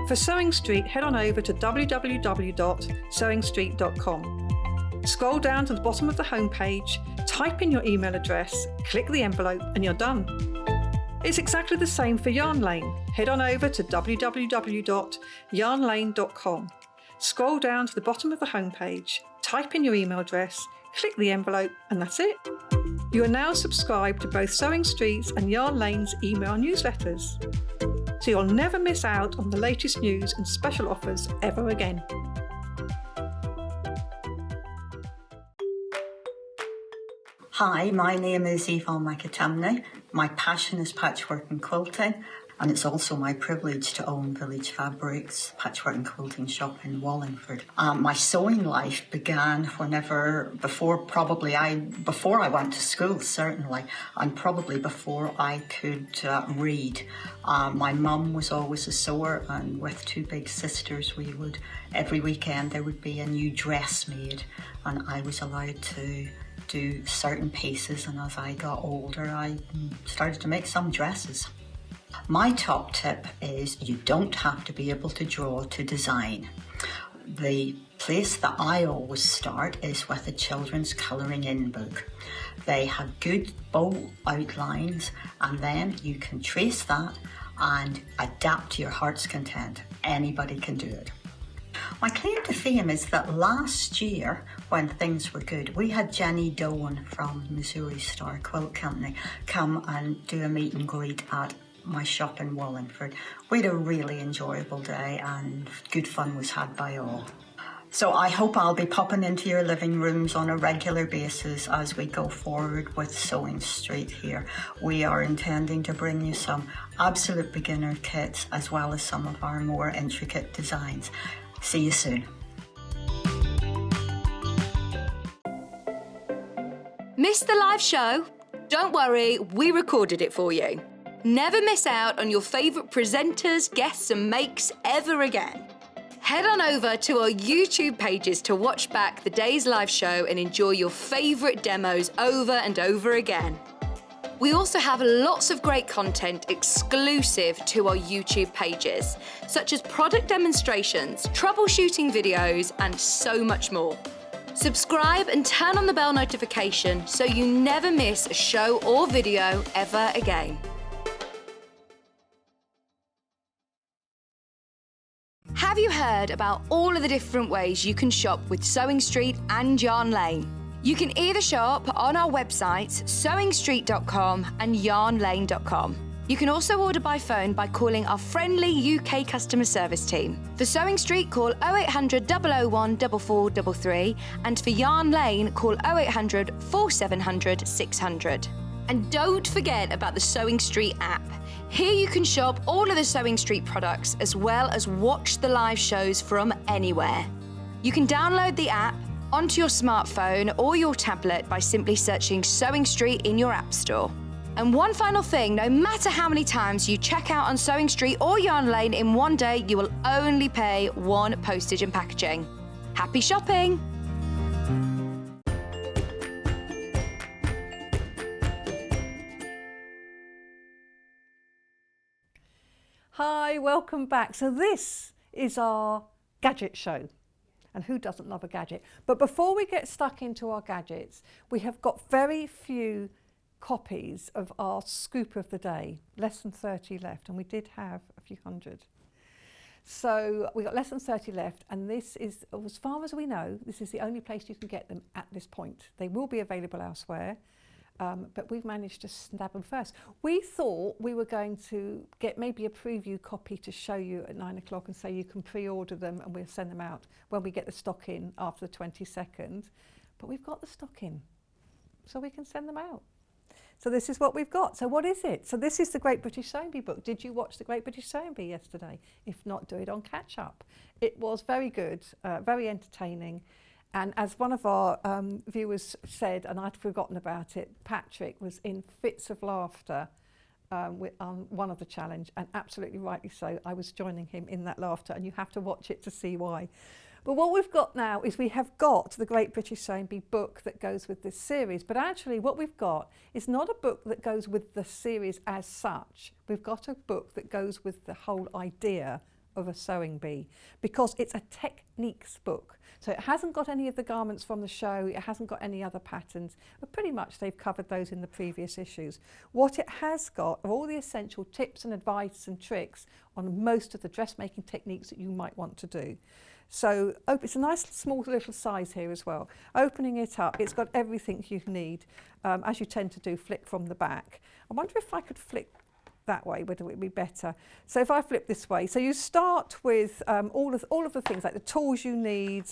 For Sewing Street, head on over to www.sewingstreet.com. Scroll down to the bottom of the homepage, type in your email address, click the envelope, and you're done. It's exactly the same for Yarn Lane. Head on over to www.yarnlane.com. Scroll down to the bottom of the homepage, type in your email address, click the envelope, and that's it. You are now subscribed to both Sewing Street's and Yarn Lane's email newsletters, so you'll never miss out on the latest news and special offers ever again. Hi, my name is Yvonne McAtamney. My passion is patchwork and quilting, and it's also my privilege to own Village Fabrics patchwork and quilting shop in Wallingford. My sewing life began before I went to school, certainly, and probably before I could read. My mum was always a sewer, and with two big sisters, every weekend there would be a new dress made, and I was allowed to do certain pieces, and as I got older I started to make some dresses. My top tip is you don't have to be able to draw to design. The place that I always start is with a children's colouring in book. They have good bold outlines, and then you can trace that and adapt to your heart's content. Anybody can do it. My claim to fame is that last year, when things were good, we had Jenny Doan from Missouri Star Quilt Company come and do a meet and greet at my shop in Wallingford. We had a really enjoyable day and good fun was had by all. So I hope I'll be popping into your living rooms on a regular basis as we go forward with Sewing Street here. We are intending to bring you some absolute beginner kits as well as some of our more intricate designs. See you soon. Missed the live show? Don't worry, we recorded it for you. Never miss out on your favourite presenters, guests and makes ever again. Head on over to our YouTube pages to watch back the day's live show and enjoy your favourite demos over and over again. We also have lots of great content exclusive to our YouTube pages, such as product demonstrations, troubleshooting videos, and so much more. Subscribe and turn on the bell notification so you never miss a show or video ever again. Have you heard about all of the different ways you can shop with Sewing Street and Yarn Lane? You can either shop on our websites, sewingstreet.com and yarnlane.com. You can also order by phone by calling our friendly UK customer service team. For Sewing Street, call 0800 001 4433, and for Yarn Lane, call 0800 4700 600. And don't forget about the Sewing Street app. Here you can shop all of the Sewing Street products as well as watch the live shows from anywhere. You can download the app onto your smartphone or your tablet by simply searching Sewing Street in your app store. And one final thing, no matter how many times you check out on Sewing Street or Yarn Lane in one day, you will only pay one postage and packaging. Happy shopping! Hi, welcome back. So this is our gadget show. And who doesn't love a gadget? But before we get stuck into our gadgets, we have got very few copies of our scoop of the day, less than 30 left, and we did have a few hundred. So we got less than 30 left, and this is, as far as we know, this is the only place you can get them at this point. They will be available elsewhere, but we've managed to snap them first. We thought we were going to get maybe a preview copy to show you at 9 o'clock and say you can pre-order them and we'll send them out when we get the stock in after the 22nd. But we've got the stock in, so we can send them out. So this is what we've got. So what is it? So this is the Great British Sewing Bee book. Did you watch the Great British Sewing Bee yesterday? If not, do it on catch up. It was very good, very entertaining. And as one of our viewers said, and I'd forgotten about it, Patrick was in fits of laughter on one of the challenge, and absolutely rightly so. I was joining him in that laughter, and you have to watch it to see why. But what we've got now is we have got the Great British Sewing Bee book that goes with this series. But actually what we've got is not a book that goes with the series as such. We've got a book that goes with the whole idea of a sewing bee, because it's a techniques book. So it hasn't got any of the garments from the show, it hasn't got any other patterns, but pretty much they've covered those in the previous issues. What it has got are all the essential tips and advice and tricks on most of the dressmaking techniques that you might want to do. So it's a nice small little size here as well. Opening it up, it's got everything you need, as you tend to do, flip from the back. I wonder if I could flip that way, whether it would be better. So if I flip this way, so you start with all of the things like the tools you need,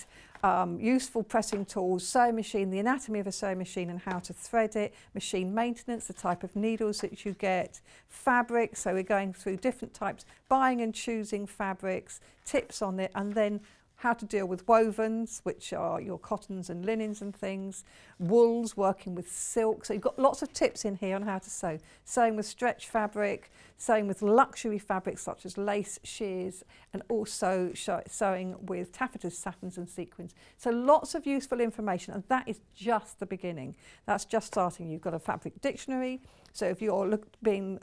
useful pressing tools, sewing machine, the anatomy of a sewing machine and how to thread it, machine maintenance, the type of needles that you get, fabric, so we're going through different types, buying and choosing fabrics, tips on it, and then how to deal with wovens, which are your cottons and linens and things, wools, working with silk. So you've got lots of tips in here on how to sew. Sewing with stretch fabric, sewing with luxury fabrics such as lace, shears, and also sewing with taffetas, satins and sequins. So lots of useful information, and that is just the beginning. That's just starting. You've got a fabric dictionary. So if you're being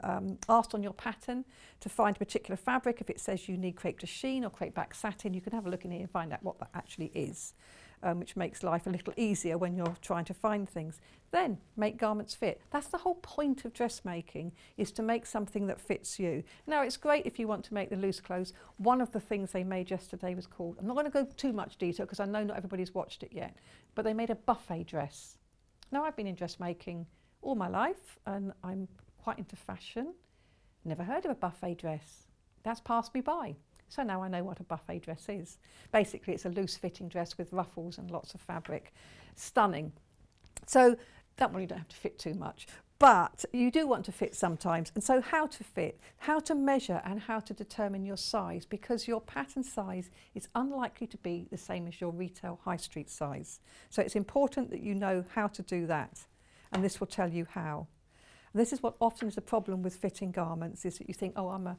asked on your pattern to find a particular fabric, if it says you need crepe de chine or crepe back satin, you can have a look in here and find out what that actually is, which makes life a little easier when you're trying to find things. Then make garments fit. That's the whole point of dressmaking, is to make something that fits you. Now it's great if you want to make the loose clothes. One of the things they made yesterday was called, I'm not going to go too much detail because I know not everybody's watched it yet, but they made a buffet dress. Now I've been in dressmaking all my life and I'm quite into fashion. Never heard of a buffet dress. That's passed me by. So now I know what a buffet dress is. Basically it's a loose fitting dress with ruffles and lots of fabric. Stunning. So that one you don't have to fit too much, but you do want to fit sometimes. And so how to fit, how to measure and how to determine your size, because your pattern size is unlikely to be the same as your retail high street size. So it's important that you know how to do that. And this will tell you how. And this is what often is a problem with fitting garments, is that you think, oh,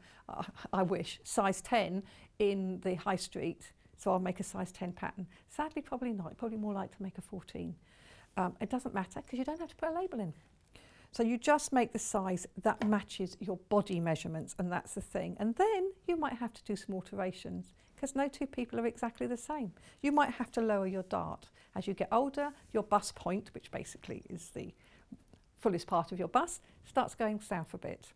I wish, size 10 in the high street, so I'll make a size 10 pattern. Sadly, probably not. Probably more like to make a 14. It doesn't matter because you don't have to put a label in. So you just make the size that matches your body measurements, and that's the thing. And then you might have to do some alterations, because no two people are exactly the same. You might have to lower your dart. As you get older, your bust point, which basically is the fullest part of your bust, starts going south a bit.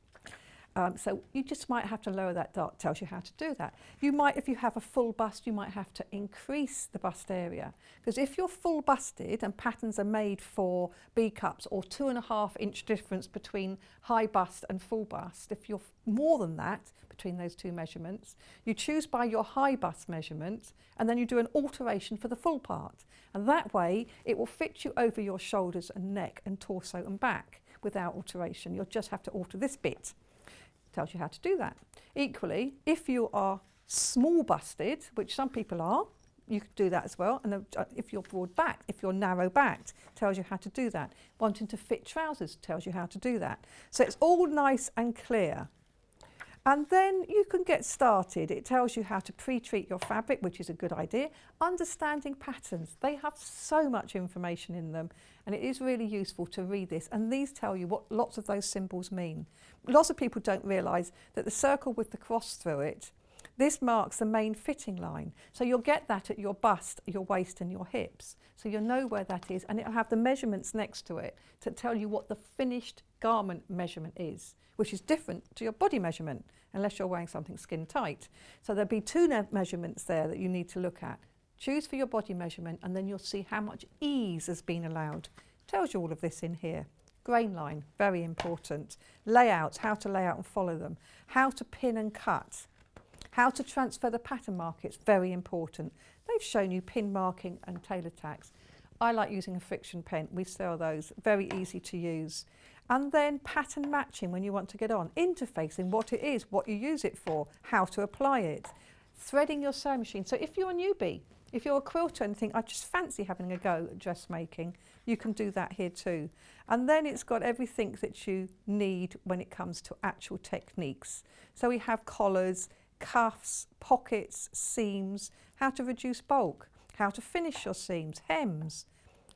So you just might have to lower that dart. Tells you how to do that. You might, if you have a full bust, you might have to increase the bust area, because if you're full busted and patterns are made for B cups or 2.5 inch difference between high bust and full bust, if you're more than that between those two measurements, you choose by your high bust measurement and then you do an alteration for the full part, and that way it will fit you over your shoulders and neck and torso and back without alteration. You'll just have to alter this bit. Tells you how to do that. Equally, if you are small busted, which some people are, you could do that as well. And if you're broad backed, if you're narrow backed, tells you how to do that. Wanting to fit trousers tells you how to do that. So it's all nice and clear. And then you can get started. It tells you how to pre-treat your fabric, which is a good idea. Understanding patterns. They have so much information in them, and it is really useful to read this. And these tell you what lots of those symbols mean. Lots of people don't realise that the circle with the cross through it, this marks the main fitting line. So you'll get that at your bust, your waist and your hips. So you'll know where that is, and it'll have the measurements next to it to tell you what the finished garment measurement is, which is different to your body measurement, unless you're wearing something skin tight. So there'll be two measurements there that you need to look at. Choose for your body measurement, and then you'll see how much ease has been allowed. Tells you all of this in here. Grain line, very important. Layouts, how to lay out and follow them. How to pin and cut. How to transfer the pattern markets, very important. They've shown you pin marking and tailor tacks. I like using a friction pen. We sell those, very easy to use. And then pattern matching when you want to get on. Interfacing, what it is, what you use it for, how to apply it. Threading your sewing machine. So if you're a newbie, if you're a quilter and think, I just fancy having a go at dressmaking, you can do that here too. And then it's got everything that you need when it comes to actual techniques. So we have collars, cuffs, pockets, seams, how to reduce bulk, how to finish your seams, hems.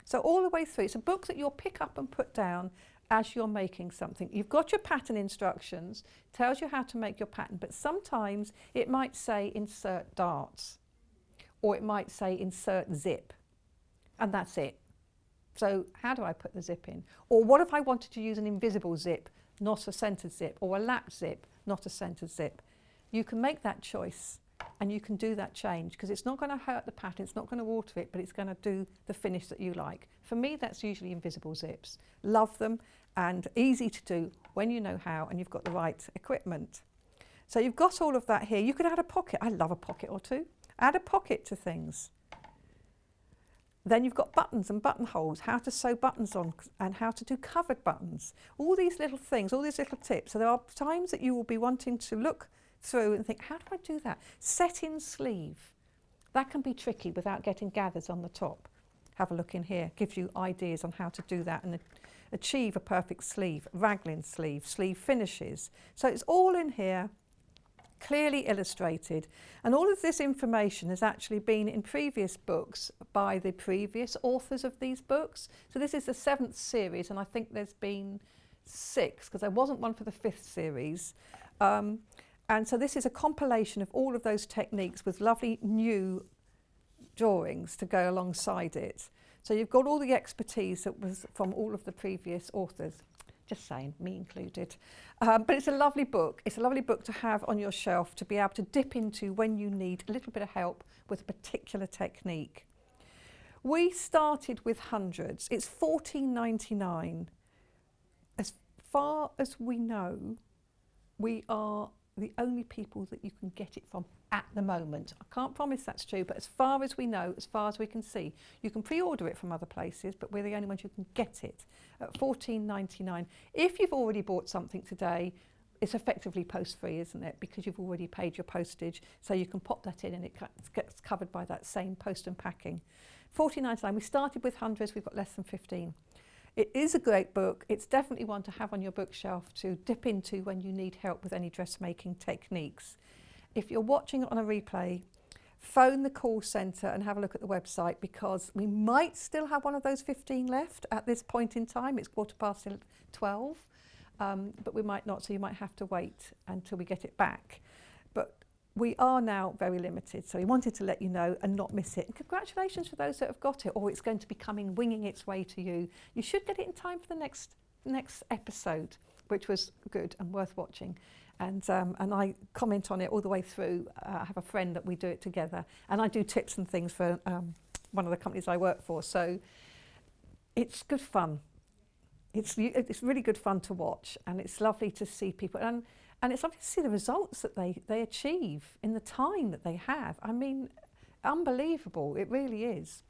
So all the way through, it's a book that you'll pick up and put down as you're making something. You've got your pattern instructions, tells you how to make your pattern, but sometimes it might say insert darts, or it might say insert zip, and that's it. So how do I put the zip in? Or what if I wanted to use an invisible zip, not a centered zip, or a lap zip, not a centered zip? You can make that choice and you can do that change, because it's not going to hurt the pattern, it's not going to alter it, but it's going to do the finish that you like. For me, that's usually invisible zips. Love them and easy to do when you know how and you've got the right equipment. So you've got all of that here. You could add a pocket. I love a pocket or two. Add a pocket to things. Then you've got buttons and buttonholes, how to sew buttons on and how to do covered buttons. All these little things, all these little tips. So there are times that you will be wanting to look through and think, how do I do that? Set in sleeve. That can be tricky without getting gathers on the top. Have a look in here. Gives you ideas on how to do that and achieve a perfect sleeve. Raglan sleeve, sleeve finishes. So it's all in here, clearly illustrated, and all of this information has actually been in previous books by the previous authors of these books. So this is the 7th series, and I think there's been 6, because there wasn't one for the 5th series. And so this is a compilation of all of those techniques with lovely new drawings to go alongside it. So you've got all the expertise that was from all of the previous authors. Just saying, me included. But it's a lovely book. It's a lovely book to have on your shelf to be able to dip into when you need a little bit of help with a particular technique. We started with hundreds. It's $14.99. As far as we know, we are the only people that you can get it from at the moment. I can't promise that's true, but as far as we know, as far as we can see, you can pre-order it from other places, but we're the only ones who can get it at $14.99. If you've already bought something today, it's effectively post-free, isn't it? Because you've already paid your postage, so you can pop that in and it gets covered by that same post and packing. $14.99. We started with hundreds, we've got less than 15. It is a great book. It's definitely one to have on your bookshelf to dip into when you need help with any dressmaking techniques. If you're watching it on a replay, phone the call centre and have a look at the website, because we might still have one of those 15 left at this point in time. It's 12:15, but we might not, so you might have to wait until we get it back. But we are now very limited, so we wanted to let you know and not miss it. And congratulations for those that have got it, or it's going to be coming, winging its way to you. You should get it in time for the next episode, which was good and worth watching. And I comment on it all the way through. I have a friend that we do it together, and I do tips and things for one of the companies I work for. So it's good fun. It's really good fun to watch, and it's lovely to see people. And it's lovely to see the results that they achieve in the time that they have. I mean, unbelievable, it really is.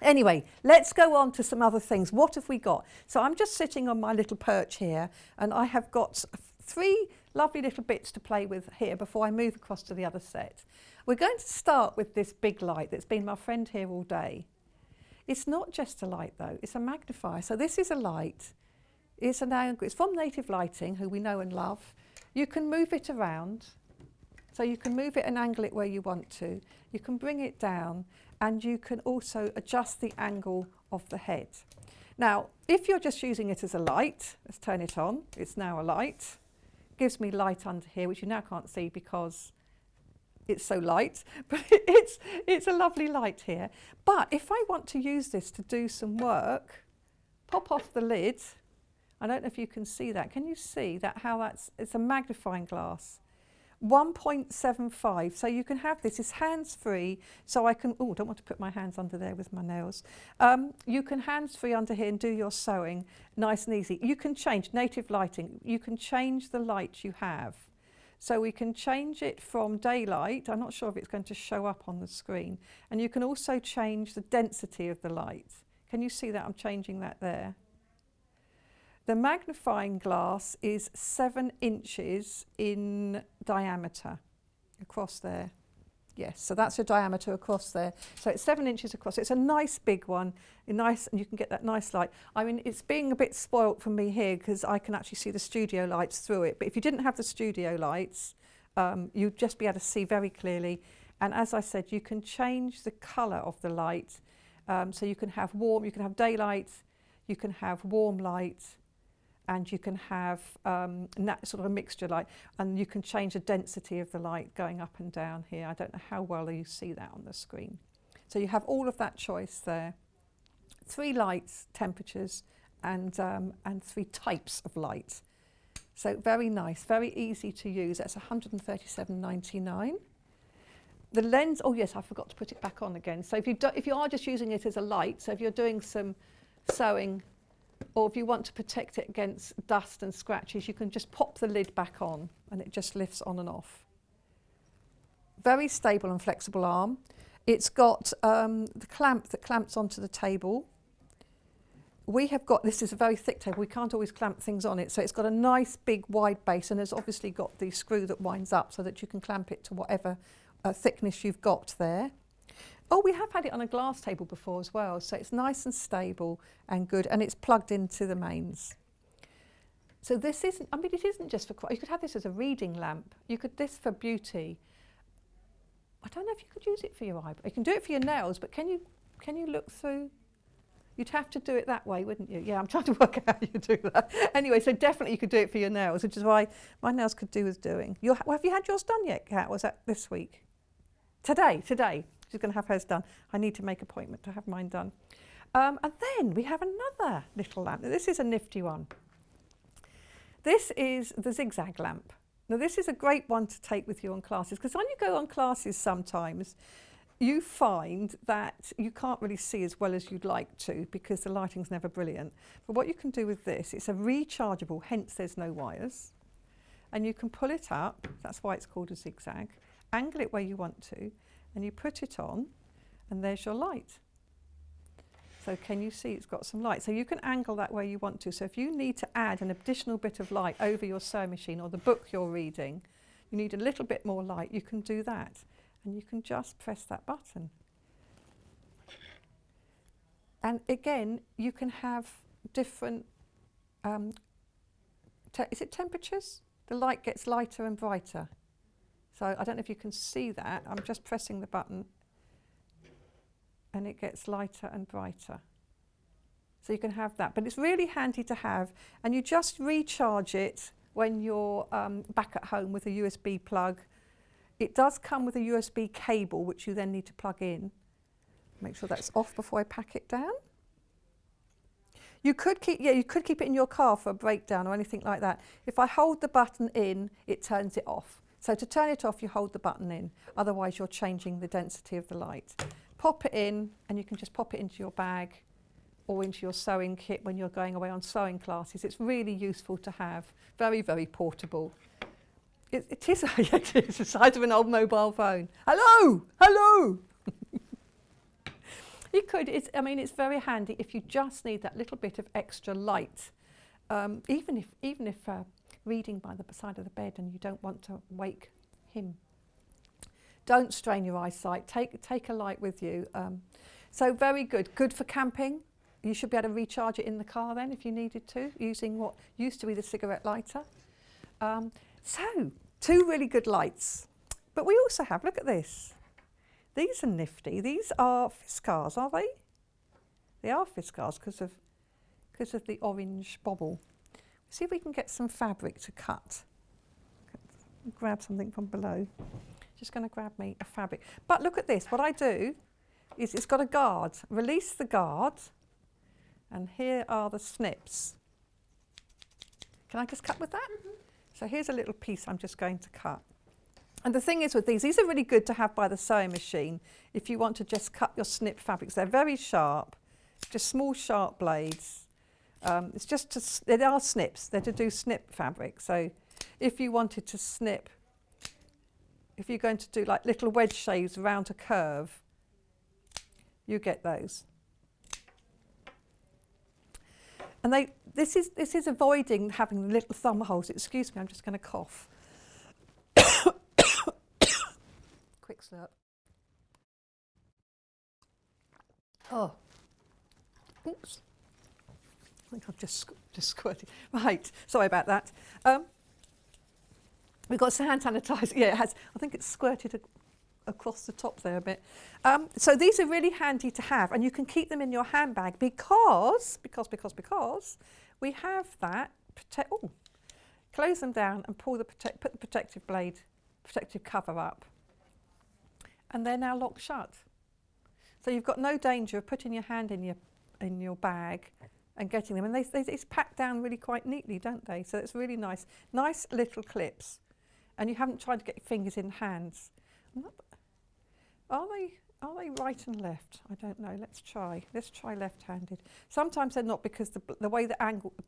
Anyway, let's go on to some other things. What have we got? So I'm just sitting on my little perch here, and I have got 3 lovely little bits to play with here before I move across to the other set. We're going to start with this big light that's been my friend here all day. It's not just a light though, it's a magnifier. So this is a light. It's from Native Lighting, who we know and love. You can move it around, so you can move it and angle it where you want to. You can bring it down, and you can also adjust the angle of the head. Now, if you're just using it as a light, let's turn it on. It's now a light. Gives me light under here, which you now can't see because it's so light, but it's a lovely light here. But if I want to use this to do some work, pop off the lid. I don't know if you can see that. Can you see that? It's a magnifying glass. 1.75, so you can have this. It's hands-free, so I can, don't want to put my hands under there with my nails. You can hands-free under here and do your sewing nice and easy. You can change Native Lighting. You can change the light you have. So we can change it from daylight. I'm not sure if it's going to show up on the screen. And you can also change the density of the light. Can you see that? I'm changing that there. The magnifying glass is 7 inches in diameter across there. Yes, so that's the diameter across there. So it's 7 inches across. It's a nice big one, and you can get that nice light. I mean, it's being a bit spoilt for me here because I can actually see the studio lights through it. But if you didn't have the studio lights, you'd just be able to see very clearly. And as I said, you can change the colour of the light. So you can have warm, you can have daylight, you can have warm light. and you can have sort of a mixture light, and you can change the density of the light going up and down here. I don't know how well you see that on the screen. So you have all of that choice there. 3 lights, temperatures, and 3 types of light. So very nice, very easy to use. That's £137.99. The lens, oh yes, I forgot to put it back on again. So if you are just using it as a light, so if you're doing some sewing, or if you want to protect it against dust and scratches, you can just pop the lid back on and it just lifts on and off. Very stable and flexible arm. It's got the clamp that clamps onto the table. We have got, this is a very thick table, we can't always clamp things on it, so it's got a nice big wide base, and it's obviously got the screw that winds up so that you can clamp it to whatever thickness you've got there. Oh, we have had it on a glass table before as well, so it's nice and stable and good, and it's plugged into the mains. So this isn't, I mean, it isn't just for, you could have this as a reading lamp, you could, this for beauty. I don't know if you could use it for your eyebrow. You can do it for your nails, but can you look through? You'd have to do it that way, wouldn't you? Yeah, I'm trying to work out how you do that. Anyway, so definitely you could do it for your nails, which is why my nails could do with doing. Well, have you had yours done yet, Kat? Was that this week? Today. She's going to have hers done. I need to make an appointment to have mine done. And then we have another little lamp. Now, this is a nifty one. This is the zigzag lamp. Now, this is a great one to take with you on classes, because when you go on classes sometimes, you find that you can't really see as well as you'd like to because the lighting's never brilliant. But what you can do with this, it's a rechargeable, hence there's no wires. And you can pull it up, that's why it's called a zigzag, angle it where you want to, and you put it on, and there's your light. So can you see it's got some light? So you can angle that where you want to. So if you need to add an additional bit of light over your sewing machine or the book you're reading, you need a little bit more light, you can do that. And you can just press that button. And again, you can have different, is it temperatures? The light gets lighter and brighter. So I don't know if you can see that. I'm just pressing the button and it gets lighter and brighter. So you can have that, but it's really handy to have, and you just recharge it when you're back at home with a USB plug. It does come with a USB cable, which you then need to plug in. Make sure that's off before I pack it down. You could keep it in your car for a breakdown or anything like that. If I hold the button in, it turns it off. So to turn it off, you hold the button in. Otherwise, you're changing the density of the light. Pop it in, and you can just pop it into your bag or into your sewing kit when you're going away on sewing classes. It's really useful to have. Very, very portable. It is the size of an old mobile phone. Hello, hello. You could. It's very handy if you just need that little bit of extra light. Even if reading by the side of the bed and you don't want to wake him. Don't strain your eyesight. Take a light with you. So very good. Good for camping. You should be able to recharge it in the car then if you needed to, using what used to be the cigarette lighter. So, 2 really good lights. But we also have, look at this. These are nifty. These are Fiskars, are they? They are Fiskars because of the orange bobble. See if we can get some fabric to cut. Grab something from below. Just going to grab me a fabric. But look at this. What I do is it's got a guard. Release the guard. And here are the snips. Can I just cut with that? Mm-hmm. So here's a little piece I'm just going to cut. And the thing is with these are really good to have by the sewing machine if you want to just cut your snip fabrics. They're very sharp, just small sharp blades. It's just they are snips. They're to do snip fabric. So if you wanted to snip, if you're going to do like little wedge shaves around a curve, you get those. And this is avoiding having the little thumb holes. Excuse me, I'm just going to cough. Quick slurp. Oh. Oops. I think I've just squirted. Right, sorry about that. We've got some hand sanitizer. Yeah, it has. I think it's squirted across the top there a bit. So these are really handy to have, and you can keep them in your handbag because we have that close them down and put the protective cover up, and they're now locked shut. So you've got no danger of putting your hand in your bag and getting them, and it's packed down really quite neatly, don't they? So it's really nice little clips, and you haven't tried to get your fingers in hands. Are they right and left? I don't know. Let's try left-handed. Sometimes they're not, because the way the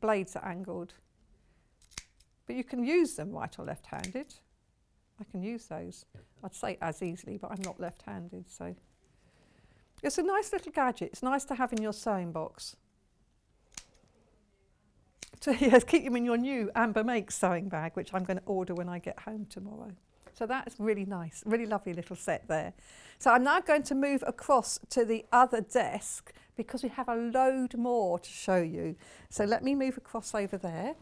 blades are angled. But you can use them right or left-handed. I can use those. I'd say as easily, but I'm not left-handed, so. It's a nice little gadget. It's nice to have in your sewing box. So yes, keep them in your new Amber Makes sewing bag, which I'm going to order when I get home tomorrow. So that's really nice, really lovely little set there. So I'm now going to move across to the other desk because we have a load more to show you. So let me move across over there.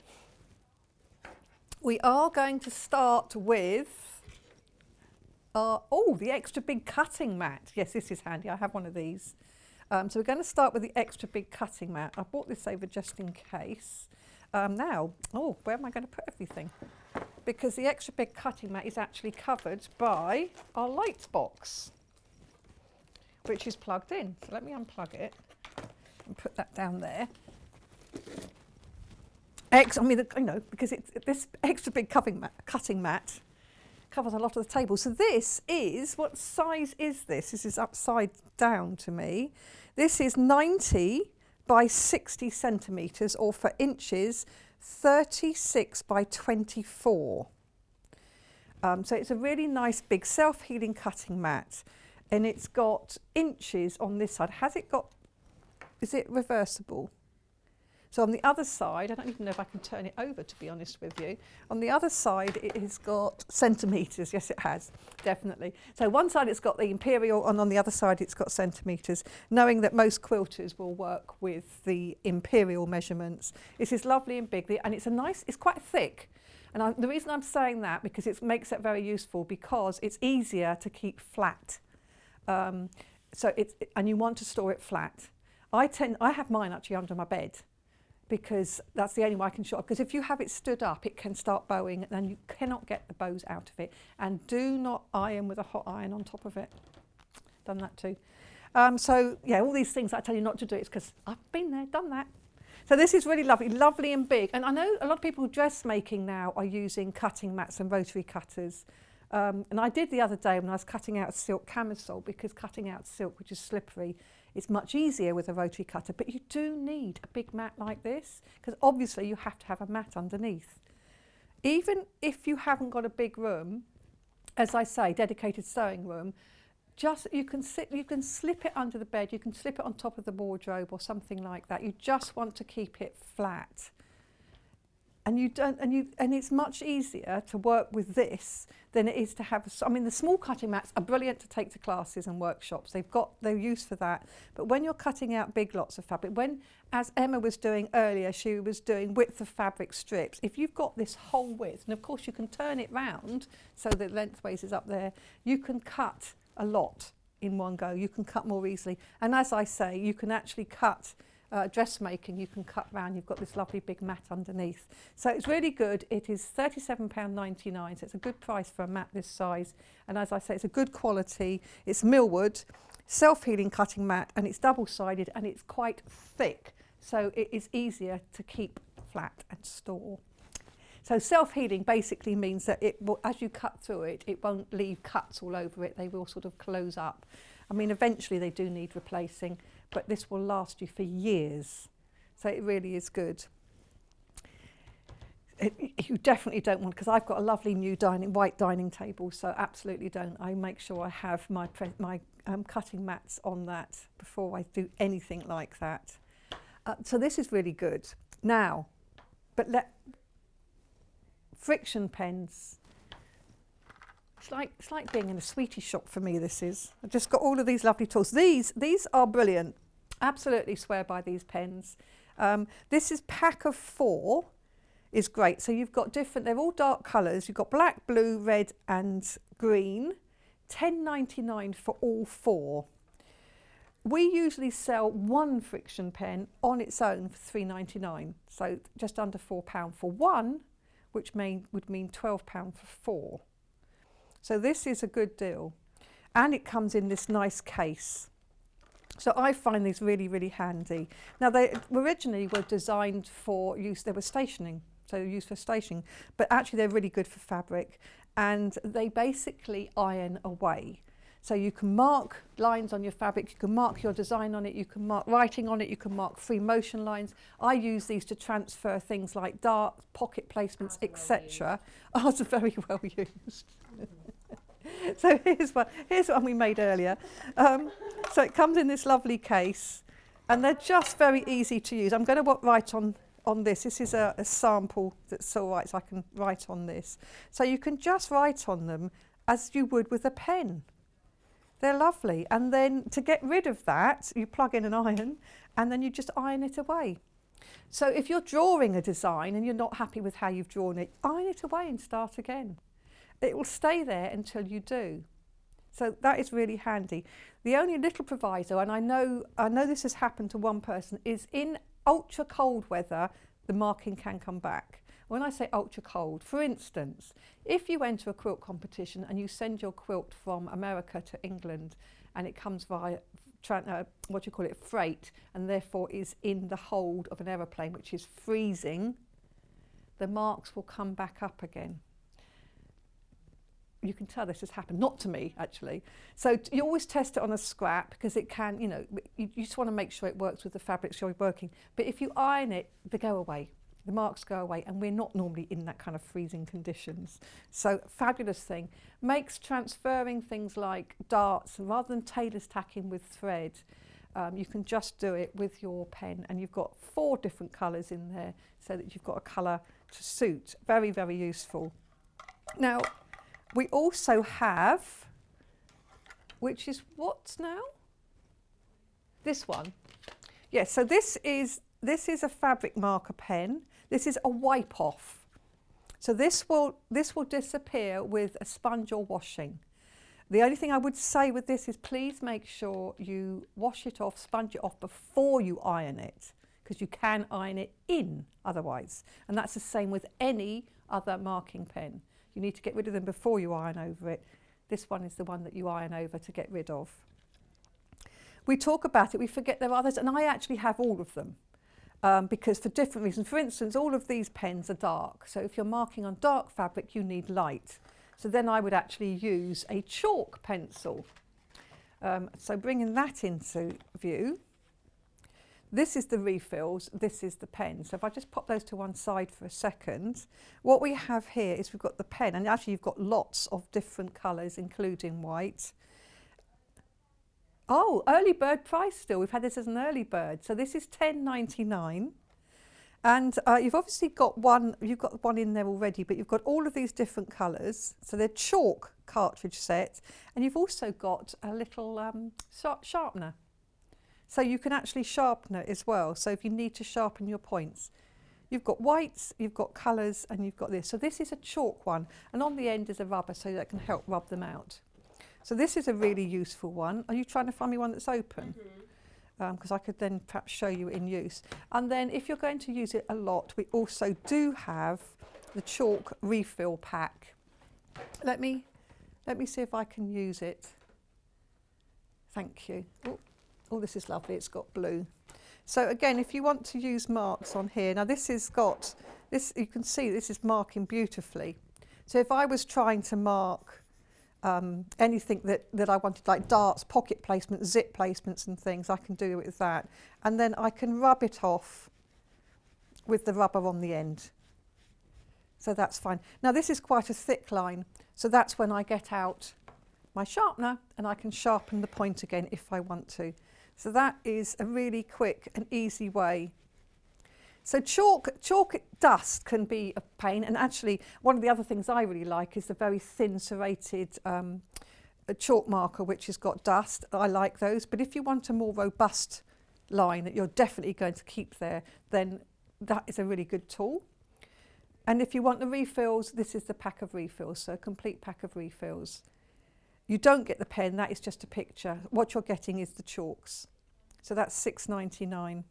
We are going to start with the extra big cutting mat. Yes, this is handy. I have one of these. So we're going to start with the extra big cutting mat. I brought this over just in case. Where am I going to put everything? Because the extra big cutting mat is actually covered by our lights box, which is plugged in. So let me unplug it and put that down there. Because this extra big cutting mat covers a lot of the table. So this is, what size is this? This is upside down to me. This is 90 by 60 centimetres, or for inches, 36 by 24. So it's a really nice big self-healing cutting mat, and it's got inches on this side. Is it reversible? So on the other side, I don't even know if I can turn it over, to be honest with you. On the other side, it has got centimetres. Yes, it has, definitely. So one side it's got the imperial, and on the other side it's got centimetres, knowing that most quilters will work with the imperial measurements. This is lovely and big, and it's quite thick. And the reason I'm saying that, because it makes it very useful, because it's easier to keep flat. And you want to store it flat. I have mine actually under my bed, because that's the only way I can short. Because if you have it stood up, it can start bowing, and you cannot get the bows out of it. And do not iron with a hot iron on top of it. Done that too. So yeah, all these things I tell you not to do, it's because I've been there, done that. So this is really lovely and big. And I know a lot of people dressmaking now are using cutting mats and rotary cutters. And I did the other day when I was cutting out a silk camisole, because cutting out silk, which is slippery, it's much easier with a rotary cutter. But you do need a big mat like this, because obviously you have to have a mat underneath. Even if you haven't got a big room, as I say, dedicated sewing room, you can slip it under the bed, you can slip it on top of the wardrobe or something like that. You just want to keep it flat. And it's much easier to work with this than it is to have. The small cutting mats are brilliant to take to classes and workshops. They've got their use for that. But when you're cutting out big lots of fabric, as Emma was doing earlier, she was doing width of fabric strips. If you've got this whole width, and of course you can turn it round so that lengthways is up there, you can cut a lot in one go. You can cut more easily. And as I say, you can actually cut. Dressmaking, you can cut round. You've got this lovely big mat underneath. So it's really good. It is £37.99, so it's a good price for a mat this size. And as I say, it's a good quality. It's millwood, self-healing cutting mat, and it's double-sided, and it's quite thick. So it is easier to keep flat and store. So self-healing basically means that it will, as you cut through it, it won't leave cuts all over it. They will sort of close up. Eventually they do need replacing, but this will last you for years. So it really is good. You definitely don't want, because I've got a lovely new white dining table, so absolutely don't. I make sure I have my cutting mats on that before I do anything like that. So this is really good. Now, friction pens. It's like being in a sweetie shop for me, this is. I've just got all of these lovely tools. These are brilliant. Absolutely swear by these pens. This is pack of 4, is great. So you've got they're all dark colours. You've got black, blue, red and green. £10.99 for all 4. We usually sell one friction pen on its own for £3.99, so just under £4 for one, which would mean £12 for four. So this is a good deal, and it comes in this nice case. So I find these really, really handy. Now they originally were designed for use, they were stationing, so used for stationing, but actually they're really good for fabric, and they basically iron away. So you can mark lines on your fabric, you can mark your design on it, you can mark writing on it, you can mark free motion lines. I use these to transfer things like darts, pocket placements, etc. Ours are very well used. So here's one we made earlier. So it comes in this lovely case, and they're just very easy to use. I'm going to write on this. This is a sample that's all right, so I can write on this. So you can just write on them as you would with a pen. They're lovely. And then to get rid of that, you plug in an iron and then you just iron it away. So if you're drawing a design and you're not happy with how you've drawn it, iron it away and start again. It will stay there until you do. So that is really handy. The only little proviso, and I know this has happened to one person, is in ultra cold weather, the marking can come back. When I say ultra cold, for instance, if you enter a quilt competition and you send your quilt from America to England and it comes via freight, and therefore is in the hold of an aeroplane, which is freezing, the marks will come back up again. You can tell this has happened, not to me actually. So you always test it on a scrap, because it can, you just want to make sure it works with the fabrics you're working. But if you iron it, they go away. The marks go away, and we're not normally in that kind of freezing conditions. So fabulous thing. Makes transferring things like darts, rather than tailor's tacking with thread, you can just do it with your pen, and you've got 4 different colours in there so that you've got a colour to suit. Very, very useful. Now, we also have, which is what now? This one. Yes, so this is a fabric marker pen. This is a wipe off. So this will disappear with a sponge or washing. The only thing I would say with this is please make sure you wash it off, sponge it off before you iron it, because you can iron it in otherwise. And that's the same with any other marking pen. You need to get rid of them before you iron over it. This one is the one that you iron over to get rid of. We talk about it, we forget there are others, and I actually have all of them. Because for different reasons. For instance, all of these pens are dark. So if you're marking on dark fabric, you need light. So then I would actually use a chalk pencil. So bringing that into view, this is the refills, this is the pen. So if I just pop those to one side for a second, what we have here is we've got the pen, and actually you've got lots of different colours, including white. Oh, early bird price still. We've had this as an early bird. So this is £10.99. And you've obviously got one in there already, but you've got all of these different colours. So they're chalk cartridge set. And you've also got a little sharpener. So you can actually sharpen it as well. So if you need to sharpen your points. You've got whites, you've got colours, and you've got this. So this is a chalk one. And on the end is a rubber, so that can help rub them out. So this is a really useful one. Are you trying to find me one that's open? Because I could then perhaps show you in use. And then if you're going to use it a lot, we also do have the chalk refill pack. Let me see if I can use it. Thank you. Oh, this is lovely. It's got blue. So again, if you want to use marks on here, now this has got, this, you can see this is marking beautifully. So if I was trying to mark anything that I wanted, like darts, pocket placements, zip placements and things, I can do it with that. And then I can rub it off with the rubber on the end. So that's fine. Now this is quite a thick line, so that's when I get out my sharpener and I can sharpen the point again if I want to. So that is a really quick and easy way. So chalk dust can be a pain, and actually one of the other things I really like is the very thin serrated chalk marker which has got dust. I like those, but if you want a more robust line that you're definitely going to keep there, then that is a really good tool. And if you want the refills, this is the pack of refills, so a complete pack of refills. You don't get the pen, that is just a picture. What you're getting is the chalks. So that's £6.99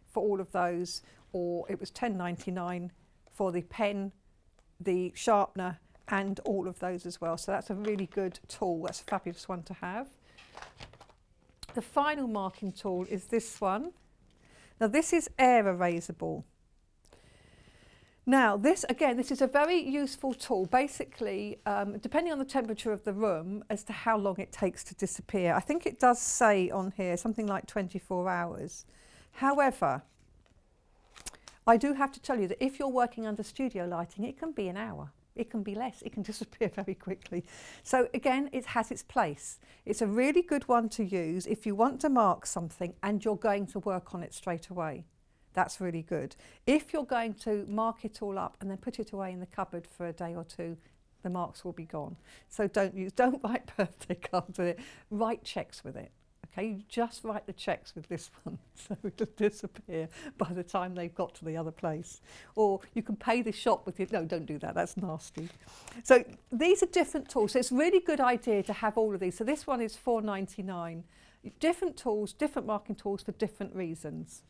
for all of those, or it was £10.99 for the pen, the sharpener, and all of those as well. So that's a really good tool. That's a fabulous one to have. The final marking tool is this one. Now this is air erasable. Now this, again, this is a very useful tool, basically depending on the temperature of the room as to how long it takes to disappear. I think it does say on here something like 24 hours. However, I do have to tell you that if you're working under studio lighting, it can be an hour. It can be less, it can disappear very quickly. So again, it has its place. It's a really good one to use if you want to mark something and you're going to work on it straight away. That's really good. If you're going to mark it all up and then put it away in the cupboard for a day or two, the marks will be gone. So don't write birthday cards with it, write cheques with it. Okay, you just write the cheques with this one, so it'll disappear by the time they've got to the other place. Or you can pay the shop with it. No, don't do that, that's nasty. So these are different tools, so it's a really good idea to have all of these. So this one is £4.99. Different tools, different marking tools for different reasons.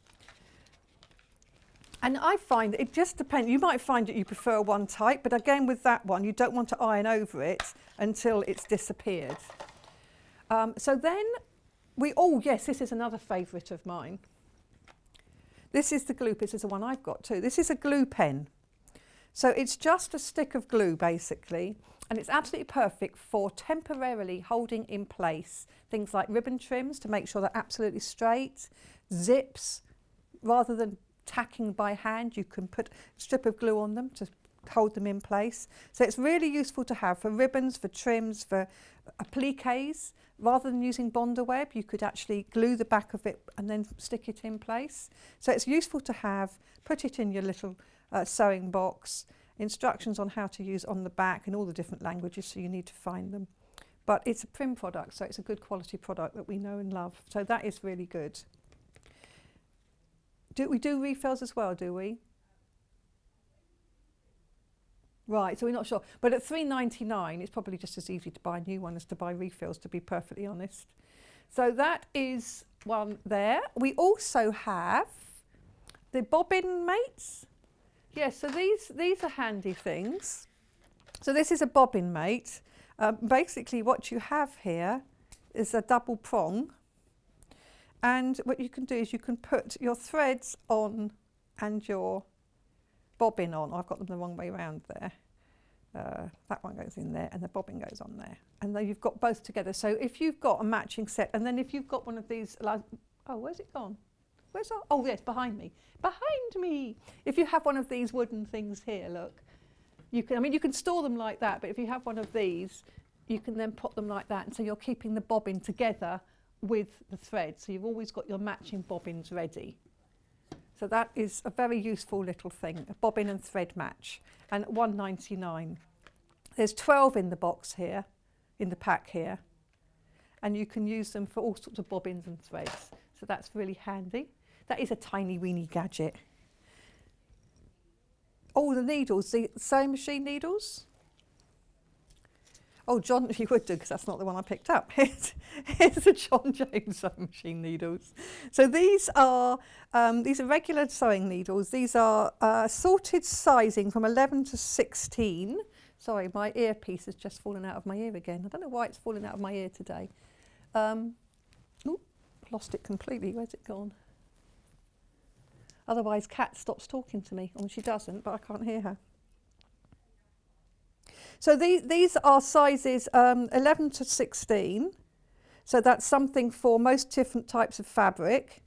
And I find it just depends. You might find that you prefer one type, but again with that one, you don't want to iron over it until it's disappeared. So then yes, this is another favourite of mine. This is the glue pen. This is the one I've got too. This is a glue pen. So it's just a stick of glue basically, and it's absolutely perfect for temporarily holding in place things like ribbon trims to make sure they're absolutely straight, zips, rather than tacking by hand, you can put a strip of glue on them to hold them in place. So it's really useful to have for ribbons, for trims, for appliques. Rather than using Bonder web, you could actually glue the back of it and then stick it in place. So it's useful to have, put it in your little sewing box, instructions on how to use on the back in all the different languages, so you need to find them. But it's a Prim product, so it's a good quality product that we know and love. So that is really good. Do we do refills as well, do we? Right, so we're not sure. But at £3.99, it's probably just as easy to buy a new one as to buy refills, to be perfectly honest. So that is one there. We also have the bobbin mates. Yes, so these are handy things. So this is a bobbin mate. Basically what you have here is a double prong. And what you can do is you can put your threads on and your bobbin on. I've got them the wrong way around there. That one goes in there and the bobbin goes on there. And then you've got both together. So if you've got a matching set, and then if you've got one of these, like, oh, where's it gone? Where's that? Oh, yes, behind me. Behind me! If you have one of these wooden things here, look, you can store them like that, but if you have one of these, you can then put them like that. And so you're keeping the bobbin together with the thread, so you've always got your matching bobbins ready. So that is a very useful little thing, a bobbin and thread match, and £1.99. There's 12 in the box here, in the pack here, and you can use them for all sorts of bobbins and threads, so that's really handy. That is a tiny weeny gadget. Oh, the needles, the sewing machine needles. Oh, John, you would do, because that's not the one I picked up. Here's the John James sewing machine needles. So these are regular sewing needles. These are sorted sizing from 11 to 16. Sorry, my earpiece has just fallen out of my ear again. I don't know why it's fallen out of my ear today. Ooh, lost it completely. Where's it gone? Otherwise, Kat stops talking to me. She doesn't, but I can't hear her. So these are sizes 11 to 16. So that's something for most different types of fabric.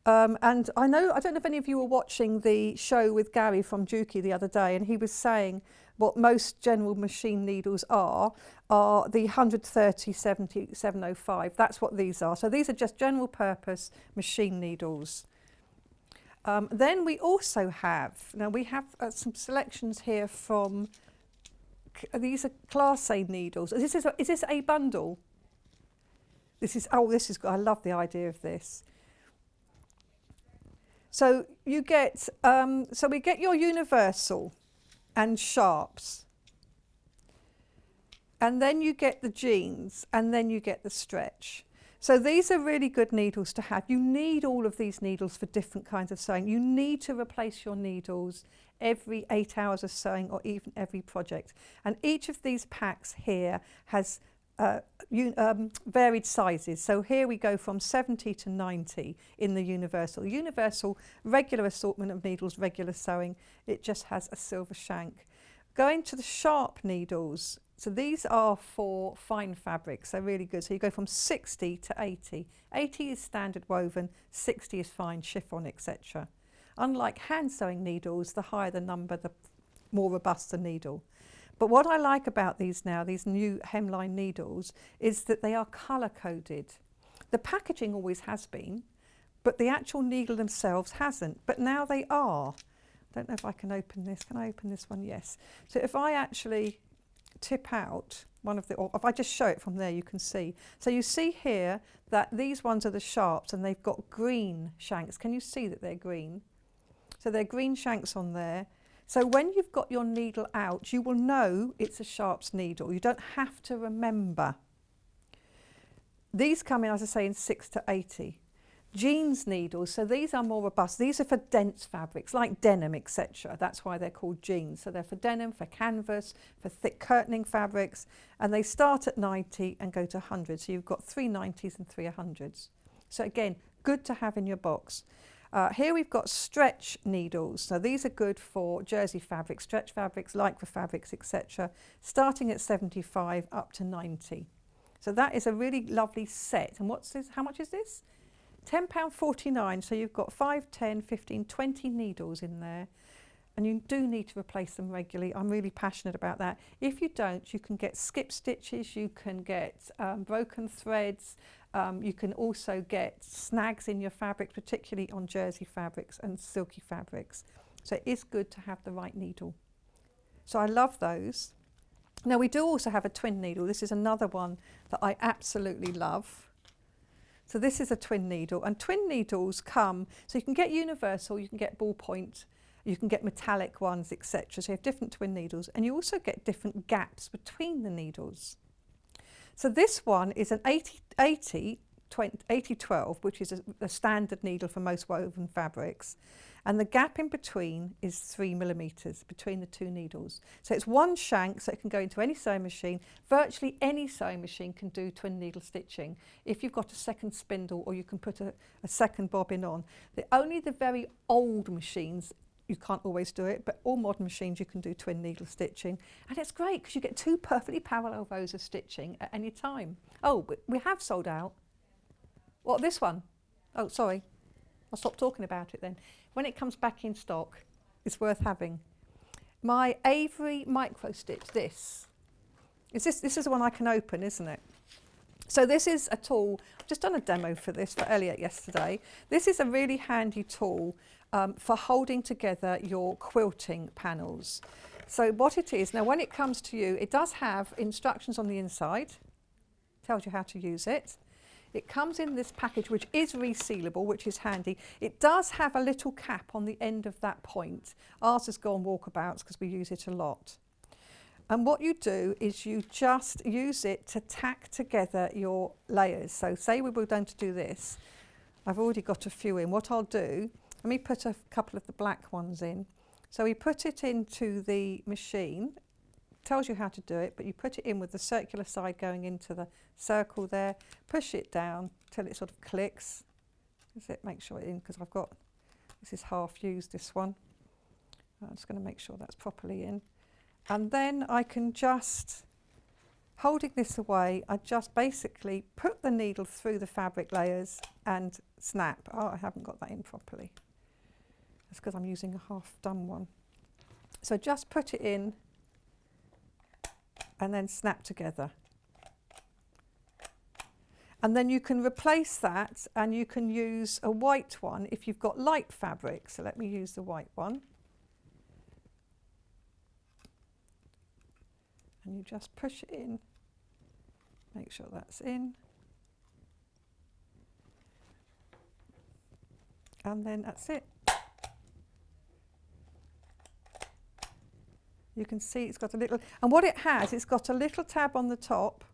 And I don't know if any of you were watching the show with Gary from Juki the other day, and he was saying what most general machine needles are the 130, 70, 705. That's what these are. So these are just general purpose machine needles. Then we also have, we have some selections here from, these are Class A needles. Is this a bundle? This is I love the idea of this. So you get, so we get your universal and sharps. and then you get the jeans, and then you get the stretch. So these are really good needles to have. You need all of these needles for different kinds of sewing. You need to replace your needles every 8 hours of sewing or even every project. And each of these packs here has varied sizes. So here we go from 70 to 90 in the universal. Universal, regular assortment of needles, regular sewing. It just has a silver shank. Going to the sharp needles, so these are for fine fabrics, they're really good. So you go from 60 to 80. 80 is standard woven, 60 is fine chiffon, etc. Unlike hand sewing needles, the higher the number, the more robust the needle. But what I like about these now, these new hemline needles, is that they are colour coded. The packaging always has been, but the actual needle themselves hasn't, but now they are. I don't know if I can open this. Can I open this one? Yes. So if I actually tip out one of the, or if I just show it from there, you can see. So you see here that these ones are the sharps and they've got green shanks. Can you see that they're green? So they're green shanks on there. So when you've got your needle out, you will know it's a sharps needle. You don't have to remember. These come in, as I say, in 6 to 80. Jeans needles, so these are more robust. These are for dense fabrics like denim, etc. That's why they're called jeans. So they're for denim, for canvas, for thick curtaining fabrics, and they start at 90 and go to 100. So you've got 3 90s and 3 100s. So again, good to have in your box. Here we've got stretch needles. So these are good for jersey fabrics, stretch fabrics, lycra fabrics, etc. Starting at 75 up to 90. So that is a really lovely set. And what's this? How much is this? £10.49, so you've got 5, 10, 15, 20 needles in there, and you do need to replace them regularly. I'm really passionate about that. If you don't, you can get skip stitches, you can get broken threads, you can also get snags in your fabric, particularly on jersey fabrics and silky fabrics. So it is good to have the right needle. So I love those. Now we do also have a twin needle. This is another one that I absolutely love. So this is a twin needle, and twin needles come, so you can get universal, you can get ballpoint, you can get metallic ones, etc. So you have different twin needles, and you also get different gaps between the needles. So this one is an 80-12, which is a standard needle for most woven fabrics. And the gap in between is 3 millimetres between the two needles. So it's one shank, so it can go into any sewing machine. Virtually any sewing machine can do twin needle stitching if you've got a second spindle, or you can put a second bobbin on. Only the very old machines, you can't always do it, but all modern machines you can do twin needle stitching. And it's great because you get 2 perfectly parallel rows of stitching at any time. Oh, we have sold out. What, this one? Oh, sorry. I'll stop talking about it then. When it comes back in stock, it's worth having. My Avery micro stitch, this is the one I can open, isn't it? So this is a tool. I've just done a demo for this for Elliot yesterday. This is a really handy tool for holding together your quilting panels. So what it is, now when it comes to you, it does have instructions on the inside, tells you how to use it. It comes in this package, which is resealable, which is handy. It does have a little cap on the end of that point. Ours has gone walkabouts because we use it a lot. And what you do is you just use it to tack together your layers. So say we were going to do this. I've already got a few in. What I'll do, let me put a couple of the black ones in. So we put it into the machine. Tells you how to do it, but you put it in with the circular side going into the circle there, push it down till it sort of clicks. Make sure it's in, because I've got, this is half used, this one. I'm just going to make sure that's properly in. And then I can just, holding this away, I just basically put the needle through the fabric layers and snap. Oh, I haven't got that in properly. That's because I'm using a half done one. So just put it in and then snap together. And then you can replace that, and you can use a white one if you've got light fabric. So let me use the white one. And you just push it in, make sure that's in. And then that's it. You can see it's got a little, and what it has, it's got a little tab on the top,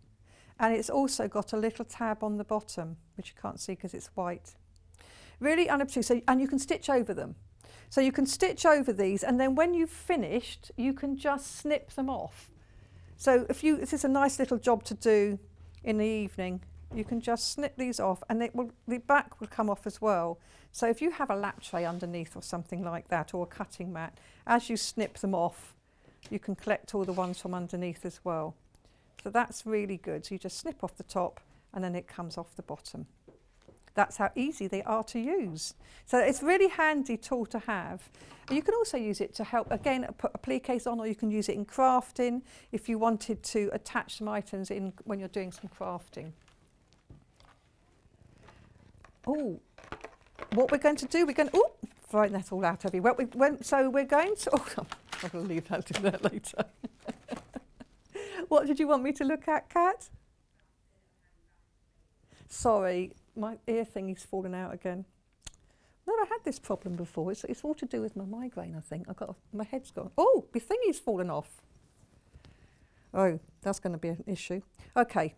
and it's also got a little tab on the bottom, which you can't see because it's white. Really unobtrusive, and you can stitch over them. So you can stitch over these, and then when you've finished, you can just snip them off. So this is a nice little job to do in the evening. You can just snip these off, and the back will come off as well. So if you have a lap tray underneath or something like that, or a cutting mat, as you snip them off, you can collect all the ones from underneath as well. So that's really good. So you just snip off the top, and then it comes off the bottom. That's how easy they are to use. So it's a really handy tool to have. And you can also use it to help, again, put appliques on, or you can use it in crafting if you wanted to attach some items in when you're doing some crafting. Oh, what we're going to do, we're going to, frighten that all out of you. So we're going to, I'm going to leave that to that later. What did you want me to look at, Kat? Sorry, my ear thingy's fallen out again. Never had this problem before. It's all to do with my migraine, I think. My head's gone. Oh, my thingy's fallen off. Oh, that's going to be an issue. Okay,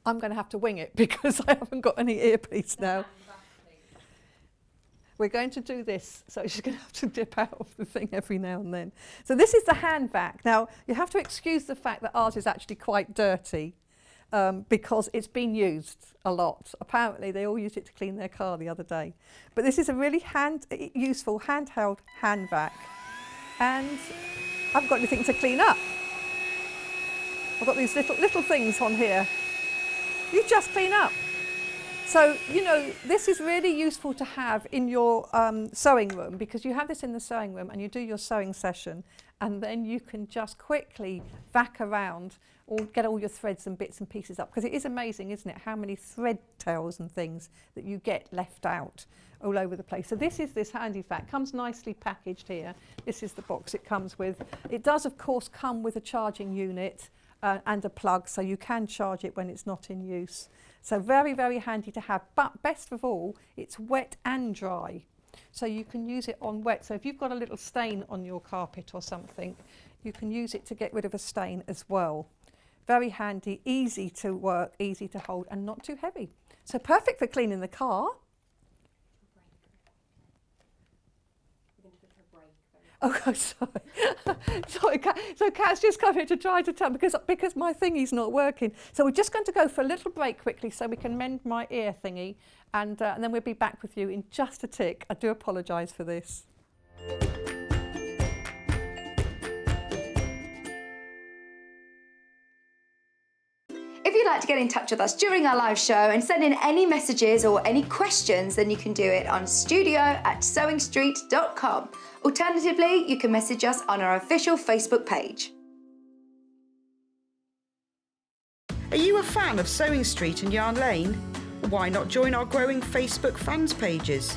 I'm going to have to wing it because I haven't got any earpiece now. We're going to do this, so she's going to have to dip out of the thing every now and then. So this is the hand vac. Now, you have to excuse the fact that ours is actually quite dirty because it's been used a lot. Apparently, they all used it to clean their car the other day. But this is a really useful handheld hand vac. And I haven't got anything to clean up. I've got these little things on here. You just clean up. So, you know, this is really useful to have in your sewing room, because you have this in the sewing room and you do your sewing session, and then you can just quickly vac around or get all your threads and bits and pieces up, because it is amazing, isn't it, how many thread tails and things that you get left out all over the place. So this is this handy vac. Comes nicely packaged here. This is the box it comes with. It does, of course, come with a charging unit and a plug, so you can charge it when it's not in use. So very, very handy to have. But best of all, it's wet and dry. So you can use it on wet. So if you've got a little stain on your carpet or something, you can use it to get rid of a stain as well. Very handy, easy to work, easy to hold, and not too heavy. So perfect for cleaning the car. Oh, sorry. Sorry, so Kat's just come here to try to tell because my thingy's not working. So we're just going to go for a little break quickly so we can mend my ear thingy, and then we'll be back with you in just a tick. I do apologise for this. If you'd like to get in touch with us during our live show and send in any messages or any questions, then you can do it on studio@sewingstreet.com. Alternatively, you can message us on our official Facebook page. Are you a fan of Sewing Street and Yarn Lane? Why not join our growing Facebook fans pages?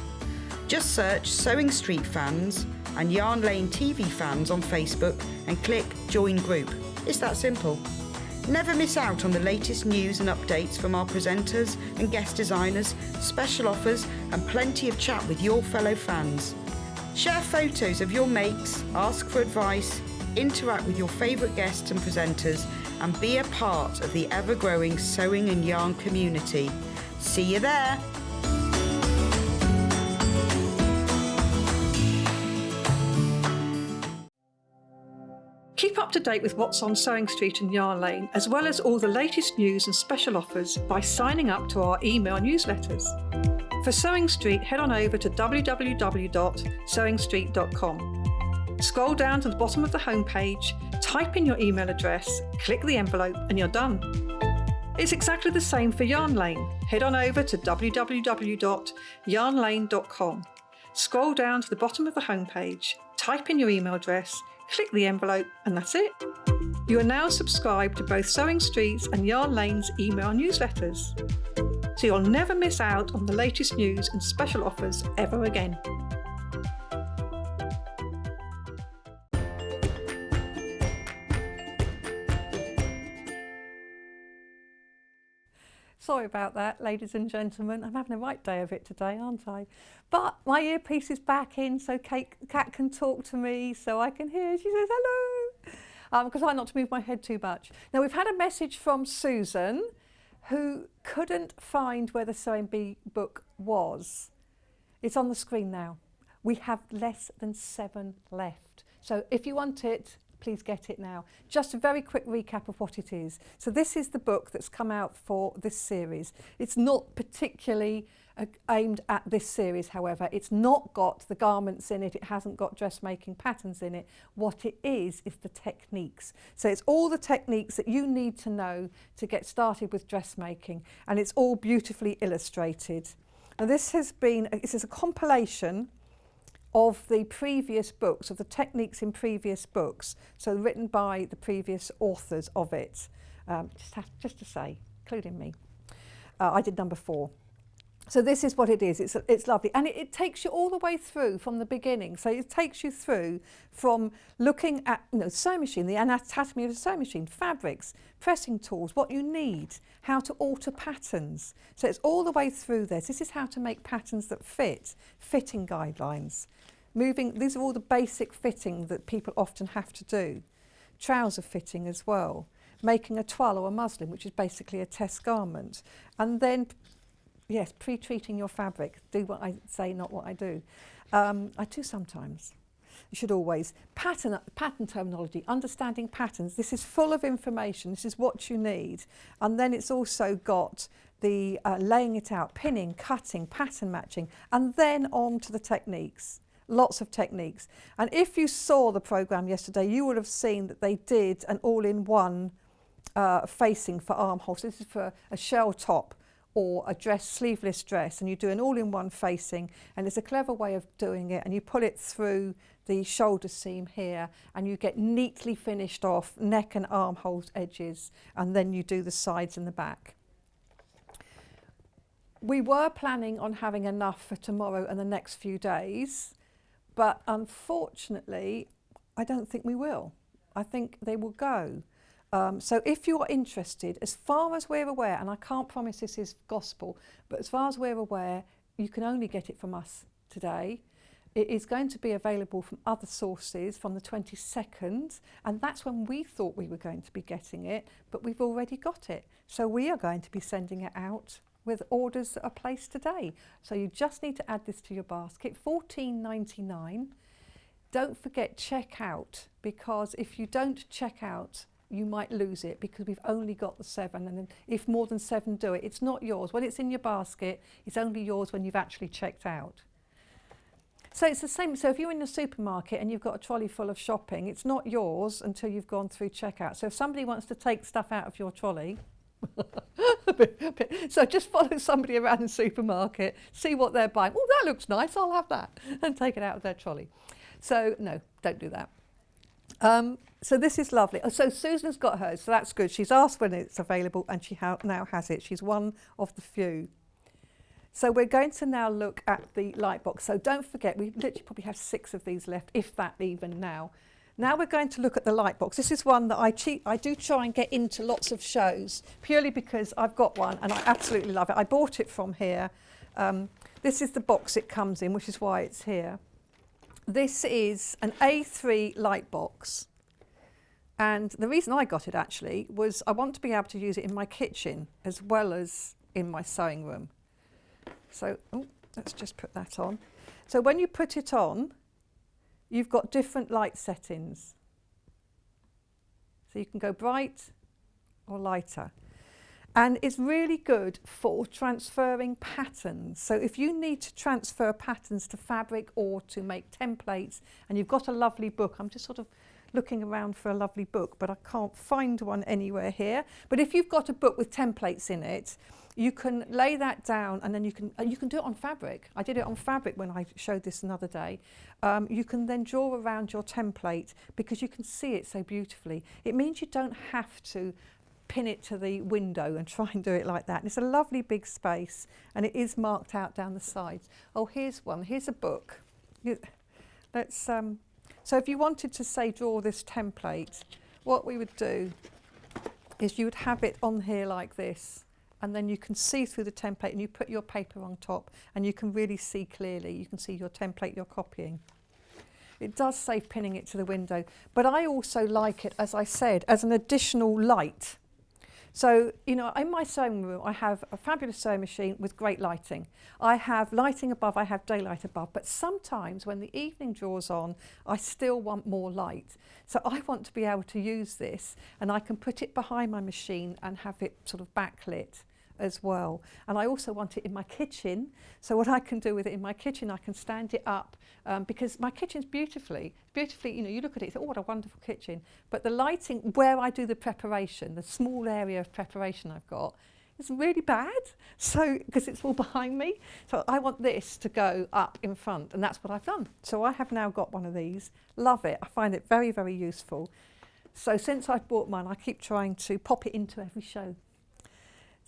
Just search Sewing Street Fans and Yarn Lane TV Fans on Facebook and click Join Group. It's that simple. Never miss out on the latest news and updates from our presenters and guest designers, special offers, and plenty of chat with your fellow fans. Share photos of your makes, ask for advice, interact with your favourite guests and presenters, and be a part of the ever-growing sewing and yarn community. See you there! Keep up to date with what's on Sewing Street and Yarn Lane, as well as all the latest news and special offers by signing up to our email newsletters. For Sewing Street, head on over to www.sewingstreet.com. Scroll down to the bottom of the homepage, type in your email address, click the envelope, and you're done. It's exactly the same for Yarn Lane. Head on over to www.yarnlane.com. Scroll down to the bottom of the homepage, type in your email address, click the envelope, and that's it. You are now subscribed to both Sewing Street's and Yarn Lane's email newsletters, so you'll never miss out on the latest news and special offers ever again. Sorry about that, ladies and gentlemen. I'm having a right day of it today, aren't I? But my earpiece is back in, so Kat can talk to me, so I can hear. She says hello, because I not to move my head too much. Now, we've had a message from Susan, who couldn't find where the sewing bee book was. It's on the screen now. We have less than 7 left. So if you want it, please get it now. Just a very quick recap of what it is. So this is the book that's come out for this series. It's not particularly aimed at this series, however. It's not got the garments in it. It hasn't got dressmaking patterns in it. What it is the techniques. So it's all the techniques that you need to know to get started with dressmaking. And it's all beautifully illustrated. Now this is a compilation of the previous books, of the techniques in previous books, so written by the previous authors of it. Just to say, including me. I did number 4. So this is what it is. It's lovely. And it takes you all the way through from the beginning. So it takes you through from looking at sewing machine, the anatomy of a sewing machine, fabrics, pressing tools, what you need, how to alter patterns. So it's all the way through this. This is how to make patterns that fit, fitting guidelines. These are all the basic fitting that people often have to do. Trouser fitting as well. Making a toile or a muslin, which is basically a test garment. And then, yes, pre-treating your fabric. Do what I say, not what I do. I do sometimes. You should always. Pattern terminology, understanding patterns. This is full of information. This is what you need. And then it's also got the laying it out, pinning, cutting, pattern matching, and then on to the techniques. Lots of techniques. And if you saw the programme yesterday, you would have seen that they did an all-in-one facing for armholes. This is for a shell top or a sleeveless dress, and you do an all-in-one facing, and it's a clever way of doing it, and you pull it through the shoulder seam here, and you get neatly finished off neck and armhole edges, and then you do the sides and the back. We were planning on having enough for tomorrow and the next few days, but unfortunately, I don't think we will. I think they will go. So if you're interested, as far as we're aware, and I can't promise this is gospel, but as far as we're aware, you can only get it from us today. It is going to be available from other sources from the 22nd, and that's when we thought we were going to be getting it, but we've already got it. So we are going to be sending it out with orders that are placed today. So you just need to add this to your basket, $14.99. Don't forget check out, because if you don't check out, you might lose it, because we've only got the 7, and then if more than 7 do it, it's not yours. When it's in your basket, it's only yours when you've actually checked out. So it's the same. So if you're in the supermarket and you've got a trolley full of shopping, it's not yours until you've gone through checkout. So if somebody wants to take stuff out of your trolley, so just follow somebody around the supermarket, see what they're buying. Oh, that looks nice, I'll have that, and take it out of their trolley. So no, don't do that. So this is lovely. So Susan's got hers, so that's good. She's asked when it's available, and she now has it. She's one of the few. So we're going to now look at the light box. So don't forget, we literally probably have 6 of these left, if that even now. Now we're going to look at the light box. This is one that I do try and get into lots of shows, purely because I've got one and I absolutely love it. I bought it from here. This is the box it comes in, which is why it's here. This is an A3 light box. And the reason I got it actually was I want to be able to use it in my kitchen as well as in my sewing room. So let's just put that on. So when you put it on, you've got different light settings. So you can go bright or lighter. And it's really good for transferring patterns. So if you need to transfer patterns to fabric or to make templates, and you've got a lovely book, I'm just sort of looking around for a lovely book, but I can't find one anywhere here. But if you've got a book with templates in it, you can lay that down, and then you can do it on fabric. I did it on fabric when I showed this another day. You can then draw around your template because you can see it so beautifully. It means you don't have to pin it to the window and try and do it like that. And it's a lovely big space, and it is marked out down the sides. Oh, here's one. Here's a book. Let's. So if you wanted to say draw this template, what we would do is you would have it on here like this. and then you can see through the template, and you put your paper on top and you can really see clearly. You can see your template you're copying. It does save pinning it to the window, but I also like it, as I said, as an additional light. So, you know, in my sewing room, I have a fabulous sewing machine with great lighting. I have lighting above, I have daylight above, but sometimes when the evening draws on, I still want more light. So I want to be able to use this, and I can put it behind my machine and have it sort of backlit as well. And I also want it in my kitchen. So what I can do with it in my kitchen, I can stand it up because my kitchen's beautifully, you know, you look at it, you think, oh, what a wonderful kitchen. But the lighting where I do the preparation, the small area of preparation I've got, is really bad. So, because it's all behind me. So I want this to go up in front, and that's what I've done. So I have now got one of these. Love it. I find it very, very useful. So since I've bought mine, I keep trying to pop it into every show.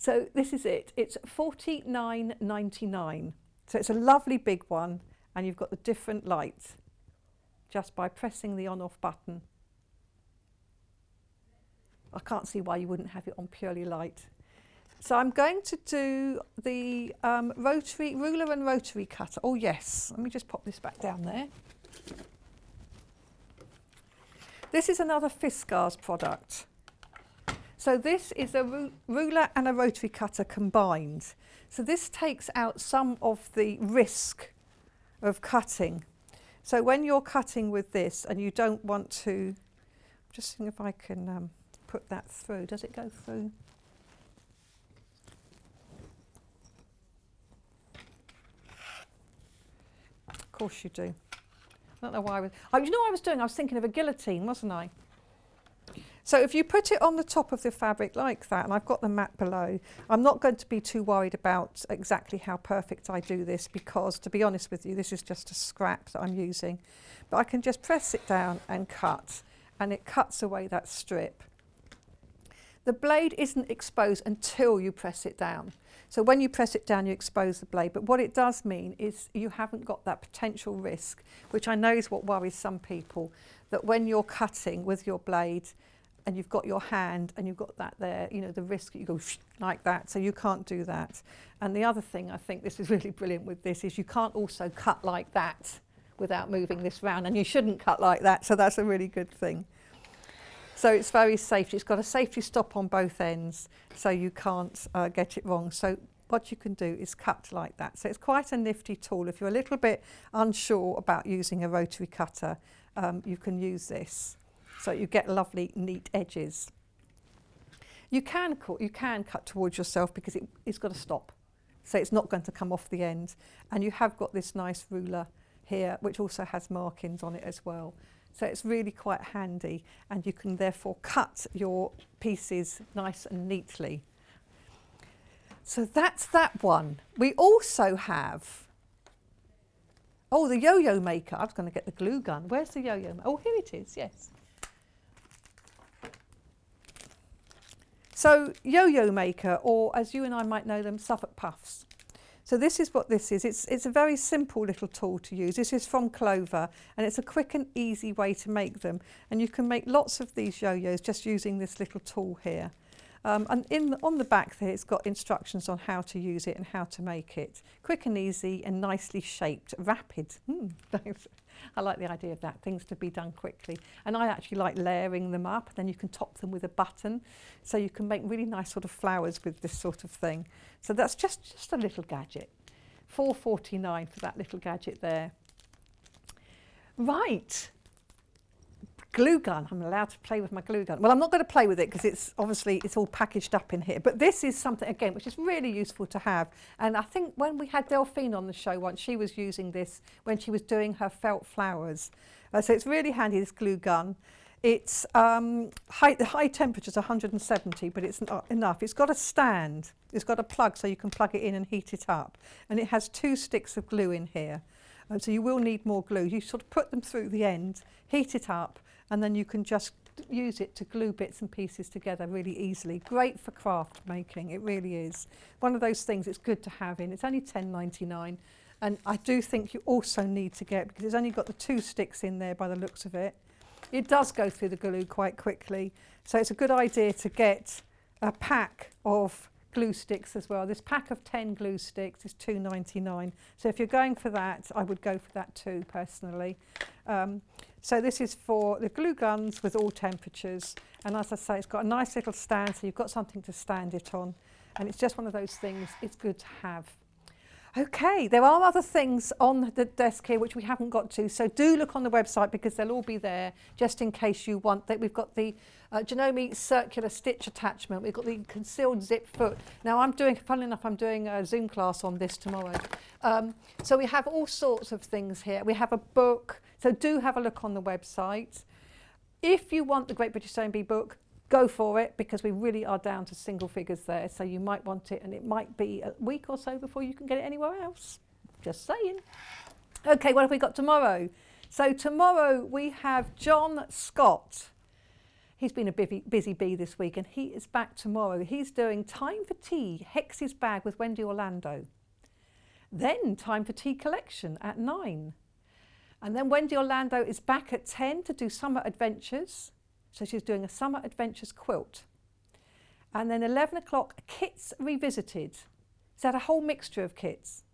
So this is it. It's $49.99. So it's a lovely big one, and you've got the different lights just by pressing the on-off button. I can't see why you wouldn't have it on purely light. So I'm going to do the rotary ruler and rotary cutter. Oh yes, let me just pop this back down there. This is another Fiskars product. So this is a ruler and a rotary cutter combined. So this takes out some of the risk of cutting. So when you're cutting with this and you don't want to, just seeing if I can put that through. Does it go through? Of course you do. I don't know why I was, you know what I was doing? I was thinking of a guillotine, wasn't I? So if you put it on the top of the fabric like that, and I've got the mat below, I'm not going to be too worried about exactly how perfect I do this, because to be honest with you, this is just a scrap that I'm using. But I can just press it down and cut, and it cuts away that strip. The blade isn't exposed until you press it down. So when you press it down, you expose the blade. But what it does mean is you haven't got that potential risk, which I know is what worries some people, that when you're cutting with your blade, and you've got your hand and you've got that there, you know, the risk that you go like that, so you can't do that. And the other thing, I think this is really brilliant with this, is you can't also cut like that without moving this round, and you shouldn't cut like that, so that's a really good thing. So it's very safe. It's got a safety stop on both ends, so you can't get it wrong. So what you can do is cut like that. So it's quite a nifty tool. If you're a little bit unsure about using a rotary cutter, you can use this. So you get lovely, neat edges. You can cut towards yourself because it's got to stop. So it's not going to come off the end. And you have got this nice ruler here, which also has markings on it as well. So it's really quite handy, and you can therefore cut your pieces nice and neatly. So that's that one. We also have, oh, the yo-yo maker. I was going to get the glue gun. Where's the yo-yo? Oh, here it is, yes. So yo-yo maker, or as you and I might know them, Suffolk Puffs. So this is what this is. It's a very simple little tool to use. This is from Clover, and it's a quick and easy way to make them. And you can make lots of these yo-yos just using this little tool here. And on the back there, it's got instructions on how to use it and how to make it. Quick and easy and nicely shaped, rapid. I like the idea of that, things to be done quickly. And I actually like layering them up, and then you can top them with a button. So you can make really nice sort of flowers with this sort of thing. So that's just a little gadget. $4.49 for that little gadget there. Right. Glue gun. I'm allowed to play with my glue gun. Well, I'm not going to play with it because it's all packaged up in here. But this is something, again, which is really useful to have. And I think when we had Delphine on the show once, she was using this when she was doing her felt flowers. So it's really handy, this glue gun. It's the high temperature is 170, but it's not enough. It's got a stand. It's got a plug so you can plug it in and heat it up. And it has 2 sticks of glue in here. So you will need more glue. You sort of put them through the end, heat it up, and then you can just use it to glue bits and pieces together really easily. Great for craft making, it really is. One of those things it's good to have in. It's only $10.99, and I do think you also need to get, because it's only got the 2 sticks in there by the looks of it. It does go through the glue quite quickly, so it's a good idea to get a pack of glue sticks as well. This pack of 10 glue sticks is £2.99. So if you're going for that, I would go for that too, personally. So this is for the glue guns with all temperatures. And as I say, it's got a nice little stand, so you've got something to stand it on. And it's just one of those things it's good to have. Okay, there are other things on the desk here which we haven't got to, so do look on the website because they'll all be there just in case you want that. We've got the Janome circular stitch attachment, we've got the concealed zip foot. Now funnily enough, I'm doing a Zoom class on this tomorrow. So we have all sorts of things here. We have a book, so do have a look on the website. If you want the Great British Sewing Bee book, go for it because we really are down to single figures there, so you might want it and it might be a week or so before you can get it anywhere else. Just saying. Okay, what have we got tomorrow? So tomorrow we have John Scott. He's been a busy bee this week and he is back tomorrow. He's doing Time for Tea, Hex's Bag with Wendy Orlando. Then Time for Tea Collection at 9. And then Wendy Orlando is back at 10 to do Summer Adventures. So she's doing a Summer Adventures quilt. And then 11 o'clock, Kits Revisited. Is that a whole mixture of kits?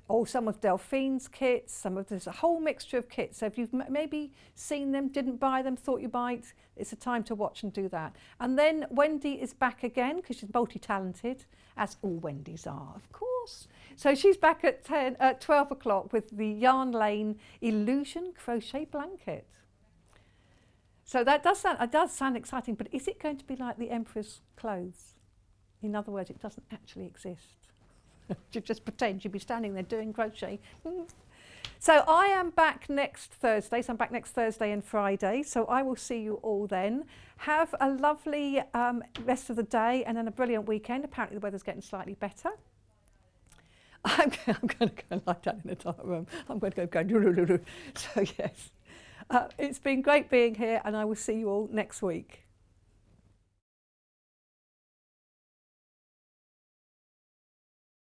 Oh, some of Delphine's kits, there's a whole mixture of kits. So if you've maybe seen them, didn't buy them, thought you might, it's a time to watch and do that. And then Wendy is back again because she's multi-talented, as all Wendys are, of course. So she's back at 12 o'clock with the Yarn Lane Illusion Crochet Blanket. So that does sound exciting, but is it going to be like the Emperor's clothes? In other words, it doesn't actually exist. You just pretend you'd be standing there doing crochet. So I am back next Thursday. So I'm back next Thursday and Friday. So I will see you all then. Have a lovely rest of the day and then a brilliant weekend. Apparently the weather's getting slightly better. I'm going to go lie down in the dark room. I'm going to go. So yes. It's been great being here and I will see you all next week.